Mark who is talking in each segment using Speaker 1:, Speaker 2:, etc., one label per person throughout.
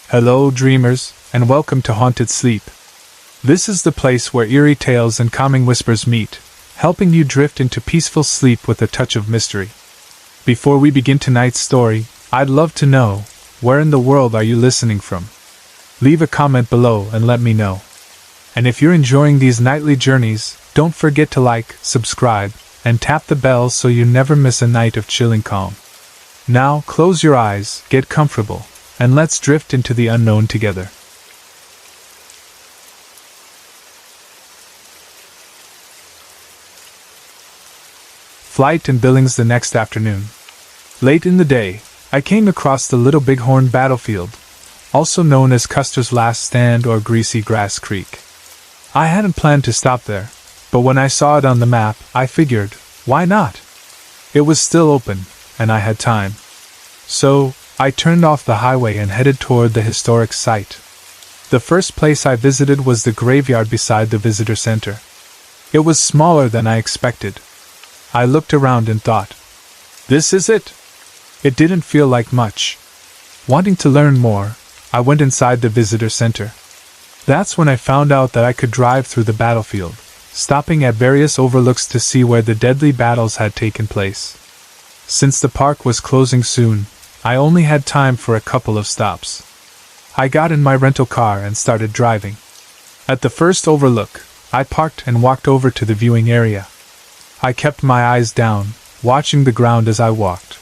Speaker 1: Hello, dreamers, and welcome to Haunted Sleep. This is the place where eerie tales and calming whispers meet, helping you drift into peaceful sleep with a touch of mystery. Before we begin tonight's story, I'd love to know, where in the world are you listening from? Leave a comment below and let me know. And if you're enjoying these nightly journeys, don't forget to like, subscribe, and tap the bell so you never miss a night of chilling calm. Now, close your eyes, get comfortable, and let's drift into the unknown together. Flight and Billings the next afternoon. Late in the day, I came across the Little Bighorn battlefield, also known as Custer's Last Stand or Greasy Grass Creek. I hadn't planned to stop there, but when I saw it on the map, I figured, why not? It was still open, and I had time. So, I turned off the highway and headed toward the historic site. The first place I visited was the graveyard beside the visitor center. It was smaller than I expected. I looked around and thought, this is it? It didn't feel like much. Wanting to learn more, I went inside the visitor center. That's when I found out that I could drive through the battlefield, stopping at various overlooks to see where the deadly battles had taken place. Since the park was closing soon, I only had time for a couple of stops. I got in my rental car and started driving. At the first overlook, I parked and walked over to the viewing area. I kept my eyes down, watching the ground as I walked.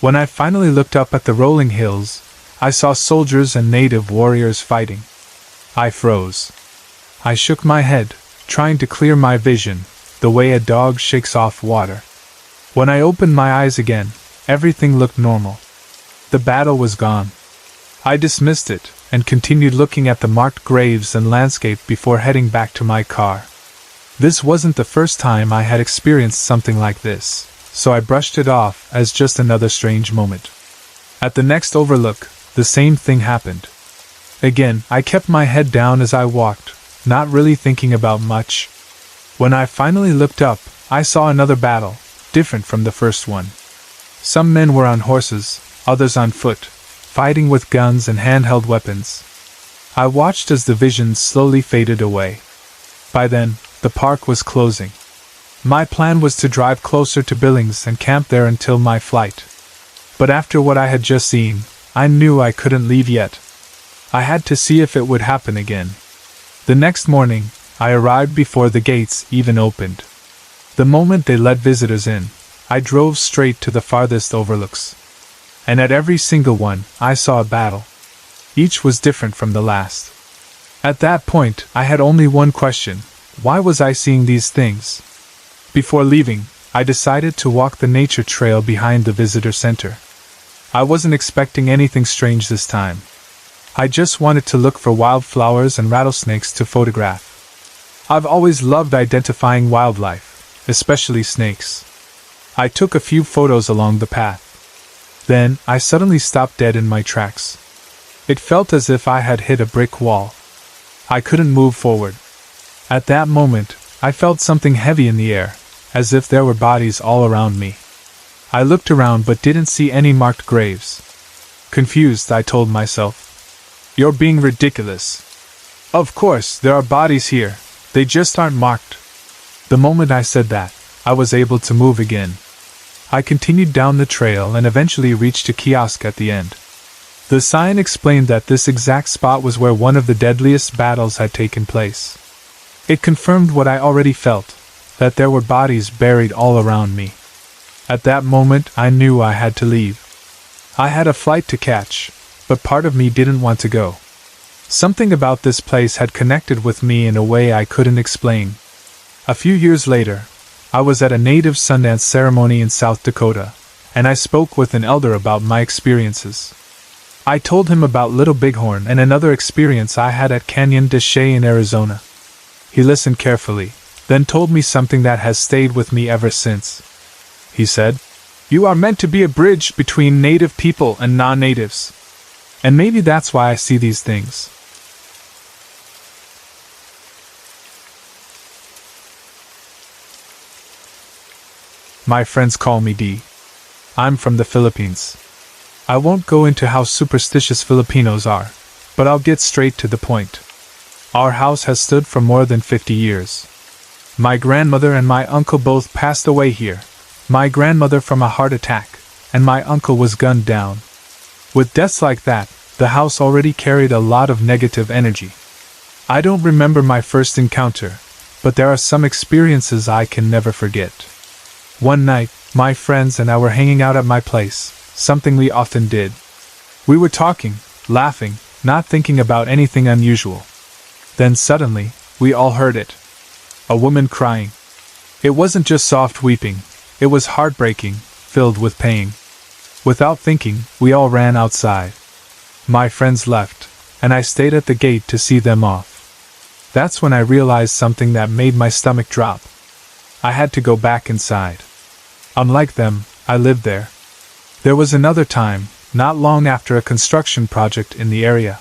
Speaker 1: When I finally looked up at the rolling hills, I saw soldiers and native warriors fighting. I froze. I shook my head, trying to clear my vision, the way a dog shakes off water. When I opened my eyes again, everything looked normal. The battle was gone. I dismissed it, and continued looking at the marked graves and landscape before heading back to my car. This wasn't the first time I had experienced something like this, so I brushed it off as just another strange moment. At the next overlook, the same thing happened. Again, I kept my head down as I walked, not really thinking about much. When I finally looked up, I saw another battle, different from the first one. Some men were on horses, others on foot, fighting with guns and handheld weapons. I watched as the visions slowly faded away. By then, the park was closing. My plan was to drive closer to Billings and camp there until my flight. But after what I had just seen, I knew I couldn't leave yet. I had to see if it would happen again. The next morning, I arrived before the gates even opened. The moment they let visitors in, I drove straight to the farthest overlooks. And at every single one, I saw a battle. Each was different from the last. At that point, I had only one question: why was I seeing these things? Before leaving, I decided to walk the nature trail behind the visitor center. I wasn't expecting anything strange this time. I just wanted to look for wildflowers and rattlesnakes to photograph. I've always loved identifying wildlife, especially snakes. I took a few photos along the path. Then, I suddenly stopped dead in my tracks. It felt as if I had hit a brick wall. I couldn't move forward. At that moment, I felt something heavy in the air, as if there were bodies all around me. I looked around but didn't see any marked graves. Confused, I told myself, "You're being ridiculous. Of course, there are bodies here, they just aren't marked." The moment I said that, I was able to move again. I continued down the trail and eventually reached a kiosk at the end. The sign explained that this exact spot was where one of the deadliest battles had taken place. It confirmed what I already felt, that there were bodies buried all around me. At that moment, I knew I had to leave. I had a flight to catch, but part of me didn't want to go. Something about this place had connected with me in a way I couldn't explain. A few years later, I was at a native Sundance ceremony in South Dakota, and I spoke with an elder about my experiences. I told him about Little Bighorn and another experience I had at Canyon de Chelly in Arizona. He listened carefully, then told me something that has stayed with me ever since. He said, "You are meant to be a bridge between native people and non-natives. And maybe that's why I see these things." My friends call me D. I'm from the Philippines. I won't go into how superstitious Filipinos are, but I'll get straight to the point. Our house has stood for more than 50 years. My grandmother and my uncle both passed away here. My grandmother from a heart attack, and my uncle was gunned down. With deaths like that, the house already carried a lot of negative energy. I don't remember my first encounter, but there are some experiences I can never forget. One night, my friends and I were hanging out at my place, something we often did. We were talking, laughing, not thinking about anything unusual. Then suddenly, we all heard it. A woman crying. It wasn't just soft weeping, it was heartbreaking, filled with pain. Without thinking, we all ran outside. My friends left, and I stayed at the gate to see them off. That's when I realized something that made my stomach drop. I had to go back inside. Unlike them, I lived there. There was another time, not long after a construction project in the area.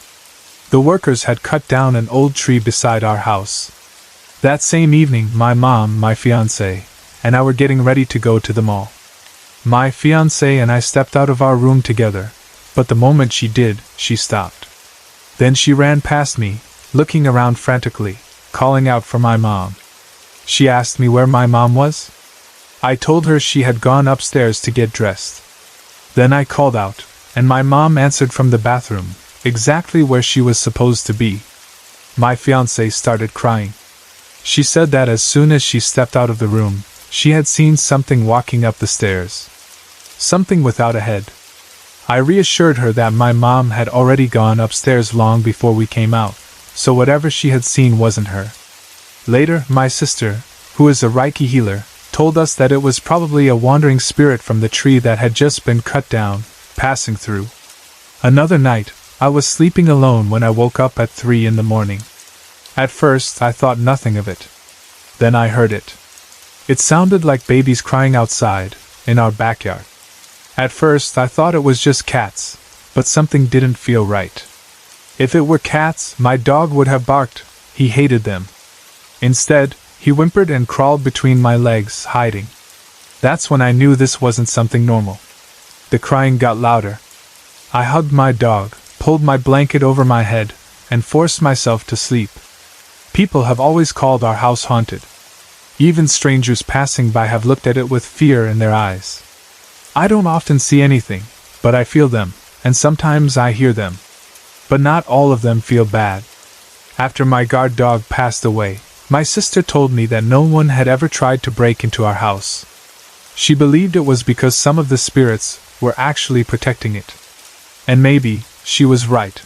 Speaker 1: The workers had cut down an old tree beside our house. That same evening, my mom, my fiancé, and I were getting ready to go to the mall. My fiancé and I stepped out of our room together, but the moment she did, she stopped. Then she ran past me, looking around frantically, calling out for my mom. She asked me where my mom was. I told her she had gone upstairs to get dressed. Then I called out, and my mom answered from the bathroom, exactly where she was supposed to be. My fiancé started crying. She said that as soon as she stepped out of the room, she had seen something walking up the stairs. Something without a head. I reassured her that my mom had already gone upstairs long before we came out, so whatever she had seen wasn't her. Later, my sister, who is a Reiki healer, told us that it was probably a wandering spirit from the tree that had just been cut down, passing through. Another night, I was sleeping alone when I woke up at 3 in the morning. At first, I thought nothing of it. Then I heard it. It sounded like babies crying outside, in our backyard. At first, I thought it was just cats, but something didn't feel right. If it were cats, my dog would have barked. He hated them. Instead, he whimpered and crawled between my legs, hiding. That's when I knew this wasn't something normal. The crying got louder. I hugged my dog, pulled my blanket over my head, and forced myself to sleep. People have always called our house haunted. Even strangers passing by have looked at it with fear in their eyes. I don't often see anything, but I feel them, and sometimes I hear them. But not all of them feel bad. After my guard dog passed away, my sister told me that no one had ever tried to break into our house. She believed it was because some of the spirits were actually protecting it. And maybe she was right.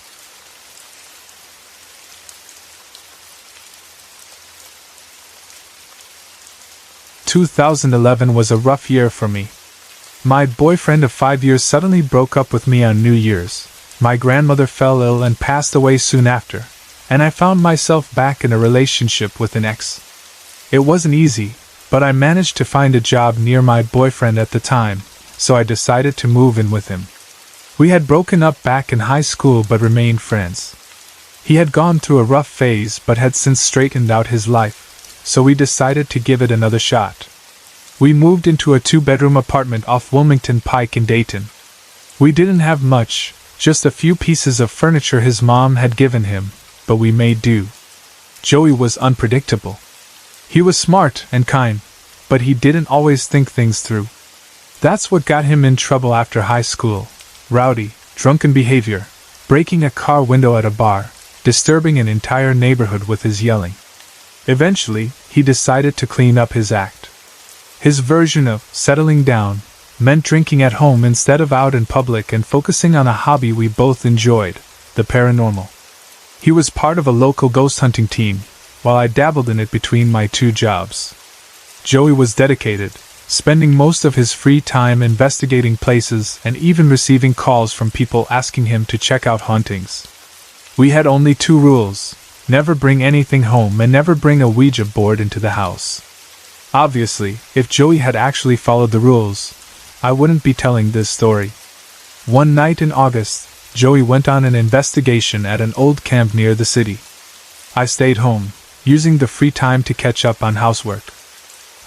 Speaker 1: "2011 was a rough year for me. My boyfriend of 5 years suddenly broke up with me on New Year's. My grandmother fell ill and passed away soon after, and I found myself back in a relationship with an ex. It wasn't easy, but I managed to find a job near my boyfriend at the time, so I decided to move in with him. We had broken up back in high school but remained friends. He had gone through a rough phase but had since straightened out his life, so we decided to give it another shot. We moved into a 2-bedroom apartment off Wilmington Pike in Dayton. We didn't have much, just a few pieces of furniture his mom had given him, but we made do. Joey was unpredictable. He was smart and kind, but he didn't always think things through. That's what got him in trouble after high school: rowdy, drunken behavior, breaking a car window at a bar, disturbing an entire neighborhood with his yelling. Eventually, he decided to clean up his act. His version of settling down meant drinking at home instead of out in public and focusing on a hobby we both enjoyed, the paranormal. He was part of a local ghost hunting team, while I dabbled in it between my 2 jobs. Joey was dedicated, spending most of his free time investigating places and even receiving calls from people asking him to check out hauntings. We had only 2 rules: never bring anything home and never bring a Ouija board into the house. Obviously, if Joey had actually followed the rules, I wouldn't be telling this story. One night in August, Joey went on an investigation at an old camp near the city. I stayed home, using the free time to catch up on housework.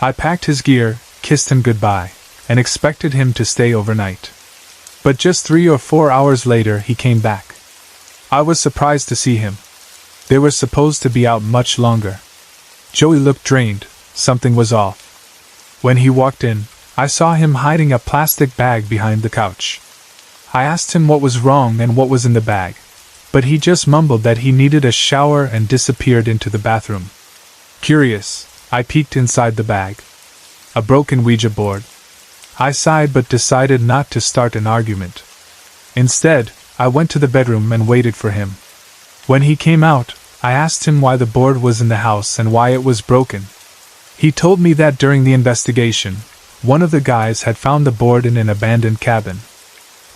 Speaker 1: I packed his gear, kissed him goodbye, and expected him to stay overnight. But just 3 or 4 hours later he came back. I was surprised to see him. They were supposed to be out much longer. Joey looked drained, something was off. When he walked in, I saw him hiding a plastic bag behind the couch. I asked him what was wrong and what was in the bag, but he just mumbled that he needed a shower and disappeared into the bathroom. Curious, I peeked inside the bag. A broken Ouija board. I sighed but decided not to start an argument. Instead, I went to the bedroom and waited for him. When he came out, I asked him why the board was in the house and why it was broken. He told me that during the investigation, one of the guys had found the board in an abandoned cabin.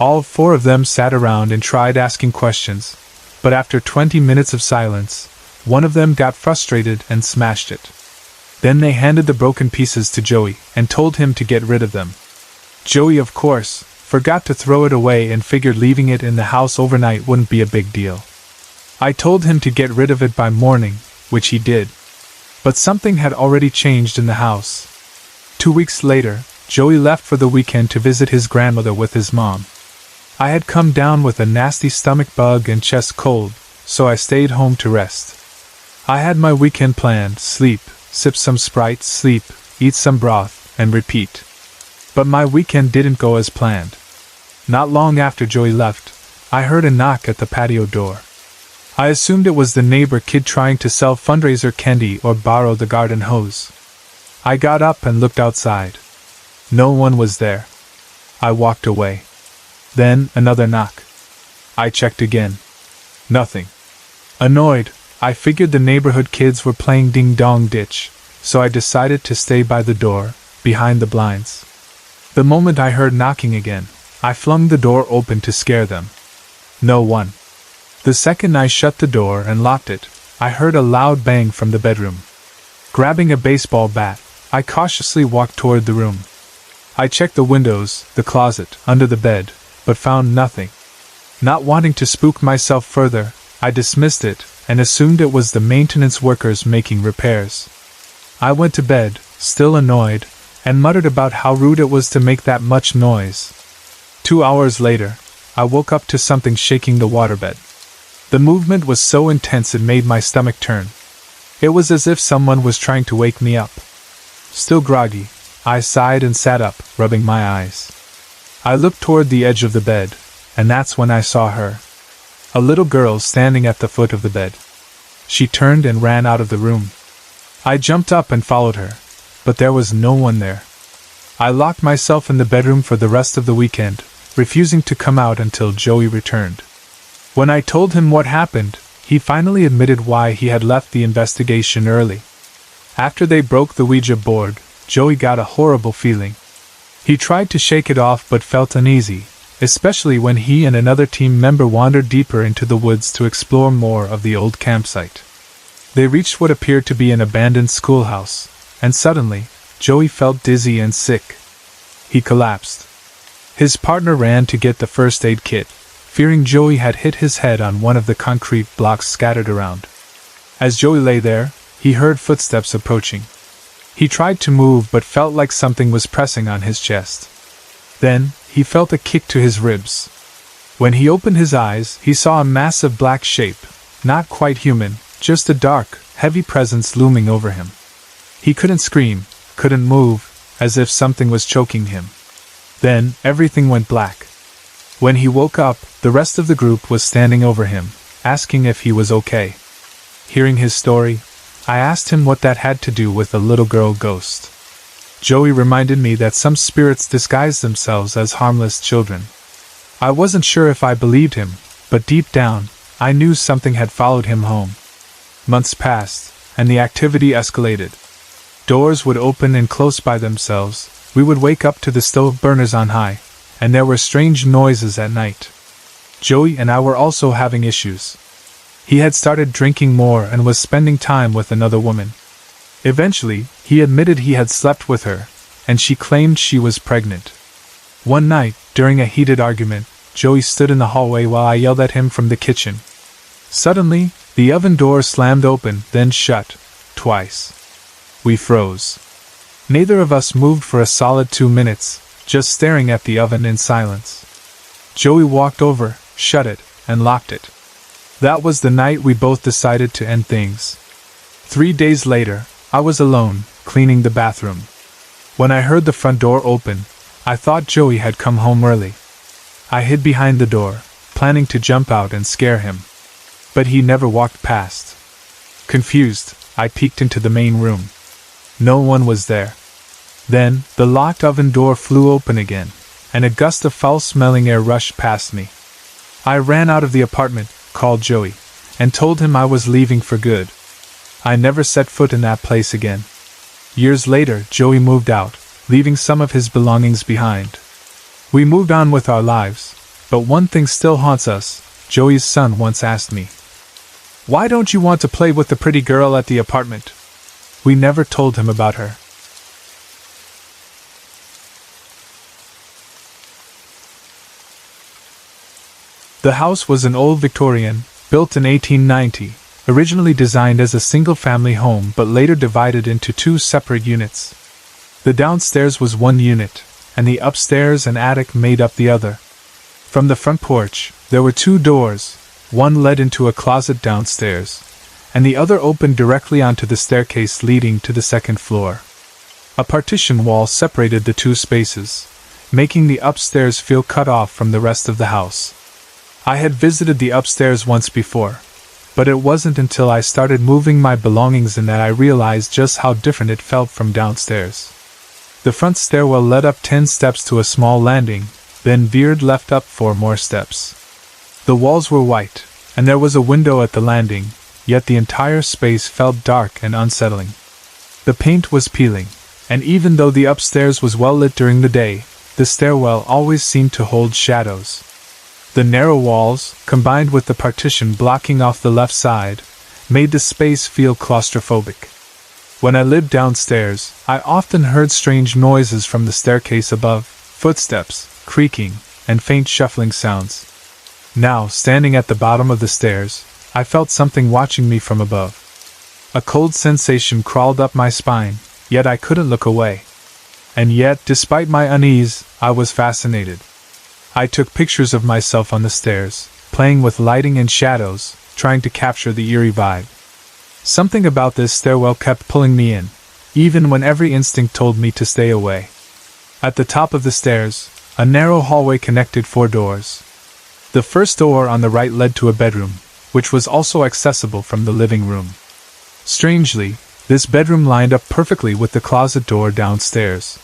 Speaker 1: All 4 of them sat around and tried asking questions, but after 20 minutes of silence, one of them got frustrated and smashed it. Then they handed the broken pieces to Joey and told him to get rid of them. Joey, of course, forgot to throw it away and figured leaving it in the house overnight wouldn't be a big deal. I told him to get rid of it by morning, which he did. But something had already changed in the house. 2 weeks later, Joey left for the weekend to visit his grandmother with his mom. I had come down with a nasty stomach bug and chest cold, so I stayed home to rest. I had my weekend planned: sleep, sip some Sprite, sleep, eat some broth, and repeat. But my weekend didn't go as planned. Not long after Joey left, I heard a knock at the patio door. I assumed it was the neighbor kid trying to sell fundraiser candy or borrow the garden hose. I got up and looked outside. No one was there. I walked away. Then another knock. I checked again. Nothing. Annoyed, I figured the neighborhood kids were playing ding-dong ditch, so I decided to stay by the door, behind the blinds. The moment I heard knocking again, I flung the door open to scare them. No one. The second I shut the door and locked it, I heard a loud bang from the bedroom. Grabbing a baseball bat, I cautiously walked toward the room. I checked the windows, the closet, under the bed, but found nothing. Not wanting to spook myself further, I dismissed it and assumed it was the maintenance workers making repairs. I went to bed, still annoyed, and muttered about how rude it was to make that much noise. 2 hours later, I woke up to something shaking the waterbed. The movement was so intense it made my stomach turn. It was as if someone was trying to wake me up. Still groggy, I sighed and sat up, rubbing my eyes. I looked toward the edge of the bed, and that's when I saw her. A little girl standing at the foot of the bed. She turned and ran out of the room. I jumped up and followed her, but there was no one there. I locked myself in the bedroom for the rest of the weekend, refusing to come out until Joey returned. When I told him what happened, he finally admitted why he had left the investigation early. After they broke the Ouija board, Joey got a horrible feeling. He tried to shake it off but felt uneasy, especially when he and another team member wandered deeper into the woods to explore more of the old campsite. They reached what appeared to be an abandoned schoolhouse, and suddenly, Joey felt dizzy and sick. He collapsed. His partner ran to get the first aid kit, fearing Joey had hit his head on one of the concrete blocks scattered around. As Joey lay there, he heard footsteps approaching. He tried to move but felt like something was pressing on his chest. Then, he felt a kick to his ribs. When he opened his eyes, he saw a massive black shape, not quite human, just a dark, heavy presence looming over him. He couldn't scream, couldn't move, as if something was choking him. Then, everything went black. When he woke up, the rest of the group was standing over him, asking if he was okay. Hearing his story, I asked him what that had to do with the little girl ghost. Joey reminded me that some spirits disguise themselves as harmless children. I wasn't sure if I believed him, but deep down, I knew something had followed him home. Months passed, and the activity escalated. Doors would open and close by themselves, we would wake up to the stove burners on high, and there were strange noises at night. Joey and I were also having issues. He had started drinking more and was spending time with another woman. Eventually, he admitted he had slept with her, and she claimed she was pregnant. One night, during a heated argument, Joey stood in the hallway while I yelled at him from the kitchen. Suddenly, the oven door slammed open, then shut, twice. We froze. Neither of us moved for a solid 2 minutes, just staring at the oven in silence. Joey walked over, shut it, and locked it. That was the night we both decided to end things. 3 days later, I was alone, cleaning the bathroom. When I heard the front door open, I thought Joey had come home early. I hid behind the door, planning to jump out and scare him. But he never walked past. Confused, I peeked into the main room. No one was there. Then, the locked oven door flew open again, and a gust of foul-smelling air rushed past me. I ran out of the apartment, called Joey, and told him I was leaving for good. I never set foot in that place again. Years later, Joey moved out, leaving some of his belongings behind. We moved on with our lives, but one thing still haunts us. Joey's son once asked me, "Why don't you want to play with the pretty girl at the apartment?" We never told him about her. The house was an old Victorian, built in 1890, originally designed as a single-family home but later divided into 2 separate units. The downstairs was one unit, and the upstairs and attic made up the other. From the front porch, there were 2 doors, one led into a closet downstairs, and the other opened directly onto the staircase leading to the second floor. A partition wall separated the 2 spaces, making the upstairs feel cut off from the rest of the house. I had visited the upstairs once before, but it wasn't until I started moving my belongings in that I realized just how different it felt from downstairs. The front stairwell led up 10 steps to a small landing, then veered left up 4 more steps. The walls were white, and there was a window at the landing, yet the entire space felt dark and unsettling. The paint was peeling, and even though the upstairs was well lit during the day, the stairwell always seemed to hold shadows. The narrow walls, combined with the partition blocking off the left side, made the space feel claustrophobic. When I lived downstairs, I often heard strange noises from the staircase above, footsteps, creaking, and faint shuffling sounds. Now, standing at the bottom of the stairs, I felt something watching me from above. A cold sensation crawled up my spine, yet I couldn't look away. And yet, despite my unease, I was fascinated. I took pictures of myself on the stairs, playing with lighting and shadows, trying to capture the eerie vibe. Something about this stairwell kept pulling me in, even when every instinct told me to stay away. At the top of the stairs, a narrow hallway connected 4 doors. The first door on the right led to a bedroom, which was also accessible from the living room. Strangely, this bedroom lined up perfectly with the closet door downstairs.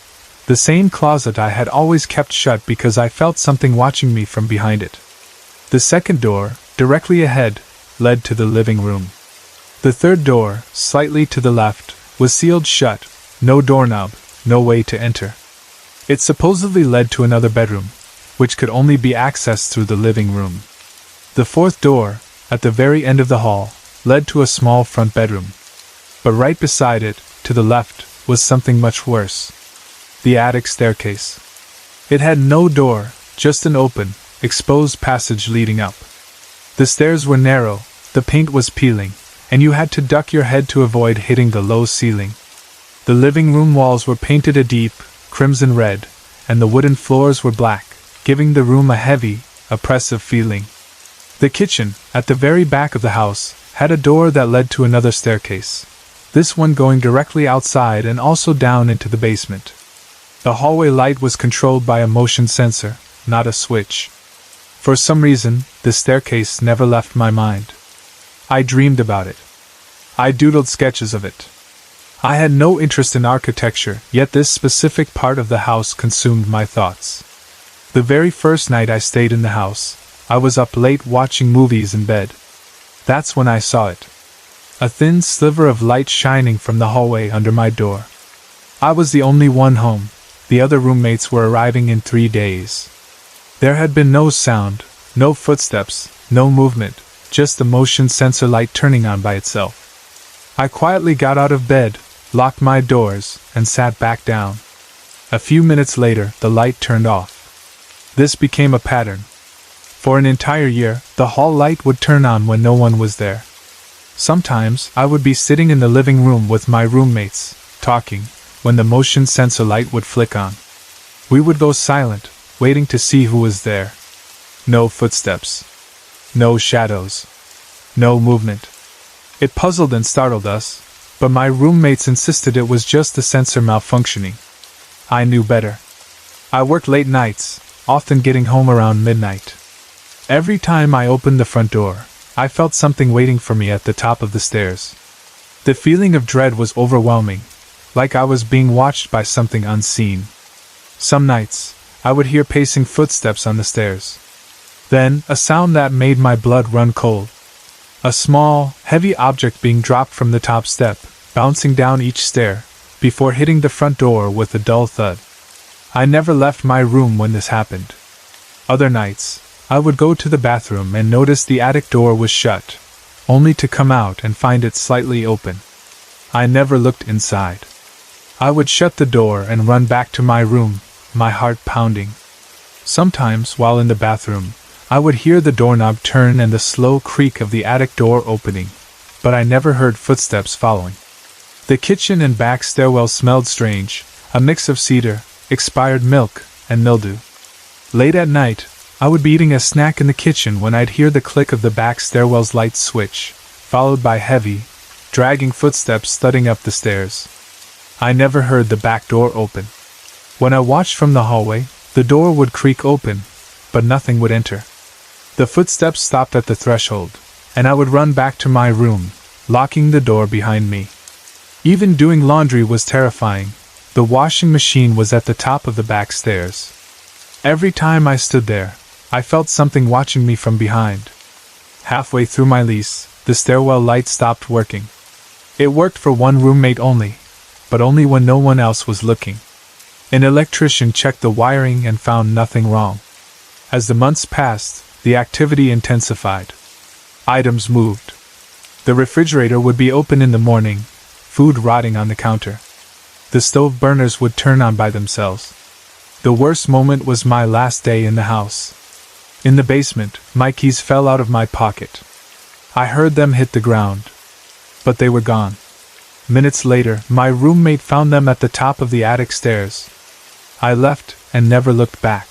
Speaker 1: The same closet I had always kept shut because I felt something watching me from behind it. The second door, directly ahead, led to the living room. The third door, slightly to the left, was sealed shut, no doorknob, no way to enter. It supposedly led to another bedroom, which could only be accessed through the living room. The fourth door, at the very end of the hall, led to a small front bedroom. But right beside it, to the left, was something much worse. The attic staircase. It had no door, just an open, exposed passage leading up. The stairs were narrow, the paint was peeling, and you had to duck your head to avoid hitting the low ceiling. The living room walls were painted a deep, crimson red, and the wooden floors were black, giving the room a heavy, oppressive feeling. The kitchen, at the very back of the house, had a door that led to another staircase, this one going directly outside and also down into the basement. The hallway light was controlled by a motion sensor, not a switch. For some reason, the staircase never left my mind. I dreamed about it. I doodled sketches of it. I had no interest in architecture, yet this specific part of the house consumed my thoughts. The very first night I stayed in the house, I was up late watching movies in bed. That's when I saw it. A thin sliver of light shining from the hallway under my door. I was the only one home. The other roommates were arriving in 3 days. There had been no sound, no footsteps, no movement, just the motion sensor light turning on by itself. I quietly got out of bed, locked my doors, and sat back down. A few minutes later, the light turned off. This became a pattern. For an entire year, the hall light would turn on when no one was there. Sometimes, I would be sitting in the living room with my roommates, talking, when the motion sensor light would flick on. We would go silent, waiting to see who was there. No footsteps. No shadows. No movement. It puzzled and startled us, but my roommates insisted it was just the sensor malfunctioning. I knew better. I worked late nights, often getting home around midnight. Every time I opened the front door, I felt something waiting for me at the top of the stairs. The feeling of dread was overwhelming, like I was being watched by something unseen. Some nights, I would hear pacing footsteps on the stairs. Then, a sound that made my blood run cold. A small, heavy object being dropped from the top step, bouncing down each stair, before hitting the front door with a dull thud. I never left my room when this happened. Other nights, I would go to the bathroom and notice the attic door was shut, only to come out and find it slightly open. I never looked inside. I would shut the door and run back to my room, my heart pounding. Sometimes, while in the bathroom, I would hear the doorknob turn and the slow creak of the attic door opening, but I never heard footsteps following. The kitchen and back stairwell smelled strange, a mix of cedar, expired milk, and mildew. Late at night, I would be eating a snack in the kitchen when I'd hear the click of the back stairwell's light switch, followed by heavy, dragging footsteps thudding up the stairs. I never heard the back door open. When I watched from the hallway, the door would creak open, but nothing would enter. The footsteps stopped at the threshold, and I would run back to my room, locking the door behind me. Even doing laundry was terrifying. The washing machine was at the top of the back stairs. Every time I stood there, I felt something watching me from behind. Halfway through my lease, the stairwell light stopped working. It worked for one roommate only, but only when no one else was looking. An electrician checked the wiring and found nothing wrong. As the months passed, the activity intensified. Items moved. The refrigerator would be open in the morning, food rotting on the counter. The stove burners would turn on by themselves. The worst moment was my last day in the house. In the basement, my keys fell out of my pocket. I heard them hit the ground. But they were gone. Minutes later, my roommate found them at the top of the attic stairs. I left and never looked back.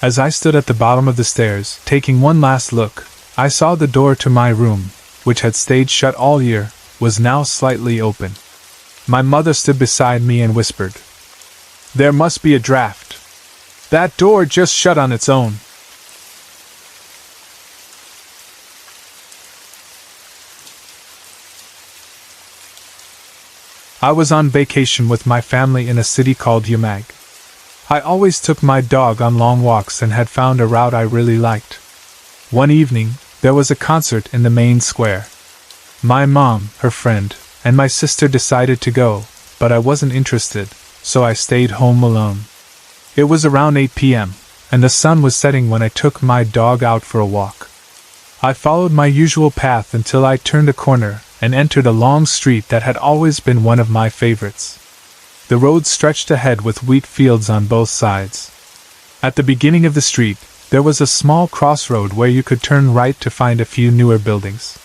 Speaker 1: As I stood at the bottom of the stairs, taking one last look, I saw the door to my room, which had stayed shut all year, was now slightly open. My mother stood beside me and whispered, "There must be a draft. That door just shut on its own." I was on vacation with my family in a city called Yamag. I always took my dog on long walks and had found a route I really liked. One evening, there was a concert in the main square. My mom, her friend, and my sister decided to go, but I wasn't interested, so I stayed home alone. It was around 8 p.m., and the sun was setting when I took my dog out for a walk. I followed my usual path until I turned a corner and entered a long street that had always been one of my favorites. The road stretched ahead with wheat fields on both sides. At the beginning of the street, there was a small crossroad where you could turn right to find a few newer buildings.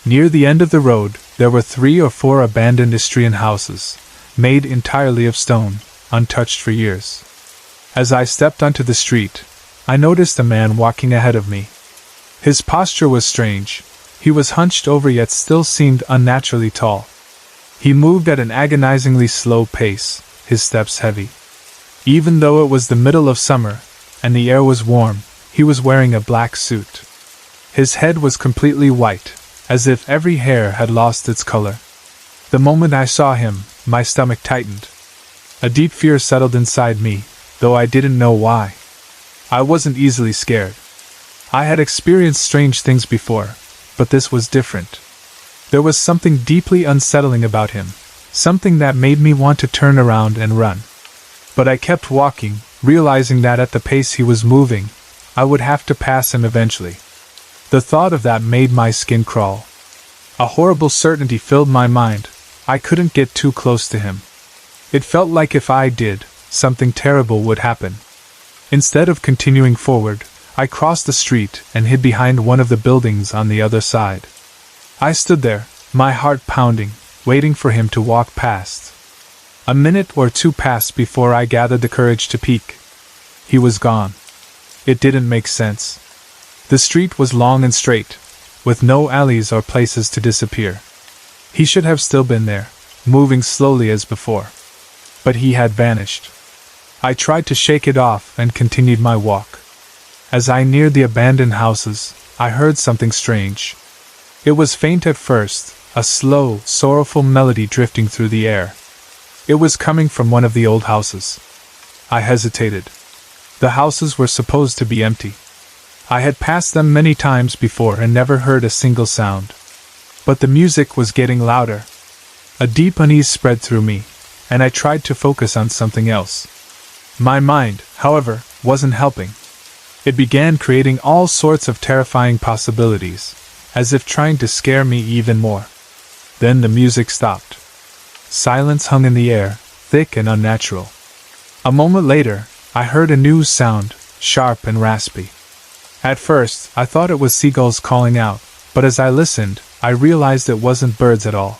Speaker 1: Near the end of the road, there were 3 or 4 abandoned Istrian houses, made entirely of stone, untouched for years. As I stepped onto the street, I noticed a man walking ahead of me. His posture was strange. He was hunched over yet still seemed unnaturally tall. He moved at an agonizingly slow pace, his steps heavy. Even though it was the middle of summer, and the air was warm, he was wearing a black suit. His head was completely white, as if every hair had lost its color. The moment I saw him, my stomach tightened. A deep fear settled inside me, though I didn't know why. I wasn't easily scared. I had experienced strange things before, but this was different. There was something deeply unsettling about him, something that made me want to turn around and run. But I kept walking, realizing that at the pace he was moving, I would have to pass him eventually. The thought of that made my skin crawl. A horrible certainty filled my mind. I couldn't get too close to him. It felt like if I did, something terrible would happen. Instead of continuing forward, I crossed the street and hid behind one of the buildings on the other side. I stood there, my heart pounding, waiting for him to walk past. A minute or 2 passed before I gathered the courage to peek. He was gone. It didn't make sense. The street was long and straight, with no alleys or places to disappear. He should have still been there, moving slowly as before. But he had vanished. I tried to shake it off and continued my walk. As I neared the abandoned houses, I heard something strange. It was faint at first, a slow, sorrowful melody drifting through the air. It was coming from one of the old houses. I hesitated. The houses were supposed to be empty. I had passed them many times before and never heard a single sound. But the music was getting louder. A deep unease spread through me, and I tried to focus on something else. My mind, however, wasn't helping. It began creating all sorts of terrifying possibilities, as if trying to scare me even more. Then the music stopped. Silence hung in the air, thick and unnatural. A moment later, I heard a new sound, sharp and raspy. At first, I thought it was seagulls calling out, but as I listened, I realized it wasn't birds at all.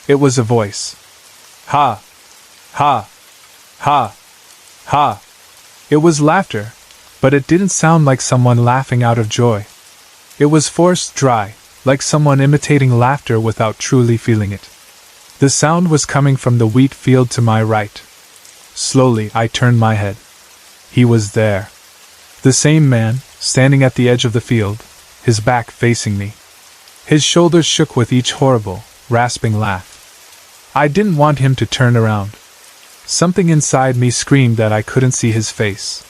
Speaker 1: It was a voice. Ha! Ha! Ha! Ha! It was laughter, but it didn't sound like someone laughing out of joy. It was forced, dry, like someone imitating laughter without truly feeling it. The sound was coming from the wheat field to my right. Slowly, I turned my head. He was there. The same man, standing at the edge of the field, his back facing me. His shoulders shook with each horrible, rasping laugh. I didn't want him to turn around. Something inside me screamed that I couldn't see his face.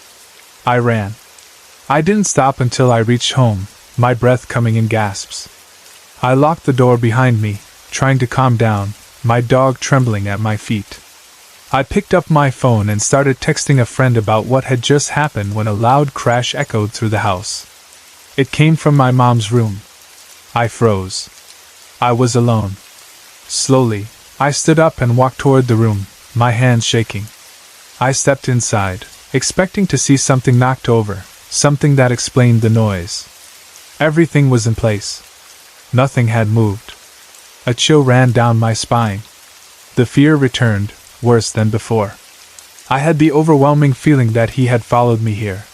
Speaker 1: I ran. I didn't stop until I reached home, my breath coming in gasps. I locked the door behind me, trying to calm down, my dog trembling at my feet. I picked up my phone and started texting a friend about what had just happened when a loud crash echoed through the house. It came from my mom's room. I froze. I was alone. Slowly, I stood up and walked toward the room, my hands shaking. I stepped inside, expecting to see something knocked over, something that explained the noise. Everything was in place. Nothing had moved. A chill ran down my spine. The fear returned, worse than before. I had the overwhelming feeling that he had followed me here.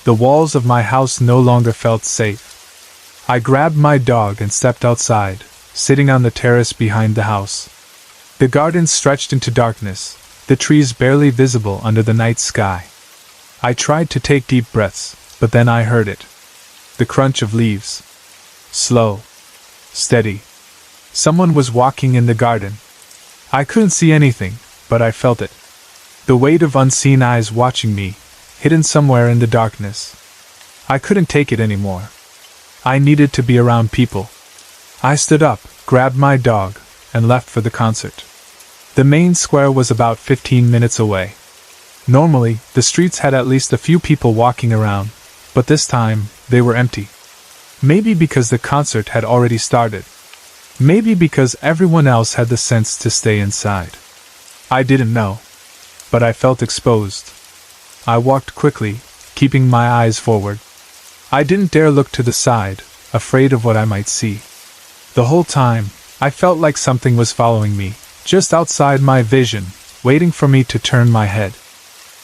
Speaker 1: The walls of my house no longer felt safe. I grabbed my dog and stepped outside, sitting on the terrace behind the house. The garden stretched into darkness, the trees barely visible under the night sky. I tried to take deep breaths, but then I heard it. The crunch of leaves. Slow. Steady. Someone was walking in the garden. I couldn't see anything, but I felt it. The weight of unseen eyes watching me, hidden somewhere in the darkness. I couldn't take it anymore. I needed to be around people. I stood up, grabbed my dog, and left for the concert. The main square was about 15 minutes away. Normally, the streets had at least a few people walking around, but this time, they were empty. Maybe because the concert had already started. Maybe because everyone else had the sense to stay inside. I didn't know. But I felt exposed. I walked quickly, keeping my eyes forward. I didn't dare look to the side, afraid of what I might see. The whole time, I felt like something was following me, just outside my vision, waiting for me to turn my head.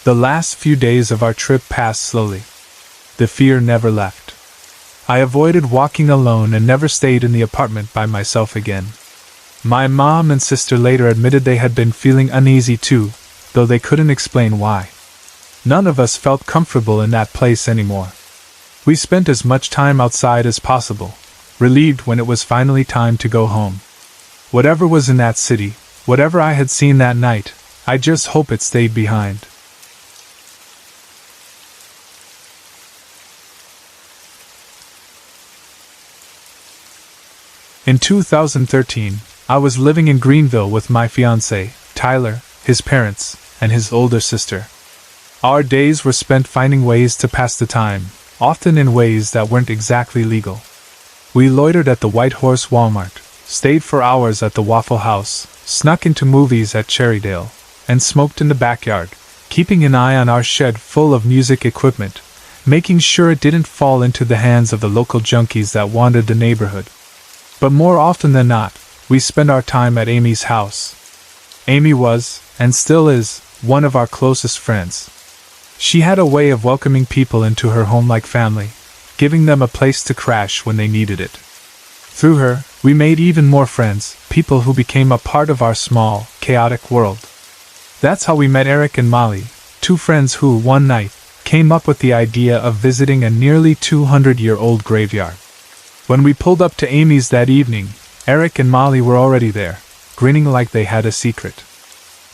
Speaker 1: The last few days of our trip passed slowly. The fear never left. I avoided walking alone and never stayed in the apartment by myself again. My mom and sister later admitted they had been feeling uneasy too, though they couldn't explain why. None of us felt comfortable in that place anymore. We spent as much time outside as possible, relieved when it was finally time to go home. Whatever was in that city, whatever I had seen that night, I just hope it stayed behind. In 2013, I was living in Greenville with my fiancé, Tyler, his parents, and his older sister. Our days were spent finding ways to pass the time, often in ways that weren't exactly legal. We loitered at the White Horse Walmart, stayed for hours at the Waffle House, snuck into movies at Cherrydale, and smoked in the backyard, keeping an eye on our shed full of music equipment, making sure it didn't fall into the hands of the local junkies that wandered the neighborhood. But more often than not, we spent our time at Amy's house. Amy was, and still is, one of our closest friends. She had a way of welcoming people into her home like family, giving them a place to crash when they needed it. Through her, we made even more friends, people who became a part of our small, chaotic world. That's how we met Eric and Molly, two friends who, one night, came up with the idea of visiting a nearly 200-year-old graveyard. When we pulled up to Amy's that evening, Eric and Molly were already there, grinning like they had a secret.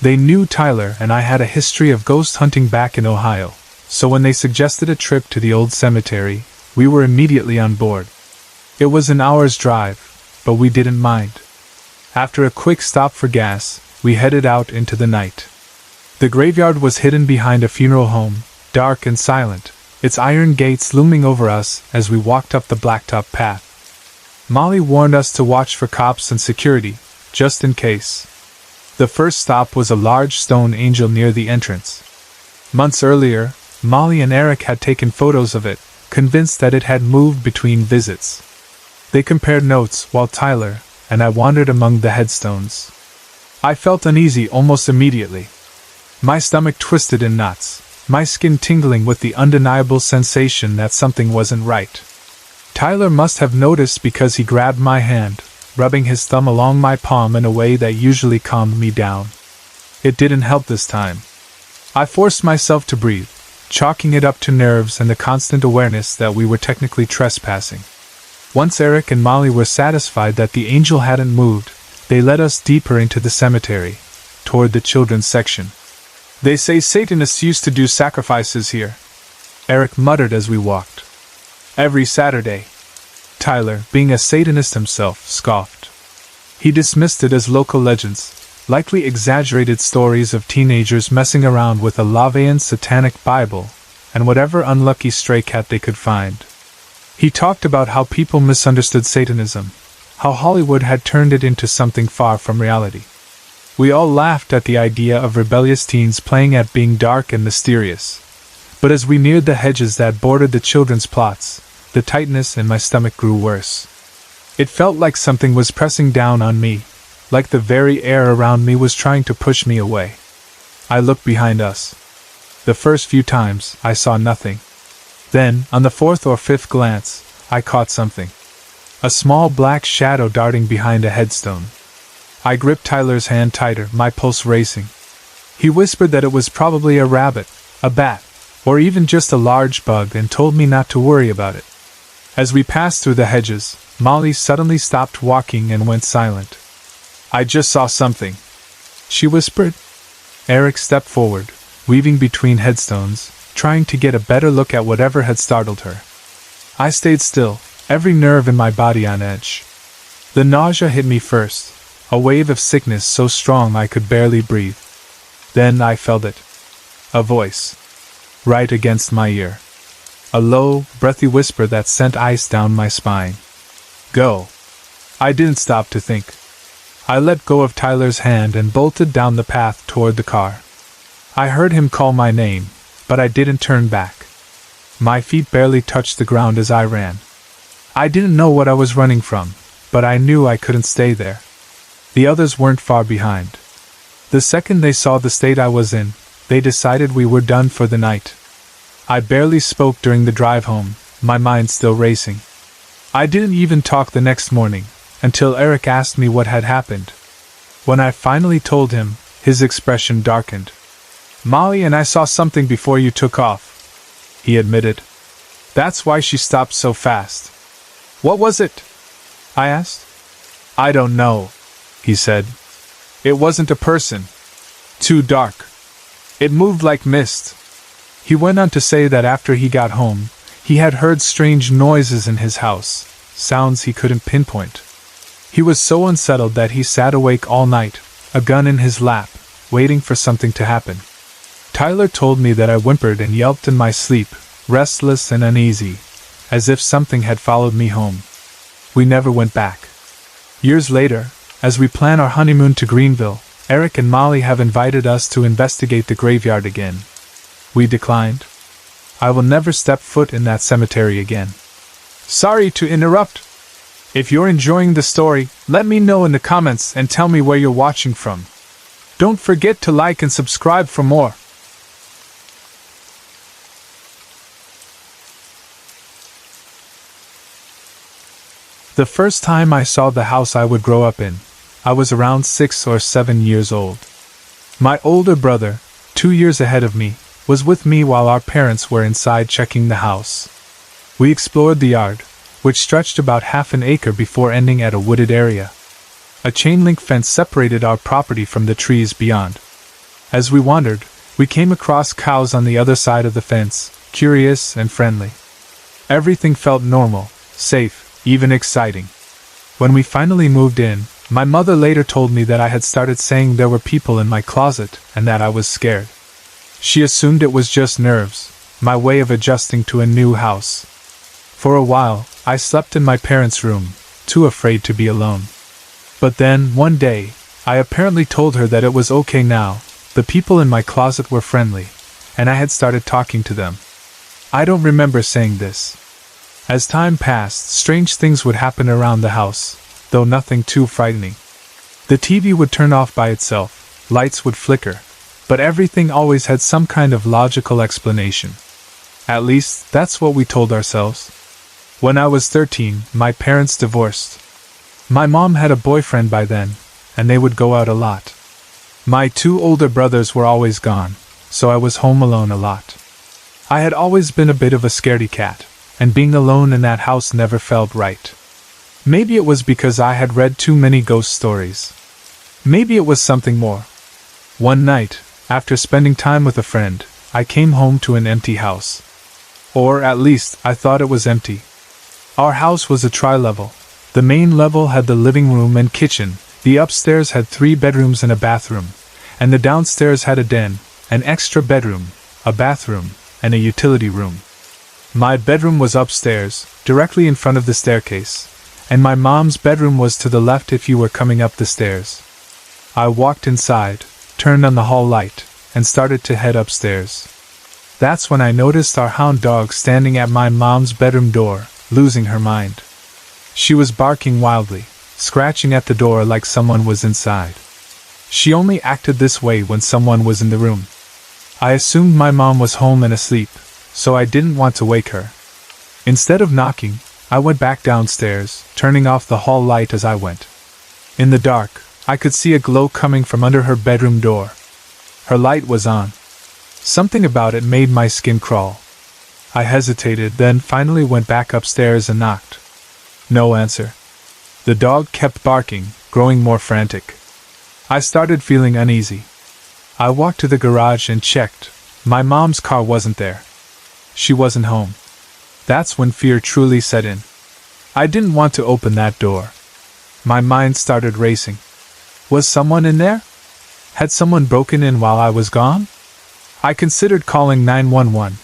Speaker 1: They knew Tyler and I had a history of ghost hunting back in Ohio, so when they suggested a trip to the old cemetery, we were immediately on board. It was an hour's drive, but we didn't mind. After a quick stop for gas, we headed out into the night. The graveyard was hidden behind a funeral home, dark and silent, its iron gates looming over us as we walked up the blacktop path. Molly warned us to watch for cops and security, just in case. The first stop was a large stone angel near the entrance. Months earlier, Molly and Eric had taken photos of it, convinced that it had moved between visits. They compared notes while Tyler and I wandered among the headstones. I felt uneasy almost immediately. My stomach twisted in knots, my skin tingling with the undeniable sensation that something wasn't right. Tyler must have noticed because he grabbed my hand, rubbing his thumb along my palm in a way that usually calmed me down. It didn't help this time. I forced myself to breathe, chalking it up to nerves and the constant awareness that we were technically trespassing. Once Eric and Molly were satisfied that the angel hadn't moved, they led us deeper into the cemetery, toward the children's section. "They say Satanists used to do sacrifices here," Eric muttered as we walked. "Every Saturday." Tyler, being a Satanist himself, scoffed. He dismissed it as local legends, likely exaggerated stories of teenagers messing around with a Laveyan satanic Bible, and whatever unlucky stray cat they could find. He talked about how people misunderstood Satanism, how Hollywood had turned it into something far from reality. We all laughed at the idea of rebellious teens playing at being dark and mysterious. But as we neared the hedges that bordered the children's plots, the tightness in my stomach grew worse. It felt like something was pressing down on me, like the very air around me was trying to push me away. I looked behind us. The first few times, I saw nothing. Then, on the fourth or fifth glance, I caught something. A small black shadow darting behind a headstone. I gripped Tyler's hand tighter, my pulse racing. He whispered that it was probably a rabbit, a bat, or even just a large bug, and told me not to worry about it. As we passed through the hedges, Molly suddenly stopped walking and went silent. "I just saw something," she whispered. Eric stepped forward, weaving between headstones, trying to get a better look at whatever had startled her. I stayed still, every nerve in my body on edge. The nausea hit me first, a wave of sickness so strong I could barely breathe. Then I felt it. A voice. Right against my ear. A low, breathy whisper that sent ice down my spine. "Go." I didn't stop to think. I let go of Tyler's hand and bolted down the path toward the car. I heard him call my name, but I didn't turn back. My feet barely touched the ground as I ran. I didn't know what I was running from, but I knew I couldn't stay there. The others weren't far behind. The second they saw the state I was in, they decided we were done for the night. I barely spoke during the drive home, my mind still racing. I didn't even talk the next morning, until Eric asked me what had happened. When I finally told him, his expression darkened. "Molly and I saw something before you took off," he admitted. "That's why she stopped so fast." "What was it?" I asked. "I don't know," he said. "It wasn't a person. Too dark. It moved like mist." He went on to say that after he got home, he had heard strange noises in his house, sounds he couldn't pinpoint. He was so unsettled that he sat awake all night, a gun in his lap, waiting for something to happen. Tyler told me that I whimpered and yelped in my sleep, restless and uneasy, as if something had followed me home. We never went back. Years later, as we plan our honeymoon to Greenville, Eric and Molly have invited us to investigate the graveyard again. We declined. I will never step foot in that cemetery again. Sorry to interrupt. If you're enjoying the story, let me know in the comments and tell me where you're watching from. Don't forget to like and subscribe for more. The first time I saw the house I would grow up in, I was around 6 or 7 years old. My older brother, 2 years ahead of me, was with me while our parents were inside checking the house. We explored the yard, which stretched about half an acre before ending at a wooded area. A chain-link fence separated our property from the trees beyond. As we wandered, we came across cows on the other side of the fence, curious and friendly. Everything felt normal, safe, even exciting. When we finally moved in, my mother later told me that I had started saying there were people in my closet and that I was scared. She assumed it was just nerves, my way of adjusting to a new house. For a while, I slept in my parents' room, too afraid to be alone. But then, one day, I apparently told her that it was okay now. The people in my closet were friendly, and I had started talking to them. I don't remember saying this. As time passed, strange things would happen around the house, though nothing too frightening. The TV would turn off by itself, lights would flicker, but everything always had some kind of logical explanation. At least, that's what we told ourselves. When I was 13, my parents divorced. My mom had a boyfriend by then, and they would go out a lot. My 2 older brothers were always gone, so I was home alone a lot. I had always been a bit of a scaredy cat, and being alone in that house never felt right. Maybe it was because I had read too many ghost stories. Maybe it was something more. One night, after spending time with a friend, I came home to an empty house. Or at least, I thought it was empty. Our house was a tri-level. The main level had the living room and kitchen, the upstairs had 3 bedrooms and a bathroom, and the downstairs had a den, an extra bedroom, a bathroom, and a utility room. My bedroom was upstairs, directly in front of the staircase, and my mom's bedroom was to the left if you were coming up the stairs. I walked inside, turned on the hall light, and started to head upstairs. That's when I noticed our hound dog standing at my mom's bedroom door, losing her mind. She was barking wildly, scratching at the door like someone was inside. She only acted this way when someone was in the room. I assumed my mom was home and asleep, so I didn't want to wake her. Instead of knocking, I went back downstairs, turning off the hall light as I went. In the dark, I could see a glow coming from under her bedroom door. Her light was on. Something about it made my skin crawl. I hesitated, then finally went back upstairs and knocked. No answer. The dog kept barking, growing more frantic. I started feeling uneasy. I walked to the garage and checked. My mom's car wasn't there. She wasn't home. That's when fear truly set in. I didn't want to open that door. My mind started racing. Was someone in there? Had someone broken in while I was gone? I considered calling 911,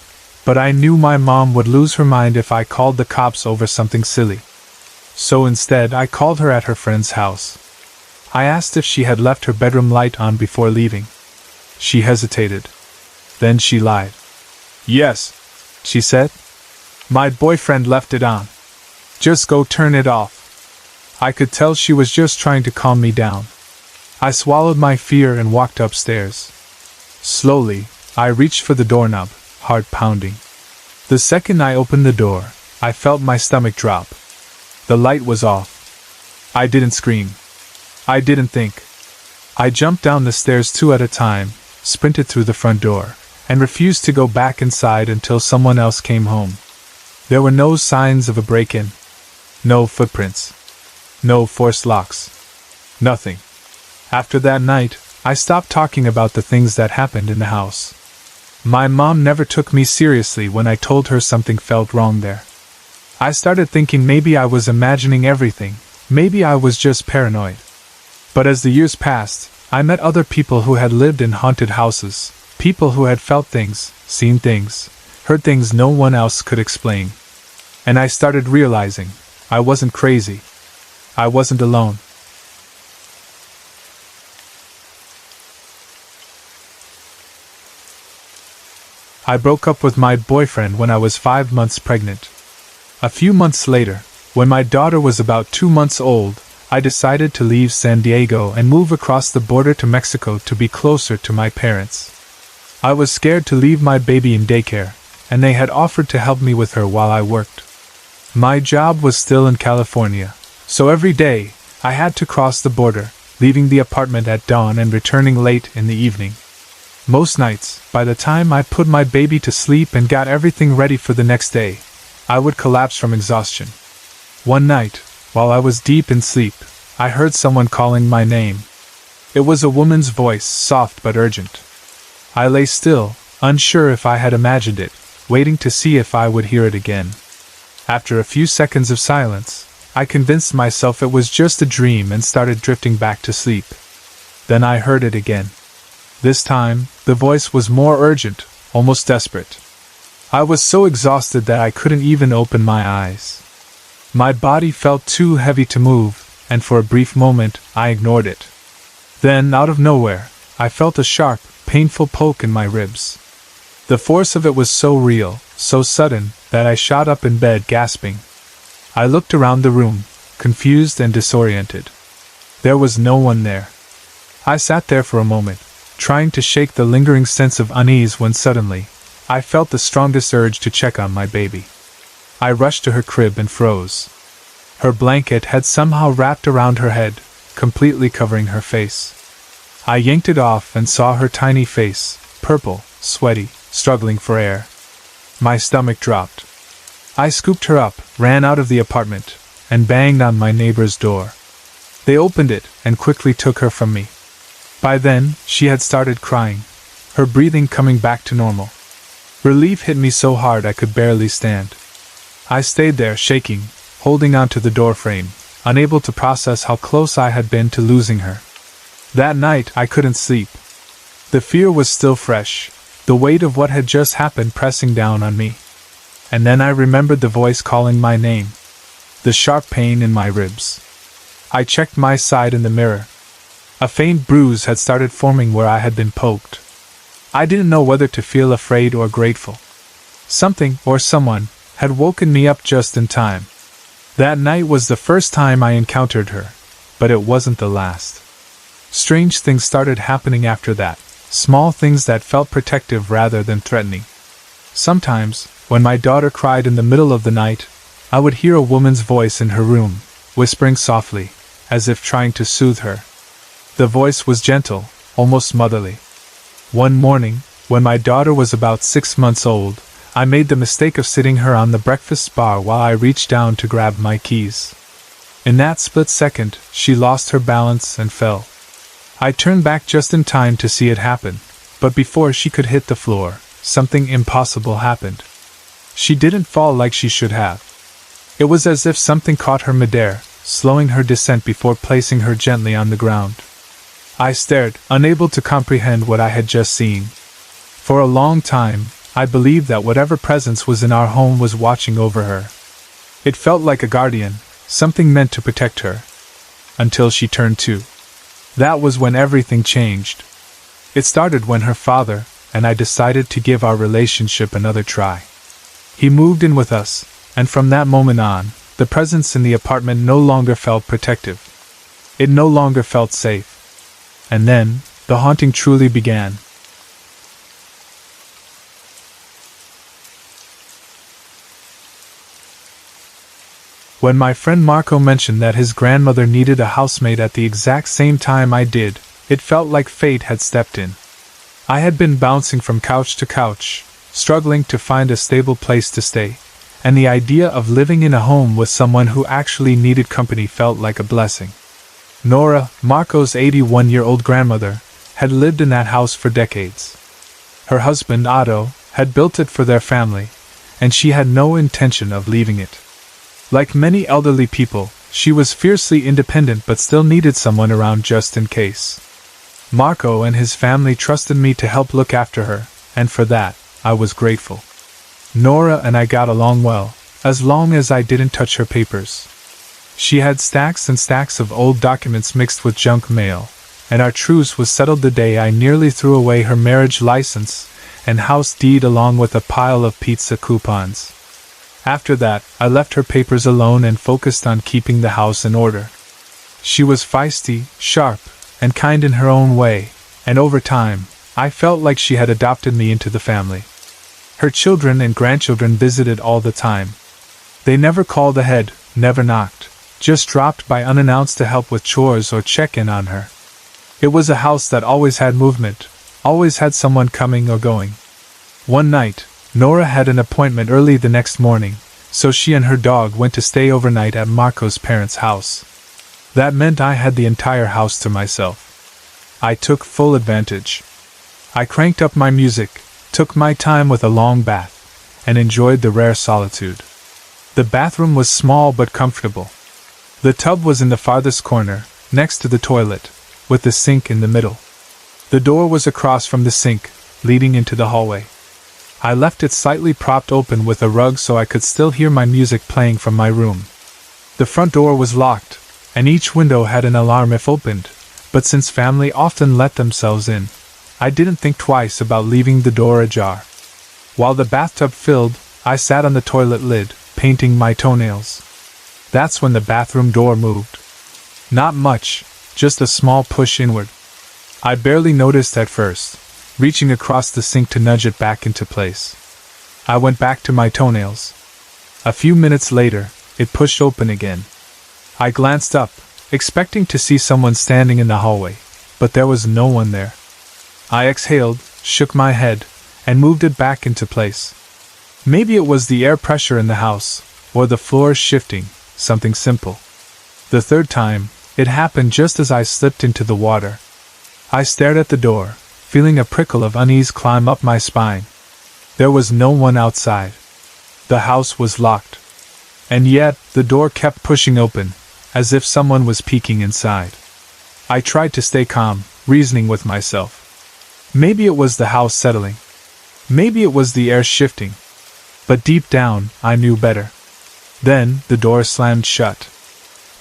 Speaker 1: but I knew my mom would lose her mind if I called the cops over something silly. So instead, I called her at her friend's house. I asked if she had left her bedroom light on before leaving. She hesitated. Then she lied. Yes, she said. My boyfriend left it on. Just go turn it off. I could tell she was just trying to calm me down. I swallowed my fear and walked upstairs. Slowly, I reached for the doorknob, heart pounding. The second I opened the door, I felt my stomach drop. The light was off. I didn't scream. I didn't think. I jumped down the stairs 2 at a time, sprinted through the front door, and refused to go back inside until someone else came home. There were no signs of a break-in. No footprints. No forced locks. Nothing. After that night, I stopped talking about the things that happened in the house. My mom never took me seriously when I told her something felt wrong there. I started thinking maybe I was imagining everything, maybe I was just paranoid. But as the years passed, I met other people who had lived in haunted houses, people who had felt things, seen things, heard things no one else could explain. And I started realizing, I wasn't crazy. I wasn't alone. I broke up with my boyfriend when I was 5 months pregnant. A few months later, when my daughter was about 2 months old, I decided to leave San Diego and move across the border to Mexico to be closer to my parents. I was scared to leave my baby in daycare, and they had offered to help me with her while I worked. My job was still in California, So every day, I had to cross the border, leaving the apartment at dawn and returning late in the evening. Most nights, by the time I put my baby to sleep and got everything ready for the next day, I would collapse from exhaustion. One night, while I was deep in sleep, I heard someone calling my name. It was a woman's voice, soft but urgent. I lay still, unsure if I had imagined it, waiting to see if I would hear it again. After a few seconds of silence, I convinced myself it was just a dream and started drifting back to sleep. Then I heard it again. This time, the voice was more urgent, almost desperate. I was so exhausted that I couldn't even open my eyes. My body felt too heavy to move, and for a brief moment, I ignored it. Then, out of nowhere, I felt a sharp, painful poke in my ribs. The force of it was so real, so sudden, that I shot up in bed gasping. I looked around the room, confused and disoriented. There was no one there. I sat there for a moment, trying to shake the lingering sense of unease when suddenly, I felt the strongest urge to check on my baby. I rushed to her crib and froze. Her blanket had somehow wrapped around her head, completely covering her face. I yanked it off and saw her tiny face, purple, sweaty, struggling for air. My stomach dropped. I scooped her up, ran out of the apartment, and banged on my neighbor's door. They opened it and quickly took her from me. By then, she had started crying, her breathing coming back to normal. Relief hit me so hard I could barely stand. I stayed there shaking, holding onto the doorframe, unable to process how close I had been to losing her. That night I couldn't sleep. The fear was still fresh, the weight of what had just happened pressing down on me. And then I remembered the voice calling my name. The sharp pain in my ribs. I checked my side in the mirror. A faint bruise had started forming where I had been poked. I didn't know whether to feel afraid or grateful. Something, or someone, had woken me up just in time. That night was the first time I encountered her, but it wasn't the last. Strange things started happening after that, small things that felt protective rather than threatening. Sometimes, when my daughter cried in the middle of the night, I would hear a woman's voice in her room, whispering softly, as if trying to soothe her. The voice was gentle, almost motherly. One morning, when my daughter was about 6 months old, I made the mistake of sitting her on the breakfast bar while I reached down to grab my keys. In that split second, she lost her balance and fell. I turned back just in time to see it happen, but before she could hit the floor, something impossible happened. She didn't fall like she should have. It was as if something caught her midair, slowing her descent before placing her gently on the ground. I stared, unable to comprehend what I had just seen. For a long time, I believed that whatever presence was in our home was watching over her. It felt like a guardian, something meant to protect her. Until she turned 2. That was when everything changed. It started when her father and I decided to give our relationship another try. He moved in with us, and from that moment on, the presence in the apartment no longer felt protective. It no longer felt safe. And then, the haunting truly began. When my friend Marco mentioned that his grandmother needed a housemate at the exact same time I did, it felt like fate had stepped in. I had been bouncing from couch to couch, struggling to find a stable place to stay, and the idea of living in a home with someone who actually needed company felt like a blessing. Nora, Marco's 81-year-old grandmother, had lived in that house for decades. Her husband, Otto, had built it for their family, and she had no intention of leaving it. Like many elderly people, she was fiercely independent but still needed someone around just in case. Marco and his family trusted me to help look after her, and for that, I was grateful. Nora and I got along well, as long as I didn't touch her papers. She had stacks and stacks of old documents mixed with junk mail, and our truce was settled the day I nearly threw away her marriage license and house deed along with a pile of pizza coupons. After that, I left her papers alone and focused on keeping the house in order. She was feisty, sharp, and kind in her own way, and over time, I felt like she had adopted me into the family. Her children and grandchildren visited all the time. They never called ahead, never knocked, just dropped by unannounced to help with chores or check in on her. It was a house that always had movement, always had someone coming or going. One night, Nora had an appointment early the next morning, so she and her dog went to stay overnight at Marco's parents' house. That meant I had the entire house to myself. I took full advantage. I cranked up my music, took my time with a long bath, and enjoyed the rare solitude. The bathroom was small but comfortable. The tub was in the farthest corner, next to the toilet, with the sink in the middle. The door was across from the sink, leading into the hallway. I left it slightly propped open with a rug so I could still hear my music playing from my room. The front door was locked, and each window had an alarm if opened, but since family often let themselves in, I didn't think twice about leaving the door ajar. While the bathtub filled, I sat on the toilet lid, painting my toenails. That's when the bathroom door moved. Not much, just a small push inward. I barely noticed at first, reaching across the sink to nudge it back into place. I went back to my toenails. A few minutes later, it pushed open again. I glanced up, expecting to see someone standing in the hallway, but there was no one there. I exhaled, shook my head, and moved it back into place. Maybe it was the air pressure in the house, or the floor shifting, something simple. The third time, it happened just as I slipped into the water. I stared at the door, feeling a prickle of unease climb up my spine. There was no one outside. The house was locked. And yet, the door kept pushing open, as if someone was peeking inside. I tried to stay calm, reasoning with myself. Maybe it was the house settling. Maybe it was the air shifting. But deep down, I knew better. Then, the door slammed shut.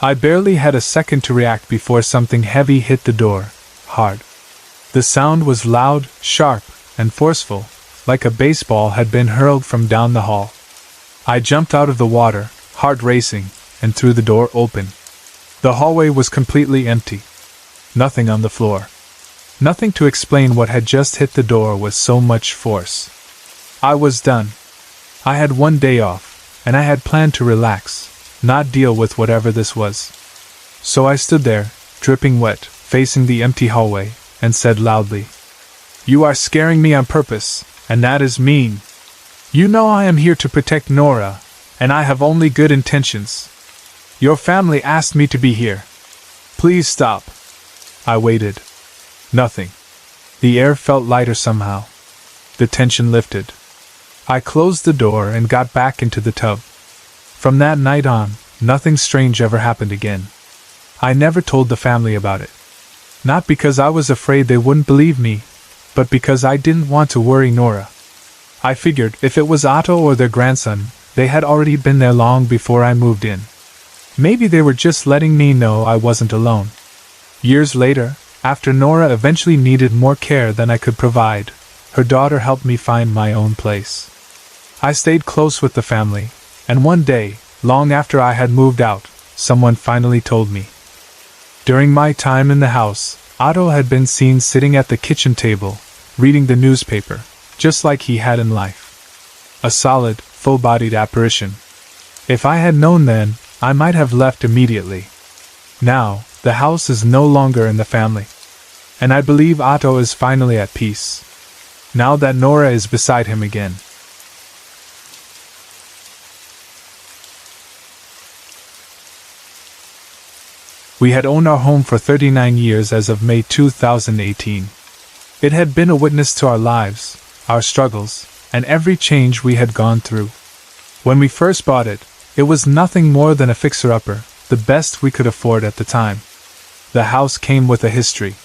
Speaker 1: I barely had a second to react before something heavy hit the door, hard. The sound was loud, sharp, and forceful, like a baseball had been hurled from down the hall. I jumped out of the water, heart racing, and threw the door open. The hallway was completely empty. Nothing on the floor. Nothing to explain what had just hit the door with so much force. I was done. I had one day off, and I had planned to relax, not deal with whatever this was. So I stood there, dripping wet, facing the empty hallway, and said loudly, "You are scaring me on purpose, and that is mean. You know I am here to protect Nora, and I have only good intentions. Your family asked me to be here. Please stop." I waited. Nothing. The air felt lighter somehow. The tension lifted. I closed the door and got back into the tub. From that night on, nothing strange ever happened again. I never told the family about it. Not because I was afraid they wouldn't believe me, but because I didn't want to worry Nora. I figured if it was Otto or their grandson, they had already been there long before I moved in. Maybe they were just letting me know I wasn't alone. Years later, after Nora eventually needed more care than I could provide, her daughter helped me find my own place. I stayed close with the family, and one day, long after I had moved out, someone finally told me. During my time in the house, Otto had been seen sitting at the kitchen table, reading the newspaper, just like he had in life. A solid, full-bodied apparition. If I had known then, I might have left immediately. Now, the house is no longer in the family. And I believe Otto is finally at peace. Now that Nora is beside him again. We had owned our home for 39 years as of May 2018. It had been a witness to our lives, our struggles, and every change we had gone through. When we first bought it, it was nothing more than a fixer-upper, the best we could afford at the time. The house came with a history.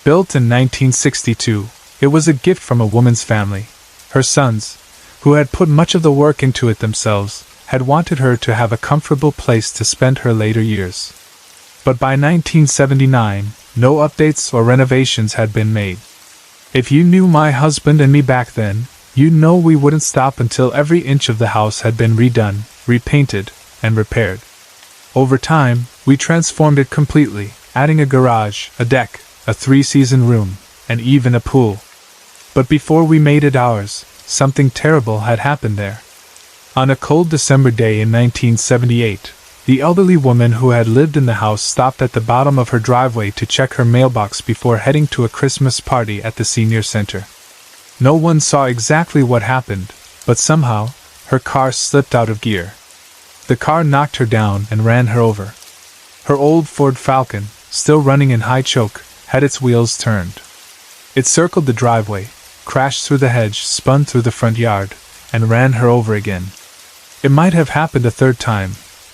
Speaker 1: Built in 1962, it was a gift from a woman's family. Her sons, who had put much of the work into it themselves, had wanted her to have a comfortable place to spend her later years. But by 1979, no updates or renovations had been made. If you knew my husband and me back then, you'd know we wouldn't stop until every inch of the house had been redone, repainted, and repaired. Over time, we transformed it completely, adding a garage, a deck, a 3-season room, and even a pool. But before we made it ours, something terrible had happened there. On a cold December day in 1978, The elderly woman who had lived in the house stopped at the bottom of her driveway to check her mailbox before heading to a Christmas party at the senior center. No one saw exactly what happened, but somehow, her car slipped out of gear. The car knocked her down and ran her over. Her old Ford Falcon, still running in high choke, had its wheels turned. It circled the driveway, crashed through the hedge, spun through the front yard, and ran her over again. It might have happened a third time,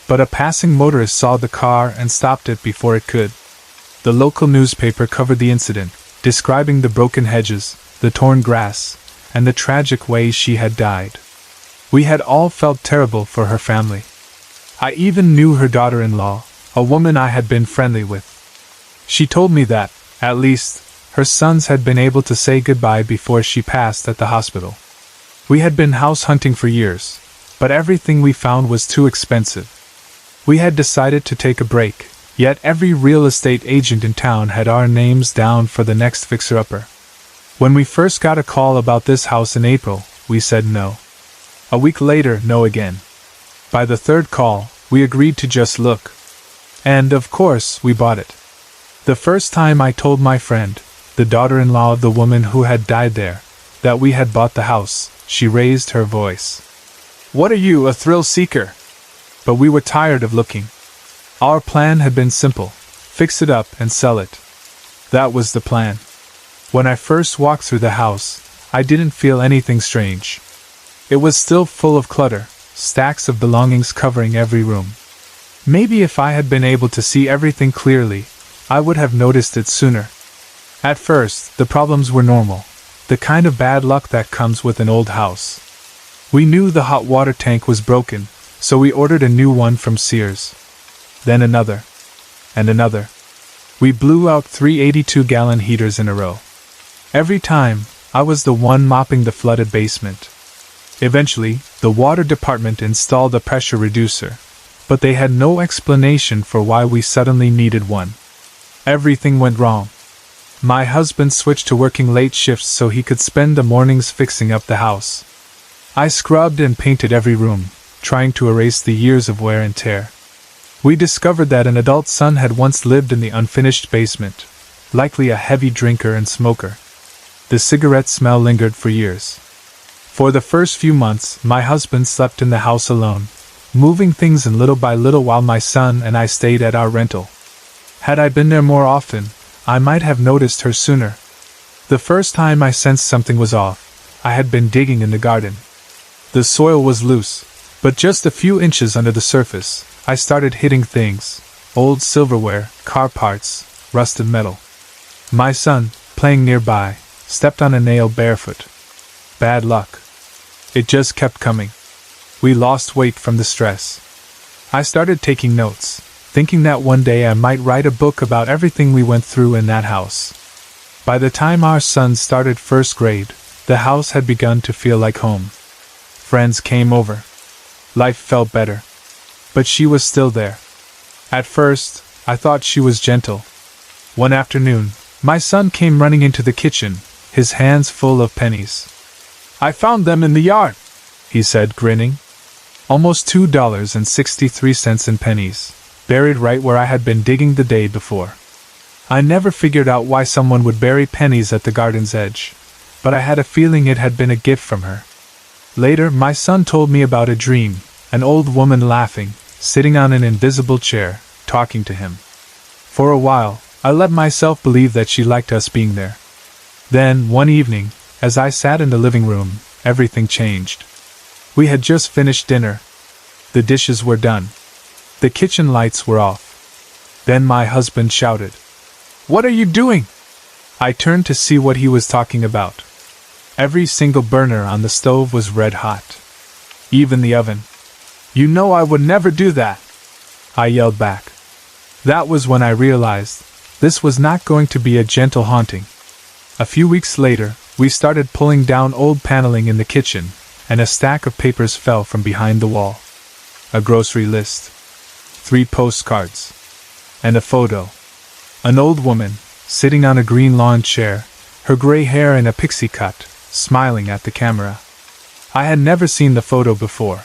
Speaker 1: but a passing motorist saw the car and stopped it before it could. The local newspaper covered the incident, describing the broken hedges, the torn grass, and the tragic way she had died. We had all felt terrible for her family. I even knew her daughter-in-law, a woman I had been friendly with. She told me that, at least, her sons had been able to say goodbye before she passed at the hospital. We had been house hunting for years, but everything we found was too expensive. We had decided to take a break, yet every real estate agent in town had our names down for the next fixer-upper. When we first got a call about this house in April, we said no. A week later, no again. By the third call, we agreed to just look. And, of course, we bought it. The first time I told my friend, the daughter-in-law of the woman who had died there, that we had bought the house, she raised her voice. "What are you, a thrill seeker?" But we were tired of looking. Our plan had been simple: fix it up and sell it. That was the plan. When I first walked through the house, I didn't feel anything strange. It was still full of clutter, stacks of belongings covering every room. Maybe if I had been able to see everything clearly, I would have noticed it sooner. At first, the problems were normal, the kind of bad luck that comes with an old house. We knew the hot water tank was broken, so we ordered a new one from Sears. Then another. And another. We blew out 3 82-gallon heaters in a row. Every time, I was the one mopping the flooded basement. Eventually, the water department installed a pressure reducer, but they had no explanation for why we suddenly needed one. Everything went wrong. My husband switched to working late shifts so he could spend the mornings fixing up the house. I scrubbed and painted every room, trying to erase the years of wear and tear. We discovered that an adult son had once lived in the unfinished basement, likely a heavy drinker and smoker. The cigarette smell lingered for years. For the first few months, my husband slept in the house alone, moving things in little by little while my son and I stayed at our rental. Had I been there more often, I might have noticed her sooner. The first time I sensed something was off, I had been digging in the garden. The soil was loose, but just a few inches under the surface, I started hitting things: old silverware, car parts, rusted metal. My son, playing nearby, stepped on a nail barefoot. Bad luck. It just kept coming. We lost weight from the stress. I started taking notes, thinking that one day I might write a book about everything we went through in that house. By the time our son started first grade, the house had begun to feel like home. Friends came over. Life felt better. But she was still there. At first, I thought she was gentle. One afternoon, my son came running into the kitchen, his hands full of pennies. "I found them in the yard," he said, grinning. Almost $2.63 in pennies, buried right where I had been digging the day before. I never figured out why someone would bury pennies at the garden's edge, but I had a feeling it had been a gift from her. Later, my son told me about a dream, an old woman laughing, sitting on an invisible chair, talking to him. For a while, I let myself believe that she liked us being there. Then, one evening, as I sat in the living room, everything changed. We had just finished dinner. The dishes were done. The kitchen lights were off. Then my husband shouted, "What are you doing?" I turned to see what he was talking about. Every single burner on the stove was red hot. Even the oven. "You know I would never do that," I yelled back. That was when I realized this was not going to be a gentle haunting. A few weeks later, we started pulling down old paneling in the kitchen, and a stack of papers fell from behind the wall. A grocery list, 3 postcards, and a photo. An old woman, sitting on a green lawn chair, her gray hair in a pixie cut, smiling at the camera. I had never seen the photo before,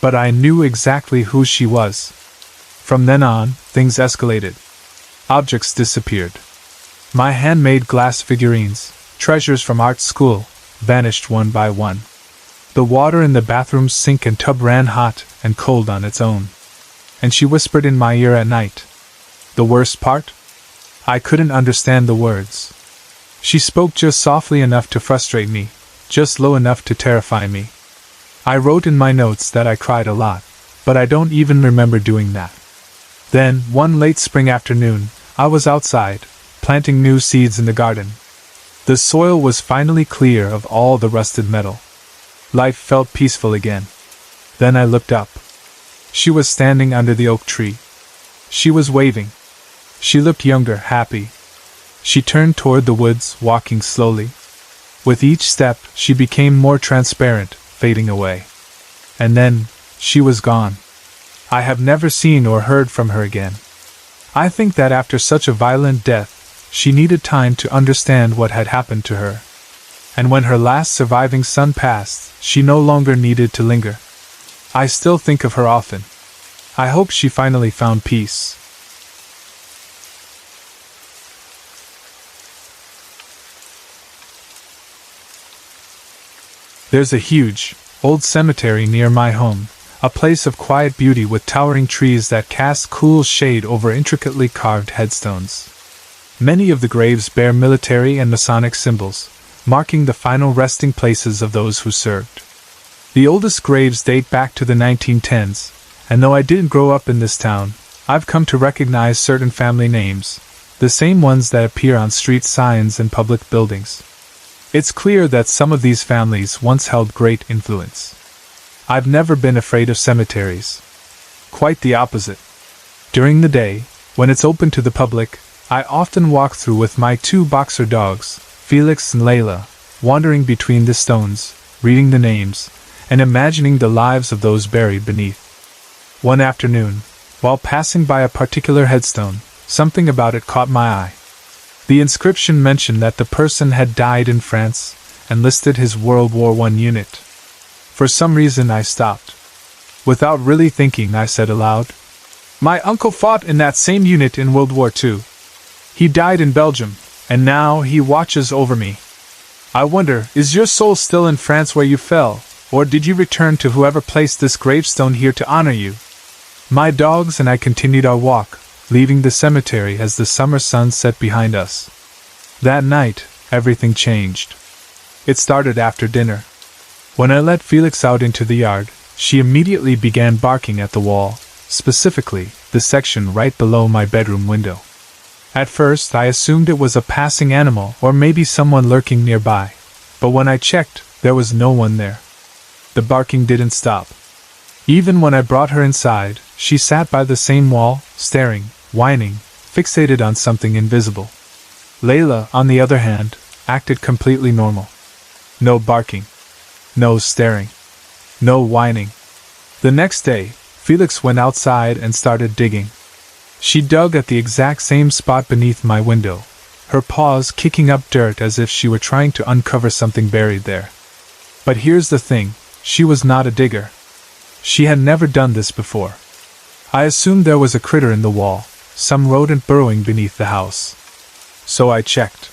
Speaker 1: but I knew exactly who she was. From then on, things escalated. Objects disappeared. My handmade glass figurines, treasures from art school, vanished one by one. The water in the bathroom's sink and tub ran hot and cold on its own. And she whispered in my ear at night. The worst part? I couldn't understand the words. She spoke just softly enough to frustrate me, just low enough to terrify me. I wrote in my notes that I cried a lot, but I don't even remember doing that. Then, one late spring afternoon, I was outside, planting new seeds in the garden. The soil was finally clear of all the rusted metal. Life felt peaceful again. Then I looked up. She was standing under the oak tree. She was waving. She looked younger, happy. She turned toward the woods, walking slowly. With each step, she became more transparent, fading away. And then, she was gone. I have never seen or heard from her again. I think that after such a violent death, she needed time to understand what had happened to her. And when her last surviving son passed, she no longer needed to linger. I still think of her often. I hope she finally found peace. There's a huge, old cemetery near my home, a place of quiet beauty with towering trees that cast cool shade over intricately carved headstones. Many of the graves bear military and Masonic symbols, marking the final resting places of those who served. The oldest graves date back to the 1910s, and though I didn't grow up in this town, I've come to recognize certain family names, the same ones that appear on street signs and public buildings. It's clear that some of these families once held great influence. I've never been afraid of cemeteries. Quite the opposite. During the day, when it's open to the public, I often walk through with my two boxer dogs, Felix and Layla, wandering between the stones, reading the names, and imagining the lives of those buried beneath. One afternoon, while passing by a particular headstone, something about it caught my eye. The inscription mentioned that the person had died in France and listed his World War I unit. For some reason I stopped. Without really thinking, I said aloud, "My uncle fought in that same unit in World War II. He died in Belgium, and now he watches over me. I wonder, is your soul still in France where you fell, or did you return to whoever placed this gravestone here to honor you?" My dogs and I continued our walk, leaving the cemetery as the summer sun set behind us. That night, everything changed. It started after dinner. When I let Felix out into the yard, she immediately began barking at the wall, specifically, the section right below my bedroom window. At first, I assumed it was a passing animal or maybe someone lurking nearby, but when I checked, there was no one there. The barking didn't stop. Even when I brought her inside, she sat by the same wall, staring, whining, fixated on something invisible. Layla, on the other hand, acted completely normal. No barking. No staring. No whining. The next day, Felix went outside and started digging. She dug at the exact same spot beneath my window, her paws kicking up dirt as if she were trying to uncover something buried there. But here's the thing, she was not a digger. She had never done this before. I assumed there was a critter in the wall, some rodent burrowing beneath the house. So I checked.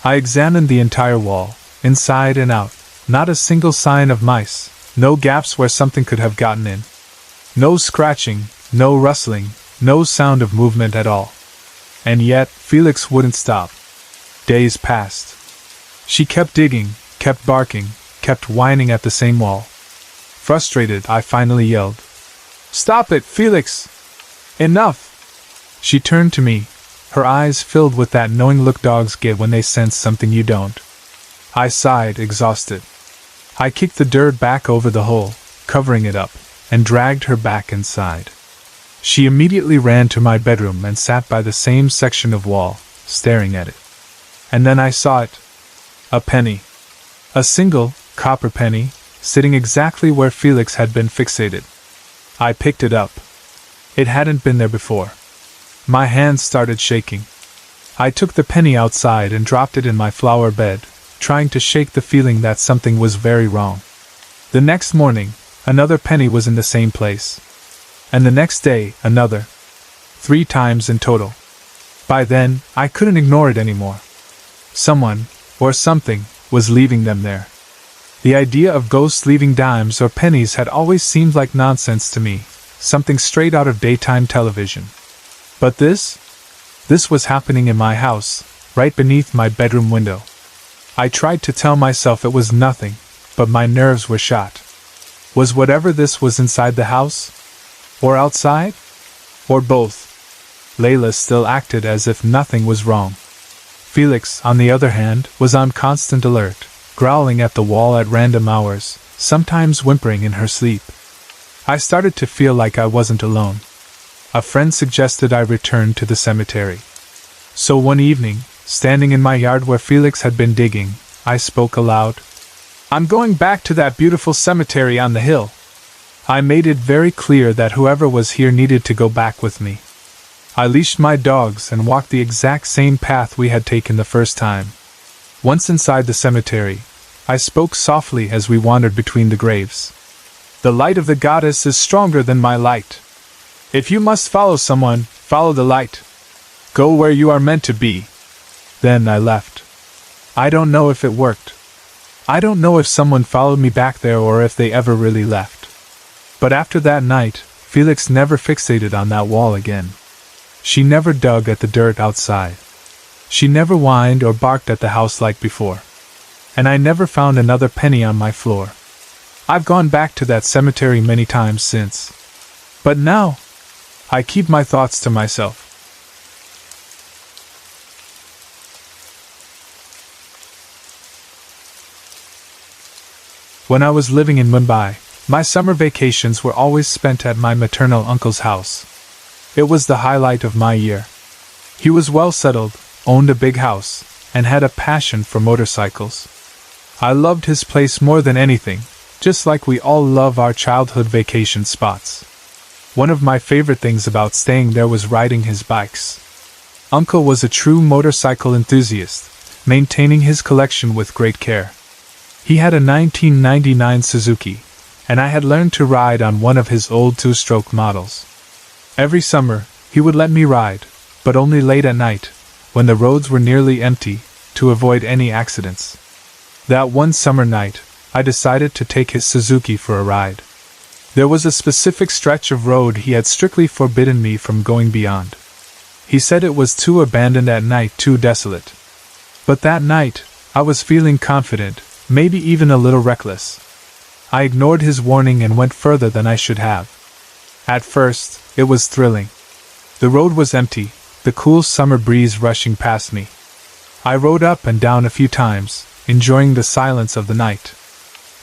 Speaker 1: I examined the entire wall, inside and out. Not a single sign of mice, no gaps where something could have gotten in. No scratching, no rustling, no sound of movement at all. And yet, Felix wouldn't stop. Days passed. She kept digging, kept barking, kept whining at the same wall. Frustrated, I finally yelled, "Stop it, Felix! Enough!" She turned to me, her eyes filled with that knowing look dogs get when they sense something you don't. I sighed, exhausted. I kicked the dirt back over the hole, covering it up, and dragged her back inside. She immediately ran to my bedroom and sat by the same section of wall, staring at it. And then I saw it. A penny. A single, copper penny, sitting exactly where Felix had been fixated. I picked it up. It hadn't been there before. My hands started shaking. I took the penny outside and dropped it in my flower bed, trying to shake the feeling that something was very wrong. The next morning, another penny was in the same place. And the next day, another. 3 times in total. By then, I couldn't ignore it anymore. Someone, or something, was leaving them there. The idea of ghosts leaving dimes or pennies had always seemed like nonsense to me, something straight out of daytime television. But this was happening in my house, right beneath my bedroom window. I tried to tell myself it was nothing, but my nerves were shot. Was whatever this was inside the house? Or outside? Or both? Layla still acted as if nothing was wrong. Felix, on the other hand, was on constant alert, growling at the wall at random hours, sometimes whimpering in her sleep. I started to feel like I wasn't alone. A friend suggested I return to the cemetery. So one evening, standing in my yard where Felix had been digging, I spoke aloud. "I'm going back to that beautiful cemetery on the hill." I made it very clear that whoever was here needed to go back with me. I leashed my dogs and walked the exact same path we had taken the first time. Once inside the cemetery, I spoke softly as we wandered between the graves. "The light of the goddess is stronger than my light. If you must follow someone, follow the light. Go where you are meant to be." Then I left. I don't know if it worked. I don't know if someone followed me back there or if they ever really left. But after that night, Felix never fixated on that wall again. She never dug at the dirt outside. She never whined or barked at the house like before. And I never found another penny on my floor. I've gone back to that cemetery many times since. But now, I keep my thoughts to myself. When I was living in Mumbai, my summer vacations were always spent at my maternal uncle's house. It was the highlight of my year. He was well settled, owned a big house, and had a passion for motorcycles. I loved his place more than anything, just like we all love our childhood vacation spots. One of my favorite things about staying there was riding his bikes. Uncle was a true motorcycle enthusiast, maintaining his collection with great care. He had a 1999 Suzuki, and I had learned to ride on one of his old two-stroke models. Every summer, he would let me ride, but only late at night, when the roads were nearly empty, to avoid any accidents. That one summer night, I decided to take his Suzuki for a ride. There was a specific stretch of road he had strictly forbidden me from going beyond. He said it was too abandoned at night, too desolate. But that night, I was feeling confident, maybe even a little reckless. I ignored his warning and went further than I should have. At first, it was thrilling. The road was empty, the cool summer breeze rushing past me. I rode up and down a few times, enjoying the silence of the night.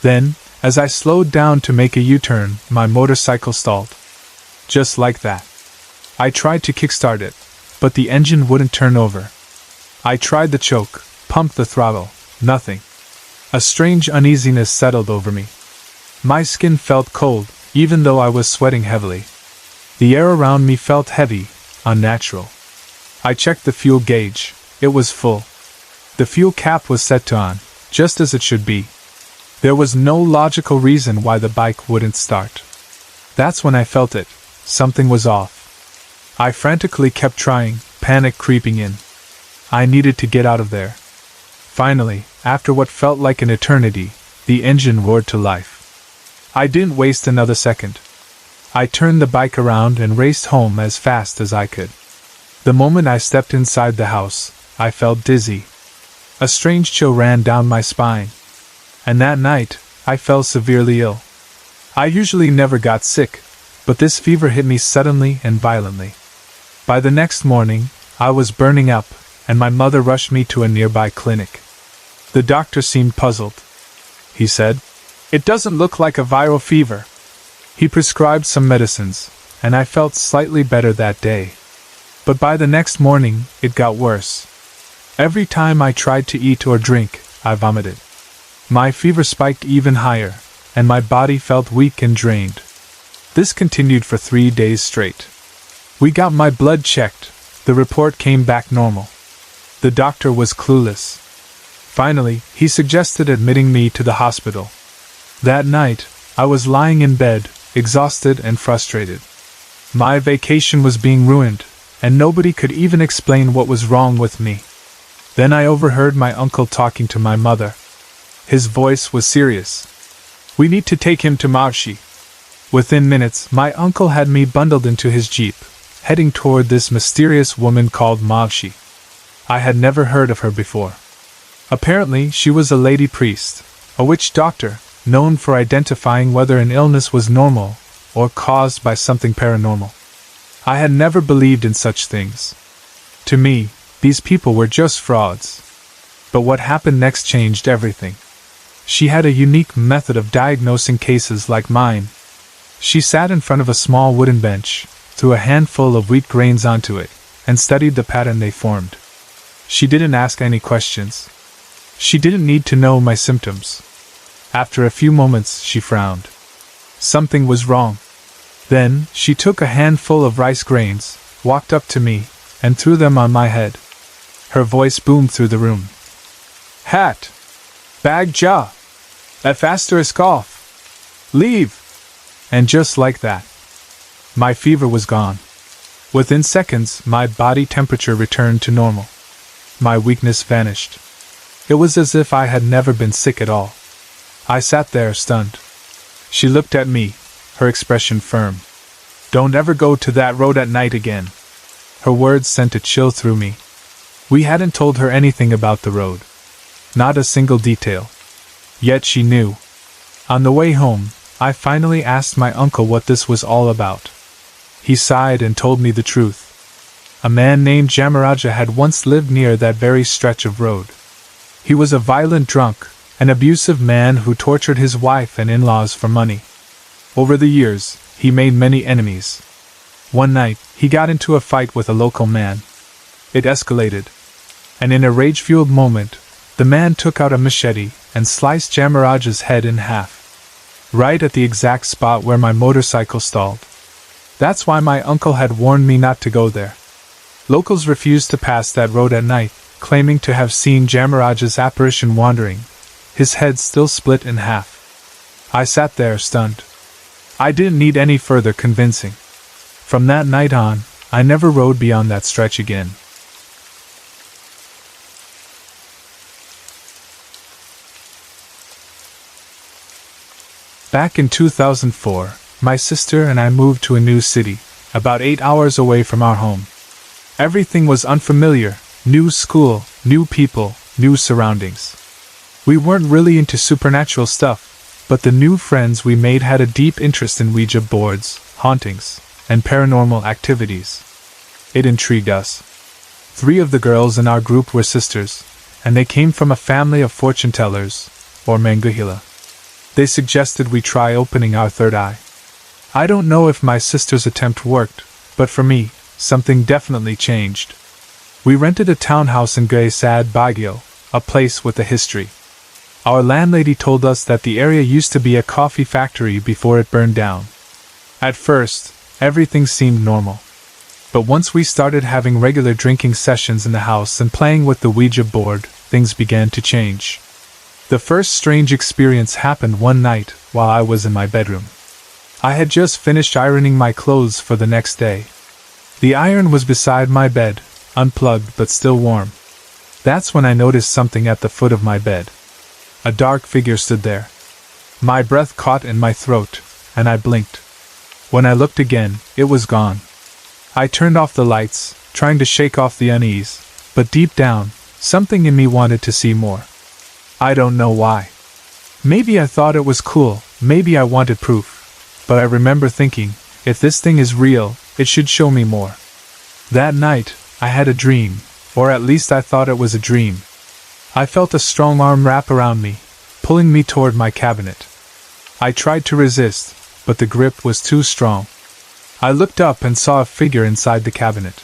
Speaker 1: Then, as I slowed down to make a U-turn, my motorcycle stalled. Just like that. I tried to kickstart it, but the engine wouldn't turn over. I tried the choke, pumped the throttle, nothing. A strange uneasiness settled over me. My skin felt cold, even though I was sweating heavily. The air around me felt heavy, unnatural. I checked the fuel gauge. It was full. The fuel cap was set to on, just as it should be. There was no logical reason why the bike wouldn't start. That's when I felt it. Something was off. I frantically kept trying, panic creeping in. I needed to get out of there. Finally, after what felt like an eternity, the engine roared to life. I didn't waste another second. I turned the bike around and raced home as fast as I could. The moment I stepped inside the house, I felt dizzy. A strange chill ran down my spine. And that night, I fell severely ill. I usually never got sick, but this fever hit me suddenly and violently. By the next morning, I was burning up, and my mother rushed me to a nearby clinic. The doctor seemed puzzled. He said, "It doesn't look like a viral fever." He prescribed some medicines, and I felt slightly better that day. But by the next morning, it got worse. Every time I tried to eat or drink, I vomited. My fever spiked even higher, and my body felt weak and drained. This continued for 3 days straight. We got my blood checked. The report came back normal. The doctor was clueless. Finally, he suggested admitting me to the hospital. That night, I was lying in bed, exhausted and frustrated. My vacation was being ruined, and nobody could even explain what was wrong with me. Then I overheard my uncle talking to my mother. His voice was serious. "We need to take him to Maushi." Within minutes, my uncle had me bundled into his jeep, heading toward this mysterious woman called Maushi. I had never heard of her before. Apparently, she was a lady priest, a witch doctor, known for identifying whether an illness was normal or caused by something paranormal. I had never believed in such things. To me, these people were just frauds. But what happened next changed everything. She had a unique method of diagnosing cases like mine. She sat in front of a small wooden bench, threw a handful of wheat grains onto it, and studied the pattern they formed. She didn't ask any questions. She didn't need to know my symptoms. After a few moments, she frowned. Something was wrong. Then, she took a handful of rice grains, walked up to me, and threw them on my head. Her voice boomed through the room. "Hat! Bag ja! F*** off! Leave!" And just like that, my fever was gone. Within seconds, my body temperature returned to normal. My weakness vanished. It was as if I had never been sick at all. I sat there stunned. She looked at me, her expression firm. "Don't ever go to that road at night again." Her words sent a chill through me. We hadn't told her anything about the road. Not a single detail. Yet she knew. On the way home, I finally asked my uncle what this was all about. He sighed and told me the truth. A man named Jamaraja had once lived near that very stretch of road. He was a violent drunk, an abusive man who tortured his wife and in-laws for money. Over the years, he made many enemies. One night, he got into a fight with a local man. It escalated. And in a rage-fueled moment, the man took out a machete and sliced Jamaraja's head in half. Right at the exact spot where my motorcycle stalled. That's why my uncle had warned me not to go there. Locals refused to pass that road at night, claiming to have seen Jamaraja's apparition wandering, his head still split in half. I sat there stunned. I didn't need any further convincing. From that night on, I never rode beyond that stretch again. Back in 2004, my sister and I moved to a new city, about 8 hours away from our home. Everything was unfamiliar, new school, new people, new surroundings. We weren't really into supernatural stuff, but the new friends we made had a deep interest in Ouija boards, hauntings, and paranormal activities. It intrigued us. 3 of the girls in our group were sisters, and they came from a family of fortune tellers, or Manguhila. They suggested we try opening our third eye. I don't know if my sister's attempt worked, but for me, something definitely changed. We rented a townhouse in Gaysad Baguio, a place with a history. Our landlady told us that the area used to be a coffee factory before it burned down. At first, everything seemed normal. But once we started having regular drinking sessions in the house and playing with the Ouija board, things began to change. The first strange experience happened one night while I was in my bedroom. I had just finished ironing my clothes for the next day. The iron was beside my bed, unplugged but still warm. That's when I noticed something at the foot of my bed. A dark figure stood there. My breath caught in my throat, and I blinked. When I looked again, it was gone. I turned off the lights, trying to shake off the unease, but deep down, something in me wanted to see more. I don't know why. Maybe I thought it was cool, maybe I wanted proof, but I remember thinking, if this thing is real, it should show me more. That night, I had a dream, or at least I thought it was a dream. I felt a strong arm wrap around me, pulling me toward my cabinet. I tried to resist, but the grip was too strong. I looked up and saw a figure inside the cabinet.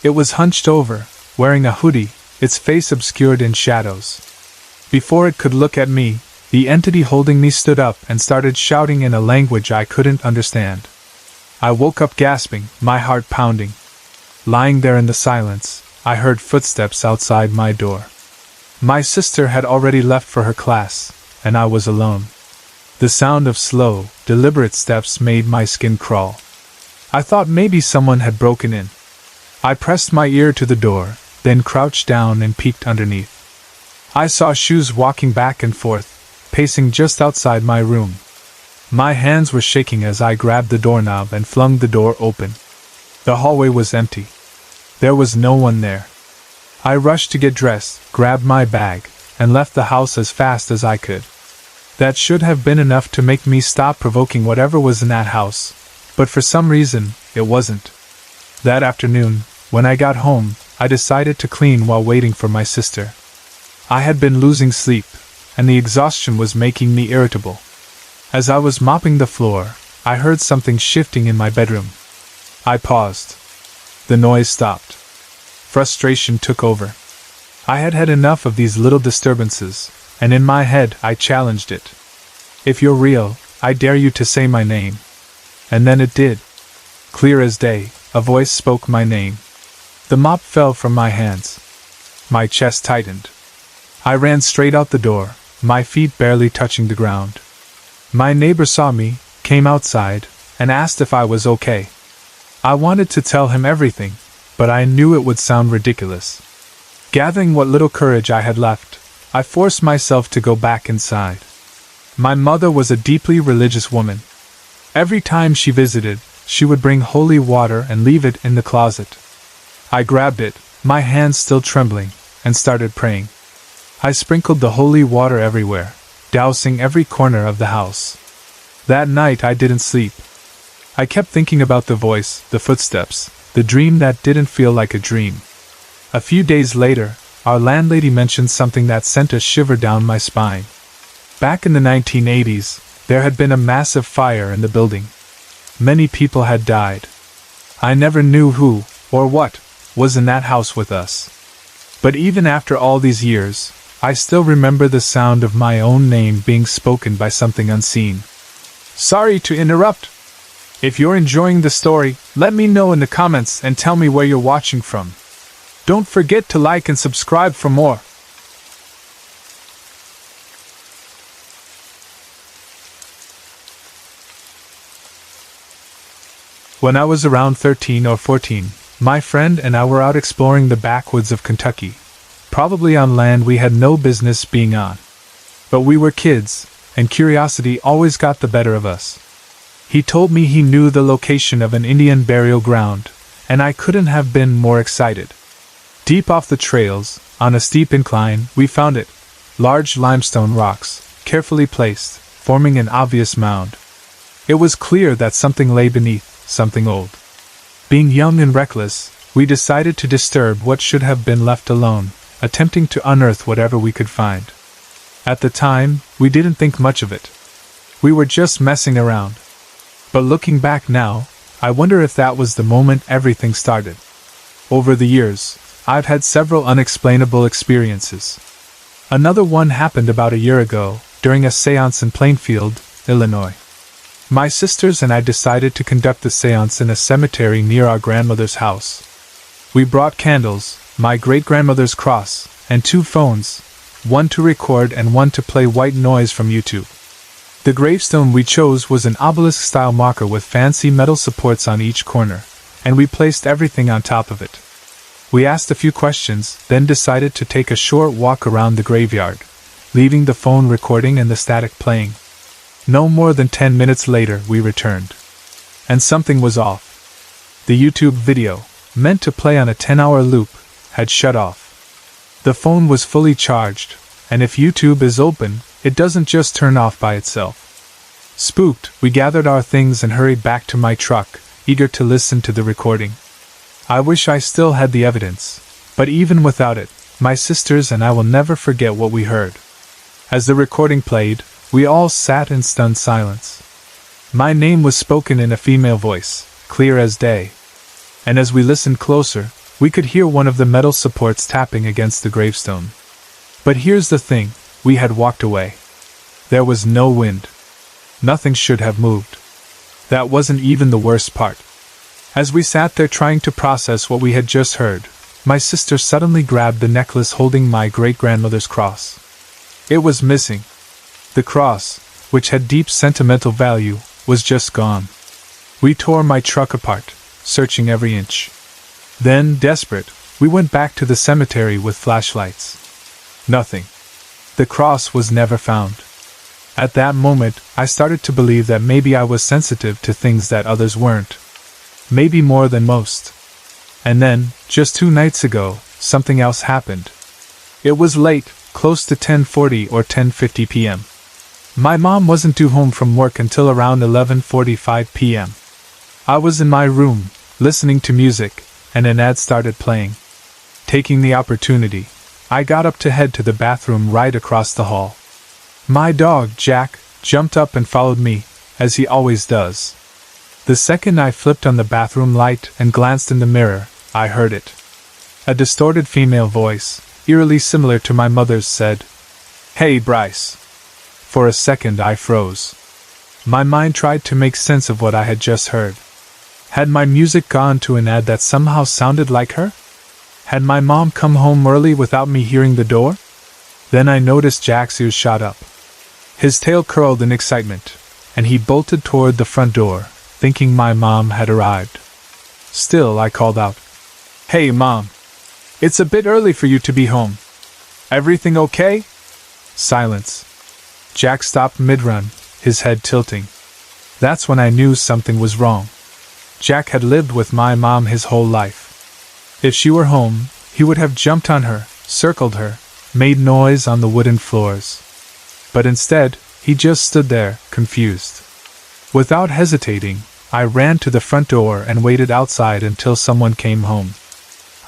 Speaker 1: It was hunched over, wearing a hoodie, its face obscured in shadows. Before it could look at me, the entity holding me stood up and started shouting in a language I couldn't understand. I woke up gasping, my heart pounding. Lying there in the silence, I heard footsteps outside my door. My sister had already left for her class, and I was alone. The sound of slow, deliberate steps made my skin crawl. I thought maybe someone had broken in. I pressed my ear to the door, then crouched down and peeked underneath. I saw shoes walking back and forth, pacing just outside my room. My hands were shaking as I grabbed the doorknob and flung the door open. The hallway was empty. There was no one there. I rushed to get dressed, grabbed my bag, and left the house as fast as I could. That should have been enough to make me stop provoking whatever was in that house, but for some reason, it wasn't. That afternoon, when I got home, I decided to clean while waiting for my sister. I had been losing sleep, and the exhaustion was making me irritable. As I was mopping the floor, I heard something shifting in my bedroom. I paused. The noise stopped. Frustration took over. I had had enough of these little disturbances, and in my head I challenged it. If you're real, I dare you to say my name. And then it did. Clear as day, a voice spoke my name. The mop fell from my hands. My chest tightened. I ran straight out the door, my feet barely touching the ground. My neighbor saw me, came outside, and asked if I was okay. I wanted to tell him everything, but I knew it would sound ridiculous. Gathering what little courage I had left, I forced myself to go back inside. My mother was a deeply religious woman. Every time she visited, she would bring holy water and leave it in the closet. I grabbed it, my hands still trembling, and started praying. I sprinkled the holy water everywhere, dousing every corner of the house. That night I didn't sleep. I kept thinking about the voice, the footsteps, the dream that didn't feel like a dream. A few days later, our landlady mentioned something that sent a shiver down my spine. Back in the 1980s, there had been a massive fire in the building. Many people had died. I never knew who, or what, was in that house with us. But even after all these years, I still remember the sound of my own name being spoken by something unseen. Sorry to interrupt. If you're enjoying the story, let me know in the comments and tell me where you're watching from. Don't forget to like and subscribe for more. When I was around 13 or 14, my friend and I were out exploring the backwoods of Kentucky, probably on land we had no business being on. But we were kids, and curiosity always got the better of us. He told me he knew the location of an Indian burial ground, and I couldn't have been more excited. Deep off the trails, on a steep incline, we found it. Large limestone rocks, carefully placed, forming an obvious mound. It was clear that something lay beneath, something old. Being young and reckless, we decided to disturb what should have been left alone, attempting to unearth whatever we could find. At the time, we didn't think much of it. We were just messing around. But looking back now, I wonder if that was the moment everything started. Over the years, I've had several unexplainable experiences. Another one happened about a year ago, during a séance in Plainfield, Illinois. My sisters and I decided to conduct the séance in a cemetery near our grandmother's house. We brought candles, my great-grandmother's cross, and 2 phones, one to record and one to play white noise from YouTube. The gravestone we chose was an obelisk-style marker with fancy metal supports on each corner, and we placed everything on top of it. We asked a few questions, then decided to take a short walk around the graveyard, leaving the phone recording and the static playing. No more than 10 minutes later we returned. And something was off. The YouTube video, meant to play on a 10-hour loop, had shut off. The phone was fully charged, and if YouTube is open, it doesn't just turn off by itself. Spooked, we gathered our things and hurried back to my truck, eager to listen to the recording. I wish I still had the evidence, but even without it, my sisters and I will never forget what we heard. As the recording played, we all sat in stunned silence. My name was spoken in a female voice, clear as day. And as we listened closer, we could hear one of the metal supports tapping against the gravestone. But here's the thing, we had walked away. There was no wind. Nothing should have moved. That wasn't even the worst part. As we sat there trying to process what we had just heard, my sister suddenly grabbed the necklace holding my great-grandmother's cross. It was missing. The cross, which had deep sentimental value, was just gone. We tore my truck apart, searching every inch. Then, desperate, we went back to the cemetery with flashlights. Nothing. The cross was never found. At that moment, I started to believe that maybe I was sensitive to things that others weren't. Maybe more than most. And then, just 2 nights ago, something else happened. It was late, close to 10:40 or 10:50 p.m. My mom wasn't due home from work until around 11:45 p.m. I was in my room, listening to music, and an ad started playing. Taking the opportunity, I got up to head to the bathroom right across the hall. My dog, Jack, jumped up and followed me, as he always does. The second I flipped on the bathroom light and glanced in the mirror, I heard it. A distorted female voice, eerily similar to my mother's, said, "Hey, Bryce." For a second I froze. My mind tried to make sense of what I had just heard. Had my music gone to an ad that somehow sounded like her? Had my mom come home early without me hearing the door? Then I noticed Jack's ears shot up. His tail curled in excitement, and he bolted toward the front door, thinking my mom had arrived. Still, I called out, "Hey, Mom. It's a bit early for you to be home. Everything okay?" Silence. Jack stopped mid-run, his head tilting. That's when I knew something was wrong. Jack had lived with my mom his whole life. If she were home, he would have jumped on her, circled her, made noise on the wooden floors. But instead, he just stood there, confused. Without hesitating, I ran to the front door and waited outside until someone came home.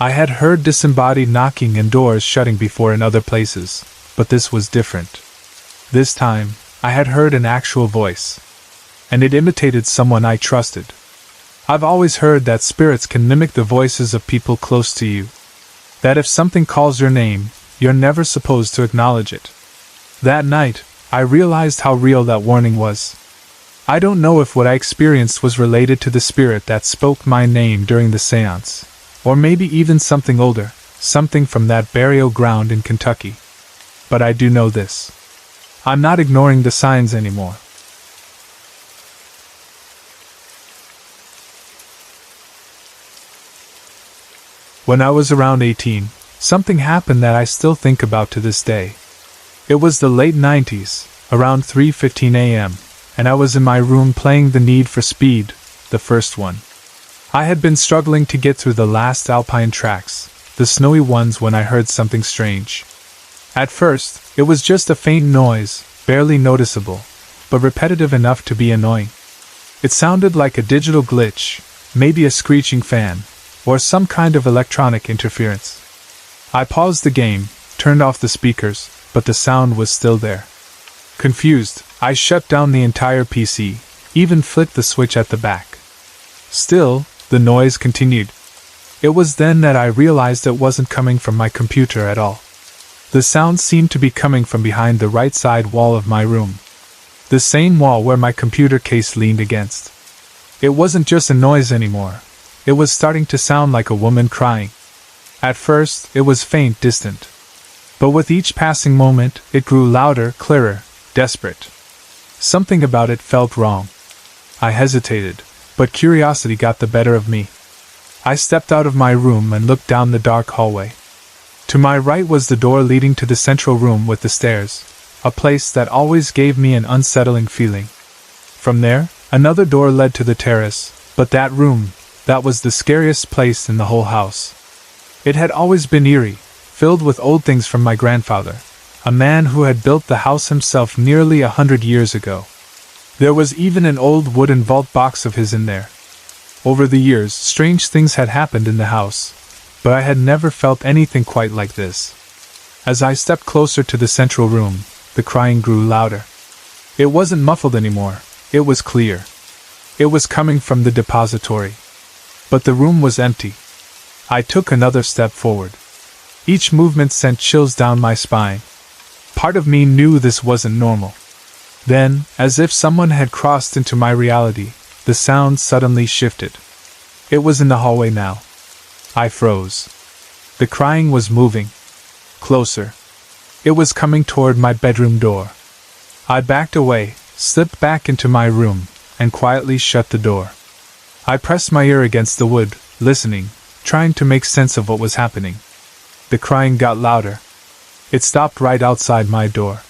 Speaker 1: I had heard disembodied knocking and doors shutting before in other places, but this was different. This time, I had heard an actual voice. And it imitated someone I trusted. I've always heard that spirits can mimic the voices of people close to you. That if something calls your name, you're never supposed to acknowledge it. That night, I realized how real that warning was. I don't know if what I experienced was related to the spirit that spoke my name during the seance, or maybe even something older, something from that burial ground in Kentucky. But I do know this. I'm not ignoring the signs anymore. When I was around 18, something happened that I still think about to this day. It was the late 90s, around 3:15 a.m., and I was in my room playing The Need for Speed, the first one. I had been struggling to get through the last Alpine tracks, the snowy ones, when I heard something strange. At first, it was just a faint noise, barely noticeable, but repetitive enough to be annoying. It sounded like a digital glitch, maybe a screeching fan, or some kind of electronic interference. I paused the game, turned off the speakers, but the sound was still there. Confused, I shut down the entire PC, even flicked the switch at the back. Still, the noise continued. It was then that I realized it wasn't coming from my computer at all. The sound seemed to be coming from behind the right side wall of my room. The same wall where my computer case leaned against. It wasn't just a noise anymore. It was starting to sound like a woman crying. At first, it was faint, distant. But with each passing moment, it grew louder, clearer, desperate. Something about it felt wrong. I hesitated, but curiosity got the better of me. I stepped out of my room and looked down the dark hallway. To my right was the door leading to the central room with the stairs, a place that always gave me an unsettling feeling. From there, another door led to the terrace, but that room, that was the scariest place in the whole house. It had always been eerie, filled with old things from my grandfather, a man who had built the house himself nearly 100 years ago. There was even an old wooden vault box of his in there. Over the years, strange things had happened in the house, but I had never felt anything quite like this. As I stepped closer to the central room, the crying grew louder. It wasn't muffled anymore, it was clear. It was coming from the depository. But the room was empty. I took another step forward. Each movement sent chills down my spine. Part of me knew this wasn't normal. Then, as if someone had crossed into my reality, the sound suddenly shifted. It was in the hallway now. I froze. The crying was moving. Closer. It was coming toward my bedroom door. I backed away, slipped back into my room, and quietly shut the door. I pressed my ear against the wood, listening, trying to make sense of what was happening. The crying got louder. It stopped right outside my door.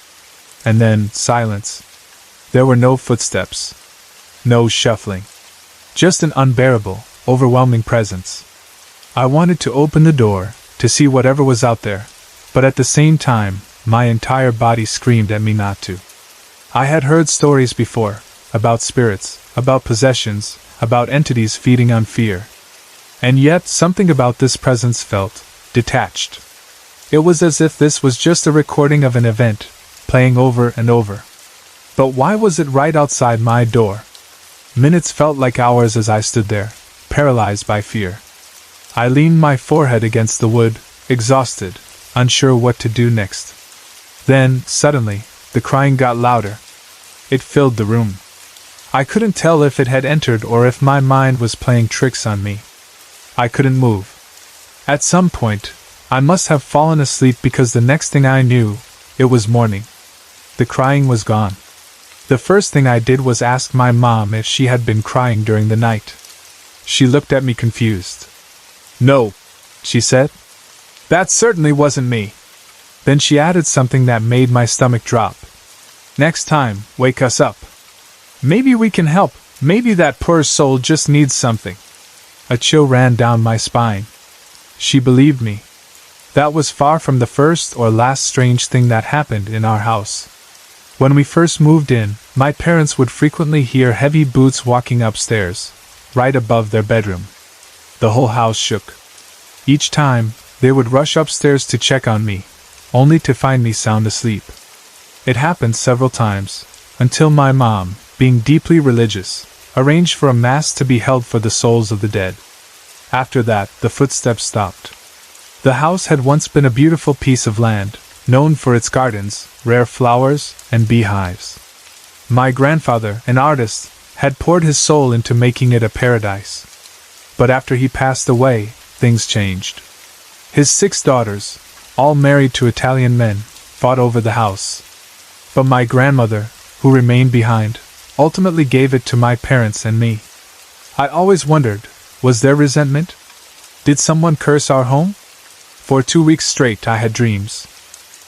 Speaker 1: And then, silence. There were no footsteps. No shuffling. Just an unbearable, overwhelming presence. I wanted to open the door, to see whatever was out there, but at the same time, my entire body screamed at me not to. I had heard stories before, about spirits, about possessions, about entities feeding on fear. And yet, something about this presence felt detached. It was as if this was just a recording of an event, playing over and over. But why was it right outside my door? Minutes felt like hours as I stood there, paralyzed by fear. I leaned my forehead against the wood, exhausted, unsure what to do next. Then, suddenly, the crying got louder. It filled the room. I couldn't tell if it had entered or if my mind was playing tricks on me. I couldn't move. At some point, I must have fallen asleep because the next thing I knew, it was morning. The crying was gone. The first thing I did was ask my mom if she had been crying during the night. She looked at me confused. "No," she said. "That certainly wasn't me." Then she added something that made my stomach drop. "Next time, wake us up. Maybe we can help, maybe that poor soul just needs something." A chill ran down my spine. She believed me. That was far from the first or last strange thing that happened in our house. When we first moved in, my parents would frequently hear heavy boots walking upstairs, right above their bedroom. The whole house shook. Each time, they would rush upstairs to check on me, only to find me sound asleep. It happened several times, until my mom, being deeply religious, arranged for a mass to be held for the souls of the dead. After that, the footsteps stopped. The house had once been a beautiful piece of land, known for its gardens, rare flowers, and beehives. My grandfather, an artist, had poured his soul into making it a paradise. But after he passed away, things changed. His 6 daughters, all married to Italian men, fought over the house. But my grandmother, who remained behind, ultimately gave it to my parents and me. I always wondered, was there resentment? Did someone curse our home? For 2 weeks straight I had dreams.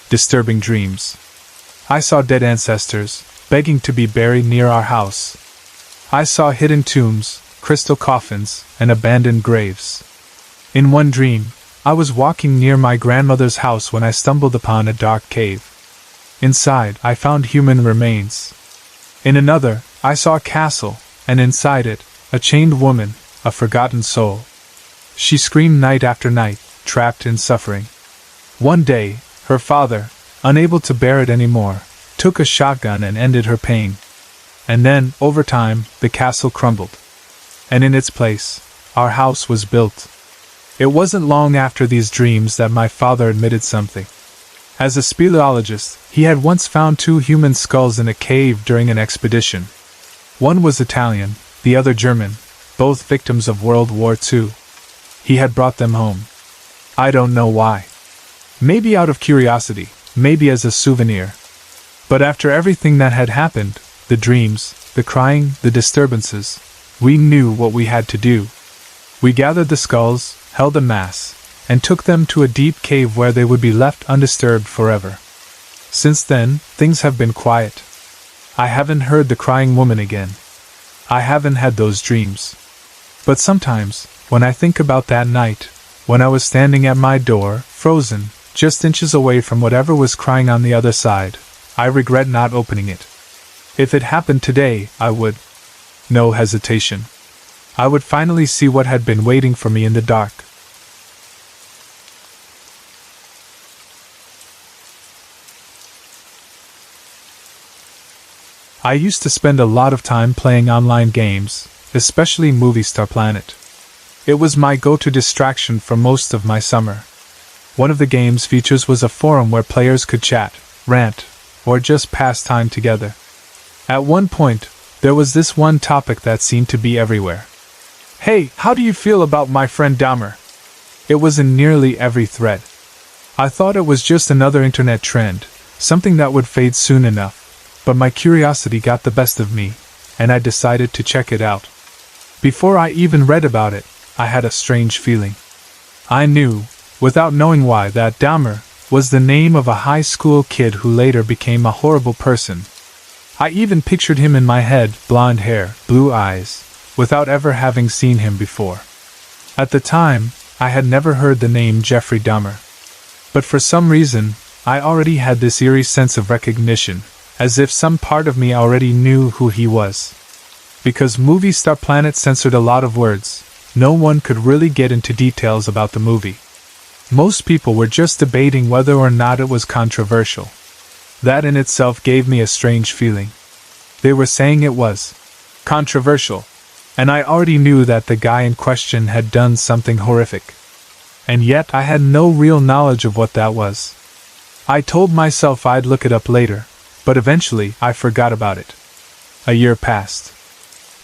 Speaker 1: Disturbing dreams. I saw dead ancestors, begging to be buried near our house. I saw hidden tombs, crystal coffins, and abandoned graves. In one dream, I was walking near my grandmother's house when I stumbled upon a dark cave. Inside, I found human remains. In another, I saw a castle, and inside it, a chained woman, a forgotten soul. She screamed night after night, trapped in suffering. One day, her father, unable to bear it anymore, took a shotgun and ended her pain. And then, over time, the castle crumbled. And in its place, our house was built. It wasn't long after these dreams that my father admitted something. As a speleologist, he had once found 2 human skulls in a cave during an expedition. One was Italian, the other German, both victims of World War II. He had brought them home. I don't know why. Maybe out of curiosity, maybe as a souvenir. But after everything that had happened, the dreams, the crying, the disturbances, we knew what we had to do. We gathered the skulls, held a mass, and took them to a deep cave where they would be left undisturbed forever. Since then, things have been quiet. I haven't heard the crying woman again. I haven't had those dreams. But sometimes, when I think about that night, when I was standing at my door, frozen, just inches away from whatever was crying on the other side, I regret not opening it. If it happened today, I would. No hesitation. I would finally see what had been waiting for me in the dark. I used to spend a lot of time playing online games, especially Movie Star Planet. It was my go-to distraction for most of my summer. One of the game's features was a forum where players could chat, rant, or just pass time together. At one point, there was this one topic that seemed to be everywhere. "Hey, how do you feel about my friend Dahmer?" It was in nearly every thread. I thought it was just another internet trend, something that would fade soon enough, but my curiosity got the best of me, and I decided to check it out. Before I even read about it, I had a strange feeling. I knew, without knowing why, that Dahmer was the name of a high school kid who later became a horrible person. I even pictured him in my head, blonde hair, blue eyes, without ever having seen him before. At the time, I had never heard the name Jeffrey Dahmer. But for some reason, I already had this eerie sense of recognition, as if some part of me already knew who he was. Because Movie Star Planet censored a lot of words, no one could really get into details about the movie. Most people were just debating whether or not it was controversial. That in itself gave me a strange feeling. They were saying it was controversial, and I already knew that the guy in question had done something horrific. And yet I had no real knowledge of what that was. I told myself I'd look it up later, but eventually I forgot about it. A year passed.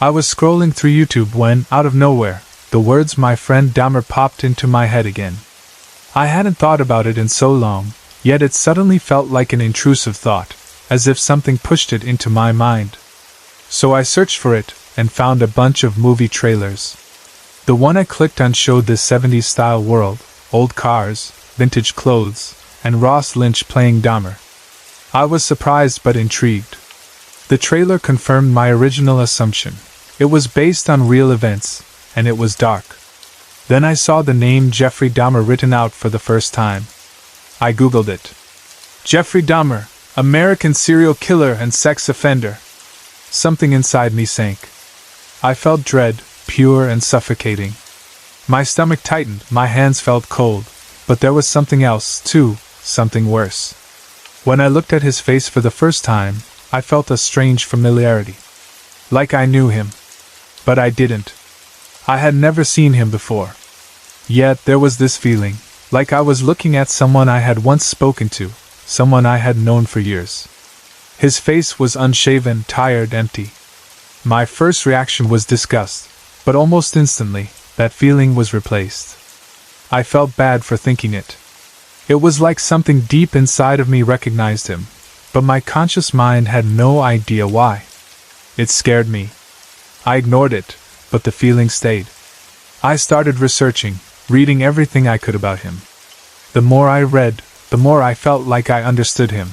Speaker 1: I was scrolling through YouTube when, out of nowhere, the words "my friend Dahmer" popped into my head again. I hadn't thought about it in so long, yet it suddenly felt like an intrusive thought, as if something pushed it into my mind. So I searched for it, and found a bunch of movie trailers. The one I clicked on showed this 70s style world, old cars, vintage clothes, and Ross Lynch playing Dahmer. I was surprised but intrigued. The trailer confirmed my original assumption. It was based on real events, and it was dark. Then I saw the name Jeffrey Dahmer written out for the first time. I googled it. Jeffrey Dahmer, American serial killer and sex offender. Something inside me sank. I felt dread, pure and suffocating. My stomach tightened, my hands felt cold, but there was something else, too, something worse. When I looked at his face for the first time, I felt a strange familiarity. Like I knew him. But I didn't. I had never seen him before. Yet there was this feeling, like I was looking at someone I had once spoken to, someone I had known for years. His face was unshaven, tired, empty. My first reaction was disgust, but almost instantly, that feeling was replaced. I felt bad for thinking it. It was like something deep inside of me recognized him, but my conscious mind had no idea why. It scared me. I ignored it, but the feeling stayed. I started researching, reading everything I could about him. The more I read, the more I felt like I understood him.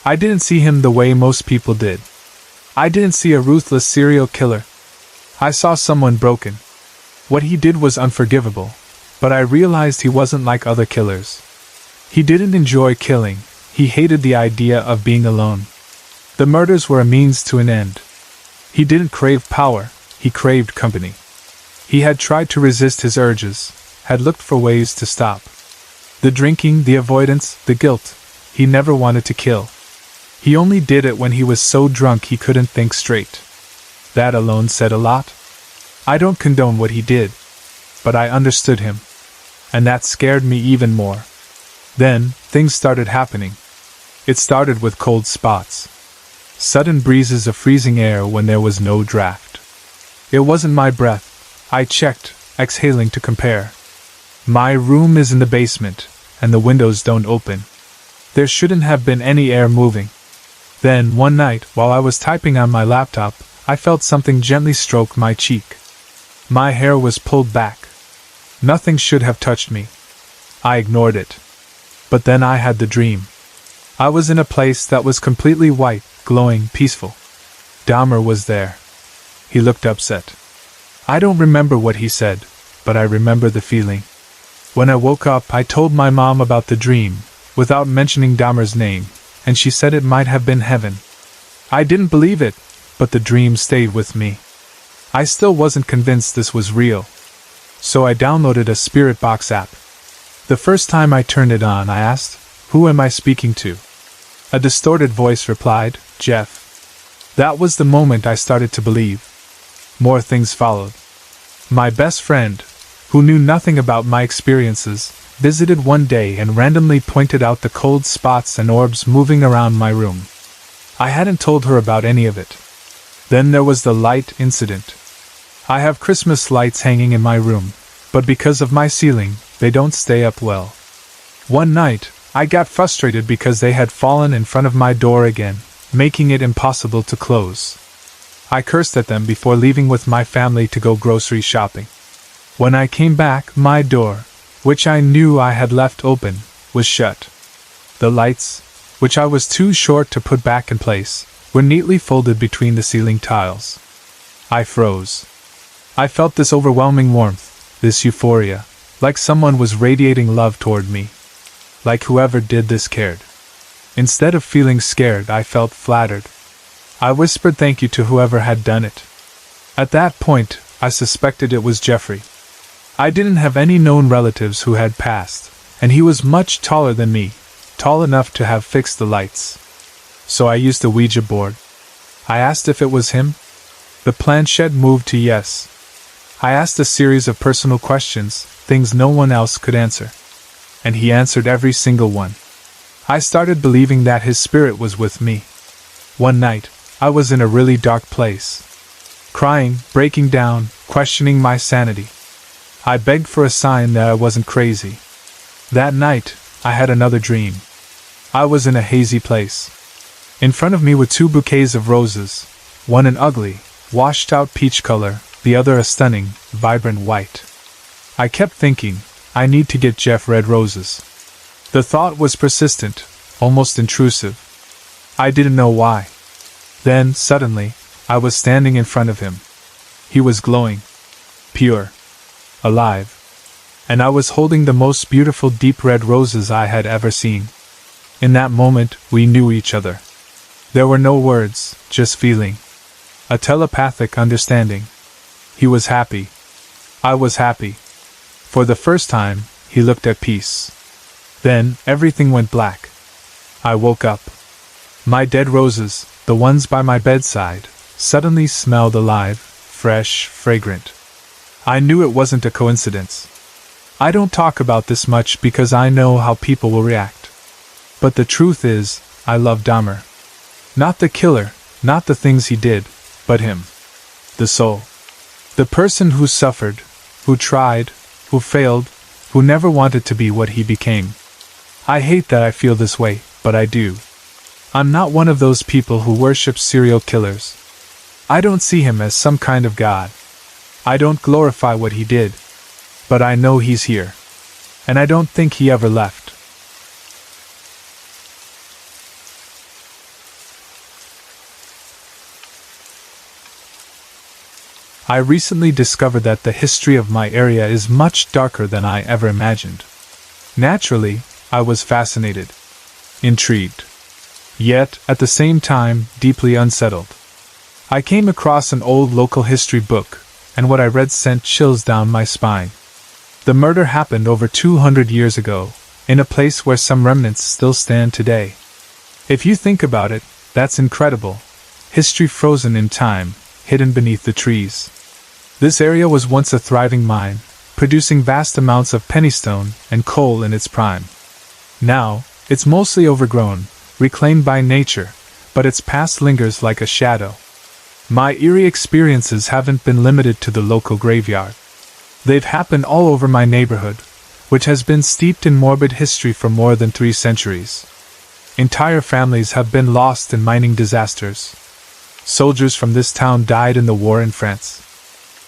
Speaker 1: I didn't see him the way most people did. I didn't see a ruthless serial killer. I saw someone broken. What he did was unforgivable, but I realized he wasn't like other killers. He didn't enjoy killing, he hated the idea of being alone. The murders were a means to an end. He didn't crave power, he craved company. He had tried to resist his urges, had looked for ways to stop. The drinking, the avoidance, the guilt. He never wanted to kill. He only did it when he was so drunk he couldn't think straight. That alone said a lot. I don't condone what he did, but I understood him. And that scared me even more. Then, things started happening. It started with cold spots. Sudden breezes of freezing air when there was no draft. It wasn't my breath. I checked, exhaling to compare. My room is in the basement, and the windows don't open. There shouldn't have been any air moving. Then, one night, while I was typing on my laptop, I felt something gently stroke my cheek. My hair was pulled back. Nothing should have touched me. I ignored it. But then I had the dream. I was in a place that was completely white, glowing, peaceful. Dahmer was there. He looked upset. I don't remember what he said, but I remember the feeling. When I woke up, I told my mom about the dream, without mentioning Dahmer's name, and she said it might have been heaven. I didn't believe it, but the dream stayed with me. I still wasn't convinced this was real. So I downloaded a Spirit Box app. The first time I turned it on, I asked, "Who am I speaking to?" A distorted voice replied, "Jeff." That was the moment I started to believe. More things followed. My best friend, who knew nothing about my experiences, visited one day and randomly pointed out the cold spots and orbs moving around my room. I hadn't told her about any of it. Then there was the light incident. I have Christmas lights hanging in my room, but because of my ceiling, they don't stay up well. One night, I got frustrated because they had fallen in front of my door again, making it impossible to close. I cursed at them before leaving with my family to go grocery shopping. When I came back, my door, which I knew I had left open, was shut. The lights, which I was too short to put back in place, were neatly folded between the ceiling tiles. I froze. I felt this overwhelming warmth, this euphoria, like someone was radiating love toward me. Like whoever did this cared. Instead of feeling scared, I felt flattered. I whispered thank you to whoever had done it. At that point, I suspected it was Jeffrey. I didn't have any known relatives who had passed, and he was much taller than me, tall enough to have fixed the lights. So I used the Ouija board. I asked if it was him. The planchette moved to yes. I asked a series of personal questions, things no one else could answer. And he answered every single one. I started believing that his spirit was with me. One night, I was in a really dark place. Crying, breaking down, questioning my sanity. I begged for a sign that I wasn't crazy. That night, I had another dream. I was in a hazy place. In front of me were two bouquets of roses, one an ugly, washed-out peach color, the other a stunning, vibrant white. I kept thinking, I need to get Jeff red roses. The thought was persistent, almost intrusive. I didn't know why. Then, suddenly, I was standing in front of him. He was glowing. Pure. Alive. And I was holding the most beautiful deep red roses I had ever seen. In that moment, we knew each other. There were no words, just feeling. A telepathic understanding. He was happy. I was happy. For the first time, he looked at peace. Then, everything went black. I woke up. My dead roses, the ones by my bedside, suddenly smelled alive, fresh, fragrant. I knew it wasn't a coincidence. I don't talk about this much because I know how people will react. But the truth is, I love Dahmer. Not the killer, not the things he did, but him. The soul. The person who suffered, who tried, who failed, who never wanted to be what he became. I hate that I feel this way, but I do. I'm not one of those people who worship serial killers. I don't see him as some kind of god. I don't glorify what he did. But I know he's here. And I don't think he ever left. I recently discovered that the history of my area is much darker than I ever imagined. Naturally, I was fascinated, intrigued, yet, at the same time, deeply unsettled. I came across an old local history book, and what I read sent chills down my spine. The murder happened over 200 years ago, in a place where some remnants still stand today. If you think about it, that's incredible. History frozen in time, hidden beneath the trees. This area was once a thriving mine, producing vast amounts of pennystone and coal in its prime. Now, it's mostly overgrown, reclaimed by nature, but its past lingers like a shadow. My eerie experiences haven't been limited to the local graveyard. They've happened all over my neighborhood, which has been steeped in morbid history for more than 3 centuries. Entire families have been lost in mining disasters. Soldiers from this town died in the war in France.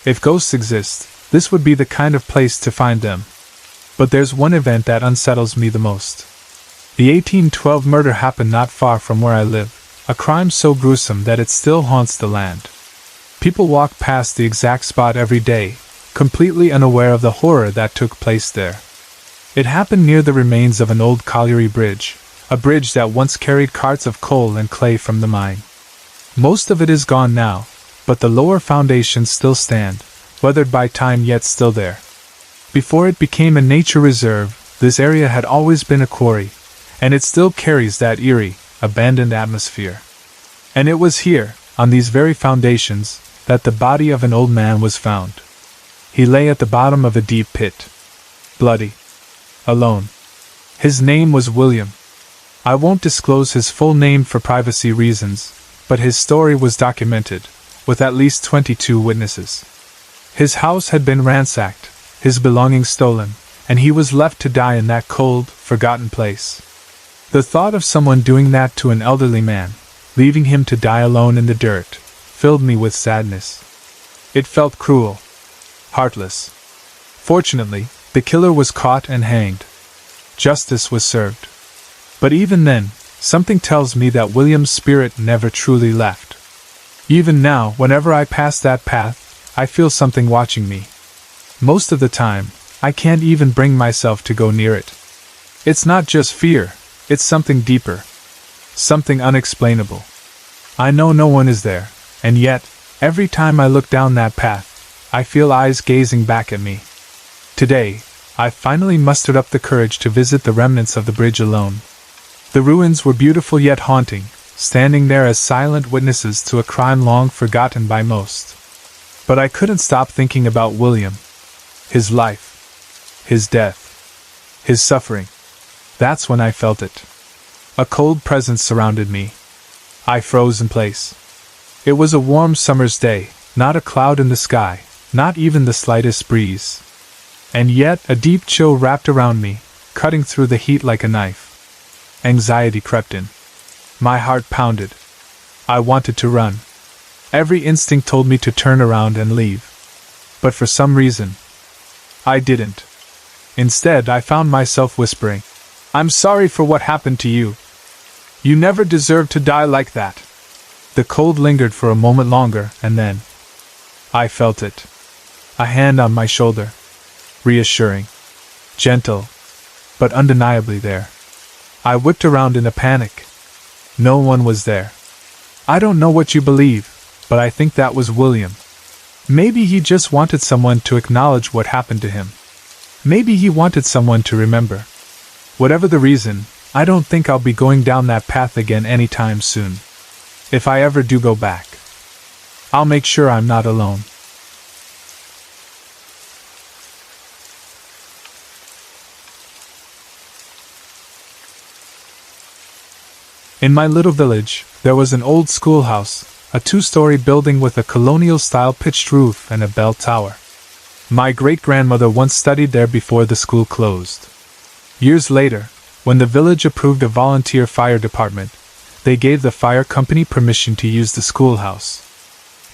Speaker 1: If ghosts exist, this would be the kind of place to find them. But there's one event that unsettles me the most. The 1812 murder happened not far from where I live, a crime so gruesome that it still haunts the land. People walk past the exact spot every day, completely unaware of the horror that took place there. It happened near the remains of an old colliery bridge, a bridge that once carried carts of coal and clay from the mine. Most of it is gone now, but the lower foundations still stand, weathered by time yet still there. Before it became a nature reserve, this area had always been a quarry, and it still carries that eerie, abandoned atmosphere. And it was here, on these very foundations, that the body of an old man was found. He lay at the bottom of a deep pit. Bloody. Alone. His name was William. I won't disclose his full name for privacy reasons, but his story was documented, with at least 22 witnesses. His house had been ransacked, his belongings stolen, and he was left to die in that cold, forgotten place. The thought of someone doing that to an elderly man, leaving him to die alone in the dirt, filled me with sadness. It felt cruel. Heartless. Fortunately, The killer was caught and hanged. Justice was served. But even then, something tells me that William's spirit never truly left. Even now, whenever I pass that path, I feel something watching me. Most of the time, I can't even bring myself to go near it. It's not just fear, it's something deeper. Something unexplainable. I know no one is there, and yet, every time I look down that path, I feel eyes gazing back at me. Today, I finally mustered up the courage to visit the remnants of the bridge alone. The ruins were beautiful yet haunting, standing there as silent witnesses to a crime long forgotten by most. But I couldn't stop thinking about William. His life. His death. His suffering. That's when I felt it. A cold presence surrounded me. I froze in place. It was a warm summer's day, not a cloud in the sky, not even the slightest breeze. And yet a deep chill wrapped around me, cutting through the heat like a knife. Anxiety crept in. My heart pounded. I wanted to run. Every instinct told me to turn around and leave. But for some reason, I didn't. Instead, I found myself whispering, "I'm sorry for what happened to you. You never deserved to die like that." The cold lingered for a moment longer, and then I felt it. A hand on my shoulder. Reassuring. Gentle. But undeniably there. I whipped around in a panic. No one was there. I don't know what you believe, but I think that was William. Maybe he just wanted someone to acknowledge what happened to him. Maybe he wanted someone to remember. Whatever the reason, I don't think I'll be going down that path again anytime soon. If I ever do go back, I'll make sure I'm not alone. In my little village, there was an old schoolhouse, a 2-story building with a colonial-style pitched roof and a bell tower. My great-grandmother once studied there before the school closed. Years later, when the village approved a volunteer fire department, they gave the fire company permission to use the schoolhouse.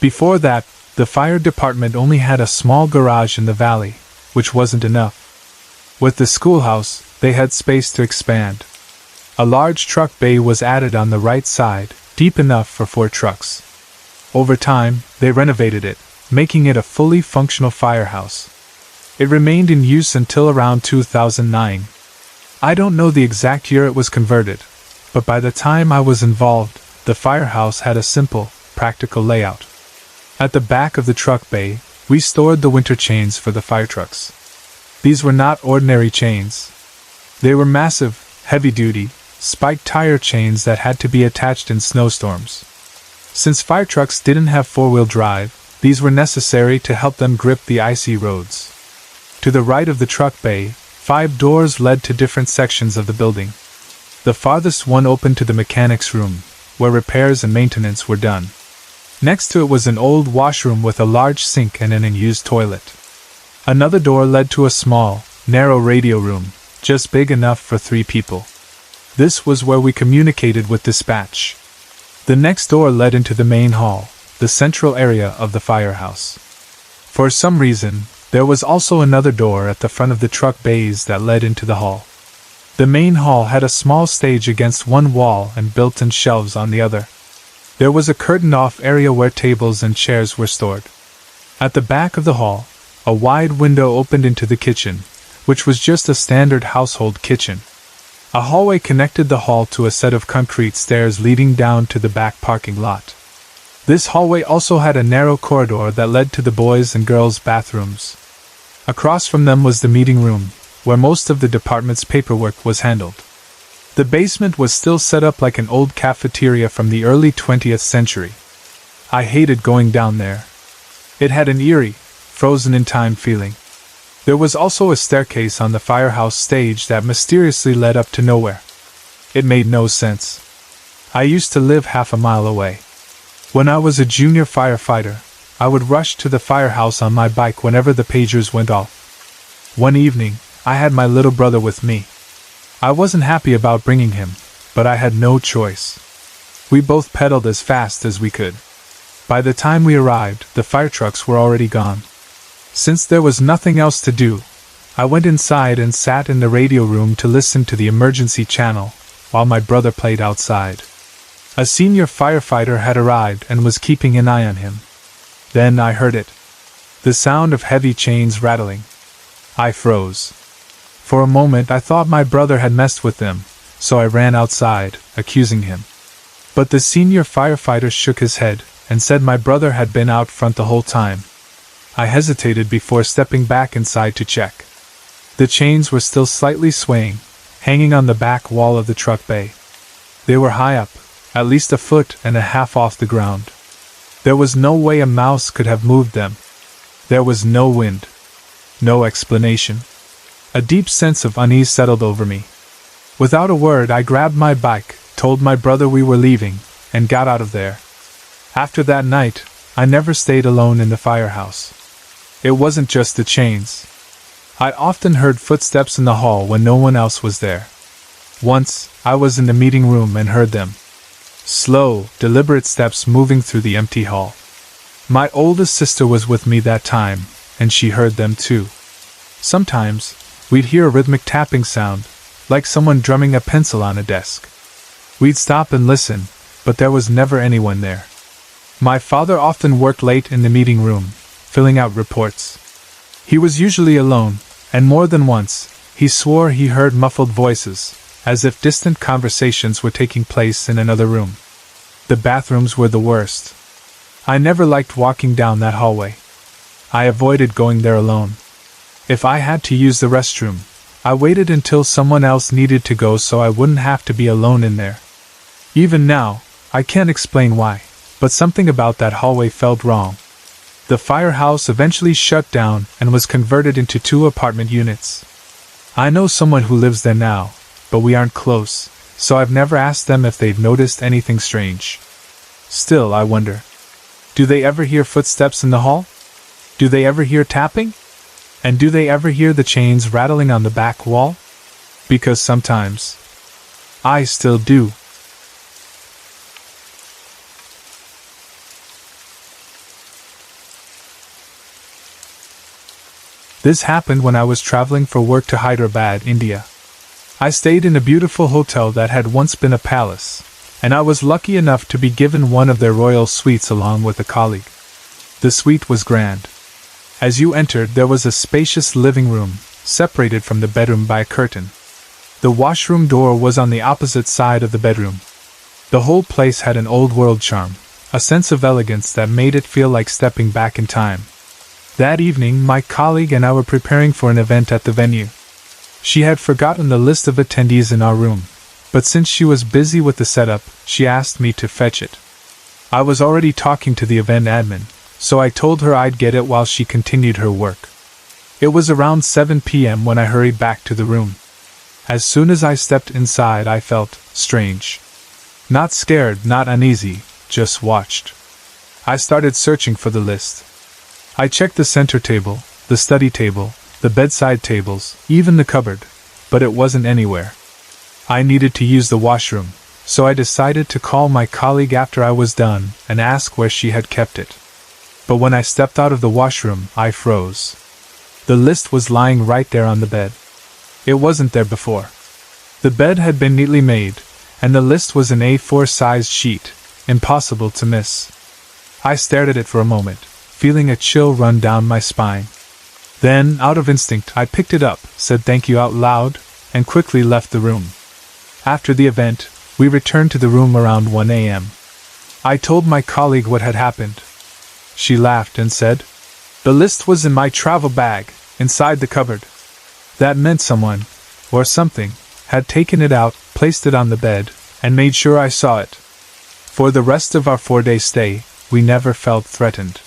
Speaker 1: Before that, the fire department only had a small garage in the valley, which wasn't enough. With the schoolhouse, they had space to expand. A large truck bay was added on the right side, deep enough for 4 trucks. Over time, they renovated it, making it a fully functional firehouse. It remained in use until around 2009. I don't know the exact year it was converted, but by the time I was involved, the firehouse had a simple, practical layout. At the back of the truck bay, we stored the winter chains for the fire trucks. These were not ordinary chains. They were massive, heavy-duty, spiked tire chains that had to be attached in snowstorms. Since fire trucks didn't have 4-wheel drive, these were necessary to help them grip the icy roads. To the right of the truck bay, 5 doors led to different sections of the building. The farthest one opened to the mechanic's room, where repairs and maintenance were done. Next to it was an old washroom with a large sink and an unused toilet. Another door led to a small, narrow radio room, just big enough for 3 people. This was where we communicated with dispatch. The next door led into the main hall, the central area of the firehouse. For some reason, there was also another door at the front of the truck bays that led into the hall. The main hall had a small stage against one wall and built-in shelves on the other. There was a curtained-off area where tables and chairs were stored. At the back of the hall, a wide window opened into the kitchen, which was just a standard household kitchen. A hallway connected the hall to a set of concrete stairs leading down to the back parking lot. This hallway also had a narrow corridor that led to the boys' and girls' bathrooms. Across from them was the meeting room, where most of the department's paperwork was handled. The basement was still set up like an old cafeteria from the early 20th century. I hated going down there. It had an eerie, frozen-in-time feeling. There was also a staircase on the firehouse stage that mysteriously led up to nowhere. It made no sense. I used to live half a mile away. When I was a junior firefighter, I would rush to the firehouse on my bike whenever the pagers went off. One evening, I had my little brother with me. I wasn't happy about bringing him, but I had no choice. We both pedaled as fast as we could. By the time we arrived, the fire trucks were already gone. Since there was nothing else to do, I went inside and sat in the radio room to listen to the emergency channel, while my brother played outside. A senior firefighter had arrived and was keeping an eye on him. Then I heard it. The sound of heavy chains rattling. I froze. For a moment I thought my brother had messed with them, so I ran outside, accusing him. But the senior firefighter shook his head and said my brother had been out front the whole time. I hesitated before stepping back inside to check. The chains were still slightly swaying, hanging on the back wall of the truck bay. They were high up, at least a foot and a half off the ground. There was no way a mouse could have moved them. There was no wind. No explanation. A deep sense of unease settled over me. Without a word I grabbed my bike, told my brother we were leaving, and got out of there. After that night, I never stayed alone in the firehouse. It wasn't just the chains. I often heard footsteps in the hall when no one else was there. Once, I was in the meeting room and heard them. Slow, deliberate steps moving through the empty hall. My oldest sister was with me that time, and she heard them too. Sometimes, we'd hear a rhythmic tapping sound, like someone drumming a pencil on a desk. We'd stop and listen, but there was never anyone there. My father often worked late in the meeting room, filling out reports. He was usually alone, and more than once, he swore he heard muffled voices, as if distant conversations were taking place in another room. The bathrooms were the worst. I never liked walking down that hallway. I avoided going there alone. If I had to use the restroom, I waited until someone else needed to go so I wouldn't have to be alone in there. Even now, I can't explain why, but something about that hallway felt wrong. The firehouse eventually shut down and was converted into 2 apartment units. I know someone who lives there now, but we aren't close, so I've never asked them if they've noticed anything strange. Still, I wonder. Do they ever hear footsteps in the hall? Do they ever hear tapping? And do they ever hear the chains rattling on the back wall? Because sometimes, I still do. This happened when I was traveling for work to Hyderabad, India. I stayed in a beautiful hotel that had once been a palace, and I was lucky enough to be given one of their royal suites along with a colleague. The suite was grand. As you entered, there was a spacious living room, separated from the bedroom by a curtain. The washroom door was on the opposite side of the bedroom. The whole place had an old-world charm, a sense of elegance that made it feel like stepping back in time. That evening, my colleague and I were preparing for an event at the venue. She had forgotten the list of attendees in our room, but since she was busy with the setup, she asked me to fetch it. I was already talking to the event admin, so I told her I'd get it while she continued her work. It was around 7 p.m. when I hurried back to the room. As soon as I stepped inside, I felt strange. Not scared, not uneasy, just watched. I started searching for the list. I checked the center table, the study table, the bedside tables, even the cupboard, but it wasn't anywhere. I needed to use the washroom, so I decided to call my colleague after I was done and ask where she had kept it. But when I stepped out of the washroom, I froze. The list was lying right there on the bed. It wasn't there before. The bed had been neatly made, and the list was an A4-sized sheet, impossible to miss. I stared at it for a moment, feeling a chill run down my spine. Then, out of instinct, I picked it up, said thank you out loud, and quickly left the room. After the event, we returned to the room around 1 a.m. I told my colleague what had happened. She laughed and said, "The list was in my travel bag, inside the cupboard." That meant someone, or something, had taken it out, placed it on the bed, and made sure I saw it. For the rest of our 4-day stay, we never felt threatened.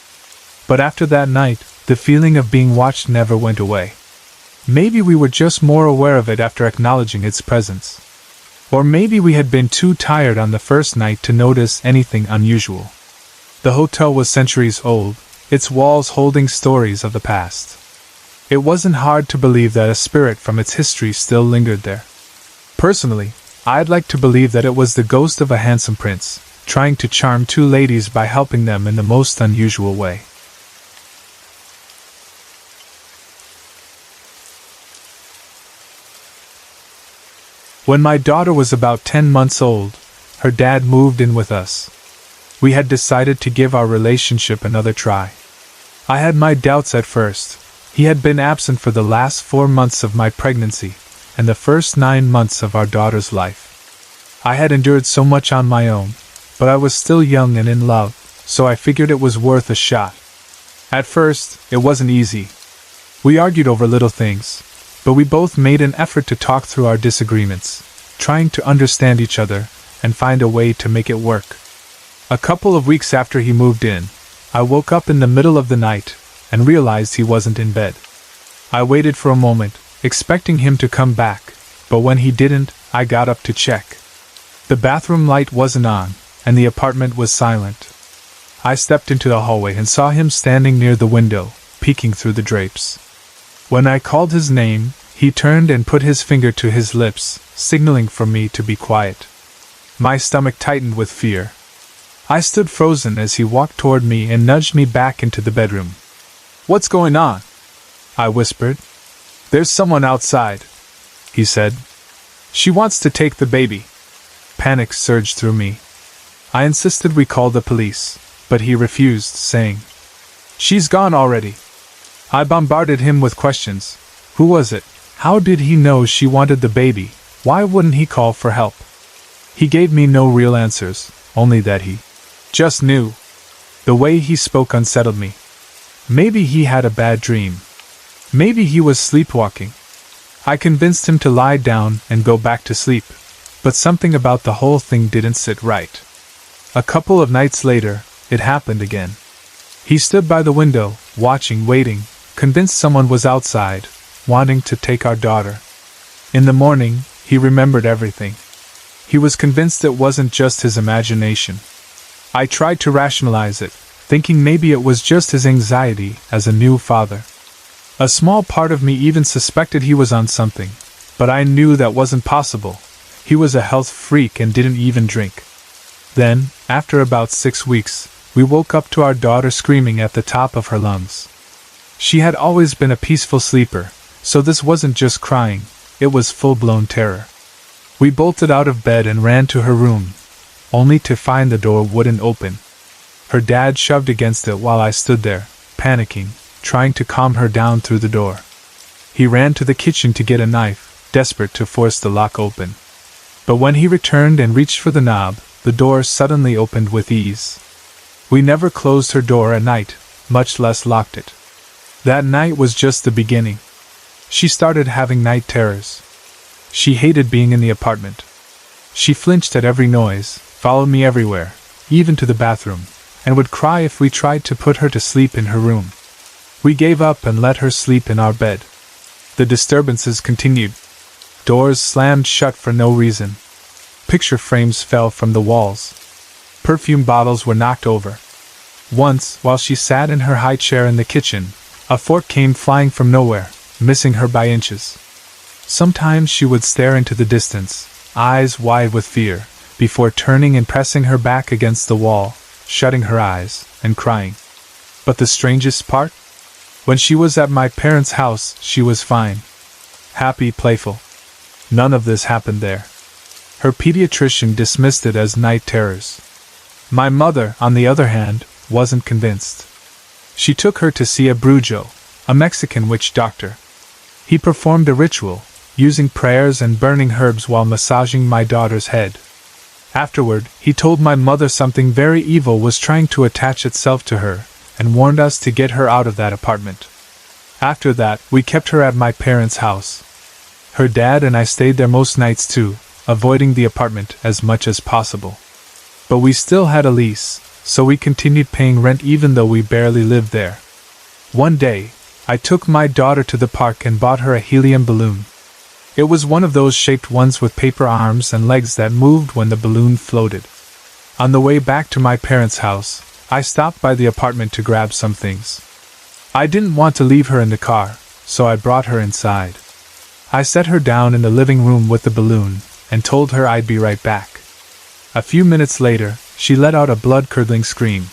Speaker 1: But after that night, the feeling of being watched never went away. Maybe we were just more aware of it after acknowledging its presence. Or maybe we had been too tired on the first night to notice anything unusual. The hotel was centuries old, its walls holding stories of the past. It wasn't hard to believe that a spirit from its history still lingered there. Personally, I'd like to believe that it was the ghost of a handsome prince, trying to charm 2 ladies by helping them in the most unusual way. When my daughter was about 10 months old, her dad moved in with us. We had decided to give our relationship another try. I had my doubts at first. He had been absent for the last 4 months of my pregnancy, and the first 9 months of our daughter's life. I had endured so much on my own, but I was still young and in love, so I figured it was worth a shot. At first, it wasn't easy. We argued over little things, but we both made an effort to talk through our disagreements, trying to understand each other and find a way to make it work. A couple of weeks after he moved in, I woke up in the middle of the night and realized he wasn't in bed. I waited for a moment, expecting him to come back, but when he didn't, I got up to check. The bathroom light wasn't on, and the apartment was silent. I stepped into the hallway and saw him standing near the window, peeking through the drapes. When I called his name, he turned and put his finger to his lips, signaling for me to be quiet. My stomach tightened with fear. I stood frozen as he walked toward me and nudged me back into the bedroom. "What's going on?" I whispered. "There's someone outside," he said. "She wants to take the baby." Panic surged through me. I insisted we call the police, but he refused, saying, "She's gone already." I bombarded him with questions. Who was it? How did he know she wanted the baby? Why wouldn't he call for help? He gave me no real answers, only that he just knew. The way he spoke unsettled me. Maybe he had a bad dream. Maybe he was sleepwalking. I convinced him to lie down and go back to sleep, but something about the whole thing didn't sit right. A couple of nights later, it happened again. He stood by the window, watching, waiting, convinced someone was outside, wanting to take our daughter. In the morning, he remembered everything. He was convinced it wasn't just his imagination. I tried to rationalize it, thinking maybe it was just his anxiety as a new father. A small part of me even suspected he was on something, but I knew that wasn't possible. He was a health freak and didn't even drink. Then, after about 6 weeks, we woke up to our daughter screaming at the top of her lungs. She had always been a peaceful sleeper, so this wasn't just crying, it was full-blown terror. We bolted out of bed and ran to her room, only to find the door wouldn't open. Her dad shoved against it while I stood there, panicking, trying to calm her down through the door. He ran to the kitchen to get a knife, desperate to force the lock open. But when he returned and reached for the knob, the door suddenly opened with ease. We never closed her door at night, much less locked it. That night was just the beginning. She started having night terrors. She hated being in the apartment. She flinched at every noise, followed me everywhere, even to the bathroom, and would cry if we tried to put her to sleep in her room. We gave up and let her sleep in our bed. The disturbances continued. Doors slammed shut for no reason. Picture frames fell from the walls. Perfume bottles were knocked over. Once, while she sat in her high chair in the kitchen, a fork came flying from nowhere, missing her by inches. Sometimes she would stare into the distance, eyes wide with fear, before turning and pressing her back against the wall, shutting her eyes, and crying. But the strangest part? When she was at my parents' house, she was fine. Happy, playful. None of this happened there. Her pediatrician dismissed it as night terrors. My mother, on the other hand, wasn't convinced. She took her to see a brujo, a Mexican witch doctor. He performed a ritual, using prayers and burning herbs while massaging my daughter's head. Afterward, he told my mother something very evil was trying to attach itself to her, and warned us to get her out of that apartment. After that, we kept her at my parents' house. Her dad and I stayed there most nights too, avoiding the apartment as much as possible. But we still had a lease, so we continued paying rent even though we barely lived there. One day, I took my daughter to the park and bought her a helium balloon. It was one of those shaped ones with paper arms and legs that moved when the balloon floated. On the way back to my parents' house, I stopped by the apartment to grab some things. I didn't want to leave her in the car, so I brought her inside. I set her down in the living room with the balloon, and told her I'd be right back. A few minutes later, she let out a blood-curdling scream.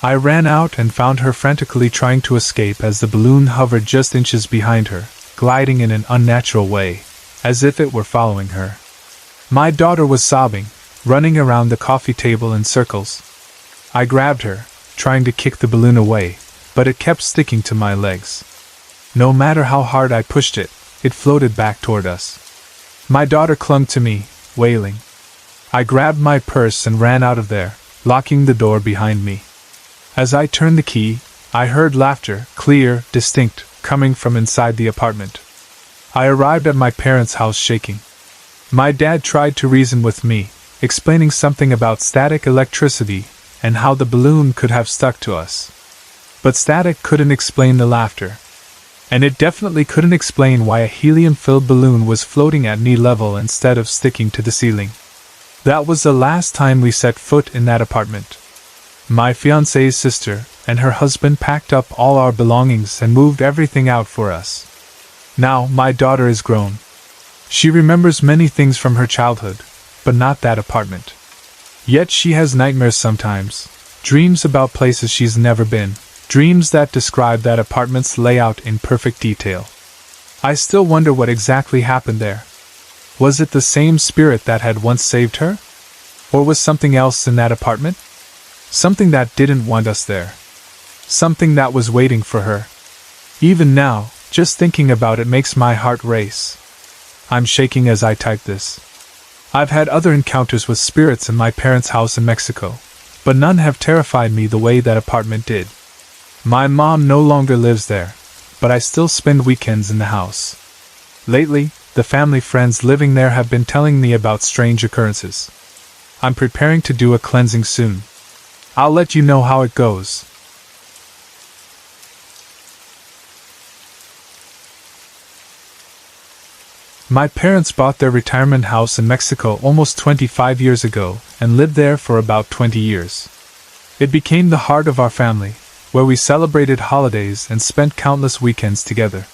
Speaker 1: I ran out and found her frantically trying to escape as the balloon hovered just inches behind her, gliding in an unnatural way, as if it were following her. My daughter was sobbing, running around the coffee table in circles. I grabbed her, trying to kick the balloon away, but it kept sticking to my legs. No matter how hard I pushed it, it floated back toward us. My daughter clung to me, wailing. I grabbed my purse and ran out of there, locking the door behind me. As I turned the key, I heard laughter, clear, distinct, coming from inside the apartment. I arrived at my parents' house shaking. My dad tried to reason with me, explaining something about static electricity and how the balloon could have stuck to us. But static couldn't explain the laughter. And it definitely couldn't explain why a helium-filled balloon was floating at knee level instead of sticking to the ceiling. That was the last time we set foot in that apartment. My fiancée's sister and her husband packed up all our belongings and moved everything out for us. Now, my daughter is grown. She remembers many things from her childhood, but not that apartment. Yet she has nightmares sometimes, dreams about places she's never been, dreams that describe that apartment's layout in perfect detail. I still wonder what exactly happened there. Was it the same spirit that had once saved her? Or was something else in that apartment? Something that didn't want us there. Something that was waiting for her. Even now, just thinking about it makes my heart race. I'm shaking as I type this. I've had other encounters with spirits in my parents' house in Mexico, but none have terrified me the way that apartment did. My mom no longer lives there, but I still spend weekends in the house. Lately, the family friends living there have been telling me about strange occurrences. I'm preparing to do a cleansing soon. I'll let you know how it goes. My parents bought their retirement house in Mexico almost 25 years ago and lived there for about 20 years. It became the heart of our family, where we celebrated holidays and spent countless weekends together.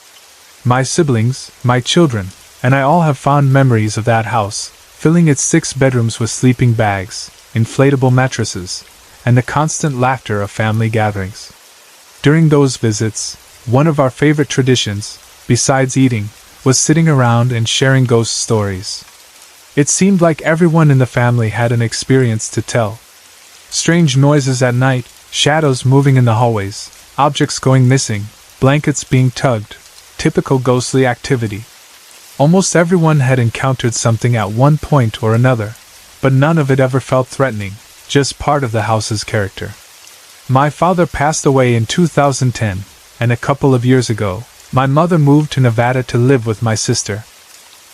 Speaker 1: My siblings, my children, and I all have fond memories of that house, filling its 6 bedrooms with sleeping bags, inflatable mattresses, and the constant laughter of family gatherings. During those visits, one of our favorite traditions, besides eating, was sitting around and sharing ghost stories. It seemed like everyone in the family had an experience to tell. Strange noises at night, shadows moving in the hallways, objects going missing, blankets being tugged, typical ghostly activity. Almost everyone had encountered something at one point or another, but none of it ever felt threatening, just part of the house's character. My father passed away in 2010, and a couple of years ago, my mother moved to Nevada to live with my sister.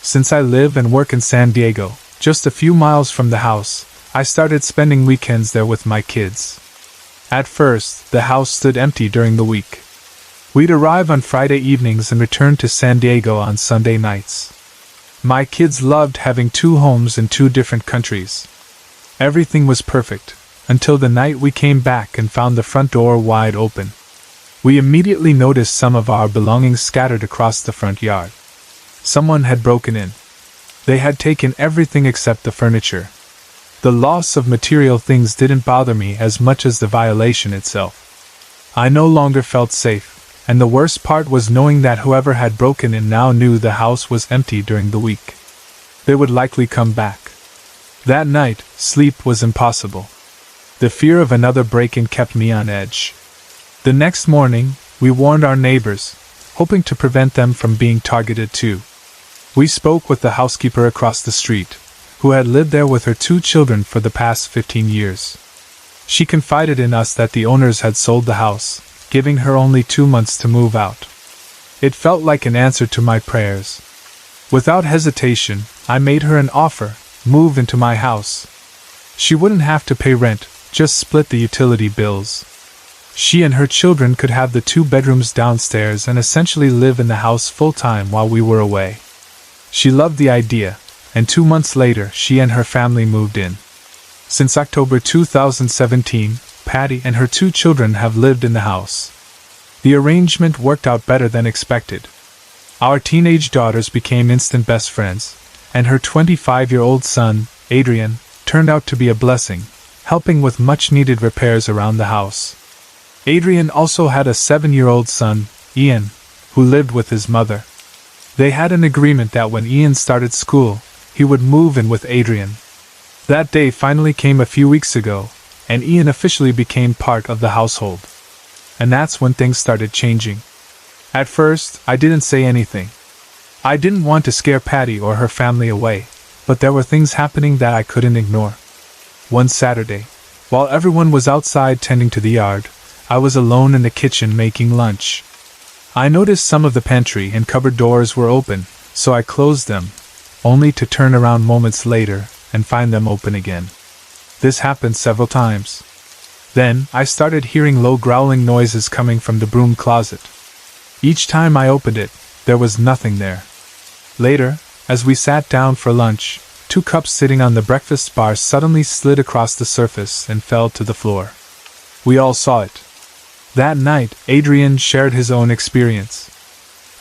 Speaker 1: Since I live and work in San Diego, just a few miles from the house, I started spending weekends there with my kids. At first, the house stood empty during the week. We'd arrive on Friday evenings and return to San Diego on Sunday nights. My kids loved having 2 homes in 2 different countries. Everything was perfect, until the night we came back and found the front door wide open. We immediately noticed some of our belongings scattered across the front yard. Someone had broken in. They had taken everything except the furniture. The loss of material things didn't bother me as much as the violation itself. I no longer felt safe, and the worst part was knowing that whoever had broken in now knew the house was empty during the week. They would likely come back. That night, sleep was impossible. The fear of another break-in kept me on edge. The next morning, we warned our neighbors, hoping to prevent them from being targeted too. We spoke with the housekeeper across the street, who had lived there with her 2 children for the past 15 years. She confided in us that the owners had sold the house, giving her only 2 months to move out. It felt like an answer to my prayers. Without hesitation, I made her an offer: move into my house. She wouldn't have to pay rent, just split the utility bills. She and her children could have the 2 bedrooms downstairs and essentially live in the house full-time while we were away. She loved the idea, and 2 months later she and her family moved in. Since October 2017, Patty and her 2 children have lived in the house. The arrangement worked out better than expected. Our teenage daughters became instant best friends, and her 25-year-old son, Adrian, turned out to be a blessing, helping with much-needed repairs around the house. Adrian also had a 7-year-old son, Ian, who lived with his mother. They had an agreement that when Ian started school, he would move in with Adrian. That day finally came a few weeks ago, and Ian officially became part of the household. And that's when things started changing. At first, I didn't say anything. I didn't want to scare Patty or her family away, but there were things happening that I couldn't ignore. One Saturday, while everyone was outside tending to the yard, I was alone in the kitchen making lunch. I noticed some of the pantry and cupboard doors were open, so I closed them, only to turn around moments later and find them open again. This happened several times. Then, I started hearing low growling noises coming from the broom closet. Each time I opened it, there was nothing there. Later, as we sat down for lunch, 2 cups sitting on the breakfast bar suddenly slid across the surface and fell to the floor. We all saw it. That night, Adrian shared his own experience.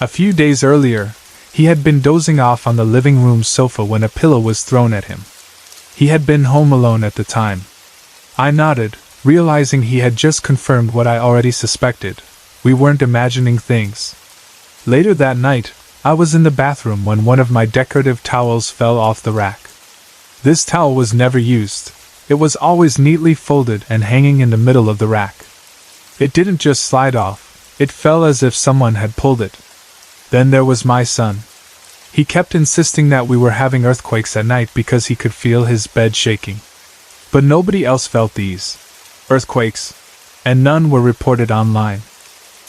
Speaker 1: A few days earlier, he had been dozing off on the living room sofa when a pillow was thrown at him. He had been home alone at the time. I nodded, realizing he had just confirmed what I already suspected. We weren't imagining things. Later that night, I was in the bathroom when one of my decorative towels fell off the rack. This towel was never used. It was always neatly folded and hanging in the middle of the rack. It didn't just slide off, it fell as if someone had pulled it. Then there was my son. He kept insisting that we were having earthquakes at night because he could feel his bed shaking. But nobody else felt these earthquakes, and none were reported online.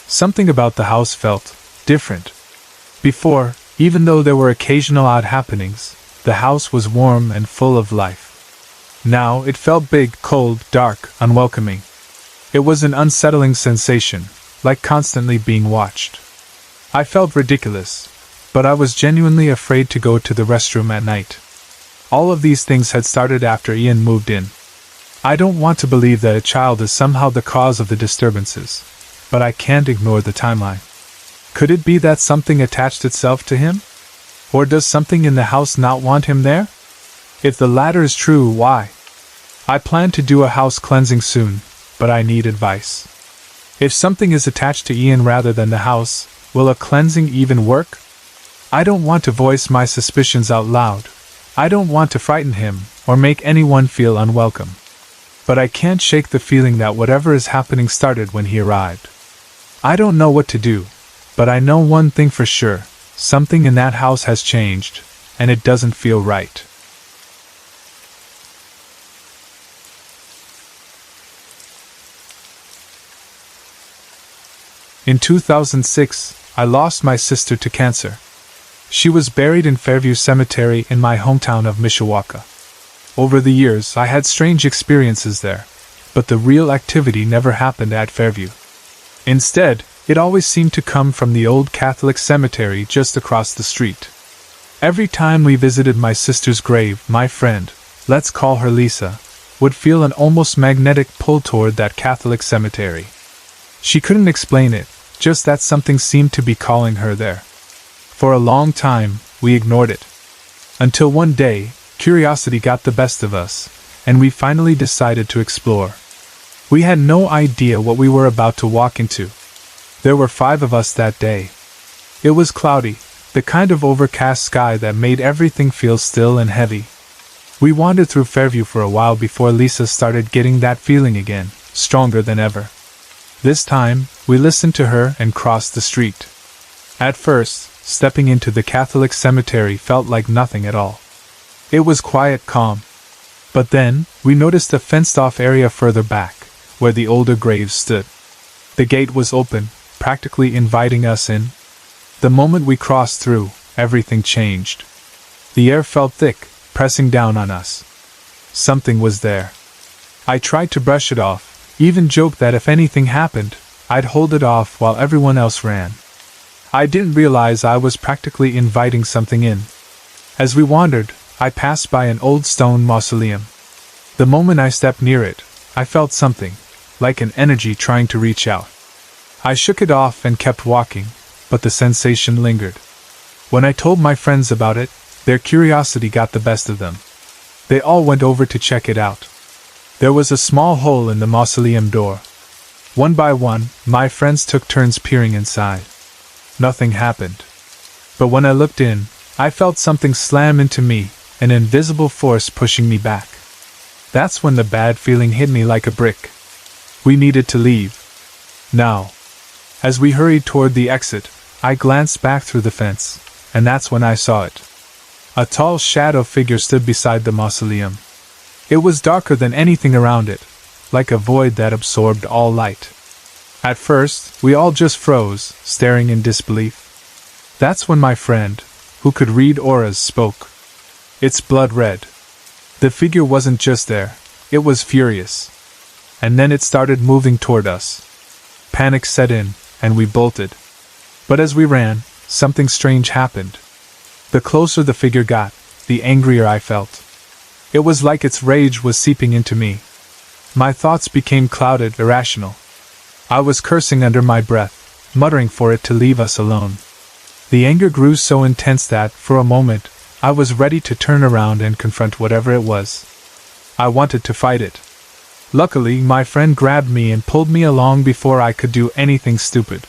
Speaker 1: Something about the house felt different. Before, even though there were occasional odd happenings, the house was warm and full of life. Now it felt big, cold, dark, unwelcoming. It was an unsettling sensation, like constantly being watched. I felt ridiculous, but I was genuinely afraid to go to the restroom at night. All of these things had started after Ian moved in. I don't want to believe that a child is somehow the cause of the disturbances, but I can't ignore the timeline. Could it be that something attached itself to him? Or does something in the house not want him there? If the latter is true, why? I plan to do a house cleansing soon, but I need advice. If something is attached to Ian rather than the house, will a cleansing even work? I don't want to voice my suspicions out loud. I don't want to frighten him or make anyone feel unwelcome. But I can't shake the feeling that whatever is happening started when he arrived. I don't know what to do, but I know one thing for sure. Something in that house has changed, and it doesn't feel right. In 2006, I lost my sister to cancer. She was buried in Fairview Cemetery in my hometown of Mishawaka. Over the years, I had strange experiences there, but the real activity never happened at Fairview. Instead, it always seemed to come from the old Catholic cemetery just across the street. Every time we visited my sister's grave, my friend, let's call her Lisa, would feel an almost magnetic pull toward that Catholic cemetery. She couldn't explain it, just that something seemed to be calling her there. For a long time, we ignored it. Until one day, curiosity got the best of us, and we finally decided to explore. We had no idea what we were about to walk into. There were 5 of us that day. It was cloudy, the kind of overcast sky that made everything feel still and heavy. We wandered through Fairview for a while before Lisa started getting that feeling again, stronger than ever. This time, we listened to her and crossed the street. At first, stepping into the Catholic cemetery felt like nothing at all. It was quiet, calm. But then, we noticed a fenced-off area further back, where the older graves stood. The gate was open, practically inviting us in. The moment we crossed through, everything changed. The air felt thick, pressing down on us. Something was there. I tried to brush it off, even joked that if anything happened, I'd hold it off while everyone else ran. I didn't realize I was practically inviting something in. As we wandered, I passed by an old stone mausoleum. The moment I stepped near it, I felt something, like an energy trying to reach out. I shook it off and kept walking, but the sensation lingered. When I told my friends about it, their curiosity got the best of them. They all went over to check it out. There was a small hole in the mausoleum door. One by one, my friends took turns peering inside. Nothing happened. But when I looked in, I felt something slam into me, an invisible force pushing me back. That's when the bad feeling hit me like a brick. We needed to leave. Now. As we hurried toward the exit, I glanced back through the fence, and that's when I saw it. A tall shadow figure stood beside the mausoleum. It was darker than anything around it, like a void that absorbed all light. At first, we all just froze, staring in disbelief. That's when my friend, who could read auras, spoke. "It's blood red." The figure wasn't just there, it was furious. And then it started moving toward us. Panic set in, and we bolted. But as we ran, something strange happened. The closer the figure got, the angrier I felt. It was like its rage was seeping into me. My thoughts became clouded, irrational. I was cursing under my breath, muttering for it to leave us alone. The anger grew so intense that, for a moment, I was ready to turn around and confront whatever it was. I wanted to fight it. Luckily, my friend grabbed me and pulled me along before I could do anything stupid.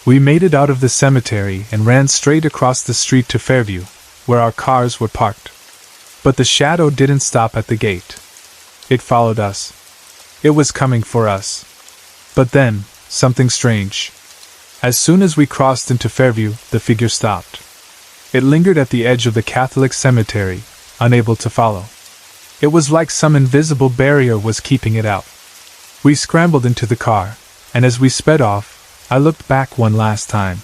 Speaker 1: We made it out of the cemetery and ran straight across the street to Fairview, where our cars were parked. But the shadow didn't stop at the gate. It followed us. It was coming for us. But then, something strange. As soon as we crossed into Fairview, the figure stopped. It lingered at the edge of the Catholic cemetery, unable to follow. It was like some invisible barrier was keeping it out. We scrambled into the car, and as we sped off, I looked back one last time.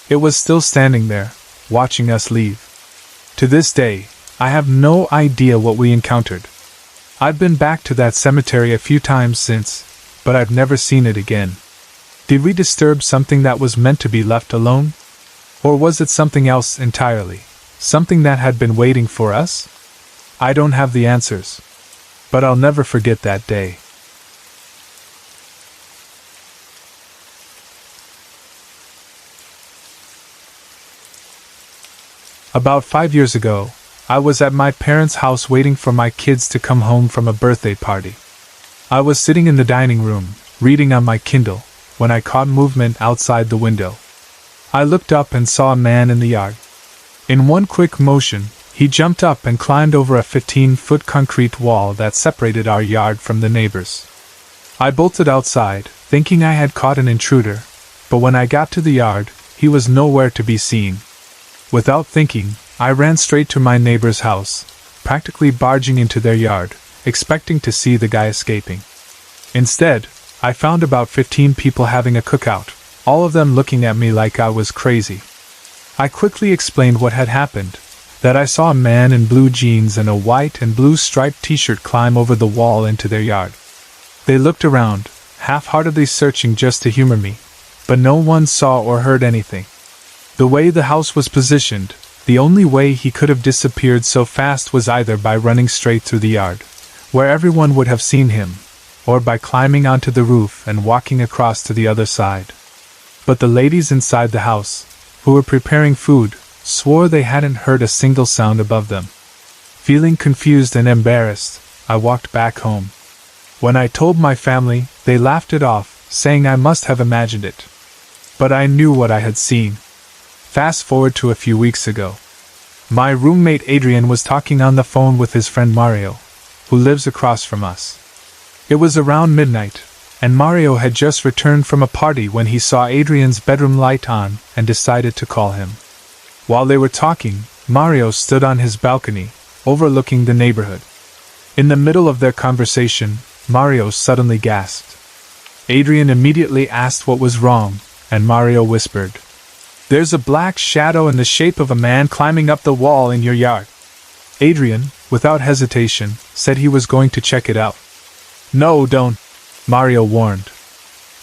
Speaker 1: It was still standing there, watching us leave. To this day, I have no idea what we encountered. I've been back to that cemetery a few times since, but I've never seen it again. Did we disturb something that was meant to be left alone? Or was it something else entirely? Something that had been waiting for us? I don't have the answers. But I'll never forget that day. About 5 years ago, I was at my parents' house waiting for my kids to come home from a birthday party. I was sitting in the dining room, reading on my Kindle, when I caught movement outside the window. I looked up and saw a man in the yard. In one quick motion, he jumped up and climbed over a 15-foot concrete wall that separated our yard from the neighbors. I bolted outside, thinking I had caught an intruder, but when I got to the yard, he was nowhere to be seen. Without thinking, I ran straight to my neighbor's house, practically barging into their yard, expecting to see the guy escaping. Instead, I found about 15 people having a cookout, all of them looking at me like I was crazy. I quickly explained what had happened, that I saw a man in blue jeans and a white and blue striped t-shirt climb over the wall into their yard. They looked around, half-heartedly searching just to humor me, but no one saw or heard anything. The way the house was positioned, the only way he could have disappeared so fast was either by running straight through the yard, where everyone would have seen him, or by climbing onto the roof and walking across to the other side. But the ladies inside the house, who were preparing food, swore they hadn't heard a single sound above them. Feeling confused and embarrassed, I walked back home. When I told my family, they laughed it off, saying I must have imagined it. But I knew what I had seen. Fast forward to a few weeks ago. My roommate Adrian was talking on the phone with his friend Mario, who lives across from us. It was around midnight, and Mario had just returned from a party when he saw Adrian's bedroom light on and decided to call him. While they were talking, Mario stood on his balcony, overlooking the neighborhood. In the middle of their conversation, Mario suddenly gasped. Adrian immediately asked what was wrong, and Mario whispered, "There's a black shadow in the shape of a man climbing up the wall in your yard." Adrian, without hesitation, said he was going to check it out. "No, don't," Mario warned.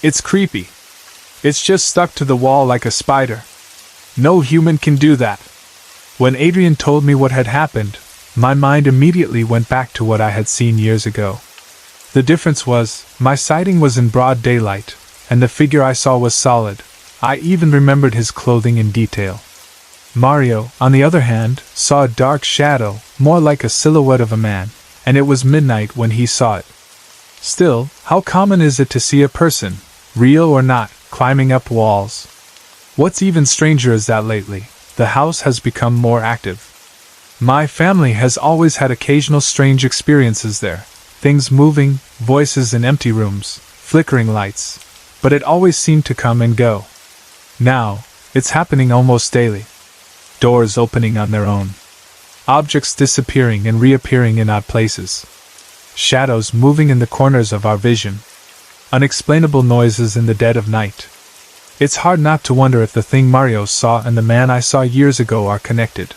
Speaker 1: "It's creepy. It's just stuck to the wall like a spider. No human can do that." When Adrian told me what had happened, my mind immediately went back to what I had seen years ago. The difference was, my sighting was in broad daylight, and the figure I saw was solid. I even remembered his clothing in detail. Mario, on the other hand, saw a dark shadow, more like a silhouette of a man, and it was midnight when he saw it. Still, how common is it to see a person, real or not, climbing up walls? What's even stranger is that lately, the house has become more active. My family has always had occasional strange experiences there. Things moving, voices in empty rooms, flickering lights. But it always seemed to come and go. Now, it's happening almost daily. Doors opening on their own. Objects disappearing and reappearing in odd places. Shadows moving in the corners of our vision. Unexplainable noises in the dead of night. It's hard not to wonder if the thing Mario saw and the man I saw years ago are connected.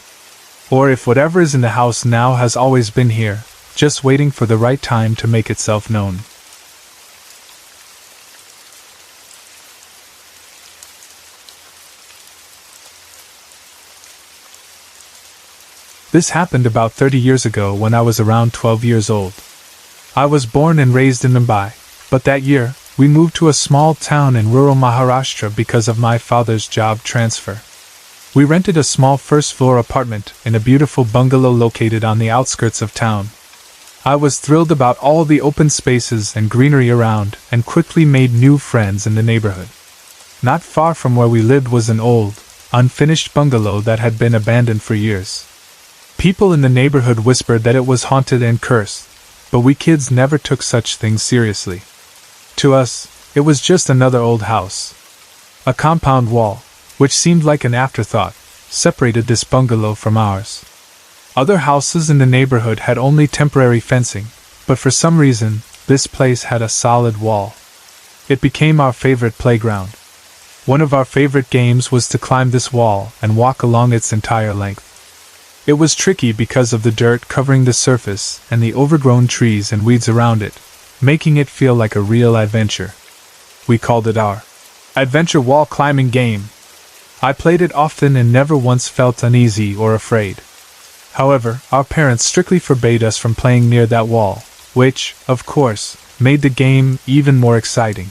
Speaker 1: Or if whatever is in the house now has always been here, just waiting for the right time to make itself known. This happened about 30 years ago when I was around 12 years old. I was born and raised in Mumbai, but that year, we moved to a small town in rural Maharashtra because of my father's job transfer. We rented a small first-floor apartment in a beautiful bungalow located on the outskirts of town. I was thrilled about all the open spaces and greenery around and quickly made new friends in the neighborhood. Not far from where we lived was an old, unfinished bungalow that had been abandoned for years. People in the neighborhood whispered that it was haunted and cursed, but we kids never took such things seriously. To us, it was just another old house. A compound wall, which seemed like an afterthought, separated this bungalow from ours. Other houses in the neighborhood had only temporary fencing, but for some reason, this place had a solid wall. It became our favorite playground. One of our favorite games was to climb this wall and walk along its entire length. It was tricky because of the dirt covering the surface and the overgrown trees and weeds around it, making it feel like a real adventure. We called it our adventure wall climbing game. I played it often and never once felt uneasy or afraid. However, our parents strictly forbade us from playing near that wall, which, of course, made the game even more exciting.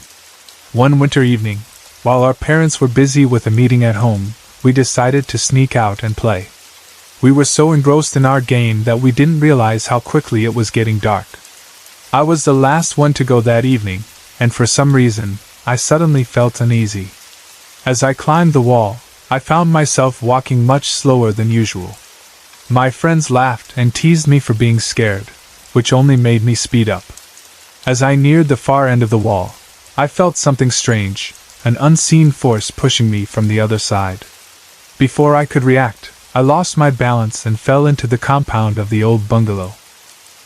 Speaker 1: One winter evening, while our parents were busy with a meeting at home, we decided to sneak out and play. We were so engrossed in our game that we didn't realize how quickly it was getting dark. I was the last one to go that evening, and for some reason, I suddenly felt uneasy. As I climbed the wall, I found myself walking much slower than usual. My friends laughed and teased me for being scared, which only made me speed up. As I neared the far end of the wall, I felt something strange, an unseen force pushing me from the other side. Before I could react, I lost my balance and fell into the compound of the old bungalow.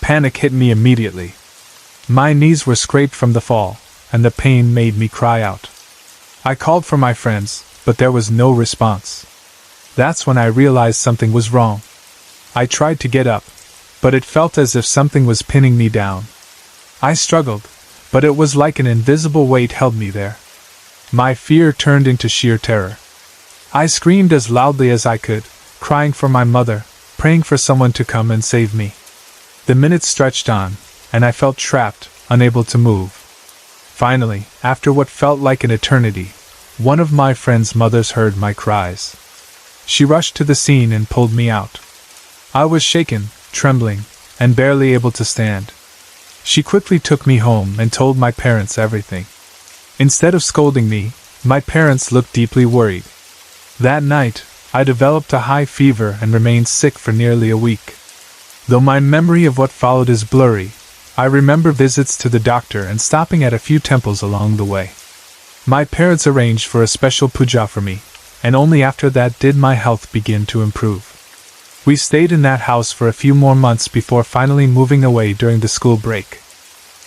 Speaker 1: Panic hit me immediately. My knees were scraped from the fall, and the pain made me cry out. I called for my friends, but there was no response. That's when I realized something was wrong. I tried to get up, but it felt as if something was pinning me down. I struggled, but it was like an invisible weight held me there. My fear turned into sheer terror. I screamed as loudly as I could, crying for my mother, praying for someone to come and save me. The minutes stretched on, and I felt trapped, unable to move. Finally, after what felt like an eternity, one of my friend's mothers heard my cries. She rushed to the scene and pulled me out. I was shaken, trembling, and barely able to stand. She quickly took me home and told my parents everything. Instead of scolding me, my parents looked deeply worried. That night, I developed a high fever and remained sick for nearly a week. Though my memory of what followed is blurry, I remember visits to the doctor and stopping at a few temples along the way. My parents arranged for a special puja for me, and only after that did my health begin to improve. We stayed in that house for a few more months before finally moving away during the school break.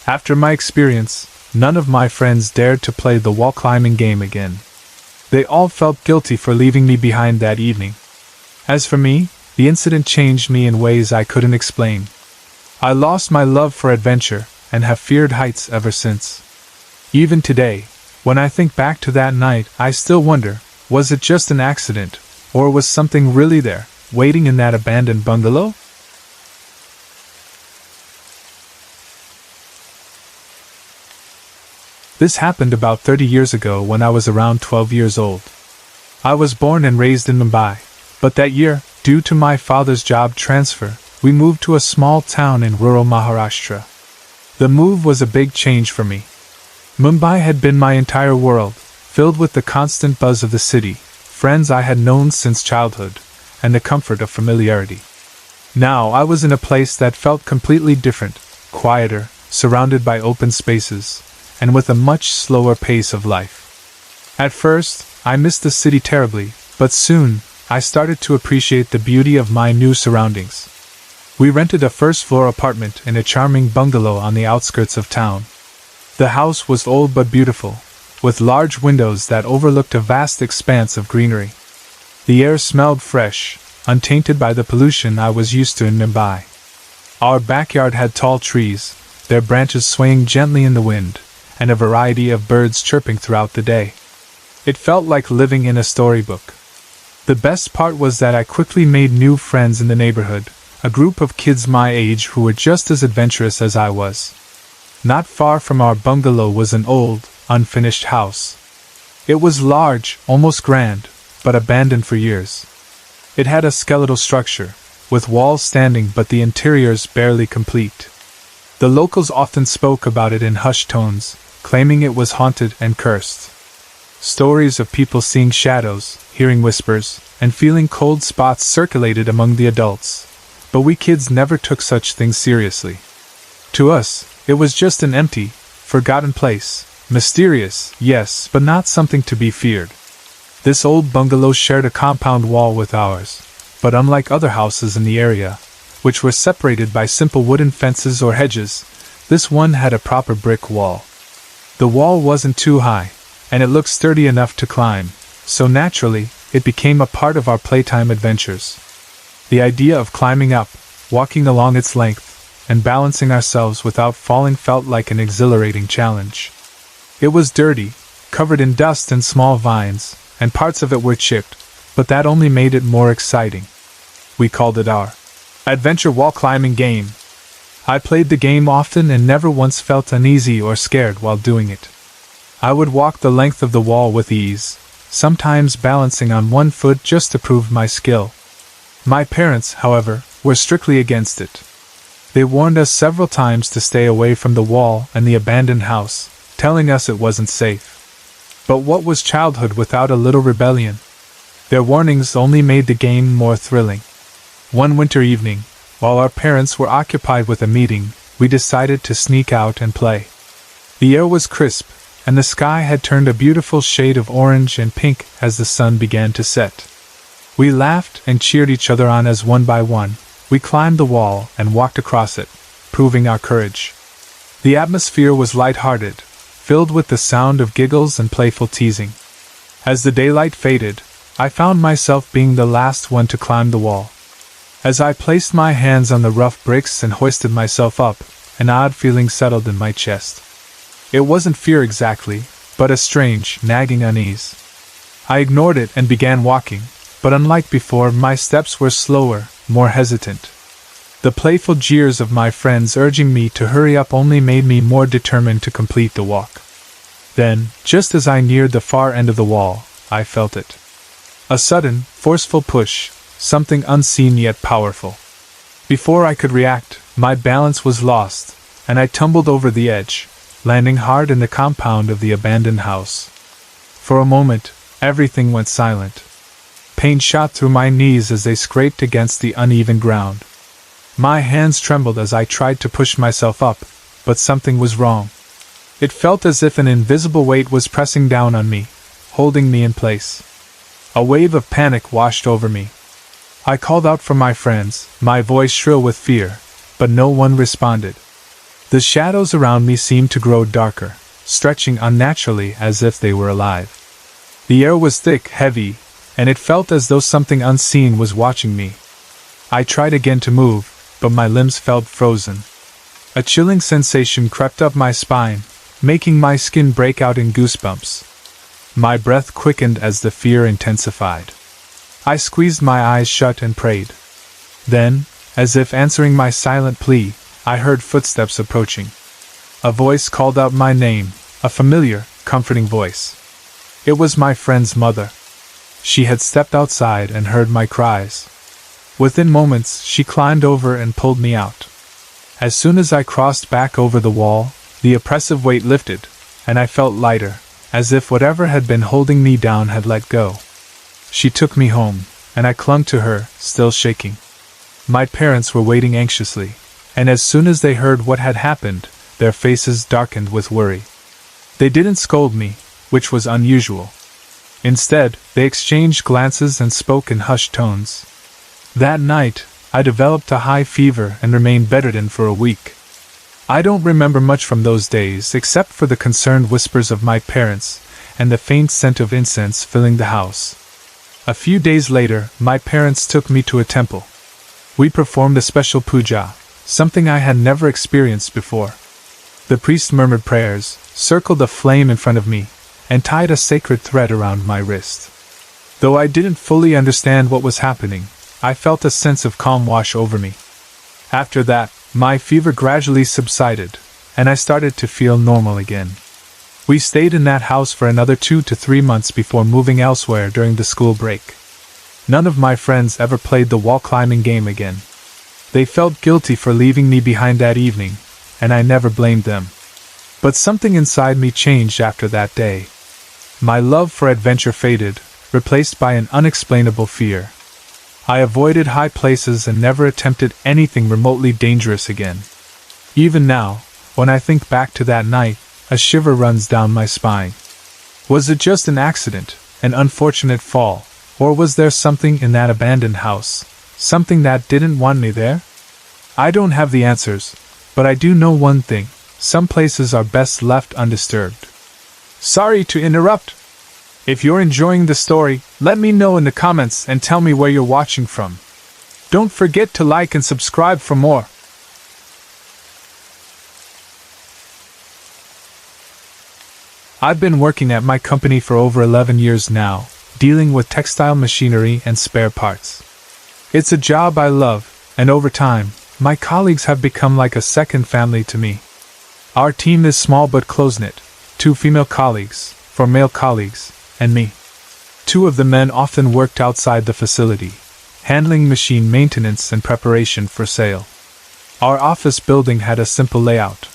Speaker 1: After my experience, none of my friends dared to play the wall climbing game again. They all felt guilty for leaving me behind that evening. As for me, the incident changed me in ways I couldn't explain. I lost my love for adventure and have feared heights ever since. Even today, when I think back to that night, I still wonder, was it just an accident, or was something really there, waiting in that abandoned bungalow? This happened about 30 years ago when I was around 12 years old. I was born and raised in Mumbai, but that year, due to my father's job transfer, we moved to a small town in rural Maharashtra. The move was a big change for me. Mumbai had been my entire world, filled with the constant buzz of the city, friends I had known since childhood, and the comfort of familiarity. Now I was in a place that felt completely different, quieter, surrounded by open spaces, and with a much slower pace of life. At first, I missed the city terribly, but soon, I started to appreciate the beauty of my new surroundings. We rented a first-floor apartment in a charming bungalow on the outskirts of town. The house was old but beautiful, with large windows that overlooked a vast expanse of greenery. The air smelled fresh, untainted by the pollution I was used to in Mumbai. Our backyard had tall trees, their branches swaying gently in the wind, and a variety of birds chirping throughout the day. It felt like living in a storybook. The best part was that I quickly made new friends in the neighborhood, a group of kids my age who were just as adventurous as I was. Not far from our bungalow was an old, unfinished house. It was large, almost grand, but abandoned for years. It had a skeletal structure, with walls standing but the interiors barely complete. The locals often spoke about it in hushed tones, claiming it was haunted and cursed. Stories of people seeing shadows, hearing whispers, and feeling cold spots circulated among the adults, but we kids never took such things seriously. To us, it was just an empty, forgotten place, mysterious, yes, but not something to be feared. This old bungalow shared a compound wall with ours, but unlike other houses in the area, which were separated by simple wooden fences or hedges, this one had a proper brick wall. The wall wasn't too high, and it looked sturdy enough to climb, so naturally, it became a part of our playtime adventures. The idea of climbing up, walking along its length, and balancing ourselves without falling felt like an exhilarating challenge. It was dirty, covered in dust and small vines, and parts of it were chipped, but that only made it more exciting. We called it our adventure wall climbing game. I played the game often and never once felt uneasy or scared while doing it. I would walk the length of the wall with ease, sometimes balancing on one foot just to prove my skill. My parents, however, were strictly against it. They warned us several times to stay away from the wall and the abandoned house, telling us it wasn't safe. But what was childhood without a little rebellion? Their warnings only made the game more thrilling. One winter evening, while our parents were occupied with a meeting, we decided to sneak out and play. The air was crisp, and the sky had turned a beautiful shade of orange and pink as the sun began to set. We laughed and cheered each other on as one by one, we climbed the wall and walked across it, proving our courage. The atmosphere was light-hearted, filled with the sound of giggles and playful teasing. As the daylight faded, I found myself being the last one to climb the wall. As I placed my hands on the rough bricks and hoisted myself up, an odd feeling settled in my chest. It wasn't fear exactly, but a strange, nagging unease. I ignored it and began walking, but unlike before, my steps were slower, more hesitant. The playful jeers of my friends urging me to hurry up only made me more determined to complete the walk. Then, just as I neared the far end of the wall, I felt it. A sudden, forceful push, something unseen yet powerful. Before I could react, my balance was lost, and I tumbled over the edge, landing hard in the compound of the abandoned house. For a moment, everything went silent. Pain shot through my knees as they scraped against the uneven ground. My hands trembled as I tried to push myself up, but something was wrong. It felt as if an invisible weight was pressing down on me, holding me in place. A wave of panic washed over me. I called out for my friends, my voice shrill with fear, but no one responded. The shadows around me seemed to grow darker, stretching unnaturally as if they were alive. The air was thick, heavy, and it felt as though something unseen was watching me. I tried again to move, but my limbs felt frozen. A chilling sensation crept up my spine, making my skin break out in goosebumps. My breath quickened as the fear intensified. I squeezed my eyes shut and prayed. Then, as if answering my silent plea, I heard footsteps approaching. A voice called out my name, a familiar, comforting voice. It was my friend's mother. She had stepped outside and heard my cries. Within moments, she climbed over and pulled me out. As soon as I crossed back over the wall, the oppressive weight lifted, and I felt lighter, as if whatever had been holding me down had let go. She took me home, and I clung to her, still shaking. my parents were waiting anxiously, and as soon as they heard what had happened, their faces darkened with worry. They didn't scold me, which was unusual. Instead, they exchanged glances and spoke in hushed tones. That night, I developed a high fever and remained bedridden for a week. I don't remember much from those days except for the concerned whispers of my parents and the faint scent of incense filling the house. A few days later, my parents took me to a temple. We performed a special puja, something I had never experienced before. The priest murmured prayers, circled a flame in front of me, and tied a sacred thread around my wrist. Though I didn't fully understand what was happening, I felt a sense of calm wash over me. After that, my fever gradually subsided, and I started to feel normal again. We stayed in that house for another 2 to 3 months before moving elsewhere during the school break. None of my friends ever played the wall climbing game again. They felt guilty for leaving me behind that evening, and I never blamed them. But something inside me changed after that day. My love for adventure faded, replaced by an unexplainable fear. I avoided high places and never attempted anything remotely dangerous again. Even now, when I think back to that night, a shiver runs down my spine. Was it just an accident, an unfortunate fall, or was there something in that abandoned house, something that didn't want me there? I don't have the answers, but I do know one thing: some places are best left undisturbed. Sorry to interrupt. If you're enjoying the story, let me know in the comments and tell me where you're watching from. Don't forget to like and subscribe for more. I've been working at my company for over 11 years now, dealing with textile machinery and spare parts. It's a job I love, and over time, my colleagues have become like a second family to me. Our team is small but close-knit, 2 female colleagues, 4 male colleagues, and me. 2 of the men often worked outside the facility, handling machine maintenance and preparation for sale. Our office building had a simple layout.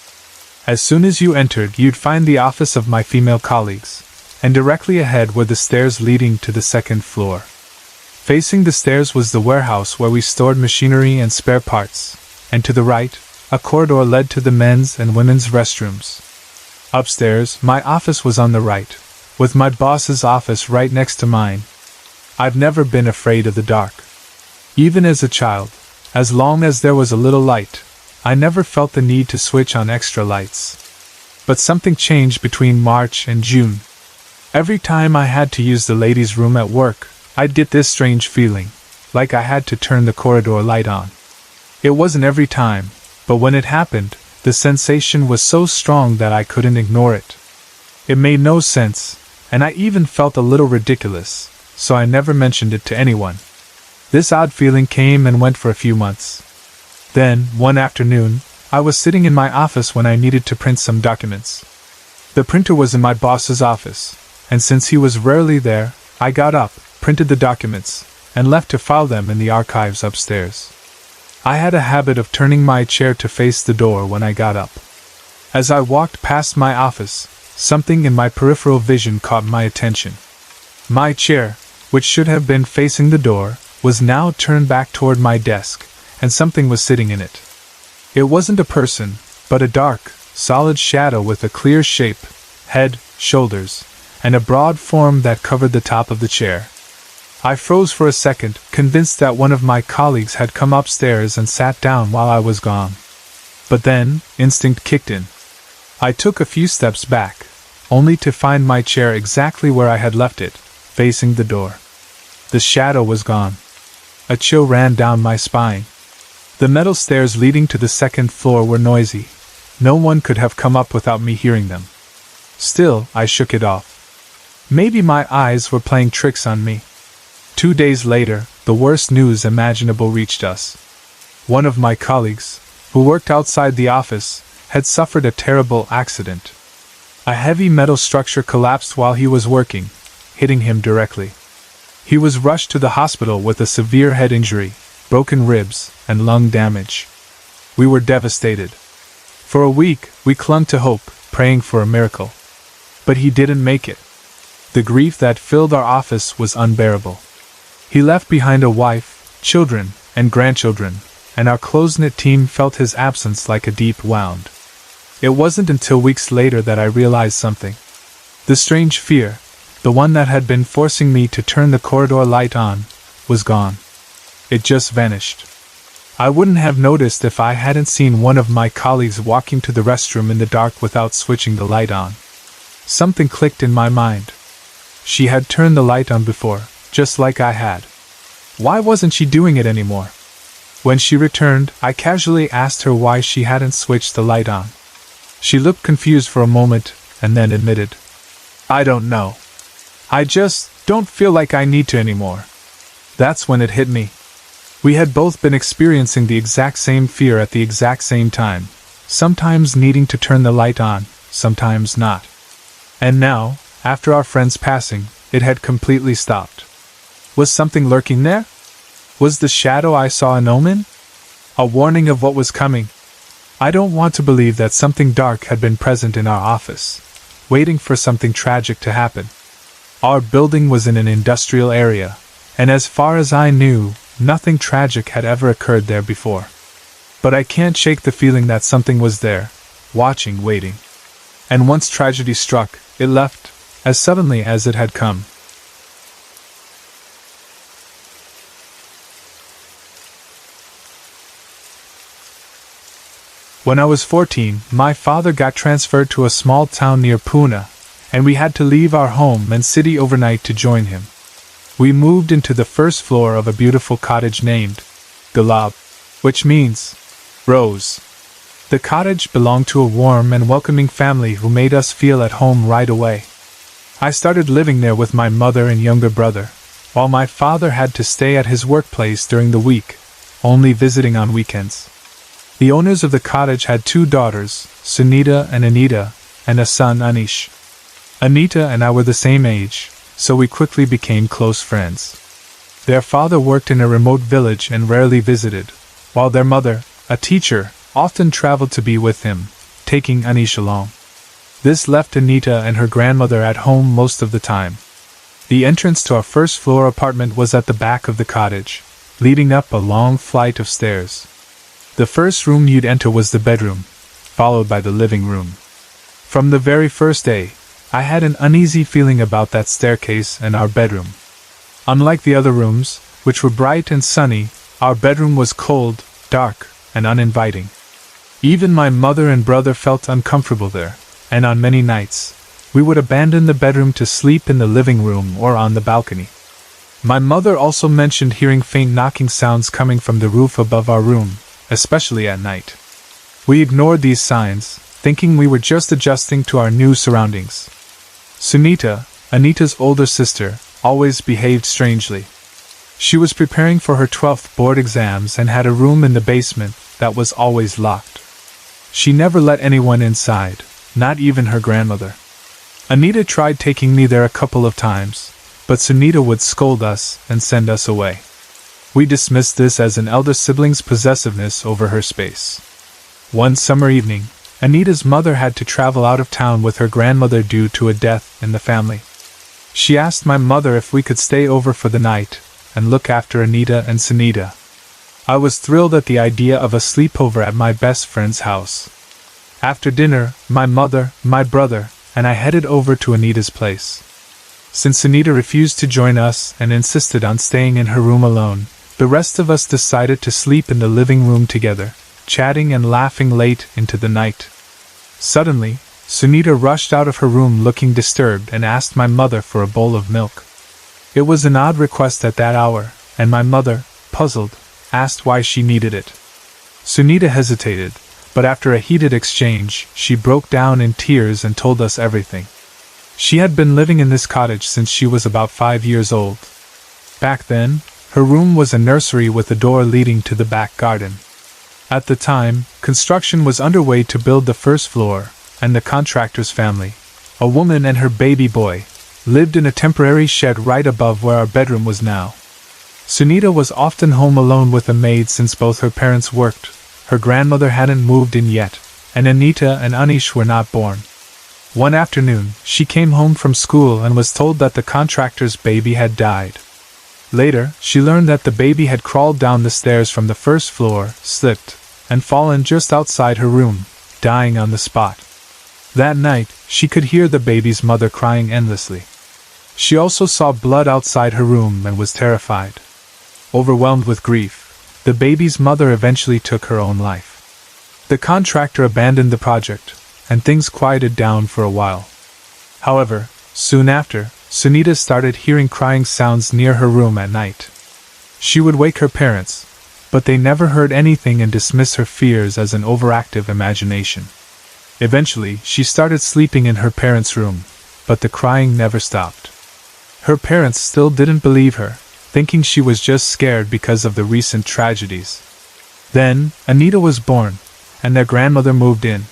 Speaker 1: As soon as you entered, you'd find the office of my female colleagues, and directly ahead were the stairs leading to the second floor. Facing the stairs was the warehouse where we stored machinery and spare parts, and to the right, a corridor led to the men's and women's restrooms. Upstairs, my office was on the right, with my boss's office right next to mine. I've never been afraid of the dark. Even as a child, as long as there was a little light, I never felt the need to switch on extra lights. But something changed between March and June. Every time I had to use the ladies' room at work, I'd get this strange feeling, like I had to turn the corridor light on. It wasn't every time, but when it happened, the sensation was so strong that I couldn't ignore it. It made no sense, and I even felt a little ridiculous, so I never mentioned it to anyone. This odd feeling came and went for a few months. Then, one afternoon, I was sitting in my office when I needed to print some documents. The printer was in my boss's office, and since he was rarely there, I got up, printed the documents, and left to file them in the archives upstairs. I had a habit of turning my chair to face the door when I got up. As I walked past my office, something in my peripheral vision caught my attention. My chair, which should have been facing the door, was now turned back toward my desk, and something was sitting in it. It wasn't a person, but a dark, solid shadow with a clear shape, head, shoulders, and a broad form that covered the top of the chair. I froze for a second, convinced that one of my colleagues had come upstairs and sat down while I was gone. But then, instinct kicked in. I took a few steps back, only to find my chair exactly where I had left it, facing the door. The shadow was gone. A chill ran down my spine. The metal stairs leading to the second floor were noisy. No one could have come up without me hearing them. Still, I shook it off. Maybe my eyes were playing tricks on me. 2 days later, the worst news imaginable reached us. One of my colleagues, who worked outside the office, had suffered a terrible accident. A heavy metal structure collapsed while he was working, hitting him directly. He was rushed to the hospital with a severe head injury, broken ribs, and lung damage. We were devastated. For a week, we clung to hope, praying for a miracle. But he didn't make it. The grief that filled our office was unbearable. He left behind a wife, children, and grandchildren, and our close-knit team felt his absence like a deep wound. It wasn't until weeks later that I realized something. The strange fear, the one that had been forcing me to turn the corridor light on, was gone. It just vanished. I wouldn't have noticed if I hadn't seen one of my colleagues walking to the restroom in the dark without switching the light on. Something clicked in my mind. She had turned the light on before, just like I had. Why wasn't she doing it anymore? When she returned, I casually asked her why she hadn't switched the light on. She looked confused for a moment, and then admitted, "I don't know. I just don't feel like I need to anymore." That's when it hit me. We had both been experiencing the exact same fear at the exact same time, sometimes needing to turn the light on, sometimes not. And now, after our friend's passing, it had completely stopped. Was something lurking there? Was the shadow I saw an omen? A warning of what was coming? I don't want to believe that something dark had been present in our office, waiting for something tragic to happen. Our building was in an industrial area, and as far as I knew, nothing tragic had ever occurred there before. But I can't shake the feeling that something was there, watching, waiting. And once tragedy struck, it left, as suddenly as it had come. When I was 14, my father got transferred to a small town near Pune, and we had to leave our home and city overnight to join him. We moved into the first floor of a beautiful cottage named Gulab, which means rose. The cottage belonged to a warm and welcoming family who made us feel at home right away. I started living there with my mother and younger brother, while my father had to stay at his workplace during the week, only visiting on weekends. The owners of the cottage had two daughters, Sunita and Anita, and a son, Anish. Anita and I were the same age, so we quickly became close friends. Their father worked in a remote village and rarely visited, while their mother, a teacher, often traveled to be with him, taking Anish along. This left Anita and her grandmother at home most of the time. The entrance to our first floor apartment was at the back of the cottage, leading up a long flight of stairs. The first room you'd enter was the bedroom, followed by the living room. From the very first day, I had an uneasy feeling about that staircase and our bedroom. Unlike the other rooms, which were bright and sunny, our bedroom was cold, dark, and uninviting. Even my mother and brother felt uncomfortable there, and on many nights, we would abandon the bedroom to sleep in the living room or on the balcony. My mother also mentioned hearing faint knocking sounds coming from the roof above our room, especially at night. We ignored these signs, thinking we were just adjusting to our new surroundings. Sunita, Anita's older sister, always behaved strangely. She was preparing for her 12th board exams and had a room in the basement that was always locked. She never let anyone inside, not even her grandmother. Anita tried taking me there a couple of times, but Sunita would scold us and send us away. We dismissed this as an elder sibling's possessiveness over her space. One summer evening, Anita's mother had to travel out of town with her grandmother due to a death in the family. She asked my mother if we could stay over for the night and look after Anita and Sunita. I was thrilled at the idea of a sleepover at my best friend's house. After dinner, my mother, my brother, and I headed over to Anita's place. Since Anita refused to join us and insisted on staying in her room alone, the rest of us decided to sleep in the living room together, chatting and laughing late into the night. Suddenly, Sunita rushed out of her room looking disturbed and asked my mother for a bowl of milk. It was an odd request at that hour, and my mother, puzzled, asked why she needed it. Sunita hesitated, but after a heated exchange, she broke down in tears and told us everything. She had been living in this cottage since she was about 5 years old. Back then, her room was a nursery with a door leading to the back garden. At the time, construction was underway to build the first floor, and the contractor's family, a woman and her baby boy, lived in a temporary shed right above where our bedroom was now. Sunita was often home alone with a maid since both her parents worked, her grandmother hadn't moved in yet, and Anita and Anish were not born. One afternoon, she came home from school and was told that the contractor's baby had died. Later, she learned that the baby had crawled down the stairs from the first floor, slipped, and fallen just outside her room, dying on the spot. That night, she could hear the baby's mother crying endlessly. She also saw blood outside her room and was terrified. Overwhelmed with grief, the baby's mother eventually took her own life. The contractor abandoned the project, and things quieted down for a while. However, soon after, Sunita started hearing crying sounds near her room at night. She would wake her parents, but they never heard anything and dismissed her fears as an overactive imagination. Eventually, she started sleeping in her parents' room, but the crying never stopped. Her parents still didn't believe her, thinking she was just scared because of the recent tragedies. Then, Anita was born, and their grandmother moved in.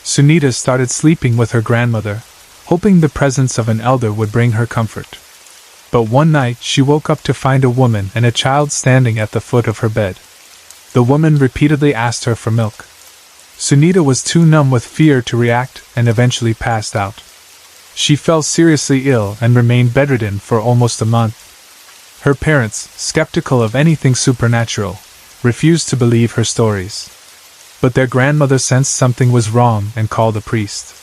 Speaker 1: Sunita started sleeping with her grandmother, hoping the presence of an elder would bring her comfort. But one night she woke up to find a woman and a child standing at the foot of her bed. The woman repeatedly asked her for milk. Sunita was too numb with fear to react and eventually passed out. She fell seriously ill and remained bedridden for almost a month. Her parents, skeptical of anything supernatural, refused to believe her stories. But their grandmother sensed something was wrong and called a priest.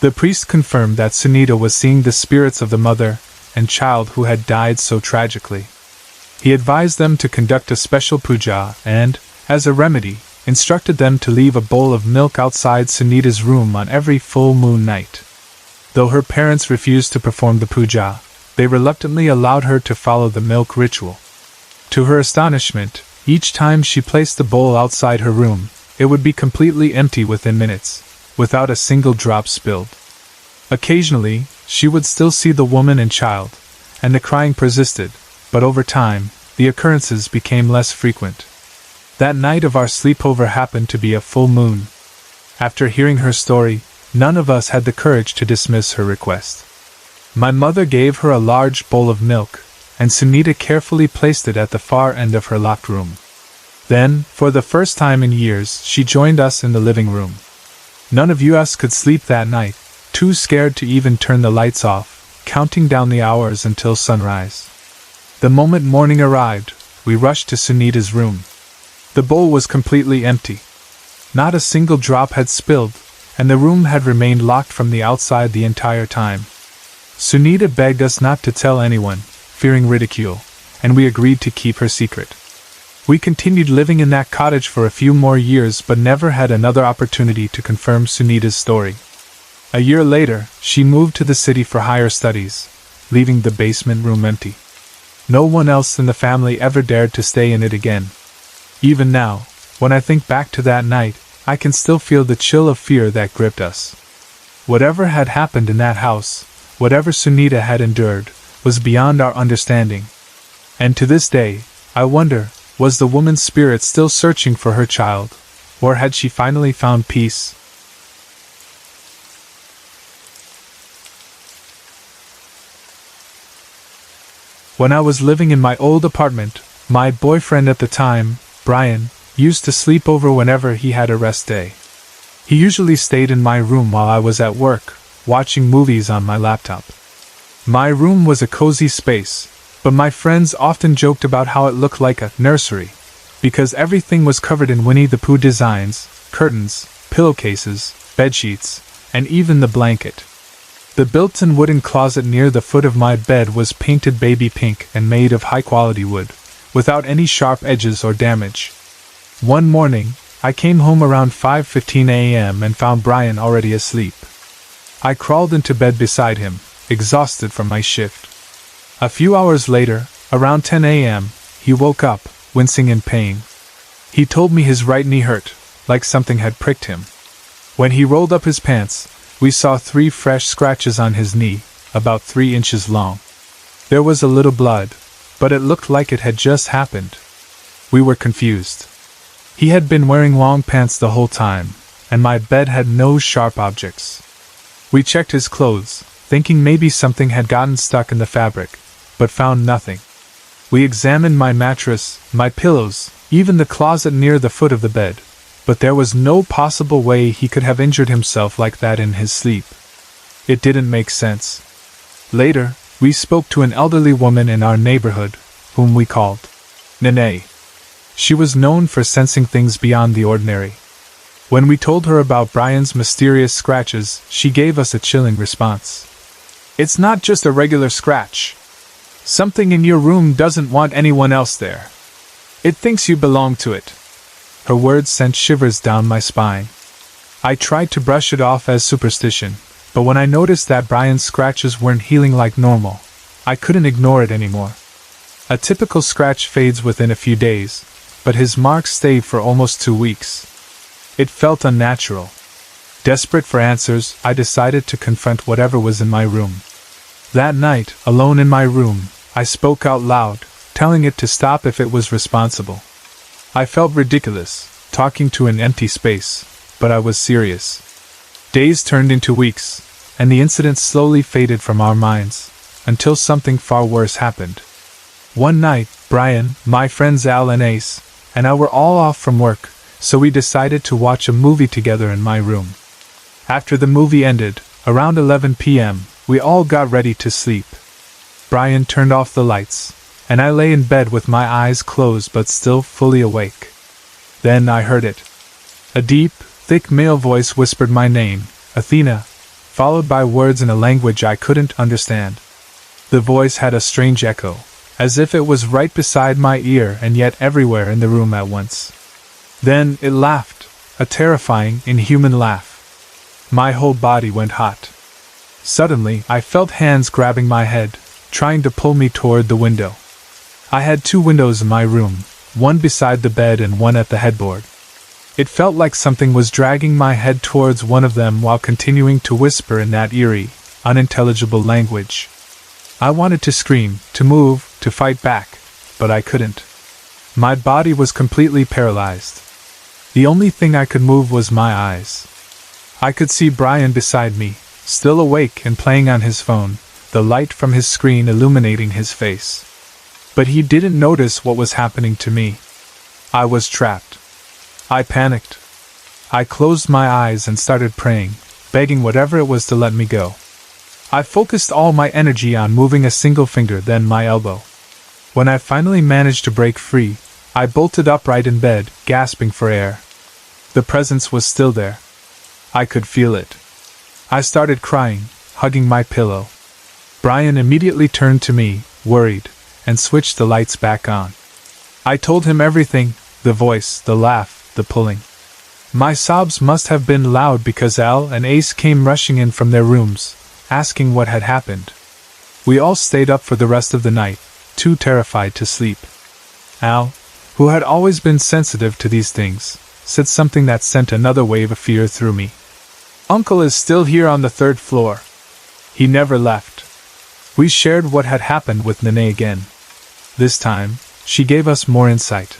Speaker 1: The priest confirmed that Sunita was seeing the spirits of the mother and child who had died so tragically. He advised them to conduct a special puja and, as a remedy, instructed them to leave a bowl of milk outside Sunita's room on every full moon night. Though her parents refused to perform the puja, they reluctantly allowed her to follow the milk ritual. To her astonishment, each time she placed the bowl outside her room, it would be completely empty within minutes, without a single drop spilled. Occasionally, she would still see the woman and child, and the crying persisted, but over time, the occurrences became less frequent. That night of our sleepover happened to be a full moon. After hearing her story, none of us had the courage to dismiss her request. My mother gave her a large bowl of milk, and Sunita carefully placed it at the far end of her locked room. Then, for the first time in years, she joined us in the living room. None of us could sleep that night, too scared to even turn the lights off, counting down the hours until sunrise. The moment morning arrived, we rushed to Sunita's room. The bowl was completely empty. Not a single drop had spilled, and the room had remained locked from the outside the entire time. Sunita begged us not to tell anyone, fearing ridicule, and we agreed to keep her secret. We continued living in that cottage for a few more years but never had another opportunity to confirm Sunita's story. A year later, she moved to the city for higher studies, leaving the basement room empty. No one else in the family ever dared to stay in it again. Even now, when I think back to that night, I can still feel the chill of fear that gripped us. Whatever had happened in that house, whatever Sunita had endured, was beyond our understanding. And to this day, I wonder, was the woman's spirit still searching for her child, or had she finally found peace? When I was living in my old apartment, my boyfriend at the time, Brian, used to sleep over whenever he had a rest day. He usually stayed in my room while I was at work, watching movies on my laptop. My room was a cozy space, but my friends often joked about how it looked like a nursery, because everything was covered in Winnie the Pooh designs, curtains, pillowcases, bedsheets, and even the blanket. The built-in wooden closet near the foot of my bed was painted baby pink and made of high-quality wood, without any sharp edges or damage. One morning, I came home around 5:15 a.m. and found Brian already asleep. I crawled into bed beside him, exhausted from my shift. A few hours later, around 10 a.m., he woke up, wincing in pain. He told me his right knee hurt, like something had pricked him. When he rolled up his pants, we saw 3 fresh scratches on his knee, about 3 inches long. There was a little blood, but it looked like it had just happened. We were confused. He had been wearing long pants the whole time, and my bed had no sharp objects. We checked his clothes, thinking maybe something had gotten stuck in the fabric, but found nothing. We examined my mattress, my pillows, even the closet near the foot of the bed, but there was no possible way he could have injured himself like that in his sleep. It didn't make sense. Later, we spoke to an elderly woman in our neighborhood, whom we called Nene. She was known for sensing things beyond the ordinary. When we told her about Brian's mysterious scratches, she gave us a chilling response. "It's not just a regular scratch. Something in your room doesn't want anyone else there. It thinks you belong to it." Her words sent shivers down my spine. I tried to brush it off as superstition, but when I noticed that Brian's scratches weren't healing like normal, I couldn't ignore it anymore. A typical scratch fades within a few days, but his marks stayed for almost 2 weeks. It felt unnatural. Desperate for answers, I decided to confront whatever was in my room. That night, alone in my room, I spoke out loud, telling it to stop if it was responsible. I felt ridiculous, talking to an empty space, but I was serious. Days turned into weeks, and the incident slowly faded from our minds, until something far worse happened. One night, Brian, my friends Al and Ace, and I were all off from work, so we decided to watch a movie together in my room. After the movie ended, around 11 p.m., we all got ready to sleep. Brian turned off the lights, and I lay in bed with my eyes closed but still fully awake. Then I heard it. A deep, thick male voice whispered my name, Athena, followed by words in a language I couldn't understand. The voice had a strange echo, as if it was right beside my ear and yet everywhere in the room at once. Then it laughed, a terrifying, inhuman laugh. My whole body went hot. Suddenly, I felt hands grabbing my head, trying to pull me toward the window. I had 2 windows in my room, one beside the bed and one at the headboard. It felt like something was dragging my head towards one of them while continuing to whisper in that eerie, unintelligible language. I wanted to scream, to move, to fight back, but I couldn't. My body was completely paralyzed. The only thing I could move was my eyes. I could see Brian beside me, still awake and playing on his phone, the light from his screen illuminating his face. But he didn't notice what was happening to me. I was trapped. I panicked. I closed my eyes and started praying, begging whatever it was to let me go. I focused all my energy on moving a single finger, then my elbow. When I finally managed to break free, I bolted upright in bed, gasping for air. The presence was still there. I could feel it. I started crying, hugging my pillow. Brian immediately turned to me, worried, and switched the lights back on. I told him everything, the voice, the laugh, the pulling. My sobs must have been loud because Al and Ace came rushing in from their rooms, asking what had happened. We all stayed up for the rest of the night, too terrified to sleep. Al, who had always been sensitive to these things, said something that sent another wave of fear through me. "Uncle is still here on the 3rd floor. He never left." We shared what had happened with Nene again. This time, she gave us more insight.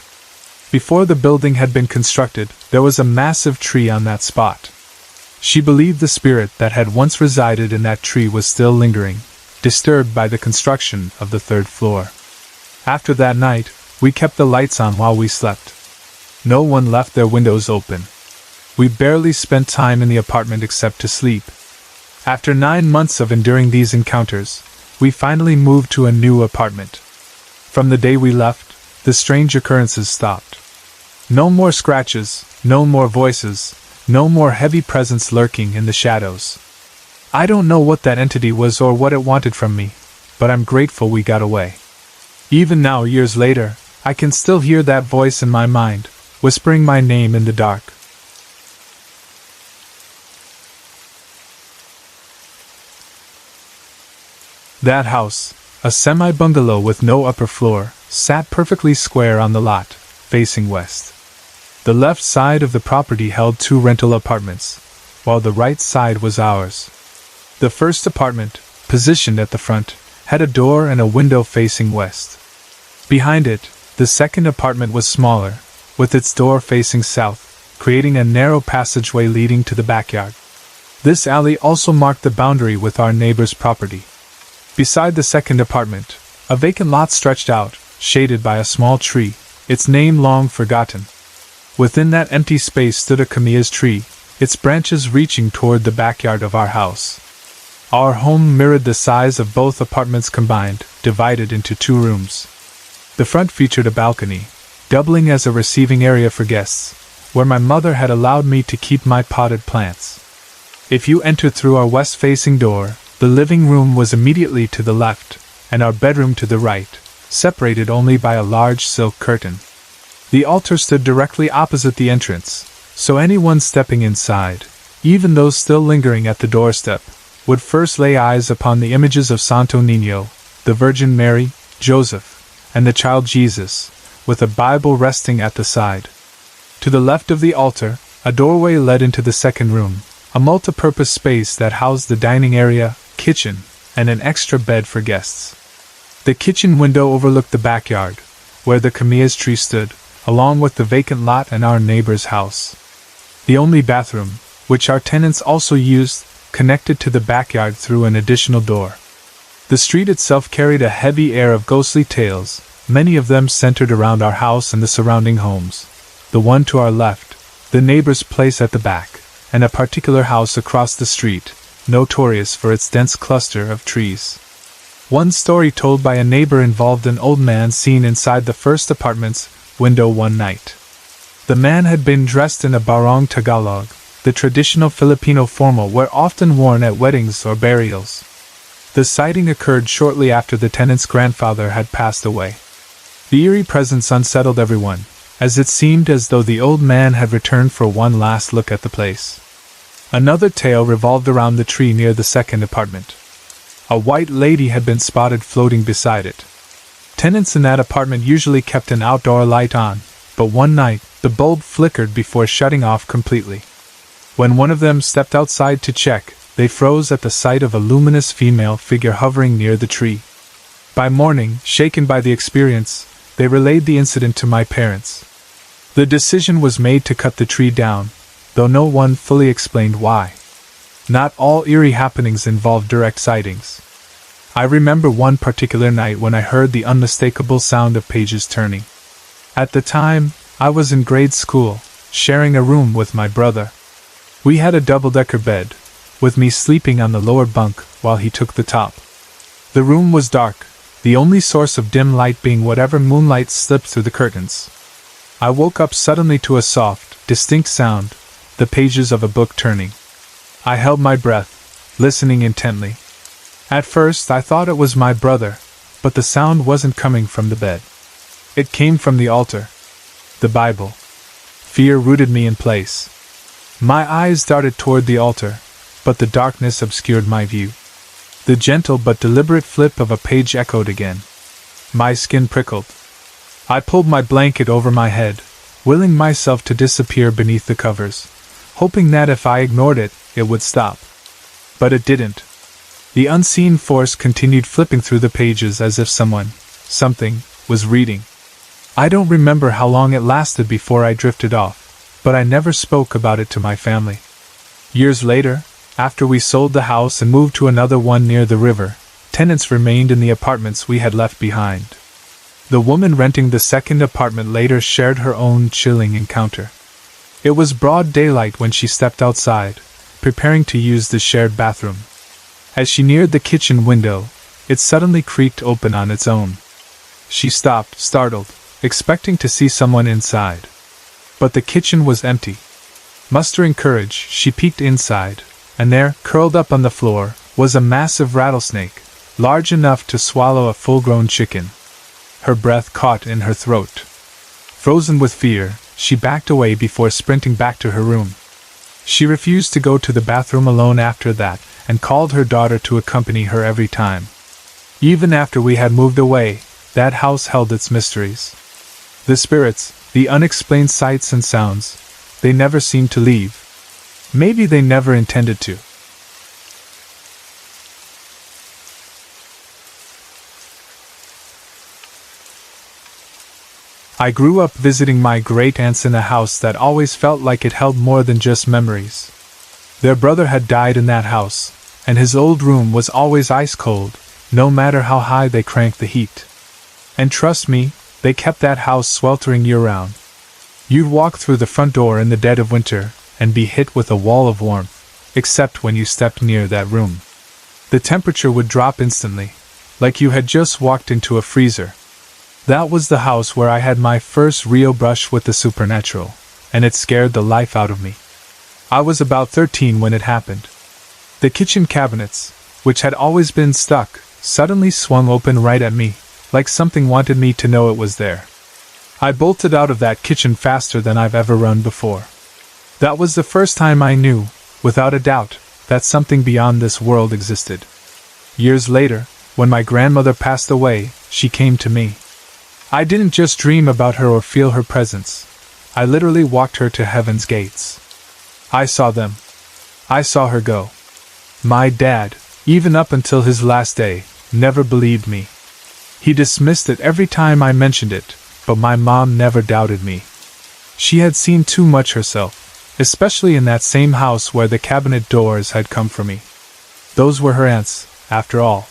Speaker 1: Before the building had been constructed, there was a massive tree on that spot. She believed the spirit that had once resided in that tree was still lingering, disturbed by the construction of the 3rd floor. After that night, we kept the lights on while we slept. No one left their windows open. We barely spent time in the apartment except to sleep. After 9 months of enduring these encounters, we finally moved to a new apartment. From the day we left, the strange occurrences stopped. No more scratches, no more voices, no more heavy presence lurking in the shadows. I don't know what that entity was or what it wanted from me, but I'm grateful we got away. Even now, years later, I can still hear that voice in my mind, whispering my name in the dark. That house, a semi-bungalow with no upper floor, sat perfectly square on the lot, facing west. The left side of the property held 2 rental apartments, while the right side was ours. The first apartment, positioned at the front, had a door and a window facing west. Behind it, the second apartment was smaller, with its door facing south, creating a narrow passageway leading to the backyard. This alley also marked the boundary with our neighbor's property. Beside the second apartment, a vacant lot stretched out, shaded by a small tree, its name long forgotten. Within that empty space stood a camellia's tree, its branches reaching toward the backyard of our house. Our home mirrored the size of both apartments combined, divided into 2 rooms. The front featured a balcony, doubling as a receiving area for guests, where my mother had allowed me to keep my potted plants. If you entered through our west-facing door, the living room was immediately to the left, and our bedroom to the right, separated only by a large silk curtain. The altar stood directly opposite the entrance, so anyone stepping inside, even those still lingering at the doorstep, would first lay eyes upon the images of Santo Niño, the Virgin Mary, Joseph, and the child Jesus, with a Bible resting at the side. To the left of the altar, a doorway led into the second room, a multi-purpose space that housed the dining area, kitchen, and an extra bed for guests. The kitchen window overlooked the backyard, where the camellias tree stood, along with the vacant lot and our neighbor's house. The only bathroom, which our tenants also used, connected to the backyard through an additional door. The street itself carried a heavy air of ghostly tales, many of them centered around our house and the surrounding homes. The one to our left, the neighbor's place at the back, and a particular house across the street, notorious for its dense cluster of trees. One story told by a neighbor involved an old man seen inside the first apartment's window one night. The man had been dressed in a barong Tagalog, the traditional Filipino formal wear often worn at weddings or burials. The sighting occurred shortly after the tenant's grandfather had passed away. The eerie presence unsettled everyone, as it seemed as though the old man had returned for one last look at the place. Another tale revolved around the tree near the second apartment. A white lady had been spotted floating beside it. Tenants in that apartment usually kept an outdoor light on, but one night, the bulb flickered before shutting off completely. When one of them stepped outside to check, they froze at the sight of a luminous female figure hovering near the tree. By morning, shaken by the experience, they relayed the incident to my parents. The decision was made to cut the tree down, though no one fully explained why. Not all eerie happenings involved direct sightings. I remember one particular night when I heard the unmistakable sound of pages turning. At the time, I was in grade school, sharing a room with my brother. We had a double-decker bed, with me sleeping on the lower bunk while he took the top. The room was dark, the only source of dim light being whatever moonlight slipped through the curtains. I woke up suddenly to a soft, distinct sound, the pages of a book turning. I held my breath, listening intently. At first I thought it was my brother, but the sound wasn't coming from the bed. It came from the altar. The Bible. Fear rooted me in place. My eyes darted toward the altar, but the darkness obscured my view. The gentle but deliberate flip of a page echoed again. My skin prickled. I pulled my blanket over my head, willing myself to disappear beneath the covers, hoping that if I ignored it, it would stop. But it didn't. The unseen force continued flipping through the pages as if something, was reading. I don't remember how long it lasted before I drifted off, but I never spoke about it to my family. Years later, after we sold the house and moved to another one near the river, tenants remained in the apartments we had left behind. The woman renting the second apartment later shared her own chilling encounter. It was broad daylight when she stepped outside, preparing to use the shared bathroom. As she neared the kitchen window, it suddenly creaked open on its own. She stopped, startled, expecting to see someone inside. But the kitchen was empty. Mustering courage, she peeked inside, and there, curled up on the floor, was a massive rattlesnake, large enough to swallow a full-grown chicken. Her breath caught in her throat. Frozen with fear, she backed away before sprinting back to her room. She refused to go to the bathroom alone after that, and called her daughter to accompany her every time. Even after we had moved away, that house held its mysteries. The spirits, the unexplained sights and sounds, they never seemed to leave. Maybe they never intended to. I grew up visiting my great-aunts in a house that always felt like it held more than just memories. Their brother had died in that house, and his old room was always ice-cold, no matter how high they cranked the heat. And trust me, they kept that house sweltering year-round. You'd walk through the front door in the dead of winter, and be hit with a wall of warmth, except when you stepped near that room. The temperature would drop instantly, like you had just walked into a freezer. That was the house where I had my first real brush with the supernatural, and it scared the life out of me. I was about 13 when it happened. The kitchen cabinets, which had always been stuck, suddenly swung open right at me, like something wanted me to know it was there. I bolted out of that kitchen faster than I've ever run before. That was the first time I knew, without a doubt, that something beyond this world existed. Years later, when my grandmother passed away, she came to me. I didn't just dream about her or feel her presence. I literally walked her to heaven's gates. I saw them. I saw her go. My dad, even up until his last day, never believed me. He dismissed it every time I mentioned it, but my mom never doubted me. She had seen too much herself, especially in that same house where the cabinet doors had come for me. Those were her aunts, after all.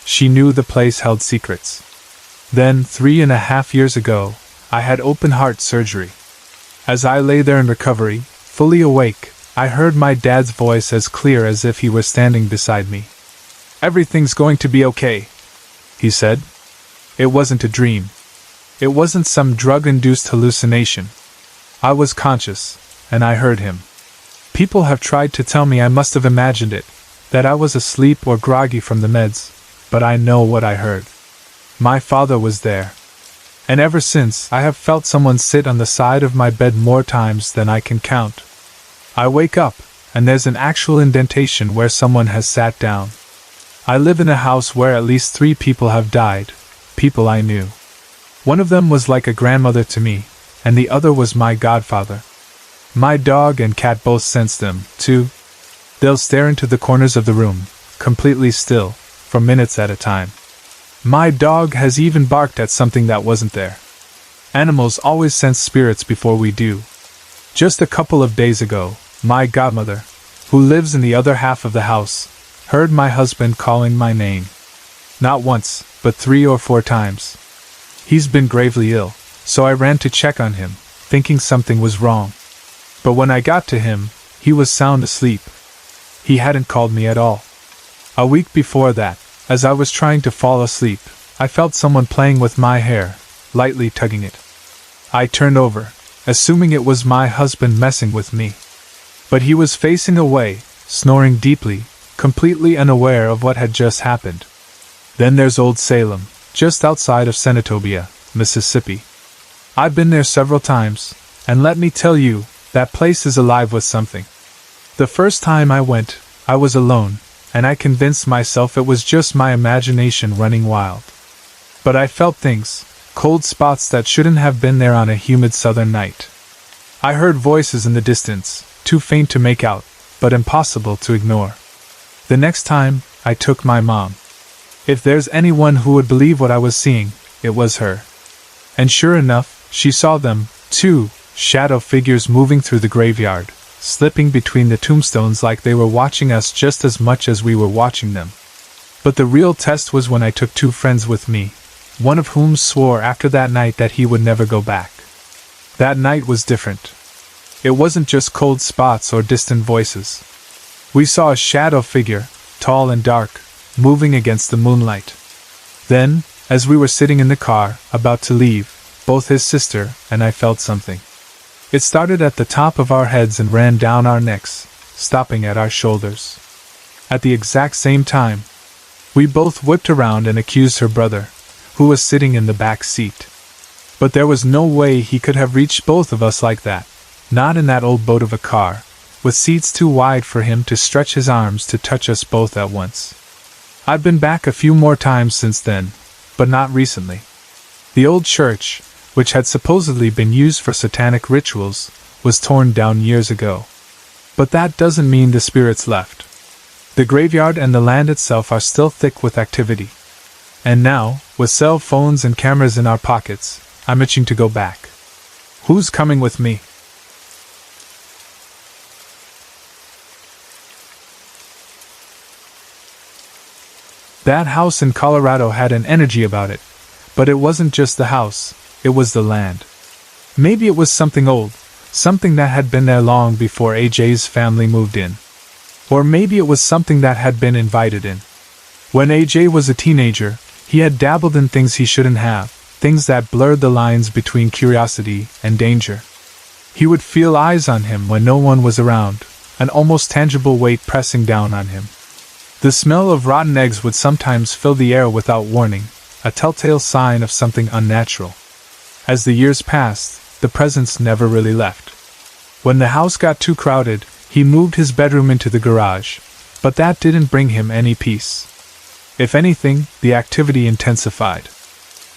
Speaker 1: She knew the place held secrets. Then, 3.5 years ago, I had open-heart surgery. As I lay there in recovery, fully awake, I heard my dad's voice as clear as if he were standing beside me. "Everything's going to be okay," he said. It wasn't a dream. It wasn't some drug-induced hallucination. I was conscious, and I heard him. People have tried to tell me I must have imagined it, that I was asleep or groggy from the meds, but I know what I heard. My father was there. And ever since, I have felt someone sit on the side of my bed more times than I can count. I wake up, and there's an actual indentation where someone has sat down. I live in a house where at least 3 people have died, people I knew. One of them was like a grandmother to me, and the other was my godfather. My dog and cat both sense them, too. They'll stare into the corners of the room, completely still, for minutes at a time. My dog has even barked at something that wasn't there. Animals always sense spirits before we do. Just a couple of days ago, my godmother, who lives in the other half of the house, heard my husband calling my name. Not once, but 3 or 4 times. He's been gravely ill, so I ran to check on him, thinking something was wrong. But when I got to him, he was sound asleep. He hadn't called me at all. A week before that, as I was trying to fall asleep, I felt someone playing with my hair, lightly tugging it. I turned over, assuming it was my husband messing with me. But he was facing away, snoring deeply, completely unaware of what had just happened. Then there's Old Salem, just outside of Senatobia, Mississippi. I've been there several times, and let me tell you, that place is alive with something. The first time I went, I was alone, and I convinced myself it was just my imagination running wild. But I felt things, cold spots that shouldn't have been there on a humid southern night. I heard voices in the distance, too faint to make out, but impossible to ignore. The next time, I took my mom. If there's anyone who would believe what I was seeing, it was her. And sure enough, she saw them, too, shadow figures moving through the graveyard, slipping between the tombstones like they were watching us just as much as we were watching them. But the real test was when I took 2 friends with me, one of whom swore after that night that he would never go back. That night was different. It wasn't just cold spots or distant voices. We saw a shadow figure, tall and dark, moving against the moonlight. Then, as we were sitting in the car, about to leave, both his sister and I felt something. It started at the top of our heads and ran down our necks, stopping at our shoulders. At the exact same time, we both whipped around and accused her brother, who was sitting in the back seat. But there was no way he could have reached both of us like that, not in that old boat of a car, with seats too wide for him to stretch his arms to touch us both at once. I've been back a few more times since then, but not recently. The old church, which had supposedly been used for satanic rituals, was torn down years ago. But that doesn't mean the spirits left. The graveyard and the land itself are still thick with activity. And now, with cell phones and cameras in our pockets, I'm itching to go back. Who's coming with me? That house in Colorado had an energy about it, but it wasn't just the house. It was the land. Maybe it was something old, something that had been there long before AJ's family moved in. Or maybe it was something that had been invited in. When AJ was a teenager, he had dabbled in things he shouldn't have, things that blurred the lines between curiosity and danger. He would feel eyes on him when no one was around, an almost tangible weight pressing down on him. The smell of rotten eggs would sometimes fill the air without warning, a telltale sign of something unnatural. As the years passed, the presence never really left. When the house got too crowded, he moved his bedroom into the garage, but that didn't bring him any peace. If anything, the activity intensified.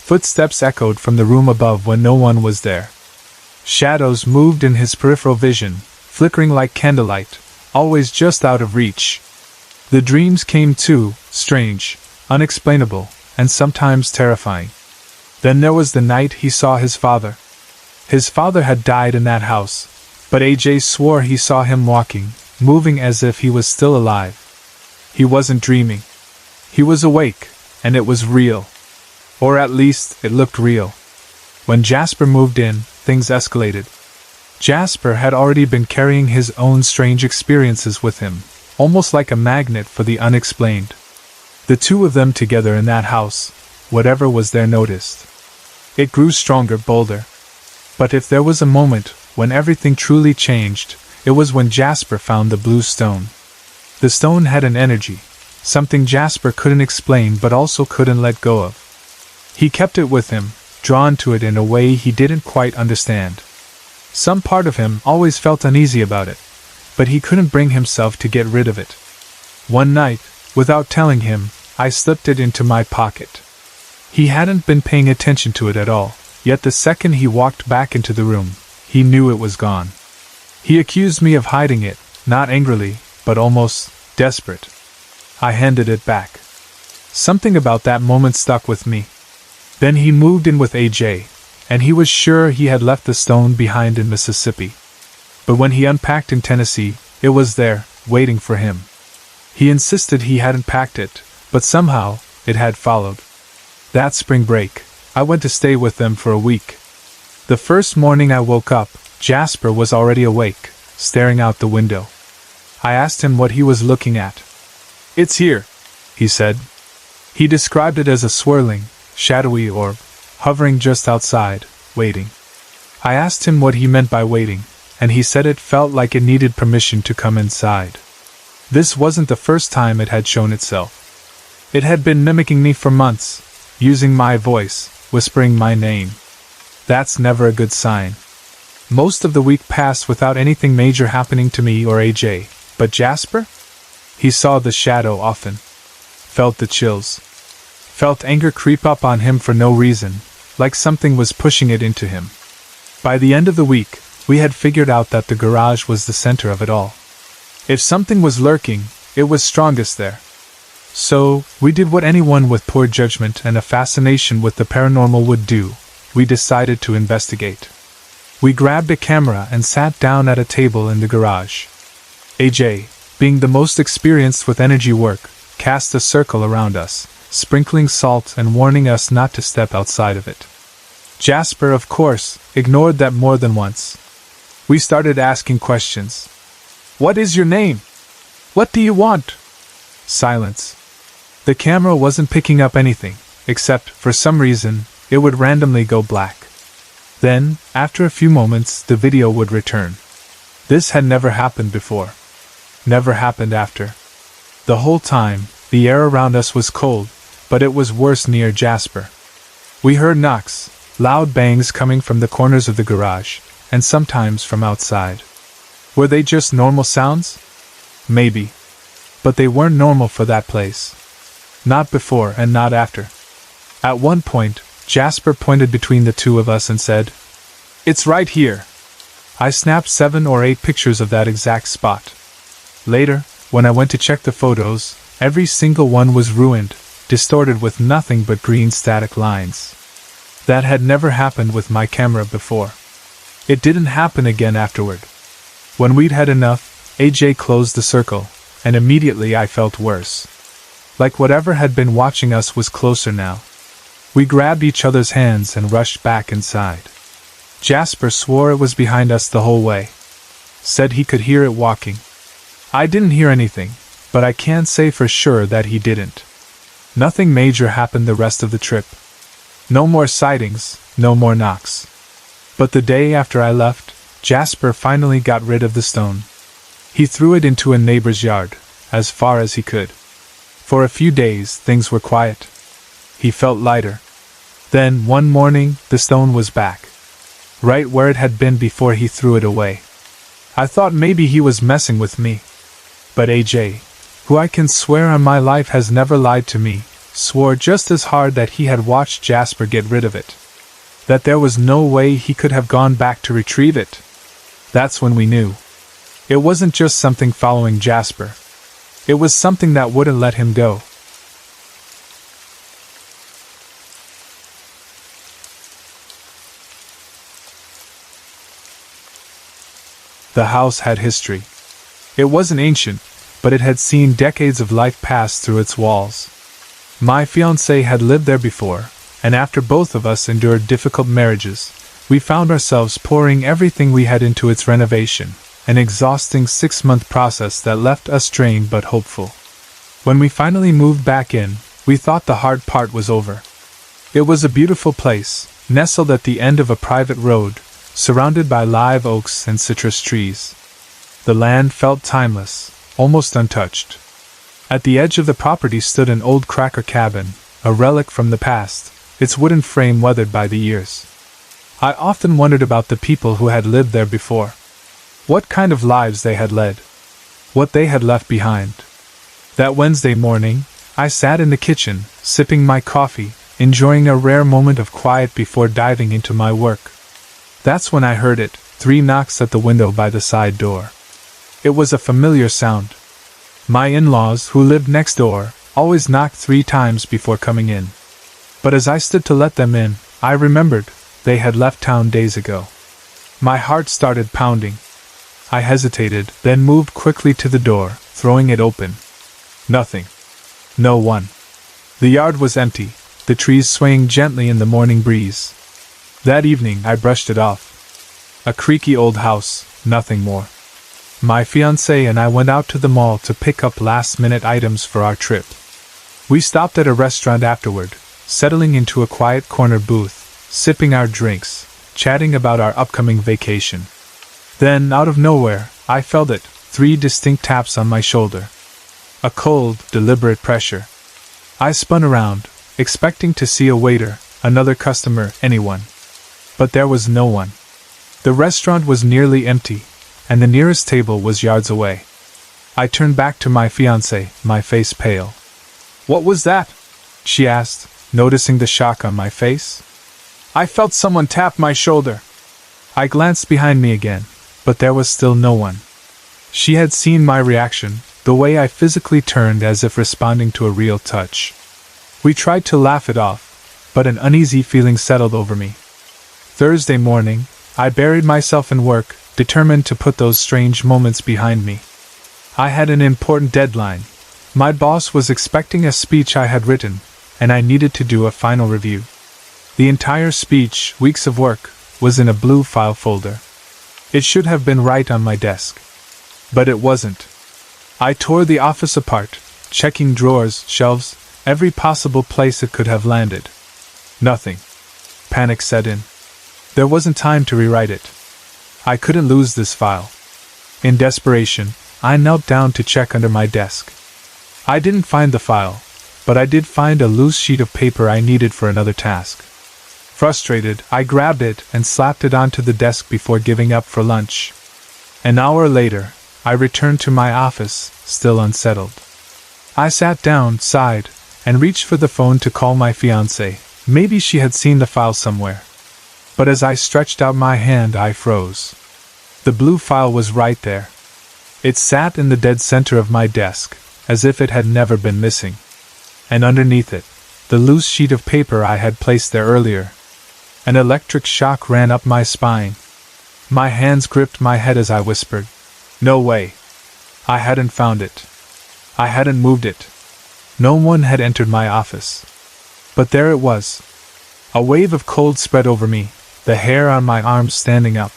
Speaker 1: Footsteps echoed from the room above when no one was there. Shadows moved in his peripheral vision, flickering like candlelight, always just out of reach. The dreams came too, strange, unexplainable, and sometimes terrifying. Then there was the night he saw his father. His father had died in that house, but AJ swore he saw him walking, moving as if he was still alive. He wasn't dreaming. He was awake, and it was real. Or at least, it looked real. When Jasper moved in, things escalated. Jasper had already been carrying his own strange experiences with him, almost like a magnet for the unexplained. The two of them together in that house, whatever was there noticed. It grew stronger, bolder. But if there was a moment when everything truly changed, it was when Jasper found the blue stone. The stone had an energy, something Jasper couldn't explain but also couldn't let go of. He kept it with him, drawn to it in a way he didn't quite understand. Some part of him always felt uneasy about it, but he couldn't bring himself to get rid of it. One night, without telling him, I slipped it into my pocket. He hadn't been paying attention to it at all, yet the second he walked back into the room, he knew it was gone. He accused me of hiding it, not angrily, but almost desperate. I handed it back. Something about that moment stuck with me. Then he moved in with AJ, and he was sure he had left the stone behind in Mississippi. But when he unpacked in Tennessee, it was there, waiting for him. He insisted he hadn't packed it, but somehow, it had followed. That spring break, I went to stay with them for a week. The first morning I woke up, Jasper was already awake, staring out the window. I asked him what he was looking at. "It's here," he said. He described it as a swirling, shadowy orb, hovering just outside, waiting. I asked him what he meant by waiting, and he said it felt like it needed permission to come inside. This wasn't the first time it had shown itself. It had been mimicking me for months, using my voice, whispering my name. That's never a good sign. Most of the week passed without anything major happening to me or AJ, but Jasper? He saw the shadow often. Felt the chills. Felt anger creep up on him for no reason, like something was pushing it into him. By the end of the week, we had figured out that the garage was the center of it all. If something was lurking, it was strongest there. So, we did what anyone with poor judgment and a fascination with the paranormal would do. We decided to investigate. We grabbed a camera and sat down at a table in the garage. AJ, being the most experienced with energy work, cast a circle around us, sprinkling salt and warning us not to step outside of it. Jasper, of course, ignored that more than once. We started asking questions. "What is your name? What do you want?" Silence. The camera wasn't picking up anything, except, for some reason, it would randomly go black. Then, after a few moments, the video would return. This had never happened before. Never happened after. The whole time, the air around us was cold, but it was worse near Jasper. We heard knocks, loud bangs coming from the corners of the garage, and sometimes from outside. Were they just normal sounds? Maybe. But they weren't normal for that place. Not before and not after. At one point, Jasper pointed between the two of us and said, "It's right here." I snapped 7 or 8 pictures of that exact spot. Later, when I went to check the photos, every single one was ruined, distorted with nothing but green static lines. That had never happened with my camera before. It didn't happen again afterward. When we'd had enough, AJ closed the circle, and immediately I felt worse. Like whatever had been watching us was closer now. We grabbed each other's hands and rushed back inside. Jasper swore it was behind us the whole way. Said he could hear it walking. I didn't hear anything, but I can't say for sure that he didn't. Nothing major happened the rest of the trip. No more sightings, no more knocks. But the day after I left, Jasper finally got rid of the stone. He threw it into a neighbor's yard, as far as he could. For a few days, things were quiet. He felt lighter. Then, one morning, the stone was back. Right where it had been before he threw it away. I thought maybe he was messing with me. But AJ, who I can swear on my life has never lied to me, swore just as hard that he had watched Jasper get rid of it. That there was no way he could have gone back to retrieve it. That's when we knew. It wasn't just something following Jasper. It was something that wouldn't let him go. The house had history. It wasn't ancient, but it had seen decades of life pass through its walls. My fiancée had lived there before, and after both of us endured difficult marriages, we found ourselves pouring everything we had into its renovation, an exhausting 6-month process that left us drained but hopeful. When we finally moved back in, we thought the hard part was over. It was a beautiful place, nestled at the end of a private road, surrounded by live oaks and citrus trees. The land felt timeless, almost untouched. At the edge of the property stood an old cracker cabin, a relic from the past, its wooden frame weathered by the years. I often wondered about the people who had lived there before. What kind of lives they had led. What they had left behind. That Wednesday morning, I sat in the kitchen, sipping my coffee, enjoying a rare moment of quiet before diving into my work. That's when I heard it, 3 knocks at the window by the side door. It was a familiar sound. My in-laws, who lived next door, always knocked 3 times before coming in. But as I stood to let them in, I remembered they had left town days ago. My heart started pounding. I hesitated, then moved quickly to the door, throwing it open. Nothing. No one. The yard was empty, the trees swaying gently in the morning breeze. That evening I brushed it off. A creaky old house, nothing more. My fiancée and I went out to the mall to pick up last-minute items for our trip. We stopped at a restaurant afterward, settling into a quiet corner booth, sipping our drinks, chatting about our upcoming vacation. Then, out of nowhere, I felt it, 3 distinct taps on my shoulder. A cold, deliberate pressure. I spun around, expecting to see a waiter, another customer, anyone. But there was no one. The restaurant was nearly empty, and the nearest table was yards away. I turned back to my fiancée, my face pale. "What was that?" she asked, noticing the shock on my face. "I felt someone tap my shoulder." I glanced behind me again, but there was still no one. She had seen my reaction, the way I physically turned as if responding to a real touch. We tried to laugh it off, but an uneasy feeling settled over me. Thursday morning, I buried myself in work, determined to put those strange moments behind me. I had an important deadline. My boss was expecting a speech I had written, and I needed to do a final review. The entire speech, weeks of work, was in a blue file folder. It should have been right on my desk. But it wasn't. I tore the office apart, checking drawers, shelves, every possible place it could have landed. Nothing. Panic set in. There wasn't time to rewrite it. I couldn't lose this file. In desperation, I knelt down to check under my desk. I didn't find the file, but I did find a loose sheet of paper I needed for another task. Frustrated, I grabbed it and slapped it onto the desk before giving up for lunch. An hour later, I returned to my office, still unsettled. I sat down, sighed, and reached for the phone to call my fiancée. Maybe she had seen the file somewhere. But as I stretched out my hand, I froze. The blue file was right there. It sat in the dead center of my desk, as if it had never been missing. And underneath it, the loose sheet of paper I had placed there earlier. An electric shock ran up my spine. My hands gripped my head as I whispered, "No way." I hadn't found it. I hadn't moved it. No one had entered my office. But there it was. A wave of cold spread over me, the hair on my arms standing up.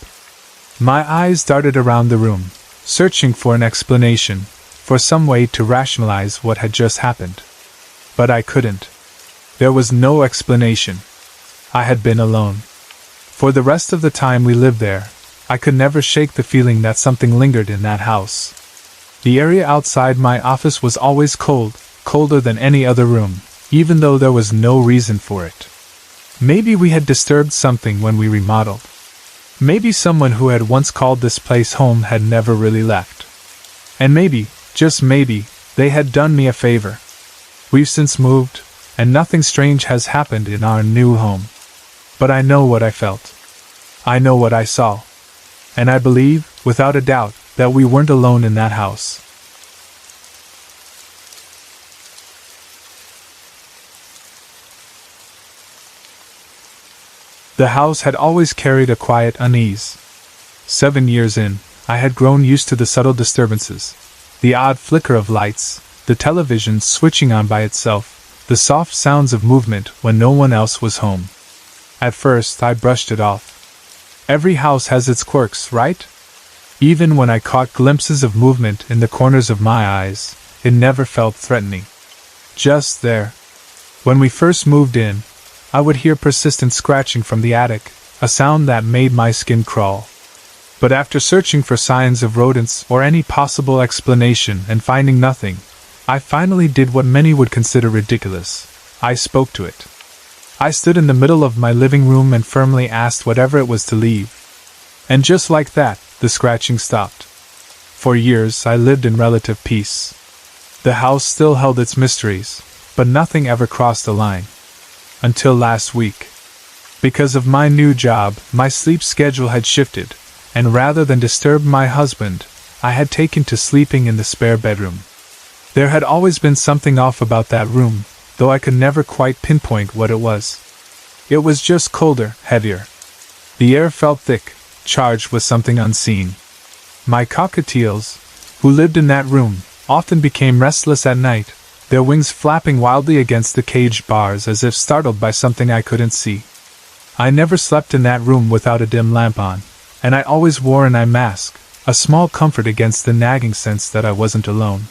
Speaker 1: My eyes darted around the room, searching for an explanation, for some way to rationalize what had just happened. But I couldn't. There was no explanation. I had been alone. For the rest of the time we lived there, I could never shake the feeling that something lingered in that house. The area outside my office was always cold, colder than any other room, even though there was no reason for it. Maybe we had disturbed something when we remodeled. Maybe someone who had once called this place home had never really left. And maybe, just maybe, they had done me a favor. We've since moved, and nothing strange has happened in our new home. But I know what I felt. I know what I saw. And I believe, without a doubt, that we weren't alone in that house. The house had always carried a quiet unease. 7 years in, I had grown used to the subtle disturbances, the odd flicker of lights, the television switching on by itself, the soft sounds of movement when no one else was home. At first, I brushed it off. Every house has its quirks, right? Even when I caught glimpses of movement in the corners of my eyes, it never felt threatening. Just there. When we first moved in, I would hear persistent scratching from the attic, a sound that made my skin crawl. But after searching for signs of rodents or any possible explanation and finding nothing, I finally did what many would consider ridiculous. I spoke to it. I stood in the middle of my living room and firmly asked whatever it was to leave. And just like that, the scratching stopped. For years I lived in relative peace. The house still held its mysteries, but nothing ever crossed the line. Until last week. Because of my new job, my sleep schedule had shifted, and rather than disturb my husband, I had taken to sleeping in the spare bedroom. There had always been something off about that room, though I could never quite pinpoint what it was. It was just colder, heavier. The air felt thick, charged with something unseen. My cockatiels, who lived in that room, often became restless at night, their wings flapping wildly against the cage bars as if startled by something I couldn't see. I never slept in that room without a dim lamp on, and I always wore an eye mask, a small comfort against the nagging sense that I wasn't alone.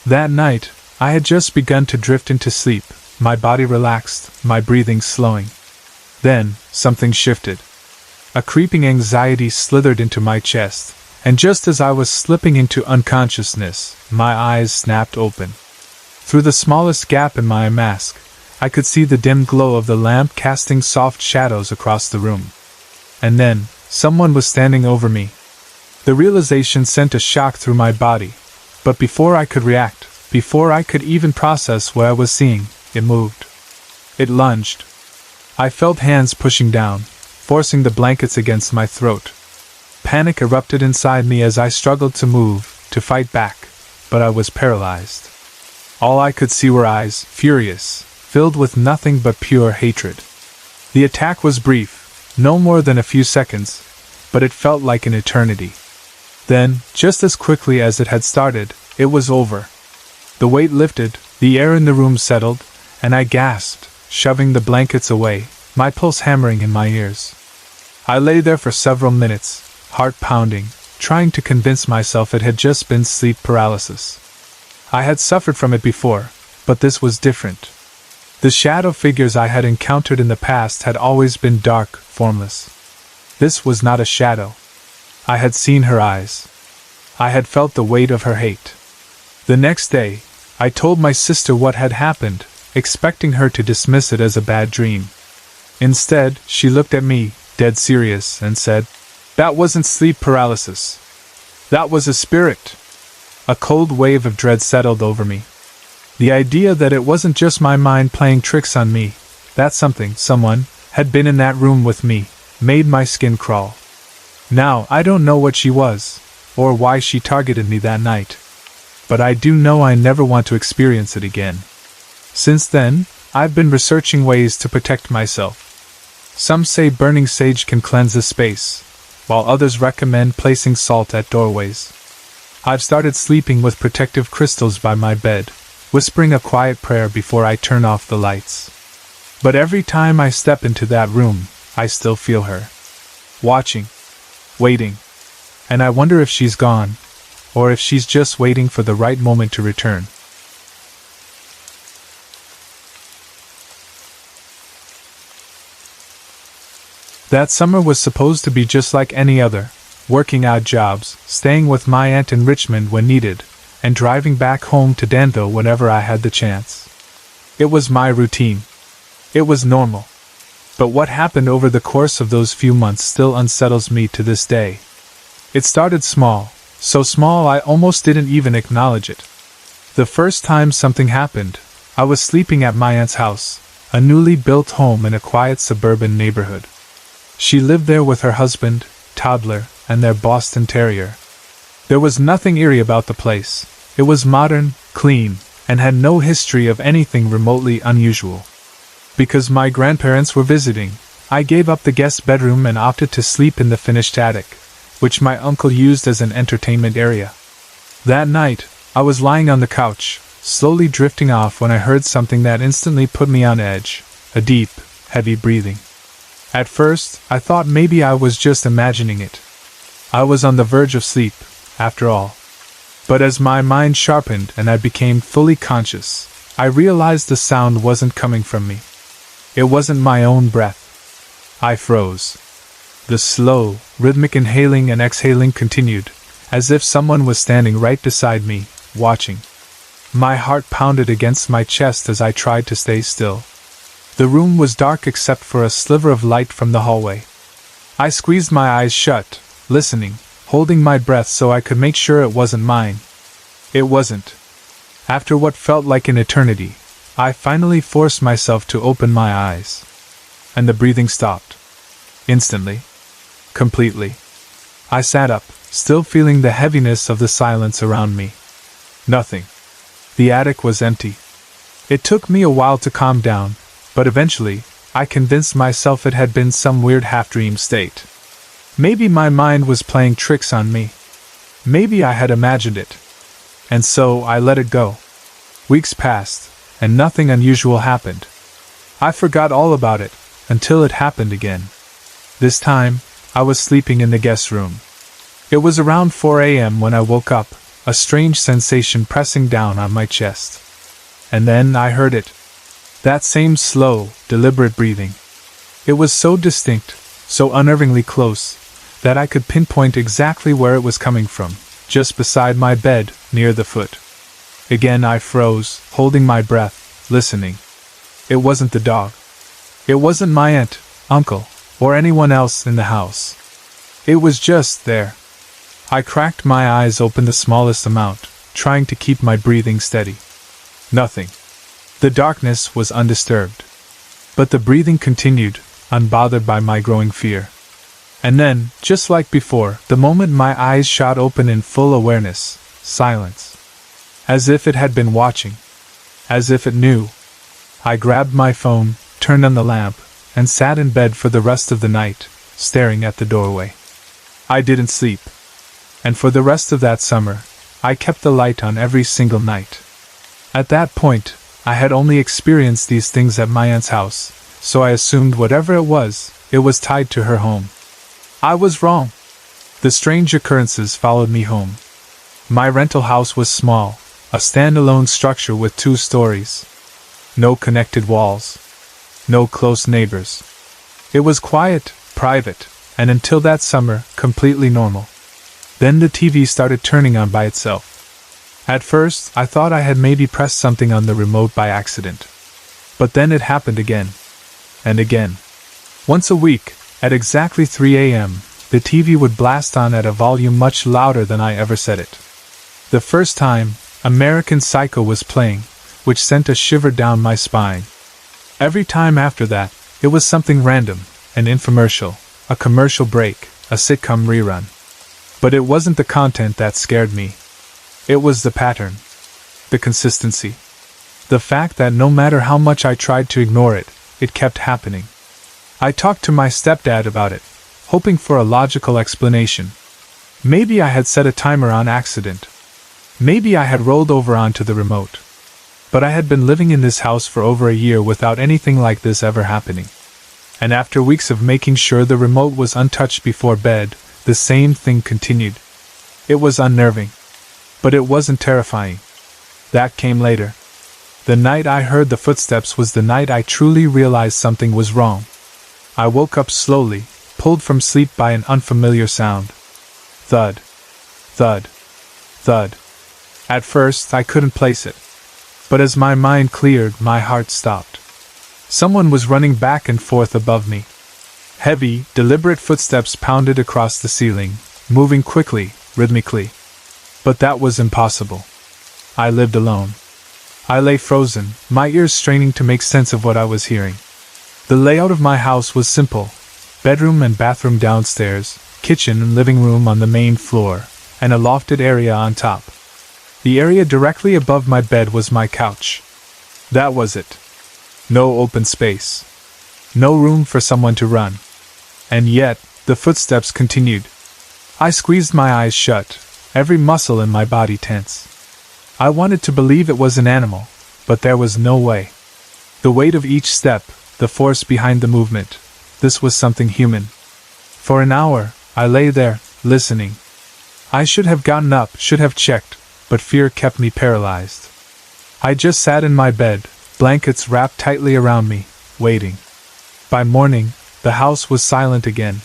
Speaker 1: That night, I had just begun to drift into sleep, my body relaxed, my breathing slowing. Then, something shifted. A creeping anxiety slithered into my chest, and just as I was slipping into unconsciousness, my eyes snapped open. Through the smallest gap in my mask, I could see the dim glow of the lamp casting soft shadows across the room. And then, someone was standing over me. The realization sent a shock through my body, but before I could react, before I could even process what I was seeing, it moved. It lunged. I felt hands pushing down, forcing the blankets against my throat. Panic erupted inside me as I struggled to move, to fight back, but I was paralyzed. All I could see were eyes, furious, filled with nothing but pure hatred. The attack was brief, no more than a few seconds, but it felt like an eternity. Then, just as quickly as it had started, it was over. The weight lifted, the air in the room settled, and I gasped, shoving the blankets away, my pulse hammering in my ears. I lay there for several minutes, heart pounding, trying to convince myself it had just been sleep paralysis. I had suffered from it before, but this was different. The shadow figures I had encountered in the past had always been dark, formless. This was not a shadow. I had seen her eyes. I had felt the weight of her hate. The next day, I told my sister what had happened, expecting her to dismiss it as a bad dream. Instead, she looked at me, dead serious, and said, "That wasn't sleep paralysis. That was a spirit." A cold wave of dread settled over me. The idea that it wasn't just my mind playing tricks on me, that someone, had been in that room with me, made my skin crawl. Now, I don't know what she was, or why she targeted me that night. But I do know I never want to experience it again. Since then, I've been researching ways to protect myself. Some say burning sage can cleanse a space, while others recommend placing salt at doorways. I've started sleeping with protective crystals by my bed, whispering a quiet prayer before I turn off the lights. But every time I step into that room, I still feel her. Watching. Waiting. And I wonder if she's gone, or if she's just waiting for the right moment to return. That summer was supposed to be just like any other, working odd jobs, staying with my aunt in Richmond when needed, and driving back home to Danville whenever I had the chance. It was my routine. It was normal. But what happened over the course of those few months still unsettles me to this day. It started small, so small I almost didn't even acknowledge it. The first time something happened, I was sleeping at my aunt's house, a newly built home in a quiet suburban neighborhood. She lived there with her husband, toddler, and their Boston Terrier. There was nothing eerie about the place. It was modern, clean, and had no history of anything remotely unusual. Because my grandparents were visiting, I gave up the guest bedroom and opted to sleep in the finished attic, which my uncle used as an entertainment area. That night, I was lying on the couch, slowly drifting off when I heard something that instantly put me on edge, a deep, heavy breathing. At first, I thought maybe I was just imagining it. I was on the verge of sleep, after all. But as my mind sharpened and I became fully conscious, I realized the sound wasn't coming from me. It wasn't my own breath. I froze. The slow, rhythmic inhaling and exhaling continued, as if someone was standing right beside me, watching. My heart pounded against my chest as I tried to stay still. The room was dark except for a sliver of light from the hallway. I squeezed my eyes shut, listening, holding my breath so I could make sure it wasn't mine. It wasn't. After what felt like an eternity, I finally forced myself to open my eyes. And the breathing stopped. Instantly. Completely. I sat up, still feeling the heaviness of the silence around me. Nothing. The attic was empty. It took me a while to calm down, but eventually, I convinced myself it had been some weird half-dream state. Maybe my mind was playing tricks on me. Maybe I had imagined it. And so I let it go. Weeks passed, and nothing unusual happened. I forgot all about it, until it happened again. This time, I was sleeping in the guest room. It was around 4 a.m. when I woke up, a strange sensation pressing down on my chest. And then I heard it. That same slow, deliberate breathing. It was so distinct, so unnervingly close, that I could pinpoint exactly where it was coming from, just beside my bed, near the foot. Again I froze, holding my breath, listening. It wasn't the dog. It wasn't my aunt, uncle, or anyone else in the house. It was just there. I cracked my eyes open the smallest amount, trying to keep my breathing steady. Nothing. The darkness was undisturbed. But the breathing continued, unbothered by my growing fear. And then, just like before, the moment my eyes shot open in full awareness, silence. As if it had been watching. As if it knew. I grabbed my phone, turned on the lamp, and sat in bed for the rest of the night, staring at the doorway. I didn't sleep. And for the rest of that summer, I kept the light on every single night. At that point, I had only experienced these things at my aunt's house, so I assumed whatever it was tied to her home. I was wrong. The strange occurrences followed me home. My rental house was small, a standalone structure with 2 stories. No connected walls. No close neighbors. It was quiet, private, and until that summer, completely normal. Then the TV started turning on by itself. At first, I thought I had maybe pressed something on the remote by accident. But then it happened again. And again. Once a week, at exactly 3 a.m., the TV would blast on at a volume much louder than I ever set it. The first time, American Psycho was playing, which sent a shiver down my spine. Every time after that, it was something random, an infomercial, a commercial break, a sitcom rerun. But it wasn't the content that scared me. It was the pattern. The consistency. The fact that no matter how much I tried to ignore it, it kept happening. I talked to my stepdad about it, hoping for a logical explanation. Maybe I had set a timer on accident. Maybe I had rolled over onto the remote. But I had been living in this house for over a year without anything like this ever happening. And after weeks of making sure the remote was untouched before bed, the same thing continued. It was unnerving. But it wasn't terrifying. That came later. The night I heard the footsteps was the night I truly realized something was wrong. I woke up slowly, pulled from sleep by an unfamiliar sound. Thud. Thud. Thud. At first, I couldn't place it. But as my mind cleared, my heart stopped. Someone was running back and forth above me. Heavy, deliberate footsteps pounded across the ceiling, moving quickly, rhythmically. But that was impossible. I lived alone. I lay frozen, my ears straining to make sense of what I was hearing. The layout of my house was simple: bedroom and bathroom downstairs, kitchen and living room on the main floor, and a lofted area on top. The area directly above my bed was my couch. That was it. No open space. No room for someone to run. And yet, the footsteps continued. I squeezed my eyes shut, every muscle in my body tense. I wanted to believe it was an animal, but there was no way. The weight of each step, the force behind the movement, this was something human. For an hour, I lay there, listening. I should have gotten up, should have checked, but fear kept me paralyzed. I just sat in my bed, blankets wrapped tightly around me, waiting. By morning, the house was silent again.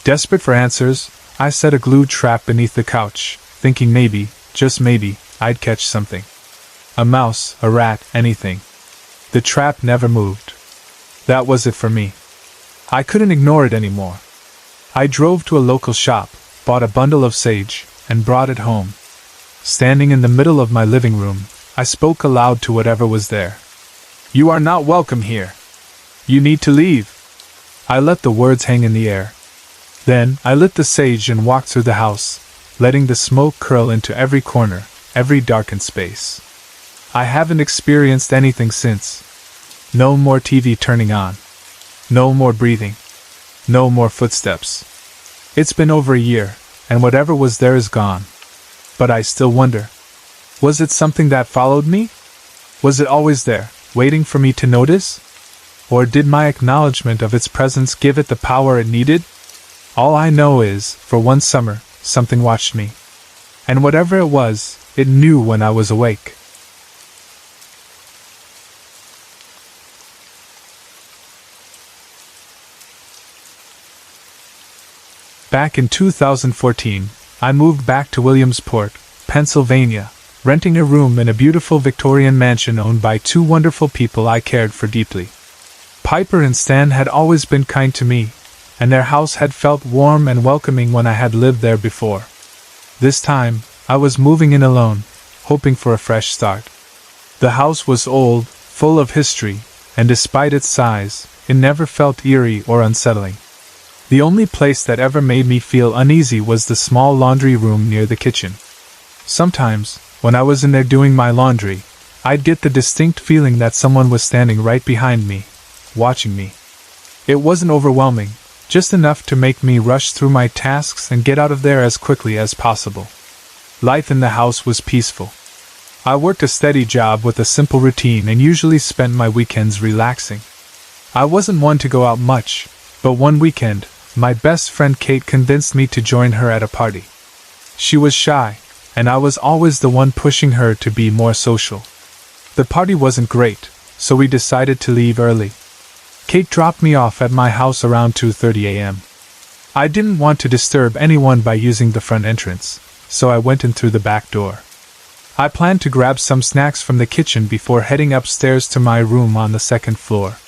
Speaker 1: Desperate for answers, I set a glued trap beneath the couch, thinking maybe, just maybe, I'd catch something. A mouse, a rat, anything. The trap never moved. That was it for me. I couldn't ignore it anymore. I drove to a local shop, bought a bundle of sage, and brought it home. Standing in the middle of my living room, I spoke aloud to whatever was there. "You are not welcome here. You need to leave." I let the words hang in the air. Then, I lit the sage and walked through the house, letting the smoke curl into every corner, every darkened space. I haven't experienced anything since. No more TV turning on. No more breathing. No more footsteps. It's been over a year, and whatever was there is gone. But I still wonder. Was it something that followed me? Was it always there, waiting for me to notice? Or did my acknowledgement of its presence give it the power it needed? All I know is, for one summer, something watched me. And whatever it was, it knew when I was awake. Back in 2014, I moved back to Williamsport, Pennsylvania, renting a room in a beautiful Victorian mansion owned by two wonderful people I cared for deeply. Piper and Stan had always been kind to me, and their house had felt warm and welcoming when I had lived there before. This time, I was moving in alone, hoping for a fresh start. The house was old, full of history, and despite its size, it never felt eerie or unsettling. The only place that ever made me feel uneasy was the small laundry room near the kitchen. Sometimes, when I was in there doing my laundry, I'd get the distinct feeling that someone was standing right behind me, watching me. It wasn't overwhelming, just enough to make me rush through my tasks and get out of there as quickly as possible. Life in the house was peaceful. I worked a steady job with a simple routine and usually spent my weekends relaxing. I wasn't one to go out much, but one weekend, my best friend Kate convinced me to join her at a party. She was shy, and I was always the one pushing her to be more social. The party wasn't great, so we decided to leave early. Kate dropped me off at my house around 2:30 a.m. I didn't want to disturb anyone by using the front entrance, so I went in through the back door. I planned to grab some snacks from the kitchen before heading upstairs to my room on the second floor.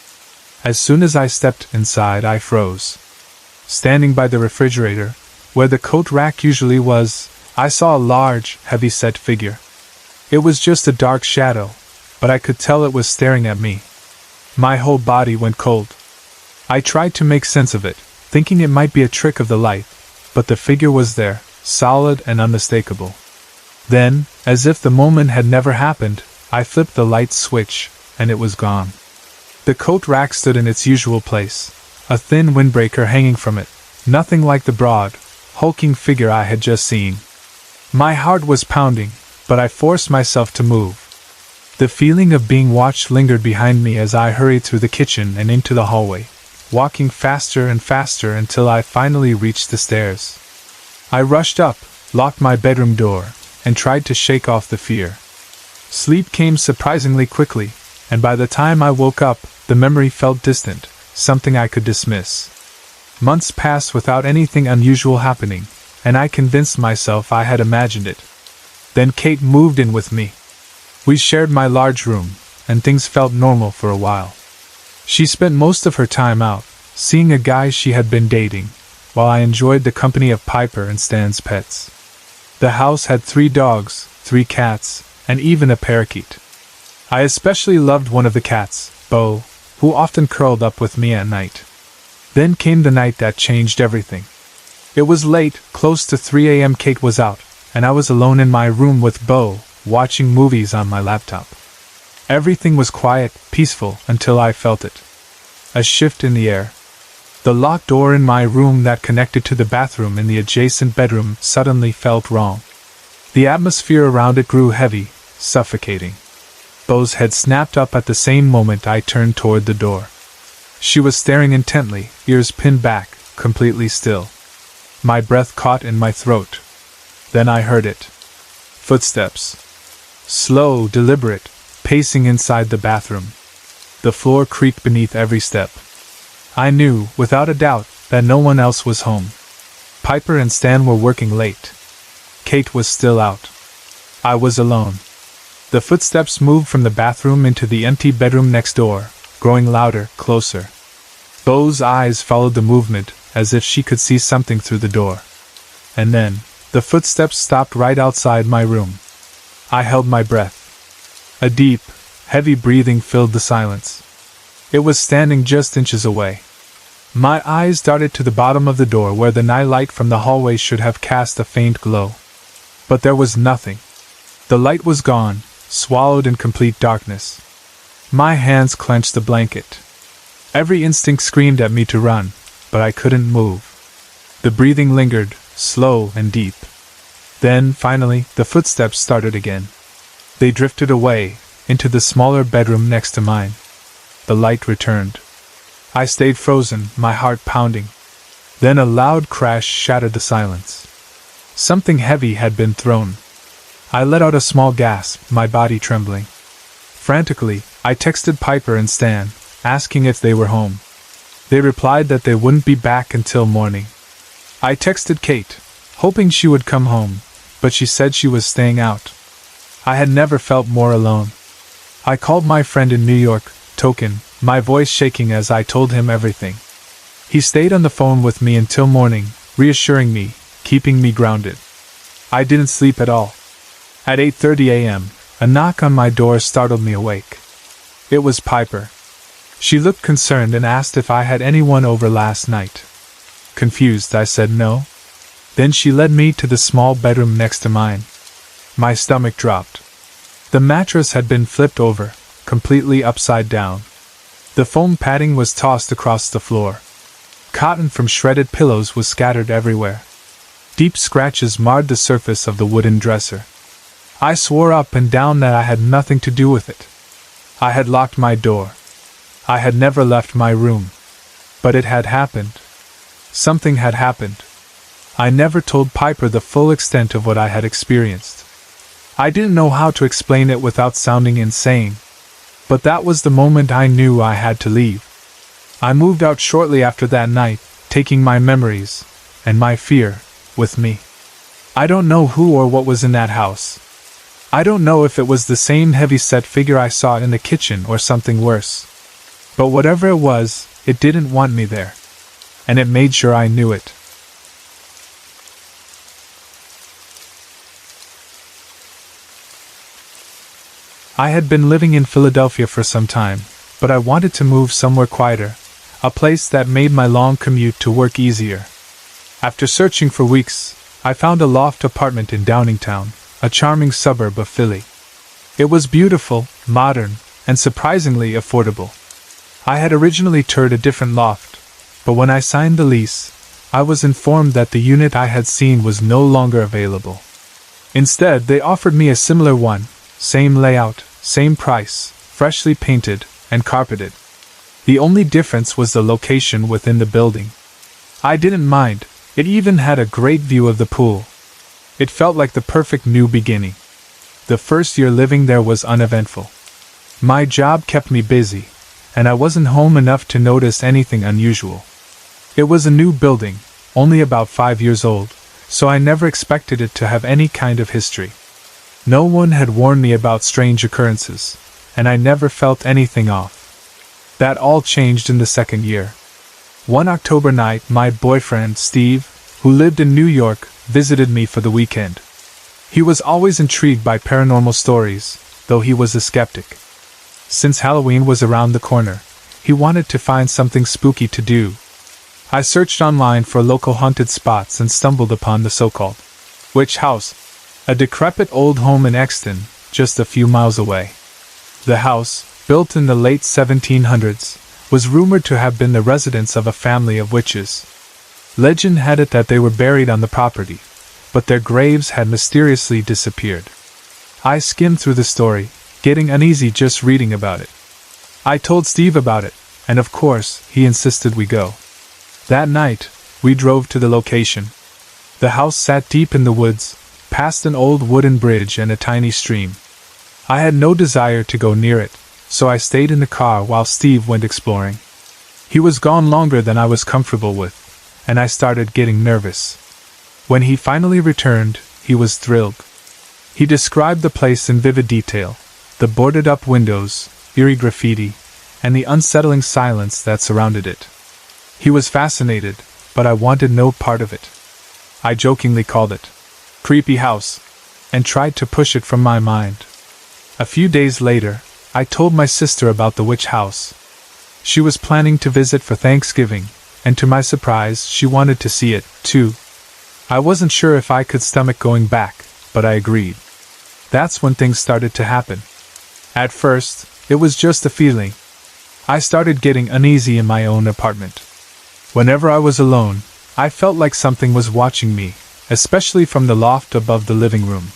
Speaker 1: As soon as I stepped inside, I froze. Standing by the refrigerator, where the coat rack usually was, I saw a large, heavy-set figure. It was just a dark shadow, but I could tell it was staring at me. My whole body went cold. I tried to make sense of it, thinking it might be a trick of the light, but the figure was there, solid and unmistakable. Then, as if the moment had never happened, I flipped the light switch, and it was gone. The coat rack stood in its usual place, a thin windbreaker hanging from it, nothing like the broad, hulking figure I had just seen. My heart was pounding, but I forced myself to move. The feeling of being watched lingered behind me as I hurried through the kitchen and into the hallway, walking faster and faster until I finally reached the stairs. I rushed up, locked my bedroom door, and tried to shake off the fear. Sleep came surprisingly quickly, and by the time I woke up, the memory felt distant, something I could dismiss. Months passed without anything unusual happening, and I convinced myself I had imagined it. Then Kate moved in with me. We shared my large room, and things felt normal for a while. She spent most of her time out, seeing a guy she had been dating, while I enjoyed the company of Piper and Stan's pets. The house had 3 dogs, 3 cats, and even a parakeet. I especially loved one of the cats, Bo, who often curled up with me at night. Then came the night that changed everything. It was late, close to 3 a.m. Kate was out, and I was alone in my room with Bo, watching movies on my laptop. Everything was quiet, peaceful, until I felt it. A shift in the air. The locked door in my room that connected to the bathroom in the adjacent bedroom suddenly felt wrong. The atmosphere around it grew heavy, suffocating. Bo's head snapped up at the same moment I turned toward the door. She was staring intently, ears pinned back, completely still. My breath caught in my throat. Then I heard it. Footsteps. Slow, deliberate, pacing inside the bathroom. The floor creaked beneath every step. I knew, without a doubt, that no one else was home. Piper and Stan were working late. Kate was still out. I was alone. The footsteps moved from the bathroom into the empty bedroom next door, growing louder, closer. Bo's eyes followed the movement, as if she could see something through the door. And then, the footsteps stopped right outside my room. I held my breath. A deep, heavy breathing filled the silence. It was standing just inches away. My eyes darted to the bottom of the door where the nightlight from the hallway should have cast a faint glow. But there was nothing. The light was gone, swallowed in complete darkness. My hands clenched the blanket. Every instinct screamed at me to run, but I couldn't move. The breathing lingered, slow and deep. Then, finally, the footsteps started again. They drifted away, into the smaller bedroom next to mine. The light returned. I stayed frozen, my heart pounding. Then a loud crash shattered the silence. Something heavy had been thrown. I let out a small gasp, my body trembling. Frantically, I texted Piper and Stan, asking if they were home. They replied that they wouldn't be back until morning. I texted Kate, hoping she would come home, but she said she was staying out. I had never felt more alone. I called my friend in New York, Token, my voice shaking as I told him everything. He stayed on the phone with me until morning, reassuring me, keeping me grounded. I didn't sleep at all. At 8:30 a.m., a knock on my door startled me awake. It was Piper. She looked concerned and asked if I had anyone over last night. Confused, I said no. Then she led me to the small bedroom next to mine. My stomach dropped. The mattress had been flipped over, completely upside down. The foam padding was tossed across the floor. Cotton from shredded pillows was scattered everywhere. Deep scratches marred the surface of the wooden dresser. I swore up and down that I had nothing to do with it. I had locked my door. I had never left my room. But it had happened. Something had happened. I never told Piper the full extent of what I had experienced. I didn't know how to explain it without sounding insane. But that was the moment I knew I had to leave. I moved out shortly after that night, taking my memories, and my fear, with me. I don't know who or what was in that house. I don't know if it was the same heavy-set figure I saw in the kitchen or something worse. But whatever it was, it didn't want me there. And it made sure I knew it. I had been living in Philadelphia for some time, but I wanted to move somewhere quieter, a place that made my long commute to work easier. After searching for weeks, I found a loft apartment in Downingtown, a charming suburb of Philly. It was beautiful, modern, and surprisingly affordable. I had originally toured a different loft, but when I signed the lease, I was informed that the unit I had seen was no longer available. Instead, they offered me a similar one, same layout, same price, freshly painted and carpeted. The only difference was the location within the building. I didn't mind, it even had a great view of the pool. It felt like the perfect new beginning. The first year living there was uneventful. My job kept me busy, and I wasn't home enough to notice anything unusual. It was a new building, only about 5 years old, so I never expected it to have any kind of history. No one had warned me about strange occurrences, and I never felt anything off. That all changed in the second year. One October night, my boyfriend, Steve, who lived in New York, visited me for the weekend. He was always intrigued by paranormal stories, though he was a skeptic. Since Halloween was around the corner, he wanted to find something spooky to do. I searched online for local haunted spots and stumbled upon the so-called Witch House, a decrepit old home in Exton, just a few miles away. The house, built in the late 1700s, was rumored to have been the residence of a family of witches. Legend had it that they were buried on the property, but their graves had mysteriously disappeared. I skimmed through the story, getting uneasy just reading about it. I told Steve about it, and of course, he insisted we go. That night, we drove to the location. The house sat deep in the woods, past an old wooden bridge and a tiny stream. I had no desire to go near it, so I stayed in the car while Steve went exploring. He was gone longer than I was comfortable with, and I started getting nervous. When he finally returned, he was thrilled. He described the place in vivid detail, the boarded-up windows, eerie graffiti, and the unsettling silence that surrounded it. He was fascinated, but I wanted no part of it. I jokingly called it creepy house, and tried to push it from my mind. A few days later, I told my sister about the witch house. She was planning to visit for Thanksgiving, and to my surprise, she wanted to see it, too. I wasn't sure if I could stomach going back, but I agreed. That's when things started to happen. At first, it was just a feeling. I started getting uneasy in my own apartment. Whenever I was alone, I felt like something was watching me, especially from the loft above the living room.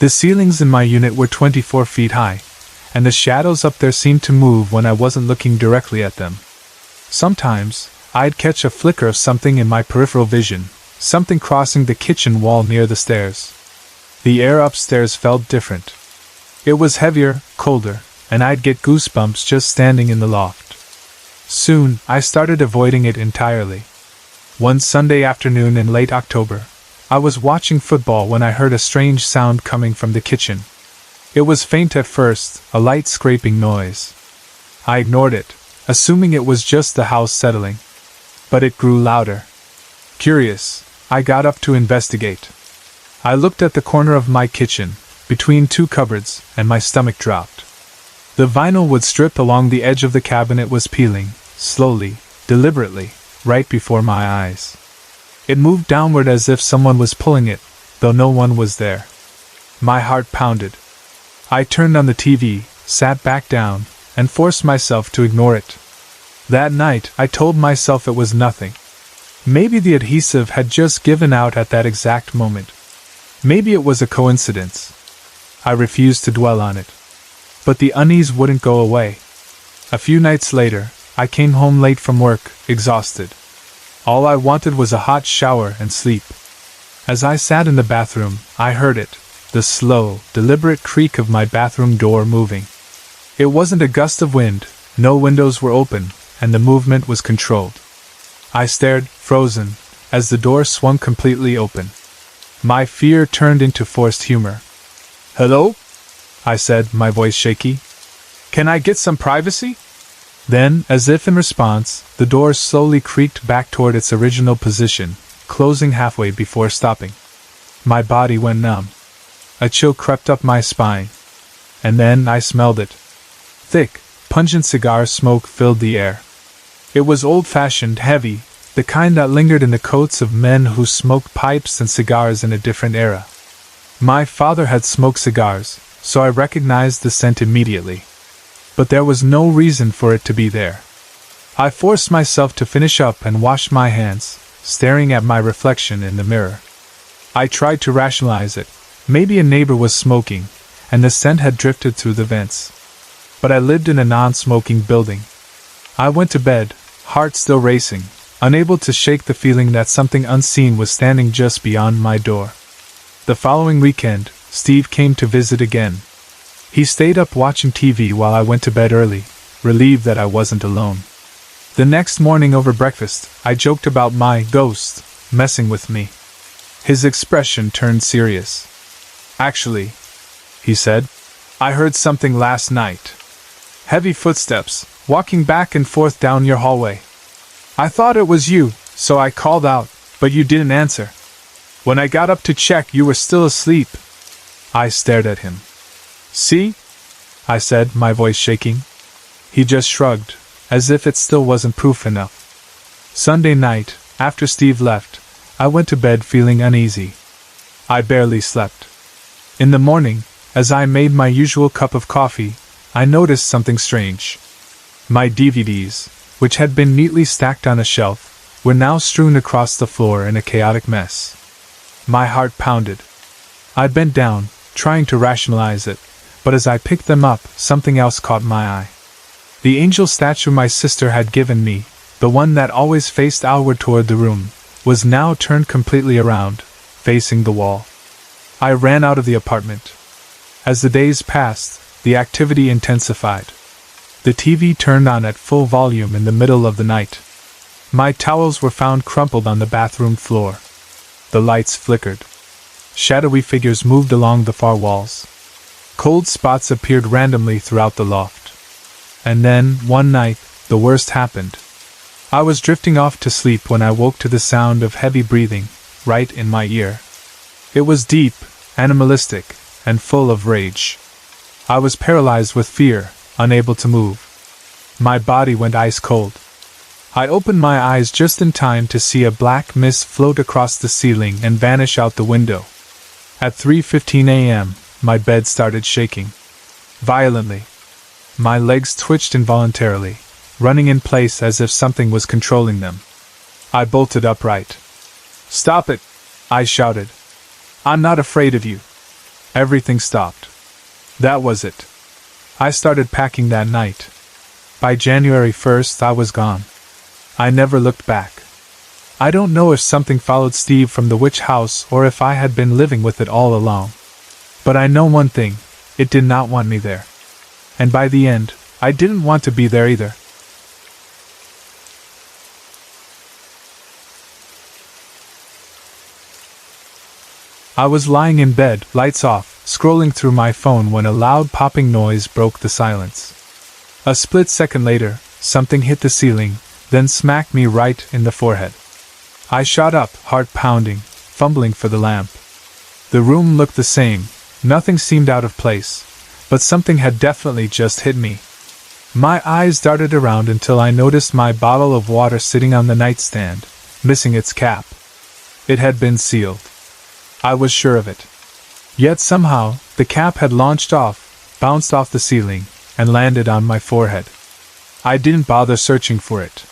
Speaker 1: The ceilings in my unit were 24 feet high, and the shadows up there seemed to move when I wasn't looking directly at them. Sometimes, I'd catch a flicker of something in my peripheral vision, something crossing the kitchen wall near the stairs. The air upstairs felt different. It was heavier, colder, and I'd get goosebumps just standing in the loft. Soon, I started avoiding it entirely. One Sunday afternoon in late October, I was watching football when I heard a strange sound coming from the kitchen. It was faint at first, a light scraping noise. I ignored it, assuming it was just the house settling. But it grew louder. Curious, I got up to investigate. I looked at the corner of my kitchen, between two cupboards, and my stomach dropped. The vinyl wood strip along the edge of the cabinet was peeling, slowly, deliberately, right before my eyes. It moved downward as if someone was pulling it, though no one was there. My heart pounded. I turned on the TV, sat back down, and forced myself to ignore it. That night, I told myself it was nothing. Maybe the adhesive had just given out at that exact moment. Maybe it was a coincidence. I refused to dwell on it. But the unease wouldn't go away. A few nights later, I came home late from work, exhausted. All I wanted was a hot shower and sleep. As I sat in the bathroom, I heard it, the slow, deliberate creak of my bathroom door moving. It wasn't a gust of wind, no windows were open, and the movement was controlled. I stared, frozen, as the door swung completely open. My fear turned into forced humor. "Hello?" I said, my voice shaky. "Can I get some privacy?" Then, as if in response, the door slowly creaked back toward its original position, closing halfway before stopping. My body went numb. A chill crept up my spine. And then I smelled it. Thick, pungent cigar smoke filled the air. It was old-fashioned, heavy, the kind that lingered in the coats of men who smoked pipes and cigars in a different era. My father had smoked cigars, so I recognized the scent immediately. But there was no reason for it to be there. I forced myself to finish up and wash my hands, staring at my reflection in the mirror. I tried to rationalize it. Maybe a neighbor was smoking, and the scent had drifted through the vents. But I lived in a non-smoking building. I went to bed, heart still racing, unable to shake the feeling that something unseen was standing just beyond my door. The following weekend, Steve came to visit again. He stayed up watching TV while I went to bed early, relieved that I wasn't alone. The next morning over breakfast, I joked about my ghost messing with me. His expression turned serious. "Actually," he said, "I heard something last night. Heavy footsteps, walking back and forth down your hallway. I thought it was you, so I called out, but you didn't answer. When I got up to check, you were still asleep." I stared at him. "See?" I said, my voice shaking. He just shrugged, as if it still wasn't proof enough. Sunday night, after Steve left, I went to bed feeling uneasy. I barely slept. In the morning, as I made my usual cup of coffee, I noticed something strange. My DVDs, which had been neatly stacked on a shelf, were now strewn across the floor in a chaotic mess. My heart pounded. I bent down, trying to rationalize it, but as I picked them up, something else caught my eye. The angel statue my sister had given me, the one that always faced outward toward the room, was now turned completely around, facing the wall. I ran out of the apartment. As the days passed, the activity intensified. The TV turned on at full volume in the middle of the night. My towels were found crumpled on the bathroom floor. The lights flickered. Shadowy figures moved along the far walls. Cold spots appeared randomly throughout the loft. And then, one night, the worst happened. I was drifting off to sleep when I woke to the sound of heavy breathing, right in my ear. It was deep, animalistic, and full of rage. I was paralyzed with fear, unable to move. My body went ice cold. I opened my eyes just in time to see a black mist float across the ceiling and vanish out the window. At 3:15 a.m., my bed started shaking. Violently. My legs twitched involuntarily, running in place as if something was controlling them. I bolted upright. "Stop it!" I shouted. "I'm not afraid of you." Everything stopped. That was it. I started packing that night. By January 1st, I was gone. I never looked back. I don't know if something followed Steve from the witch house or if I had been living with it all along. But I know one thing, it did not want me there. And by the end, I didn't want to be there either. I was lying in bed, lights off, scrolling through my phone when a loud popping noise broke the silence. A split second later, something hit the ceiling, then smacked me right in the forehead. I shot up, heart pounding, fumbling for the lamp. The room looked the same, nothing seemed out of place, but something had definitely just hit me. My eyes darted around until I noticed my bottle of water sitting on the nightstand, missing its cap. It had been sealed. I was sure of it. Yet somehow, the cap had launched off, bounced off the ceiling, and landed on my forehead. I didn't bother searching for it.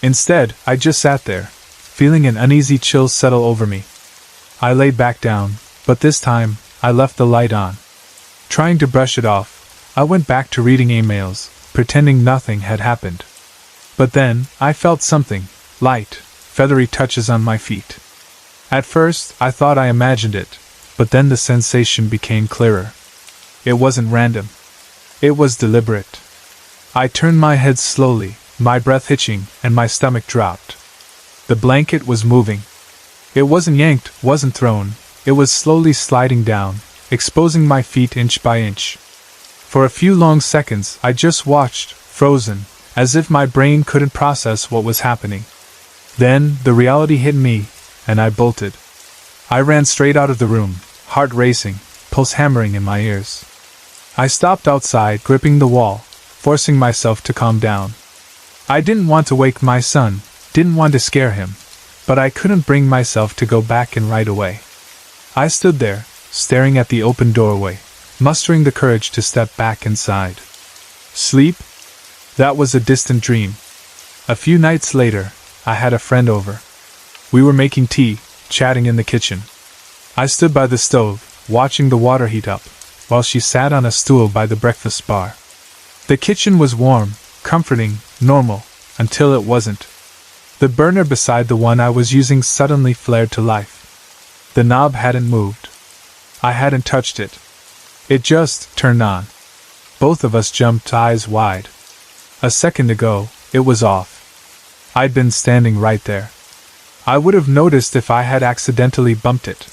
Speaker 1: Instead, I just sat there, feeling an uneasy chill settle over me. I lay back down, but this time, I left the light on. Trying to brush it off, I went back to reading emails, pretending nothing had happened. But then, I felt something, light, feathery touches on my feet. At first, I thought I imagined it, but then the sensation became clearer. It wasn't random. It was deliberate. I turned my head slowly, my breath hitching, and my stomach dropped. The blanket was moving. It wasn't yanked, wasn't thrown, it was slowly sliding down, exposing my feet inch by inch. For a few long seconds, I just watched, frozen, as if my brain couldn't process what was happening. Then, the reality hit me, and I bolted. I ran straight out of the room, heart racing, pulse hammering in my ears. I stopped outside, gripping the wall, forcing myself to calm down. I didn't want to wake my son, didn't want to scare him, but I couldn't bring myself to go back in right away. I stood there, staring at the open doorway, mustering the courage to step back inside. Sleep? That was a distant dream. A few nights later, I had a friend over. We were making tea, chatting in the kitchen. I stood by the stove, watching the water heat up, while she sat on a stool by the breakfast bar. The kitchen was warm, comforting, normal, until it wasn't. The burner beside the one I was using suddenly flared to life. The knob hadn't moved. I hadn't touched it. It just turned on. Both of us jumped, eyes wide. A second ago, it was off. I'd been standing right there. I would have noticed if I had accidentally bumped it.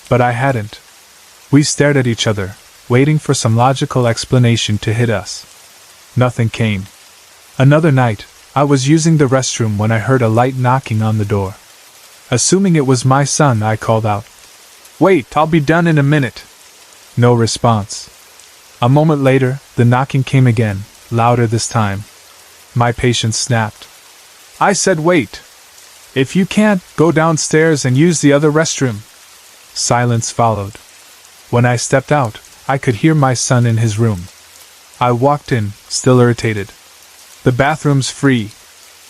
Speaker 1: But I hadn't. We stared at each other, waiting for some logical explanation to hit us. Nothing came. Another night, I was using the restroom when I heard a light knocking on the door. Assuming it was my son, I called out, "Wait, I'll be done in a minute." No response. A moment later, the knocking came again, louder this time. My patience snapped. I said, "Wait. If you can't, go downstairs and use the other restroom." Silence followed. When I stepped out, I could hear my son in his room. I walked in, still irritated. "The bathroom's free,"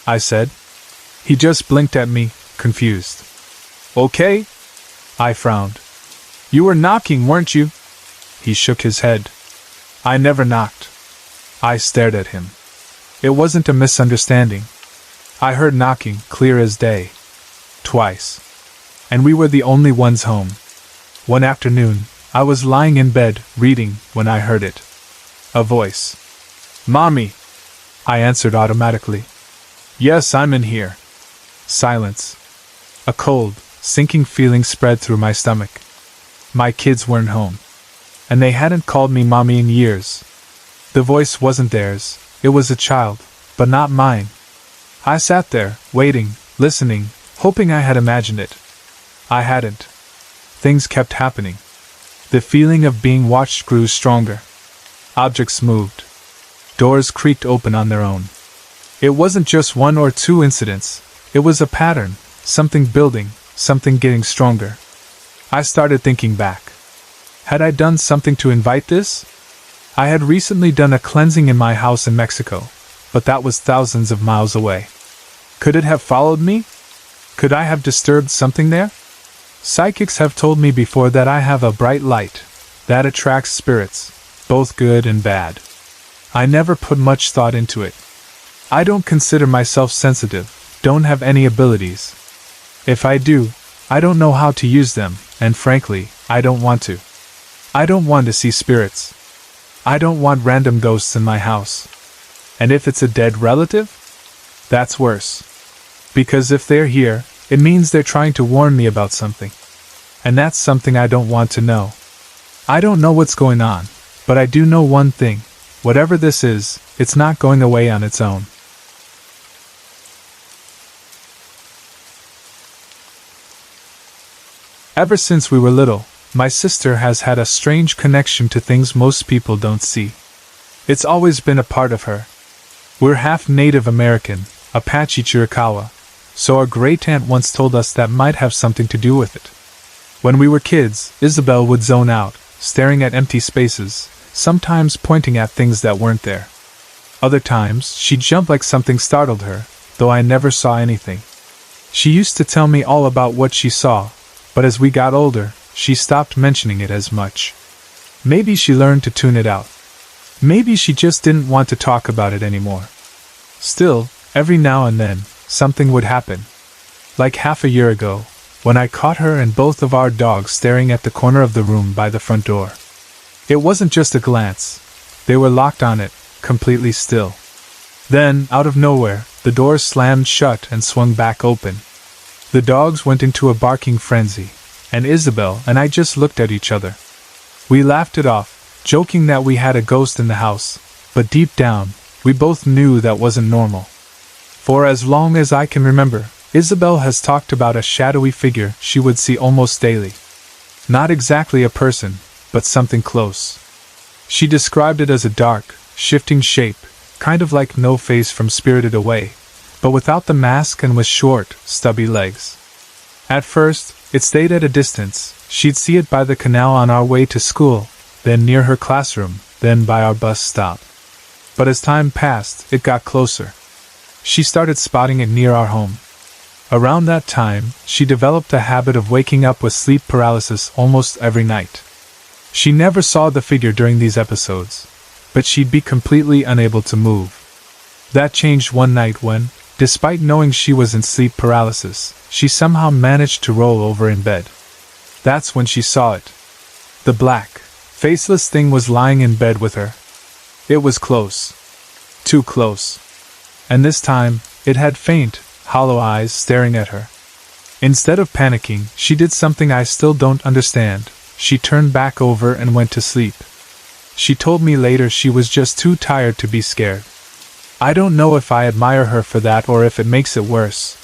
Speaker 1: I said. He just blinked at me, confused. "Okay?" I frowned. "You were knocking, weren't you?" He shook his head. "I never knocked." I stared at him. It wasn't a misunderstanding. I heard knocking, clear as day. Twice. And we were the only ones home. One afternoon, I was lying in bed, reading, when I heard it. A voice. "Mommy!" I answered automatically. "Yes, I'm in here." Silence. A cold, sinking feeling spread through my stomach. My kids weren't home. And they hadn't called me mommy in years. The voice wasn't theirs, it was a child, but not mine. I sat there, waiting, listening, hoping I had imagined it. I hadn't. Things kept happening. The feeling of being watched grew stronger. Objects moved. Doors creaked open on their own. It wasn't just one or two incidents, it was a pattern, something building, something getting stronger. I started thinking back. Had I done something to invite this? I had recently done a cleansing in my house in Mexico, but that was thousands of miles away. Could it have followed me? Could I have disturbed something there? Psychics have told me before that I have a bright light that attracts spirits, both good and bad. I never put much thought into it. I don't consider myself sensitive, don't have any abilities. If I do, I don't know how to use them, and frankly, I don't want to. I don't want to see spirits. I don't want random ghosts in my house. And if it's a dead relative? That's worse. Because if they're here, it means they're trying to warn me about something. And that's something I don't want to know. I don't know what's going on, but I do know one thing. Whatever this is, it's not going away on its own. Ever since we were little, my sister has had a strange connection to things most people don't see. It's always been a part of her. We're half Native American, Apache Chiricahua, so our great-aunt once told us that might have something to do with it. When we were kids, Isabel would zone out, staring at empty spaces, sometimes pointing at things that weren't there. Other times, she'd jump like something startled her, though I never saw anything. She used to tell me all about what she saw, but as we got older, she stopped mentioning it as much. Maybe she learned to tune it out. Maybe she just didn't want to talk about it anymore. Still, every now and then, something would happen. Like half a year ago, when I caught her and both of our dogs staring at the corner of the room by the front door. It wasn't just a glance. They were locked on it, completely still. Then, out of nowhere, the door slammed shut and swung back open. The dogs went into a barking frenzy, and Isabel and I just looked at each other. We laughed it off, joking that we had a ghost in the house, but deep down, we both knew that wasn't normal. For as long as I can remember, Isabel has talked about a shadowy figure she would see almost daily. Not exactly a person, but something close. She described it as a dark, shifting shape, kind of like No-Face from Spirited Away, but without the mask and with short, stubby legs. At first, it stayed at a distance. She'd see it by the canal on our way to school, then near her classroom, then by our bus stop. But as time passed, it got closer. She started spotting it near our home. Around that time, she developed a habit of waking up with sleep paralysis almost every night. She never saw the figure during these episodes, but she'd be completely unable to move. That changed one night when, despite knowing she was in sleep paralysis, she somehow managed to roll over in bed. That's when she saw it. The black, faceless thing was lying in bed with her. It was close. Too close. And this time, It had faint, hollow eyes staring at her. Instead of panicking, she did something I still don't understand. She turned back over and went to sleep. She told me later she was just too tired to be scared. I don't know if I admire her for that or if it makes it worse.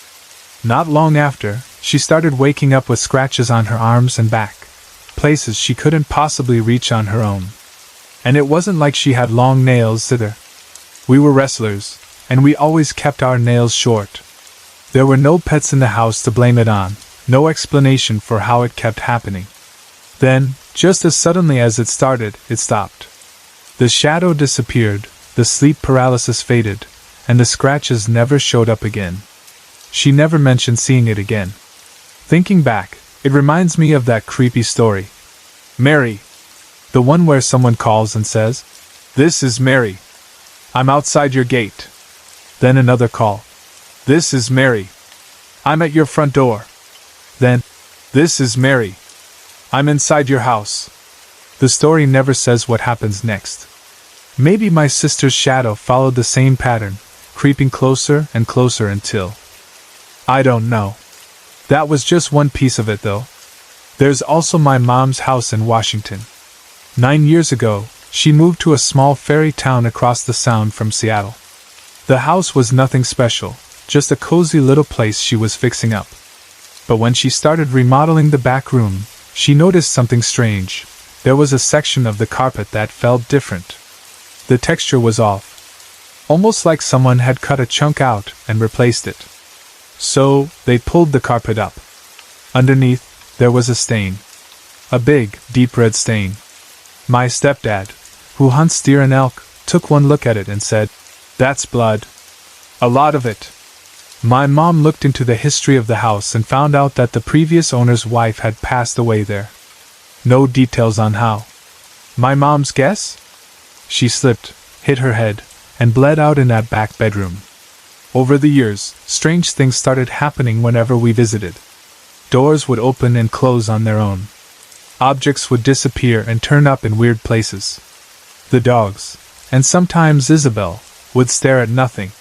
Speaker 1: Not long after, she started waking up with scratches on her arms and back, places she couldn't possibly reach on her own. And it wasn't like she had long nails either. We were wrestlers, and we always kept our nails short. There were no pets in the house to blame it on, no explanation for how it kept happening. Then, just as suddenly as it started, it stopped. The shadow disappeared, the sleep paralysis faded, and the scratches never showed up again. She never mentioned seeing it again. Thinking back, it reminds me of that creepy story. Mary. The one where someone calls and says, "This is Mary. I'm outside your gate." Then another call. "This is Mary. I'm at your front door." Then, "This is Mary. I'm inside your house." The story never says what happens next. Maybe my sister's shadow followed the same pattern, creeping closer and closer until... I don't know. That was just one piece of it, though. There's also my mom's house in Washington. 9 years ago, she moved to a small ferry town across the Sound from Seattle. The house was nothing special, just a cozy little place she was fixing up. But when she started remodeling the back room, she noticed something strange. There was a section of the carpet that felt different. The texture was off. Almost like someone had cut a chunk out and replaced it. So, they pulled the carpet up. Underneath, there was a stain. A big, deep red stain. My stepdad, who hunts deer and elk, took one look at it and said, "That's blood. A lot of it." My mom looked into the history of the house and found out that the previous owner's wife had passed away there. No details on how. My mom's guess? She slipped, hit her head, and bled out in that back bedroom. Over the years, strange things started happening whenever we visited. Doors would open and close on their own. Objects would disappear and turn up in weird places. The dogs, and sometimes Isabel, would stare at nothing.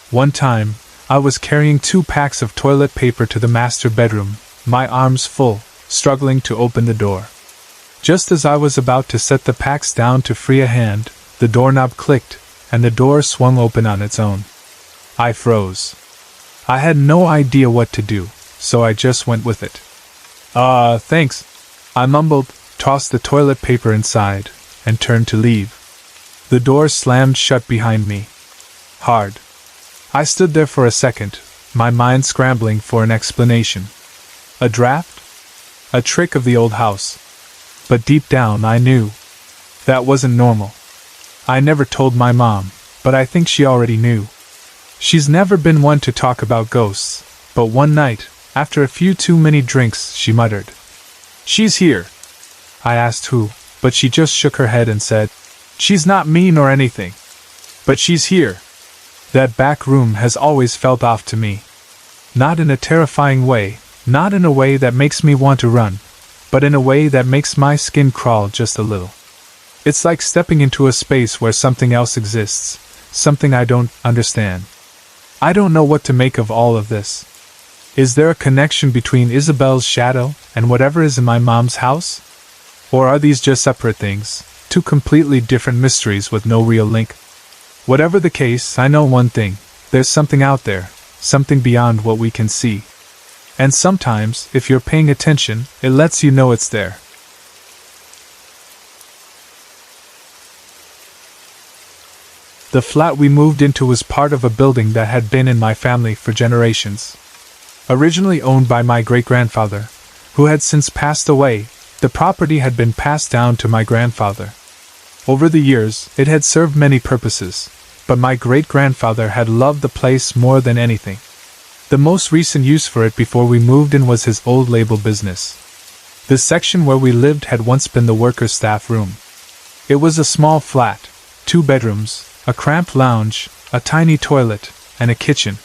Speaker 1: One time, I was carrying 2 packs of toilet paper to the master bedroom, my arms full, struggling to open the door. Just as I was about to set the packs down to free a hand, the doorknob clicked, and the door swung open on its own. I froze. I had no idea what to do, so I just went with it. Thanks," I mumbled, tossed the toilet paper inside, and turned to leave. The door slammed shut behind me. Hard. I stood there for a second, my mind scrambling for an explanation. A draft? A trick of the old house. But deep down I knew. That wasn't normal. I never told my mom, but I think she already knew. She's never been one to talk about ghosts, but one night, after a few too many drinks, she muttered, "She's here." I asked who, but she just shook her head and said, "She's not mean or anything. But she's here." That back room has always felt off to me. Not in a terrifying way, not in a way that makes me want to run, but in a way that makes my skin crawl just a little. It's like stepping into a space where something else exists, something I don't understand. I don't know what to make of all of this. Is there a connection between Isabel's shadow and whatever is in my mom's house? Or are these just separate things, 2 completely different mysteries with no real link? Whatever the case, I know one thing: there's something out there, something beyond what we can see. And sometimes, if you're paying attention, it lets you know it's there. The flat we moved into was part of a building that had been in my family for generations. Originally owned by my great-grandfather, who had since passed away, the property had been passed down to my grandfather. Over the years, it had served many purposes, but my great-grandfather had loved the place more than anything. The most recent use for it before we moved in was his old label business. The section where we lived had once been the workers' staff room. It was a small flat, 2 bedrooms, a cramped lounge, a tiny toilet, and a kitchen.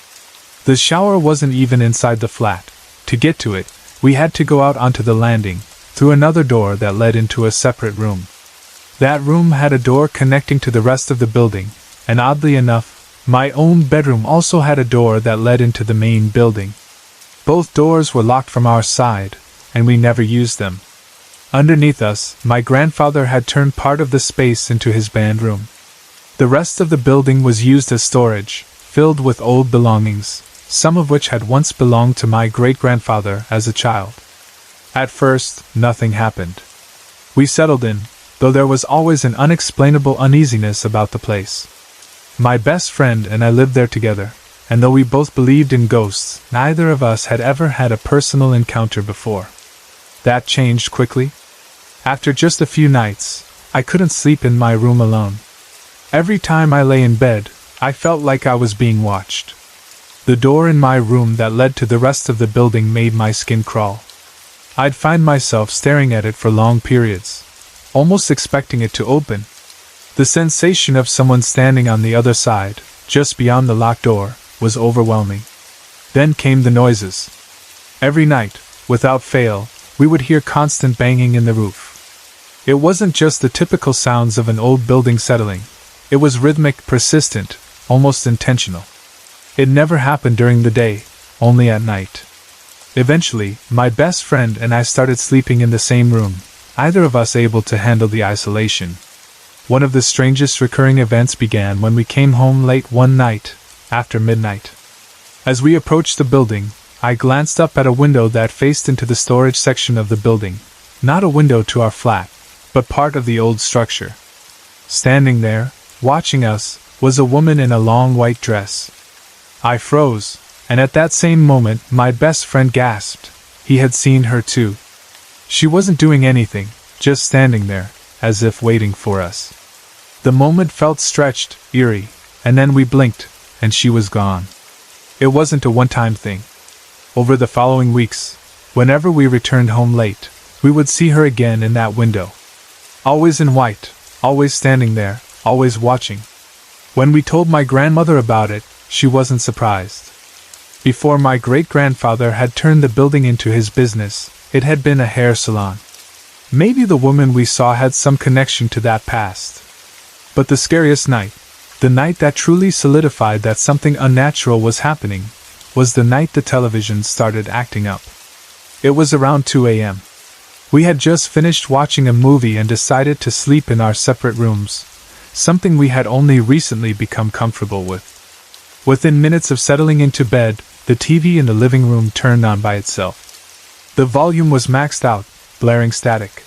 Speaker 1: The shower wasn't even inside the flat. To get to it, we had to go out onto the landing, through another door that led into a separate room. That room had a door connecting to the rest of the building, and oddly enough, My own bedroom also had a door that led into the main building. Both doors were locked from our side, and we never used them. Underneath us, my grandfather had turned part of the space into his band room. The rest of the building was used as storage, filled with old belongings, some of which had once belonged to my great-grandfather as a child. At first, nothing happened. We settled in, though there was always an unexplainable uneasiness about the place. My best friend and I lived there together, and though we both believed in ghosts, neither of us had ever had a personal encounter before. That changed quickly. After just a few nights, I couldn't sleep in my room alone. Every time I lay in bed, I felt like I was being watched. The door in my room that led to the rest of the building made my skin crawl. I'd find myself staring at it for long periods, almost expecting it to open. The sensation of someone standing on the other side, just beyond the locked door, was overwhelming. Then came the noises. Every night, without fail, we would hear constant banging in the roof. It wasn't just the typical sounds of an old building settling. It was rhythmic, persistent, almost intentional. It never happened during the day, only at night. Eventually, my best friend and I started sleeping in the same room, neither of us able to handle the isolation. One of the strangest recurring events began when we came home late one night, after midnight. As we approached the building, I glanced up at a window that faced into the storage section of the building, not a window to our flat, but part of the old structure. Standing there, watching us, was a woman in a long white dress. I froze, and at that same moment my best friend gasped. He had seen her too. She wasn't doing anything, just standing there, as if waiting for us. The moment felt stretched, eerie, and then we blinked, and she was gone. It wasn't a one-time thing. Over the following weeks, whenever we returned home late, we would see her again in that window. Always in white, always standing there, always watching. When we told my grandmother about it, she wasn't surprised. Before my great-grandfather had turned the building into his business, it had been a hair salon. Maybe the woman we saw had some connection to that past. But the scariest night, the night that truly solidified that something unnatural was happening, was the night the television started acting up. It was around 2 a.m. We had just finished watching a movie and decided to sleep in our separate rooms, something we had only recently become comfortable with. Within minutes of settling into bed, the TV in the living room turned on by itself. The volume was maxed out, blaring static.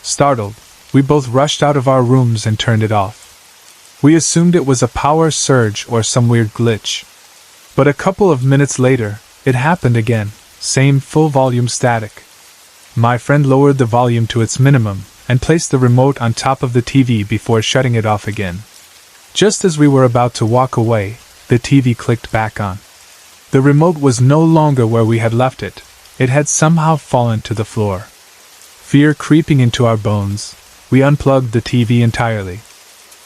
Speaker 1: Startled, we both rushed out of our rooms and turned it off. We assumed it was a power surge or some weird glitch. But a couple of minutes later, it happened again, same full volume static. My friend lowered the volume to its minimum and placed the remote on top of the TV before shutting it off again. Just as we were about to walk away, the TV clicked back on. The remote was no longer where we had left it. It had somehow fallen to the floor. Fear creeping into our bones, we unplugged the TV entirely.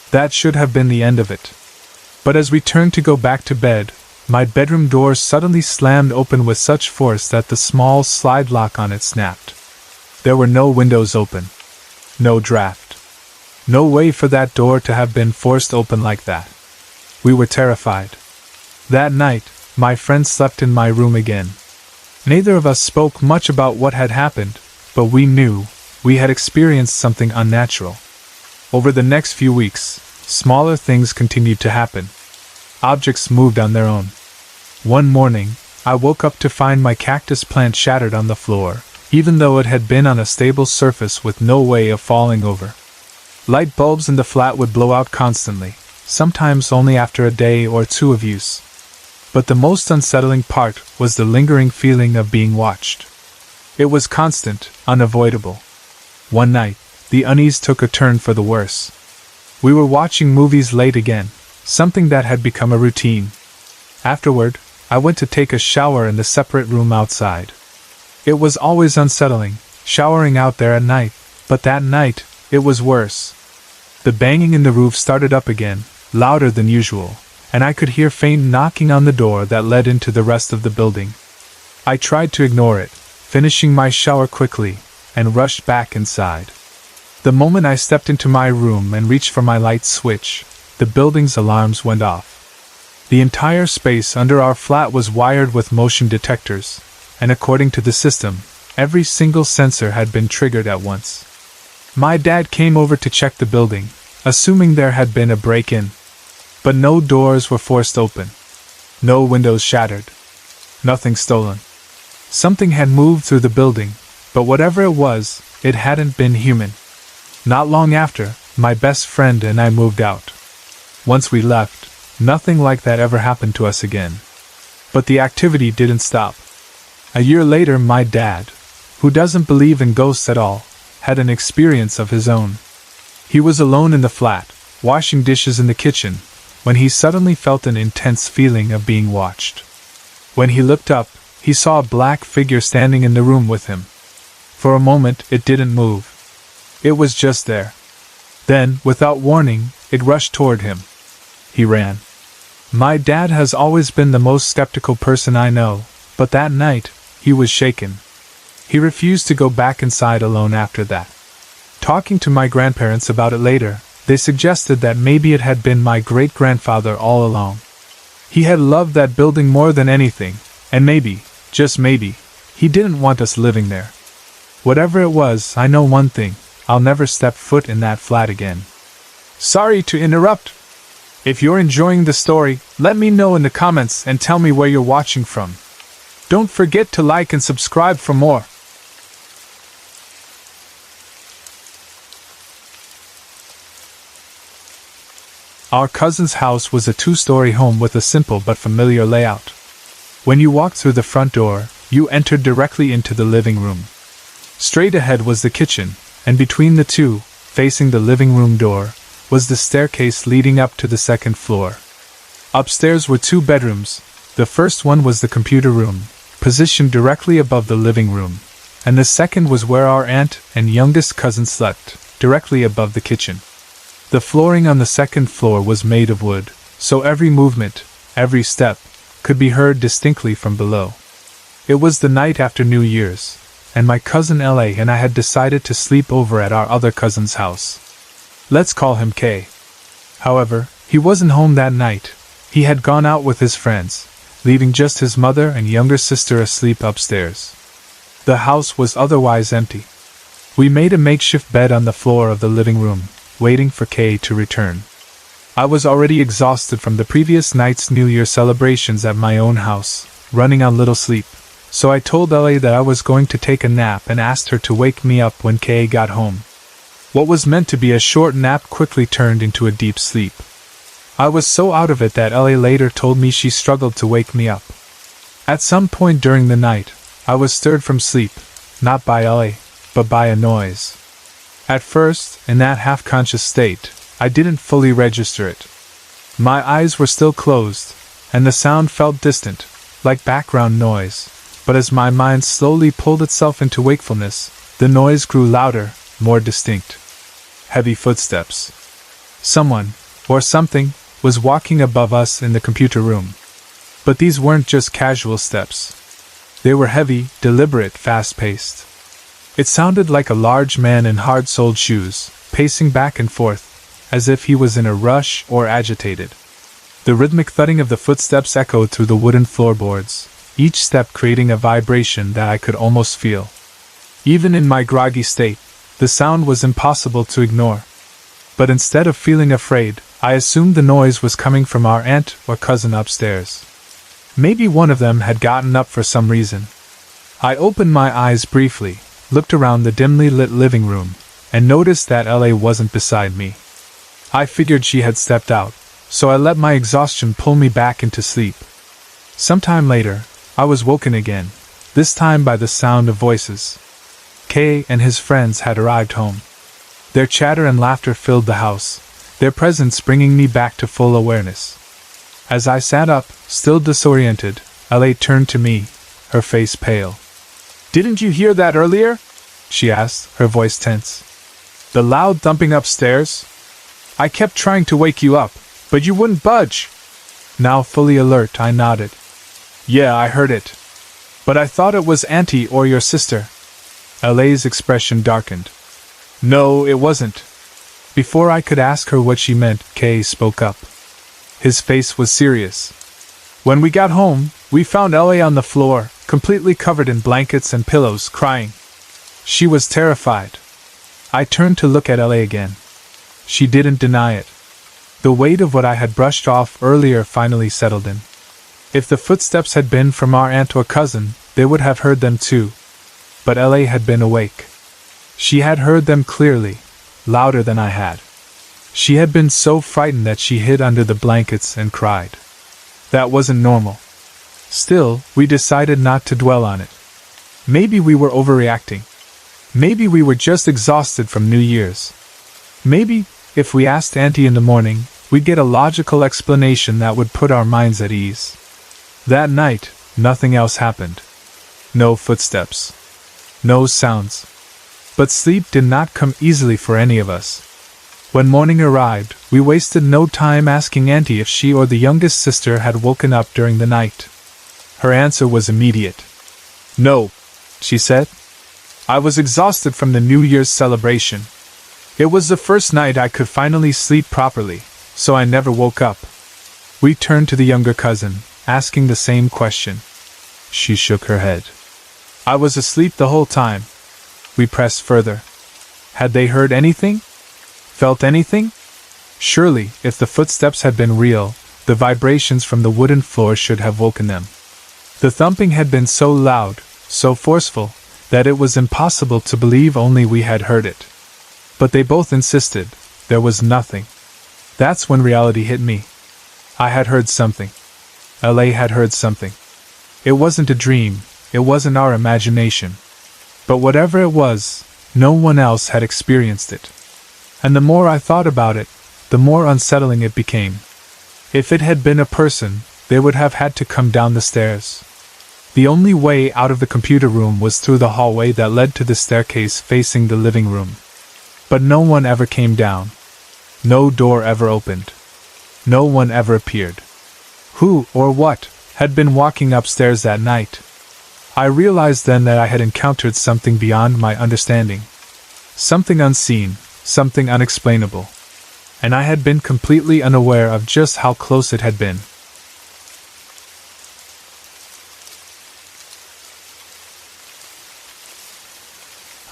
Speaker 1: That should have been the end of it. But as we turned to go back to bed, my bedroom door suddenly slammed open with such force that the small slide lock on it snapped. There were no windows open. No draft. No way for that door to have been forced open like that. We were terrified. That night, my friend slept in my room again. Neither of us spoke much about what had happened, but we knew we had experienced something unnatural. Over the next few weeks, smaller things continued to happen. Objects moved on their own. One morning, I woke up to find my cactus plant shattered on the floor, even though it had been on a stable surface with no way of falling over. Light bulbs in the flat would blow out constantly, sometimes only after a day or two of use. But the most unsettling part was the lingering feeling of being watched. It was constant, unavoidable. One night, the unease took a turn for the worse. We were watching movies late again, something that had become a routine. Afterward, I went to take a shower in the separate room outside. It was always unsettling, showering out there at night, but that night, it was worse. The banging in the roof started up again, louder than usual, and I could hear faint knocking on the door that led into the rest of the building. I tried to ignore it, finishing my shower quickly, and rushed back inside. The moment I stepped into my room and reached for my light switch, the building's alarms went off. The entire space under our flat was wired with motion detectors, and according to the system, every single sensor had been triggered at once. My dad came over to check the building, assuming there had been a break-in. But no doors were forced open. No windows shattered. Nothing stolen. Something had moved through the building, but whatever it was, it hadn't been human. Not long after, my best friend and I moved out. Once we left, nothing like that ever happened to us again. But the activity didn't stop. A year later, my dad, who doesn't believe in ghosts at all, had an experience of his own. He was alone in the flat, washing dishes in the kitchen, when he suddenly felt an intense feeling of being watched. When he looked up, he saw a black figure standing in the room with him. For a moment, it didn't move. It was just there. Then, without warning, it rushed toward him. He ran. My dad has always been the most skeptical person I know, but that night, he was shaken. He refused to go back inside alone after that. Talking to my grandparents about it later, they suggested that maybe it had been my great-grandfather all along. He had loved that building more than anything, and maybe, just maybe, he didn't want us living there. Whatever it was, I know one thing: I'll never step foot in that flat again. Sorry to interrupt. If you're enjoying the story, let me know in the comments and tell me where you're watching from. Don't forget to like and subscribe for more. Our cousin's house was a two-story home with a simple but familiar layout. When you walked through the front door, you entered directly into the living room. Straight ahead was the kitchen, and between the two, facing the living room door, was the staircase leading up to the second floor. Upstairs were two bedrooms. The first one was the computer room, positioned directly above the living room, and the second was where our aunt and youngest cousin slept, directly above the kitchen. The flooring on the second floor was made of wood, so every movement, every step, could be heard distinctly from below. It was the night after New Year's, and my cousin L.A. and I had decided to sleep over at our other cousin's house. Let's call him K. However, he wasn't home that night. He had gone out with his friends, leaving just his mother and younger sister asleep upstairs. The house was otherwise empty. We made a makeshift bed on the floor of the living room, waiting for K to return. I was already exhausted from the previous night's New Year celebrations at my own house, running on little sleep, so I told Ellie that I was going to take a nap and asked her to wake me up when K got home. What was meant to be a short nap quickly turned into a deep sleep. I was so out of it that Ellie later told me she struggled to wake me up. At some point during the night, I was stirred from sleep, not by Ellie, but by a noise. At first, in that half-conscious state, I didn't fully register it. My eyes were still closed, and the sound felt distant, like background noise, but as my mind slowly pulled itself into wakefulness, the noise grew louder, more distinct. Heavy footsteps. Someone, or something, was walking above us in the computer room. But these weren't just casual steps. They were heavy, deliberate, fast-paced. It sounded like a large man in hard-soled shoes, pacing back and forth, as if he was in a rush or agitated. The rhythmic thudding of the footsteps echoed through the wooden floorboards, each step creating a vibration that I could almost feel. Even in my groggy state, the sound was impossible to ignore. But instead of feeling afraid, I assumed the noise was coming from our aunt or cousin upstairs. Maybe one of them had gotten up for some reason. I opened my eyes briefly, looked around the dimly lit living room, and noticed that L.A. wasn't beside me. I figured she had stepped out, so I let my exhaustion pull me back into sleep. Sometime later, I was woken again, this time by the sound of voices. Kay and his friends had arrived home. Their chatter and laughter filled the house, their presence bringing me back to full awareness. As I sat up, still disoriented, L.A. turned to me, her face pale. "Didn't you hear that earlier?" she asked, her voice tense. "The loud thumping upstairs? I kept trying to wake you up, but you wouldn't budge." Now fully alert, I nodded. "Yeah, I heard it. But I thought it was Auntie or your sister." L.A.'s expression darkened. "No, it wasn't." Before I could ask her what she meant, Kay spoke up. His face was serious. When we got home, we found Ellie on the floor, completely covered in blankets and pillows, crying. She was terrified. I turned to look at Ellie again. She didn't deny it. The weight of what I had brushed off earlier finally settled in. If the footsteps had been from our aunt or cousin, they would have heard them too. But Ellie had been awake. She had heard them clearly, louder than I had. She had been so frightened that she hid under the blankets and cried. That wasn't normal. Still, we decided not to dwell on it. Maybe we were overreacting. Maybe we were just exhausted from New Year's. Maybe, if we asked Auntie in the morning, we'd get a logical explanation that would put our minds at ease. That night, nothing else happened. No footsteps. No sounds. But sleep did not come easily for any of us. When morning arrived, we wasted no time asking Auntie if she or the youngest sister had woken up during the night. Her answer was immediate. No, she said. I was exhausted from the New Year's celebration. It was the first night I could finally sleep properly, so I never woke up. We turned to the younger cousin, asking the same question. She shook her head. I was asleep the whole time. We pressed further. Had they heard anything? Felt anything? Surely, if the footsteps had been real, the vibrations from the wooden floor should have woken them. The thumping had been so loud, so forceful, that it was impossible to believe only we had heard it. But they both insisted, there was nothing. That's when reality hit me. I had heard something. Ellie had heard something. It wasn't a dream, it wasn't our imagination. But whatever it was, no one else had experienced it. And the more I thought about it, the more unsettling it became. If it had been a person, they would have had to come down the stairs. The only way out of the computer room was through the hallway that led to the staircase facing the living room. But no one ever came down. No door ever opened. No one ever appeared. Who, or what, had been walking upstairs that night? I realized then that I had encountered something beyond my understanding. Something unseen, something unexplainable. And I had been completely unaware of just how close it had been.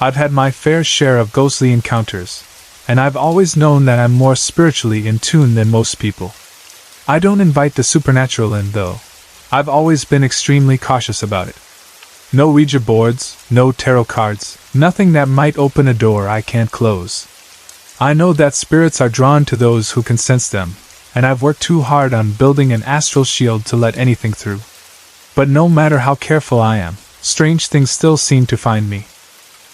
Speaker 1: I've had my fair share of ghostly encounters, and I've always known that I'm more spiritually in tune than most people. I don't invite the supernatural in, though. I've always been extremely cautious about it. No Ouija boards, no tarot cards, nothing that might open a door I can't close. I know that spirits are drawn to those who can sense them, and I've worked too hard on building an astral shield to let anything through. But no matter how careful I am, strange things still seem to find me.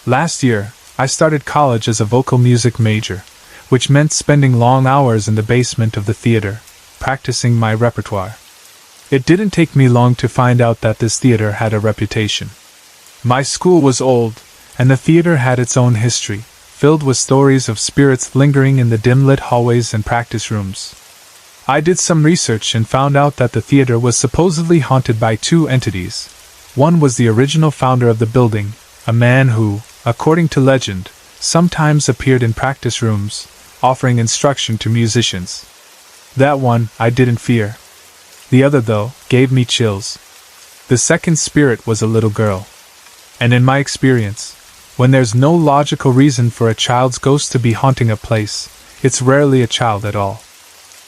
Speaker 1: Last year, I started college as a vocal music major, which meant spending long hours in the basement of the theater, practicing my repertoire. It didn't take me long to find out that this theater had a reputation. My school was old, and the theater had its own history, filled with stories of spirits lingering in the dim-lit hallways and practice rooms. I did some research and found out that the theater was supposedly haunted by two entities. One was the original founder of the building, a man who, according to legend, sometimes appeared in practice rooms, offering instruction to musicians. That one I didn't fear. The other, though, gave me chills. The second spirit was a little girl. And in my experience, when there's no logical reason for a child's ghost to be haunting a place, it's rarely a child at all.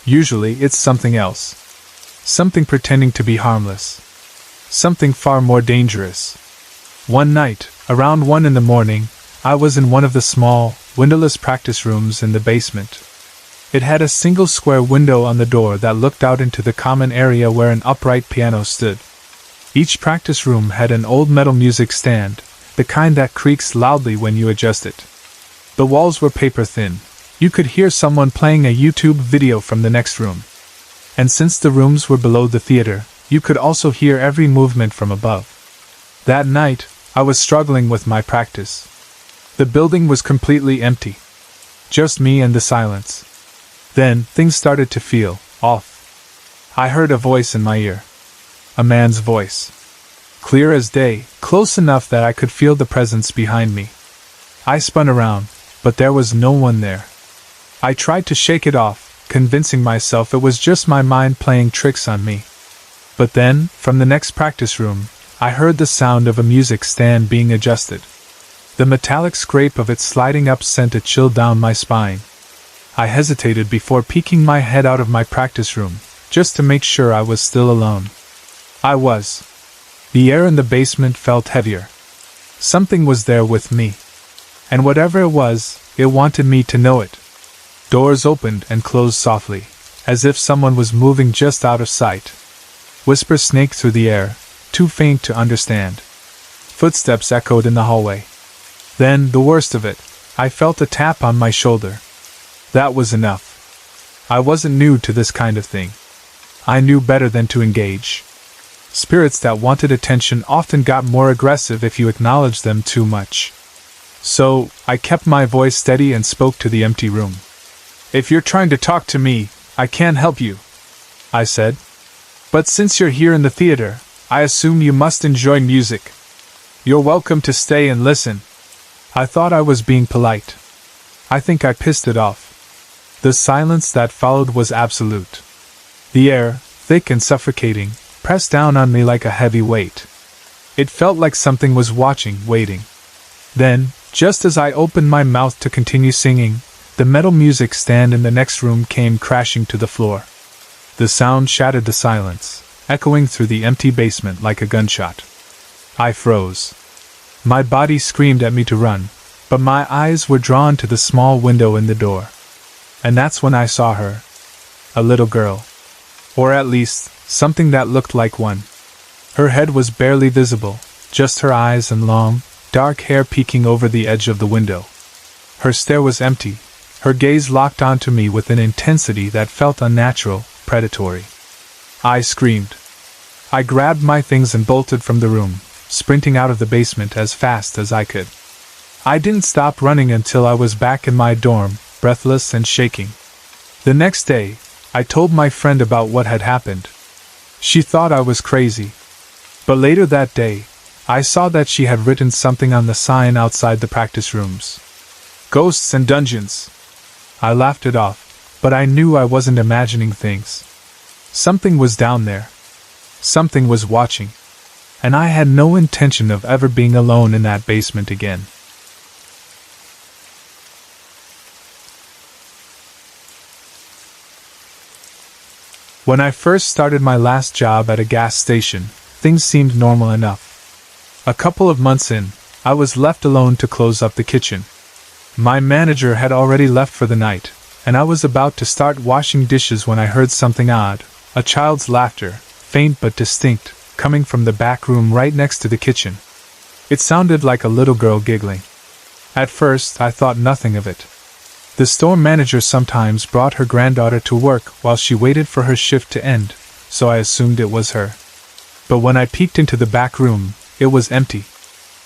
Speaker 1: Usually it's something else. Something pretending to be harmless. Something far more dangerous. One night, around 1 in the morning, I was in one of the small, windowless practice rooms in the basement. It had a single square window on the door that looked out into the common area where an upright piano stood. Each practice room had an old metal music stand, the kind that creaks loudly when you adjust it. The walls were paper thin. You could hear someone playing a YouTube video from the next room. And since the rooms were below the theater, you could also hear every movement from above. That night, I was struggling with my practice. The building was completely empty. Just me and the silence. Then, things started to feel off. I heard a voice in my ear. A man's voice. Clear as day, close enough that I could feel the presence behind me. I spun around, but there was no one there. I tried to shake it off, convincing myself it was just my mind playing tricks on me. But then, from the next practice room, I heard the sound of a music stand being adjusted. The metallic scrape of it sliding up sent a chill down my spine. I hesitated before peeking my head out of my practice room, just to make sure I was still alone. I was. The air in the basement felt heavier. Something was there with me. And whatever it was, it wanted me to know it. Doors opened and closed softly, as if someone was moving just out of sight. Whispers snaked through the air, too faint to understand. Footsteps echoed in the hallway. Then, the worst of it, I felt a tap on my shoulder. That was enough. I wasn't new to this kind of thing. I knew better than to engage. Spirits that wanted attention often got more aggressive if you acknowledged them too much. So, I kept my voice steady and spoke to the empty room. "If you're trying to talk to me, I can't help you," I said. "But since you're here in the theater, I assume you must enjoy music. You're welcome to stay and listen." I thought I was being polite. I think I pissed it off. The silence that followed was absolute. The air, thick and suffocating, pressed down on me like a heavy weight. It felt like something was watching, waiting. Then, just as I opened my mouth to continue singing, the metal music stand in the next room came crashing to the floor. The sound shattered the silence, echoing through the empty basement like a gunshot. I froze. My body screamed at me to run, but my eyes were drawn to the small window in the door. And that's when I saw her. A little girl. Or at least, something that looked like one. Her head was barely visible, just her eyes and long, dark hair peeking over the edge of the window. Her stare was empty, her gaze locked onto me with an intensity that felt unnatural, predatory. I screamed. I grabbed my things and bolted from the room, sprinting out of the basement as fast as I could. I didn't stop running until I was back in my dorm, breathless and shaking. The next day, I told my friend about what had happened. She thought I was crazy. But later that day, I saw that she had written something on the sign outside the practice rooms. "Ghosts and dungeons." I laughed it off, but I knew I wasn't imagining things. Something was down there. Something was watching. And I had no intention of ever being alone in that basement again. When I first started my last job at a gas station, things seemed normal enough. A couple of months in, I was left alone to close up the kitchen. My manager had already left for the night, and I was about to start washing dishes when I heard something odd, a child's laughter, faint but distinct, coming from the back room right next to the kitchen. It sounded like a little girl giggling. At first, I thought nothing of it. The store manager sometimes brought her granddaughter to work while she waited for her shift to end, so I assumed it was her. But when I peeked into the back room, it was empty.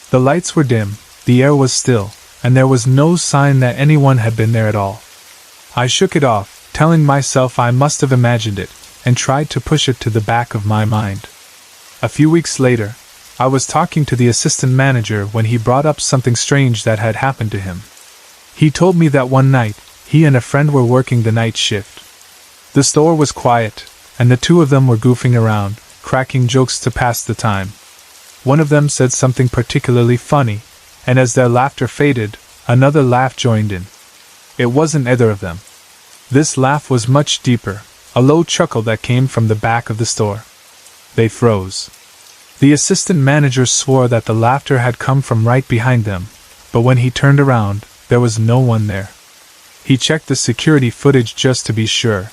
Speaker 1: The lights were dim, the air was still, and there was no sign that anyone had been there at all. I shook it off, telling myself I must have imagined it, and tried to push it to the back of my mind. A few weeks later, I was talking to the assistant manager when he brought up something strange that had happened to him. He told me that one night, he and a friend were working the night shift. The store was quiet, and the two of them were goofing around, cracking jokes to pass the time. One of them said something particularly funny, and as their laughter faded, another laugh joined in. It wasn't either of them. This laugh was much deeper, a low chuckle that came from the back of the store. They froze. The assistant manager swore that the laughter had come from right behind them, but when he turned around, there was no one there. He checked the security footage just to be sure.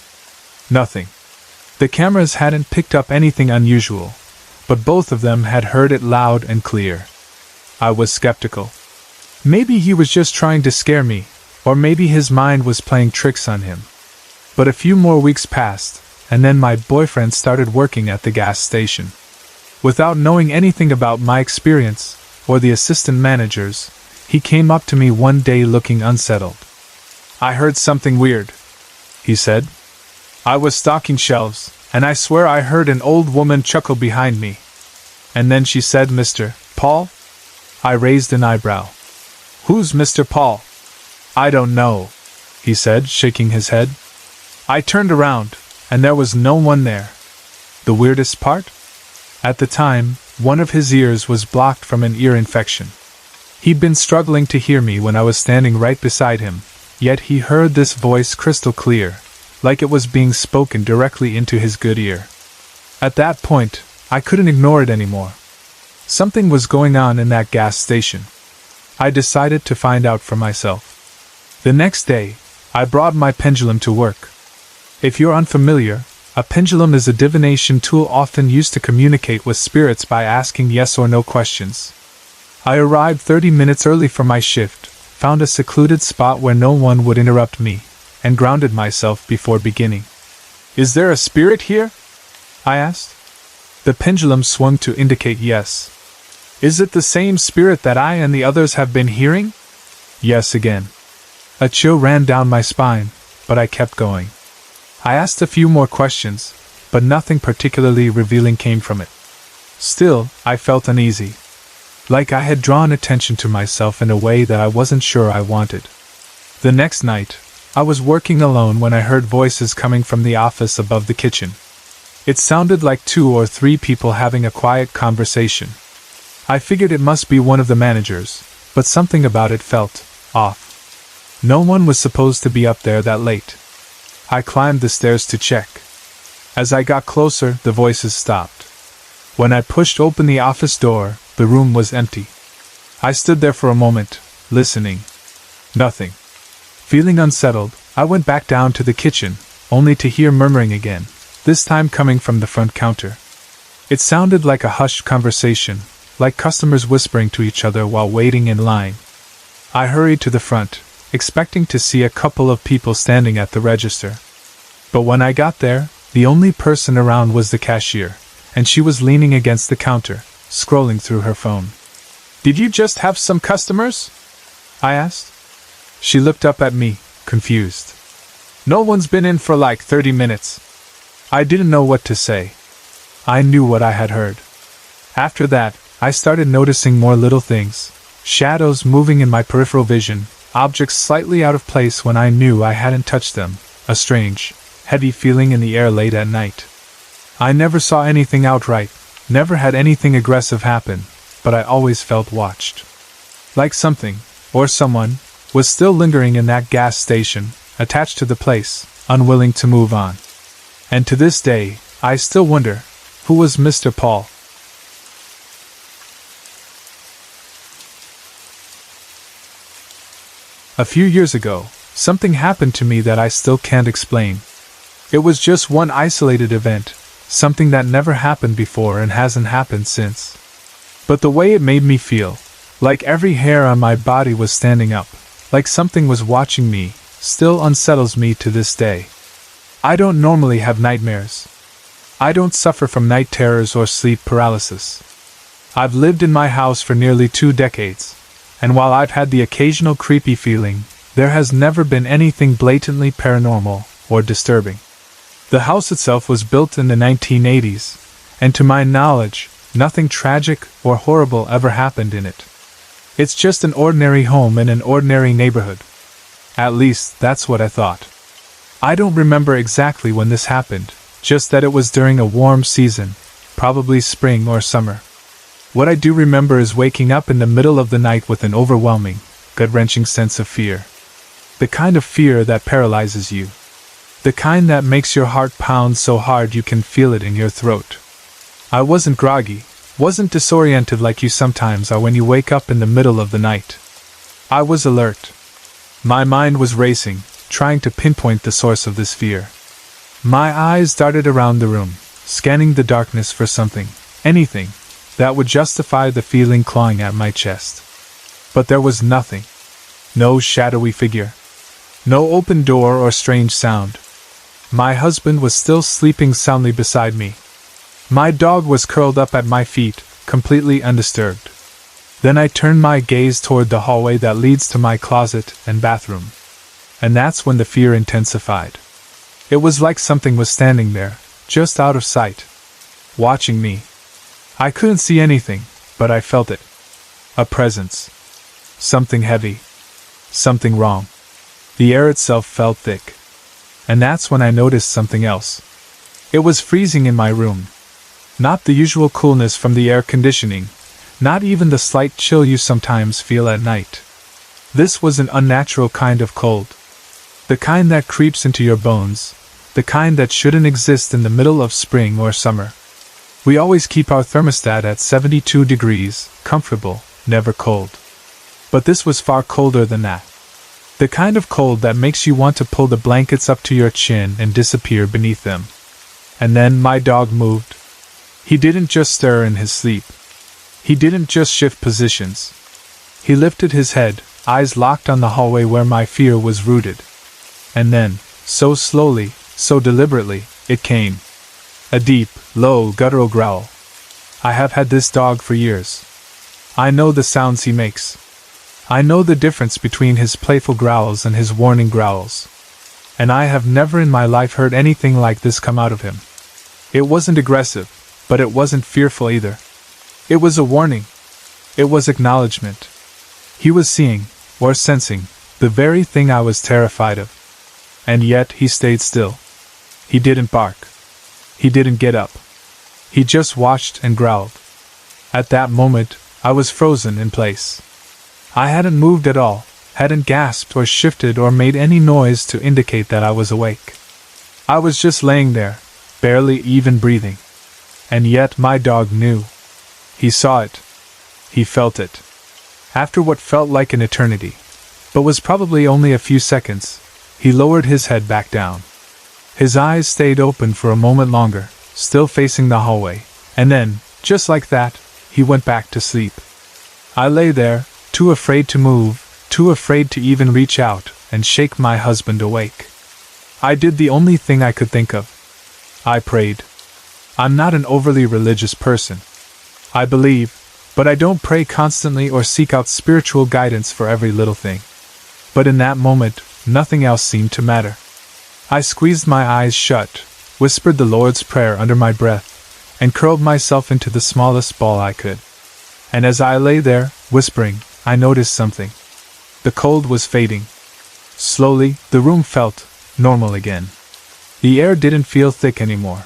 Speaker 1: Nothing. The cameras hadn't picked up anything unusual, but both of them had heard it loud and clear. I was skeptical. Maybe he was just trying to scare me, or maybe his mind was playing tricks on him. But a few more weeks passed, and then my boyfriend started working at the gas station. Without knowing anything about my experience, or the assistant manager's, he came up to me one day looking unsettled. "I heard something weird," he said. "I was stocking shelves, and I swear I heard an old woman chuckle behind me. And then she said, 'Mr. Paul?'" I raised an eyebrow. "Who's Mr. Paul?" "I don't know," he said, shaking his head. I turned around, and there was no one there. The weirdest part? At the time, one of his ears was blocked from an ear infection. He'd been struggling to hear me when I was standing right beside him, yet he heard this voice crystal clear, like it was being spoken directly into his good ear. At that point, I couldn't ignore it anymore. Something was going on in that gas station. I decided to find out for myself. The next day, I brought my pendulum to work. If you're unfamiliar, a pendulum is a divination tool often used to communicate with spirits by asking yes or no questions. I arrived 30 minutes early for my shift, found a secluded spot where no one would interrupt me, and grounded myself before beginning. "Is there a spirit here?" I asked. The pendulum swung to indicate yes. "Is it the same spirit that I and the others have been hearing?" Yes again. A chill ran down my spine, but I kept going. I asked a few more questions, but nothing particularly revealing came from it. Still, I felt uneasy. Like I had drawn attention to myself in a way that I wasn't sure I wanted. The next night, I was working alone when I heard voices coming from the office above the kitchen. It sounded like 2 or 3 people having a quiet conversation. I figured it must be one of the managers, but something about it felt off. No one was supposed to be up there that late. I climbed the stairs to check. As I got closer, the voices stopped. When I pushed open the office door, the room was empty. I stood there for a moment, listening. Nothing. Feeling unsettled, I went back down to the kitchen, only to hear murmuring again, this time coming from the front counter. It sounded like a hushed conversation, like customers whispering to each other while waiting in line. I hurried to the front, expecting to see a couple of people standing at the register. But when I got there, the only person around was the cashier, and she was leaning against the counter, scrolling through her phone. "Did you just have some customers?" I asked. She looked up at me, confused. "No one's been in for like 30 minutes. I didn't know what to say. I knew what I had heard. After that, I started noticing more little things, shadows moving in my peripheral vision, objects slightly out of place when I knew I hadn't touched them, a strange, heavy feeling in the air late at night. I never saw anything outright, never had anything aggressive happen, but I always felt watched. Like something, or someone, was still lingering in that gas station, attached to the place, unwilling to move on. And to this day, I still wonder, who was Mr. Paul? A few years ago, something happened to me that I still can't explain. It was just one isolated event, something that never happened before and hasn't happened since. But the way it made me feel, like every hair on my body was standing up, like something was watching me, still unsettles me to this day. I don't normally have nightmares. I don't suffer from night terrors or sleep paralysis. I've lived in my house for nearly 2 decades, and while I've had the occasional creepy feeling, there has never been anything blatantly paranormal or disturbing. The house itself was built in the 1980s, and to my knowledge, nothing tragic or horrible ever happened in it. It's just an ordinary home in an ordinary neighborhood. At least, that's what I thought. I don't remember exactly when this happened, just that it was during a warm season, probably spring or summer. What I do remember is waking up in the middle of the night with an overwhelming, gut-wrenching sense of fear. The kind of fear that paralyzes you. The kind that makes your heart pound so hard you can feel it in your throat. I wasn't groggy, wasn't disoriented like you sometimes are when you wake up in the middle of the night. I was alert. My mind was racing, trying to pinpoint the source of this fear. My eyes darted around the room, scanning the darkness for something, anything, that would justify the feeling clawing at my chest. But there was nothing. No shadowy figure. No open door or strange sound. My husband was still sleeping soundly beside me. My dog was curled up at my feet, completely undisturbed. Then I turned my gaze toward the hallway that leads to my closet and bathroom. And that's when the fear intensified. It was like something was standing there, just out of sight, watching me. I couldn't see anything, but I felt it. A presence. Something heavy. Something wrong. The air itself felt thick. And that's when I noticed something else. It was freezing in my room, Not the usual coolness from the air conditioning, not even the slight chill you sometimes feel at night. This was an unnatural kind of cold. The kind that creeps into your bones, the kind that shouldn't exist in the middle of spring or summer. We always keep our thermostat at 72 degrees, comfortable, never cold. But this was far colder than that. The kind of cold that makes you want to pull the blankets up to your chin and disappear beneath them. And then my dog moved. He didn't just stir in his sleep. He didn't just shift positions. He lifted his head, eyes locked on the hallway where my fear was rooted. And then, so slowly, so deliberately, it came. A deep, low, guttural growl. I have had this dog for years. I know the sounds he makes. I know the difference between his playful growls and his warning growls. And I have never in my life heard anything like this come out of him. It wasn't aggressive, but it wasn't fearful either. It was a warning. It was acknowledgement. He was seeing, or sensing, the very thing I was terrified of. And yet he stayed still. He didn't bark. He didn't get up. He just watched and growled. At that moment, I was frozen in place. I hadn't moved at all, hadn't gasped or shifted or made any noise to indicate that I was awake. I was just laying there, barely even breathing. And yet my dog knew. He saw it. He felt it. After what felt like an eternity, but was probably only a few seconds, he lowered his head back down. His eyes stayed open for a moment longer, still facing the hallway, and then, just like that, he went back to sleep. I lay there, too afraid to move, too afraid to even reach out and shake my husband awake. I did the only thing I could think of. I prayed. I'm not an overly religious person. I believe, but I don't pray constantly or seek out spiritual guidance for every little thing. But in that moment, nothing else seemed to matter. I squeezed my eyes shut, whispered the Lord's Prayer under my breath, and curled myself into the smallest ball I could. And as I lay there, whispering, I noticed something. The cold was fading. Slowly, the room felt normal again. The air didn't feel thick anymore.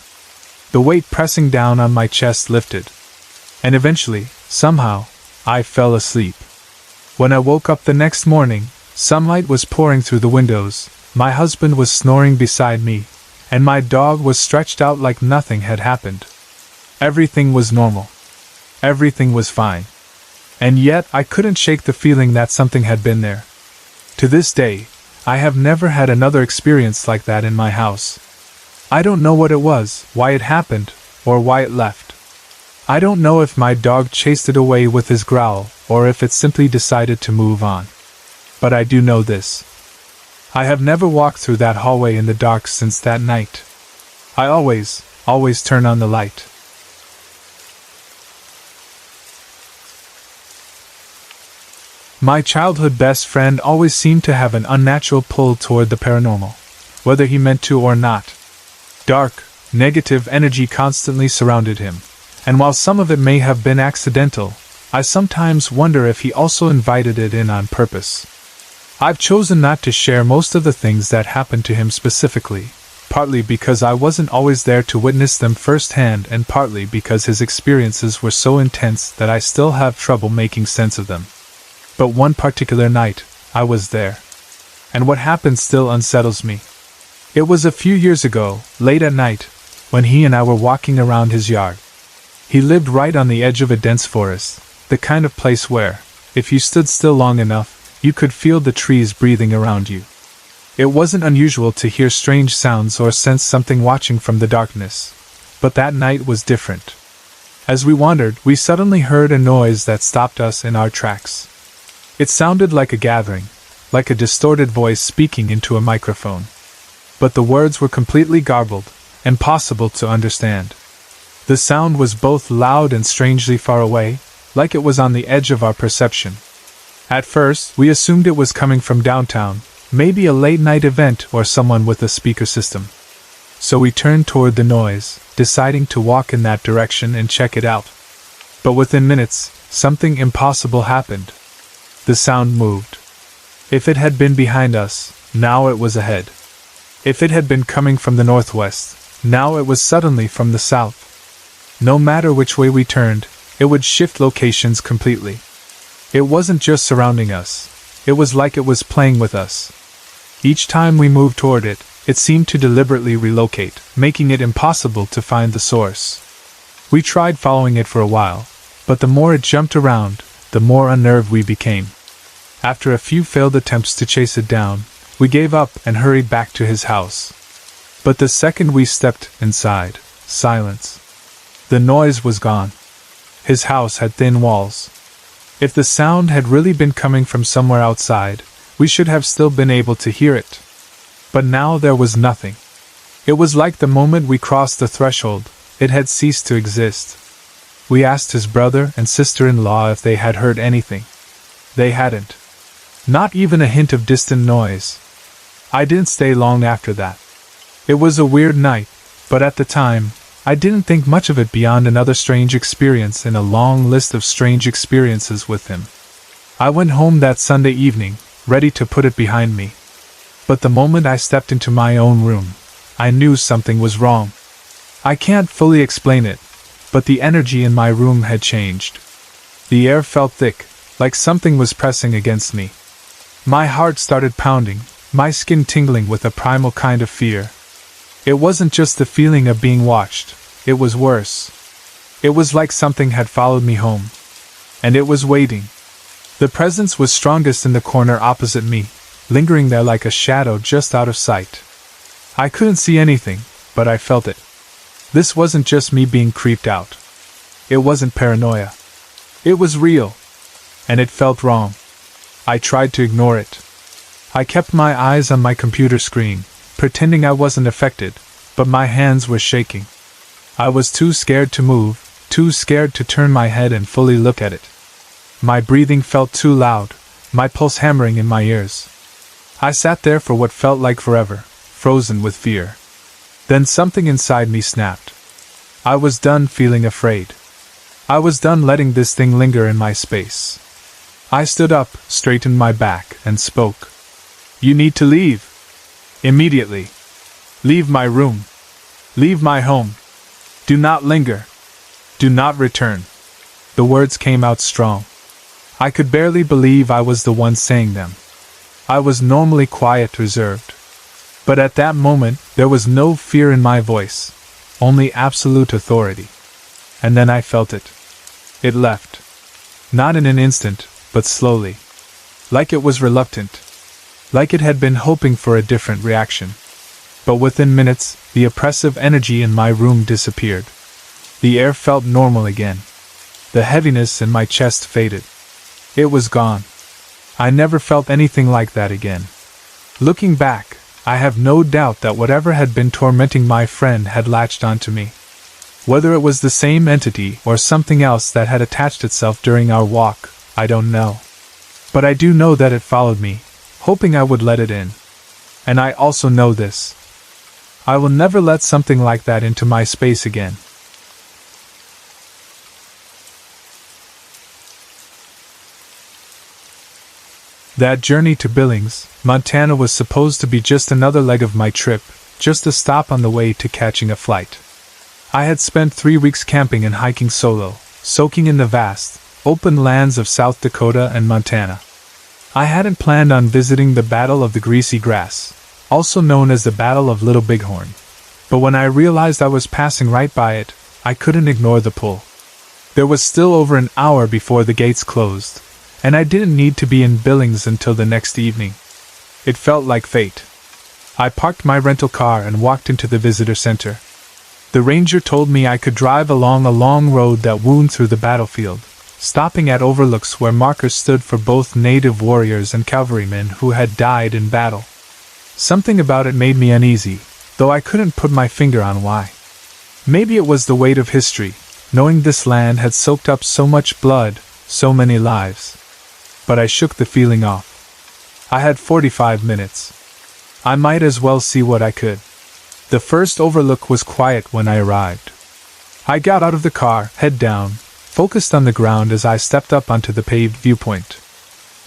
Speaker 1: The weight pressing down on my chest lifted. And eventually, somehow, I fell asleep. When I woke up the next morning, sunlight was pouring through the windows, my husband was snoring beside me, and my dog was stretched out like nothing had happened. Everything was normal. Everything was fine. And yet I couldn't shake the feeling that something had been there. To this day, I have never had another experience like that in my house. I don't know what it was, why it happened, or why it left. I don't know if my dog chased it away with his growl, or if it simply decided to move on. But I do know this. I have never walked through that hallway in the dark since that night. I always turn on the light. My childhood best friend always seemed to have an unnatural pull toward the paranormal, whether he meant to or not. Dark, negative energy constantly surrounded him, and while some of it may have been accidental, I sometimes wonder if he also invited it in on purpose. I've chosen not to share most of the things that happened to him specifically, partly because I wasn't always there to witness them firsthand and partly because his experiences were so intense that I still have trouble making sense of them. But one particular night, I was there. And what happened still unsettles me. It was a few years ago, late at night, when he and I were walking around his yard. He lived right on the edge of a dense forest, the kind of place where, if you stood still long enough, you could feel the trees breathing around you. It wasn't unusual to hear strange sounds or sense something watching from the darkness, but that night was different. As we wandered, we suddenly heard a noise that stopped us in our tracks. It sounded like a gathering, like a distorted voice speaking into a microphone. But the words were completely garbled, impossible to understand. The sound was both loud and strangely far away, like it was on the edge of our perception. At first, we assumed it was coming from downtown, maybe a late-night event or someone with a speaker system. So we turned toward the noise, deciding to walk in that direction and check it out. But within minutes, something impossible happened. The sound moved. If it had been behind us, now it was ahead. If it had been coming from the northwest, now it was suddenly from the south. No matter which way we turned, it would shift locations completely. It wasn't just surrounding us, it was like it was playing with us. Each time we moved toward it, it seemed to deliberately relocate, making it impossible to find the source. We tried following it for a while, but the more it jumped around, the more unnerved we became. After a few failed attempts to chase it down, we gave up and hurried back to his house. But the second we stepped inside, silence. The noise was gone. His house had thin walls. If the sound had really been coming from somewhere outside, we should have still been able to hear it. But now there was nothing. It was like the moment we crossed the threshold, it had ceased to exist. We asked his brother and sister-in-law if they had heard anything. They hadn't. Not even a hint of distant noise. I didn't stay long after that. It was a weird night, but at the time, I didn't think much of it beyond another strange experience in a long list of strange experiences with him. I went home that Sunday evening, ready to put it behind me. But the moment I stepped into my own room, I knew something was wrong. I can't fully explain it, but the energy in my room had changed. The air felt thick, like something was pressing against me. My heart started pounding, my skin tingling with a primal kind of fear. It wasn't just the feeling of being watched, it was worse. It was like something had followed me home. And it was waiting. The presence was strongest in the corner opposite me, lingering there like a shadow just out of sight. I couldn't see anything, but I felt it. This wasn't just me being creeped out. It wasn't paranoia. It was real. And it felt wrong. I tried to ignore it. I kept my eyes on my computer screen, pretending I wasn't affected, but my hands were shaking. I was too scared to move, too scared to turn my head and fully look at it. My breathing felt too loud, my pulse hammering in my ears. I sat there for what felt like forever, frozen with fear. Then something inside me snapped. I was done feeling afraid. I was done letting this thing linger in my space. I stood up, straightened my back, and spoke. "You need to leave. Immediately. Leave my room. Leave my home. Do not linger. Do not return." The words came out strong. I could barely believe I was the one saying them. I was normally quiet, reserved. But at that moment, there was no fear in my voice, only absolute authority. And then I felt it. It left. Not in an instant, but slowly. Like it was reluctant. Like it had been hoping for a different reaction. But within minutes, the oppressive energy in my room disappeared. The air felt normal again. The heaviness in my chest faded. It was gone. I never felt anything like that again. Looking back, I have no doubt that whatever had been tormenting my friend had latched onto me. Whether it was the same entity or something else that had attached itself during our walk, I don't know. But I do know that it followed me, hoping I would let it in. And I also know this. I will never let something like that into my space again. That journey to Billings, Montana was supposed to be just another leg of my trip, just a stop on the way to catching a flight. I had spent 3 weeks camping and hiking solo, soaking in the vast, open lands of South Dakota and Montana. I hadn't planned on visiting the Battle of the Greasy Grass, also known as the Battle of Little Bighorn. But when I realized I was passing right by it, I couldn't ignore the pull. There was still over an hour before the gates closed, and I didn't need to be in Billings until the next evening. It felt like fate. I parked my rental car and walked into the visitor center. The ranger told me I could drive along a long road that wound through the battlefield, stopping at overlooks where markers stood for both native warriors and cavalrymen who had died in battle. Something about it made me uneasy, though I couldn't put my finger on why. Maybe it was the weight of history, knowing this land had soaked up so much blood, so many lives. But I shook the feeling off. I had 45 minutes. I might as well see what I could. The first overlook was quiet when I arrived. I got out of the car, head down, focused on the ground as I stepped up onto the paved viewpoint.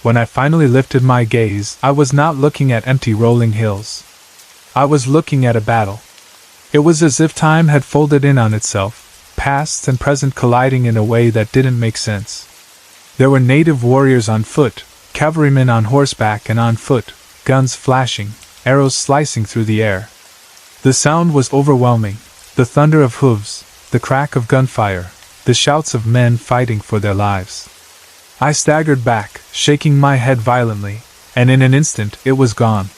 Speaker 1: When I finally lifted my gaze, I was not looking at empty rolling hills. I was looking at a battle. It was as if time had folded in on itself, past and present colliding in a way that didn't make sense. There were native warriors on foot, cavalrymen on horseback and on foot, guns flashing, arrows slicing through the air. The sound was overwhelming, the thunder of hooves, the crack of gunfire, the shouts of men fighting for their lives. I staggered back, shaking my head violently, and in an instant it was gone.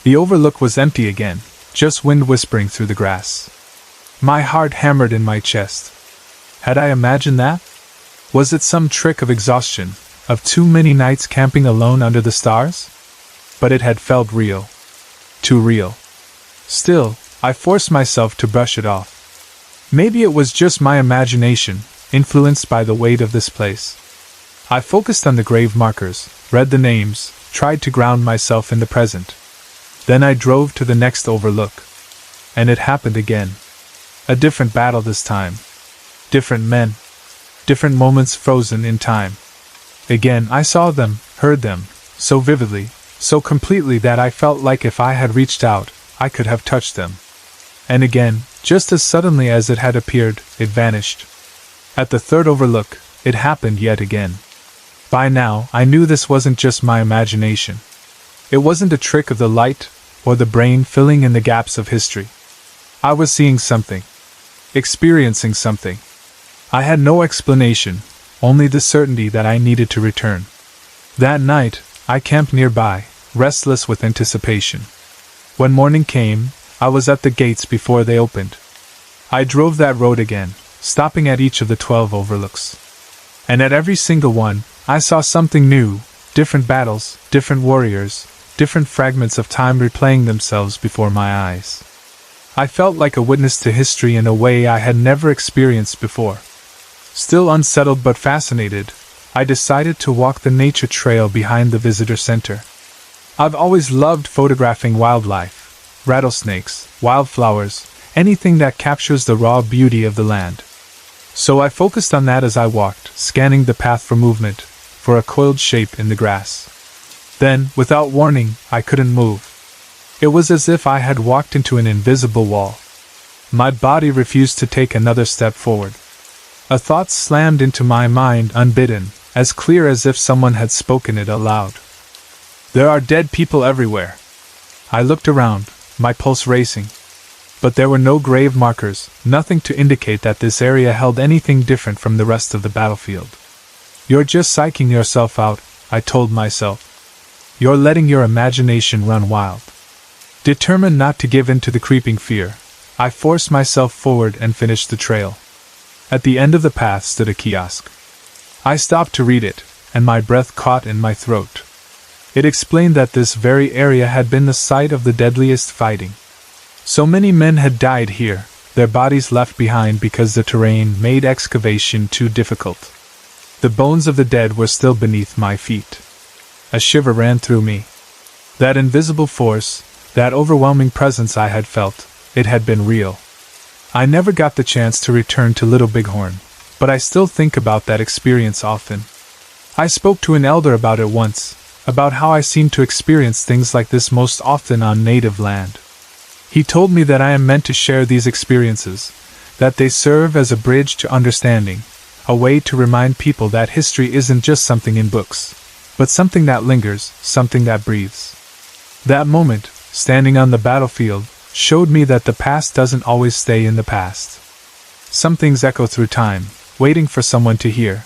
Speaker 1: The overlook was empty again, just wind whispering through the grass. My heart hammered in my chest. Had I imagined that? Was it some trick of exhaustion, of too many nights camping alone under the stars? But it had felt real. Too real. Still, I forced myself to brush it off. Maybe it was just my imagination, influenced by the weight of this place. I focused on the grave markers, read the names, tried to ground myself in the present. Then I drove to the next overlook. And it happened again. A different battle this time. Different men. Different moments frozen in time. Again I saw them, heard them, so vividly, so completely that I felt like if I had reached out, I could have touched them. And again, just as suddenly as it had appeared, it vanished. At the third overlook, it happened yet again. By now, I knew this wasn't just my imagination. It wasn't a trick of the light, or the brain filling in the gaps of history. I was seeing something. Experiencing something. I had no explanation, only the certainty that I needed to return. That night, I camped nearby, restless with anticipation. When morning came, I was at the gates before they opened. I drove that road again, stopping at each of the 12 overlooks. And at every single one, I saw something new, different battles, different warriors, different fragments of time replaying themselves before my eyes. I felt like a witness to history in a way I had never experienced before. Still unsettled but fascinated, I decided to walk the nature trail behind the visitor center. I've always loved photographing wildlife, rattlesnakes, wildflowers, anything that captures the raw beauty of the land. So I focused on that as I walked, scanning the path for movement, for a coiled shape in the grass. Then, without warning, I couldn't move. It was as if I had walked into an invisible wall. My body refused to take another step forward. A thought slammed into my mind unbidden, as clear as if someone had spoken it aloud. There are dead people everywhere. I looked around, my pulse racing. But there were no grave markers, nothing to indicate that this area held anything different from the rest of the battlefield. You're just psyching yourself out, I told myself. You're letting your imagination run wild. Determined not to give in to the creeping fear, I forced myself forward and finished the trail. At the end of the path stood a kiosk. I stopped to read it, and my breath caught in my throat. It explained that this very area had been the site of the deadliest fighting. So many men had died here, their bodies left behind because the terrain made excavation too difficult. The bones of the dead were still beneath my feet. A shiver ran through me. That invisible force, that overwhelming presence I had felt, it had been real. I never got the chance to return to Little Bighorn, but I still think about that experience often. I spoke to an elder about it once, about how I seem to experience things like this most often on native land. He told me that I am meant to share these experiences, that they serve as a bridge to understanding, a way to remind people that history isn't just something in books, but something that lingers, something that breathes. That moment, standing on the battlefield, showed me that the past doesn't always stay in the past. Some things echo through time, waiting for someone to hear.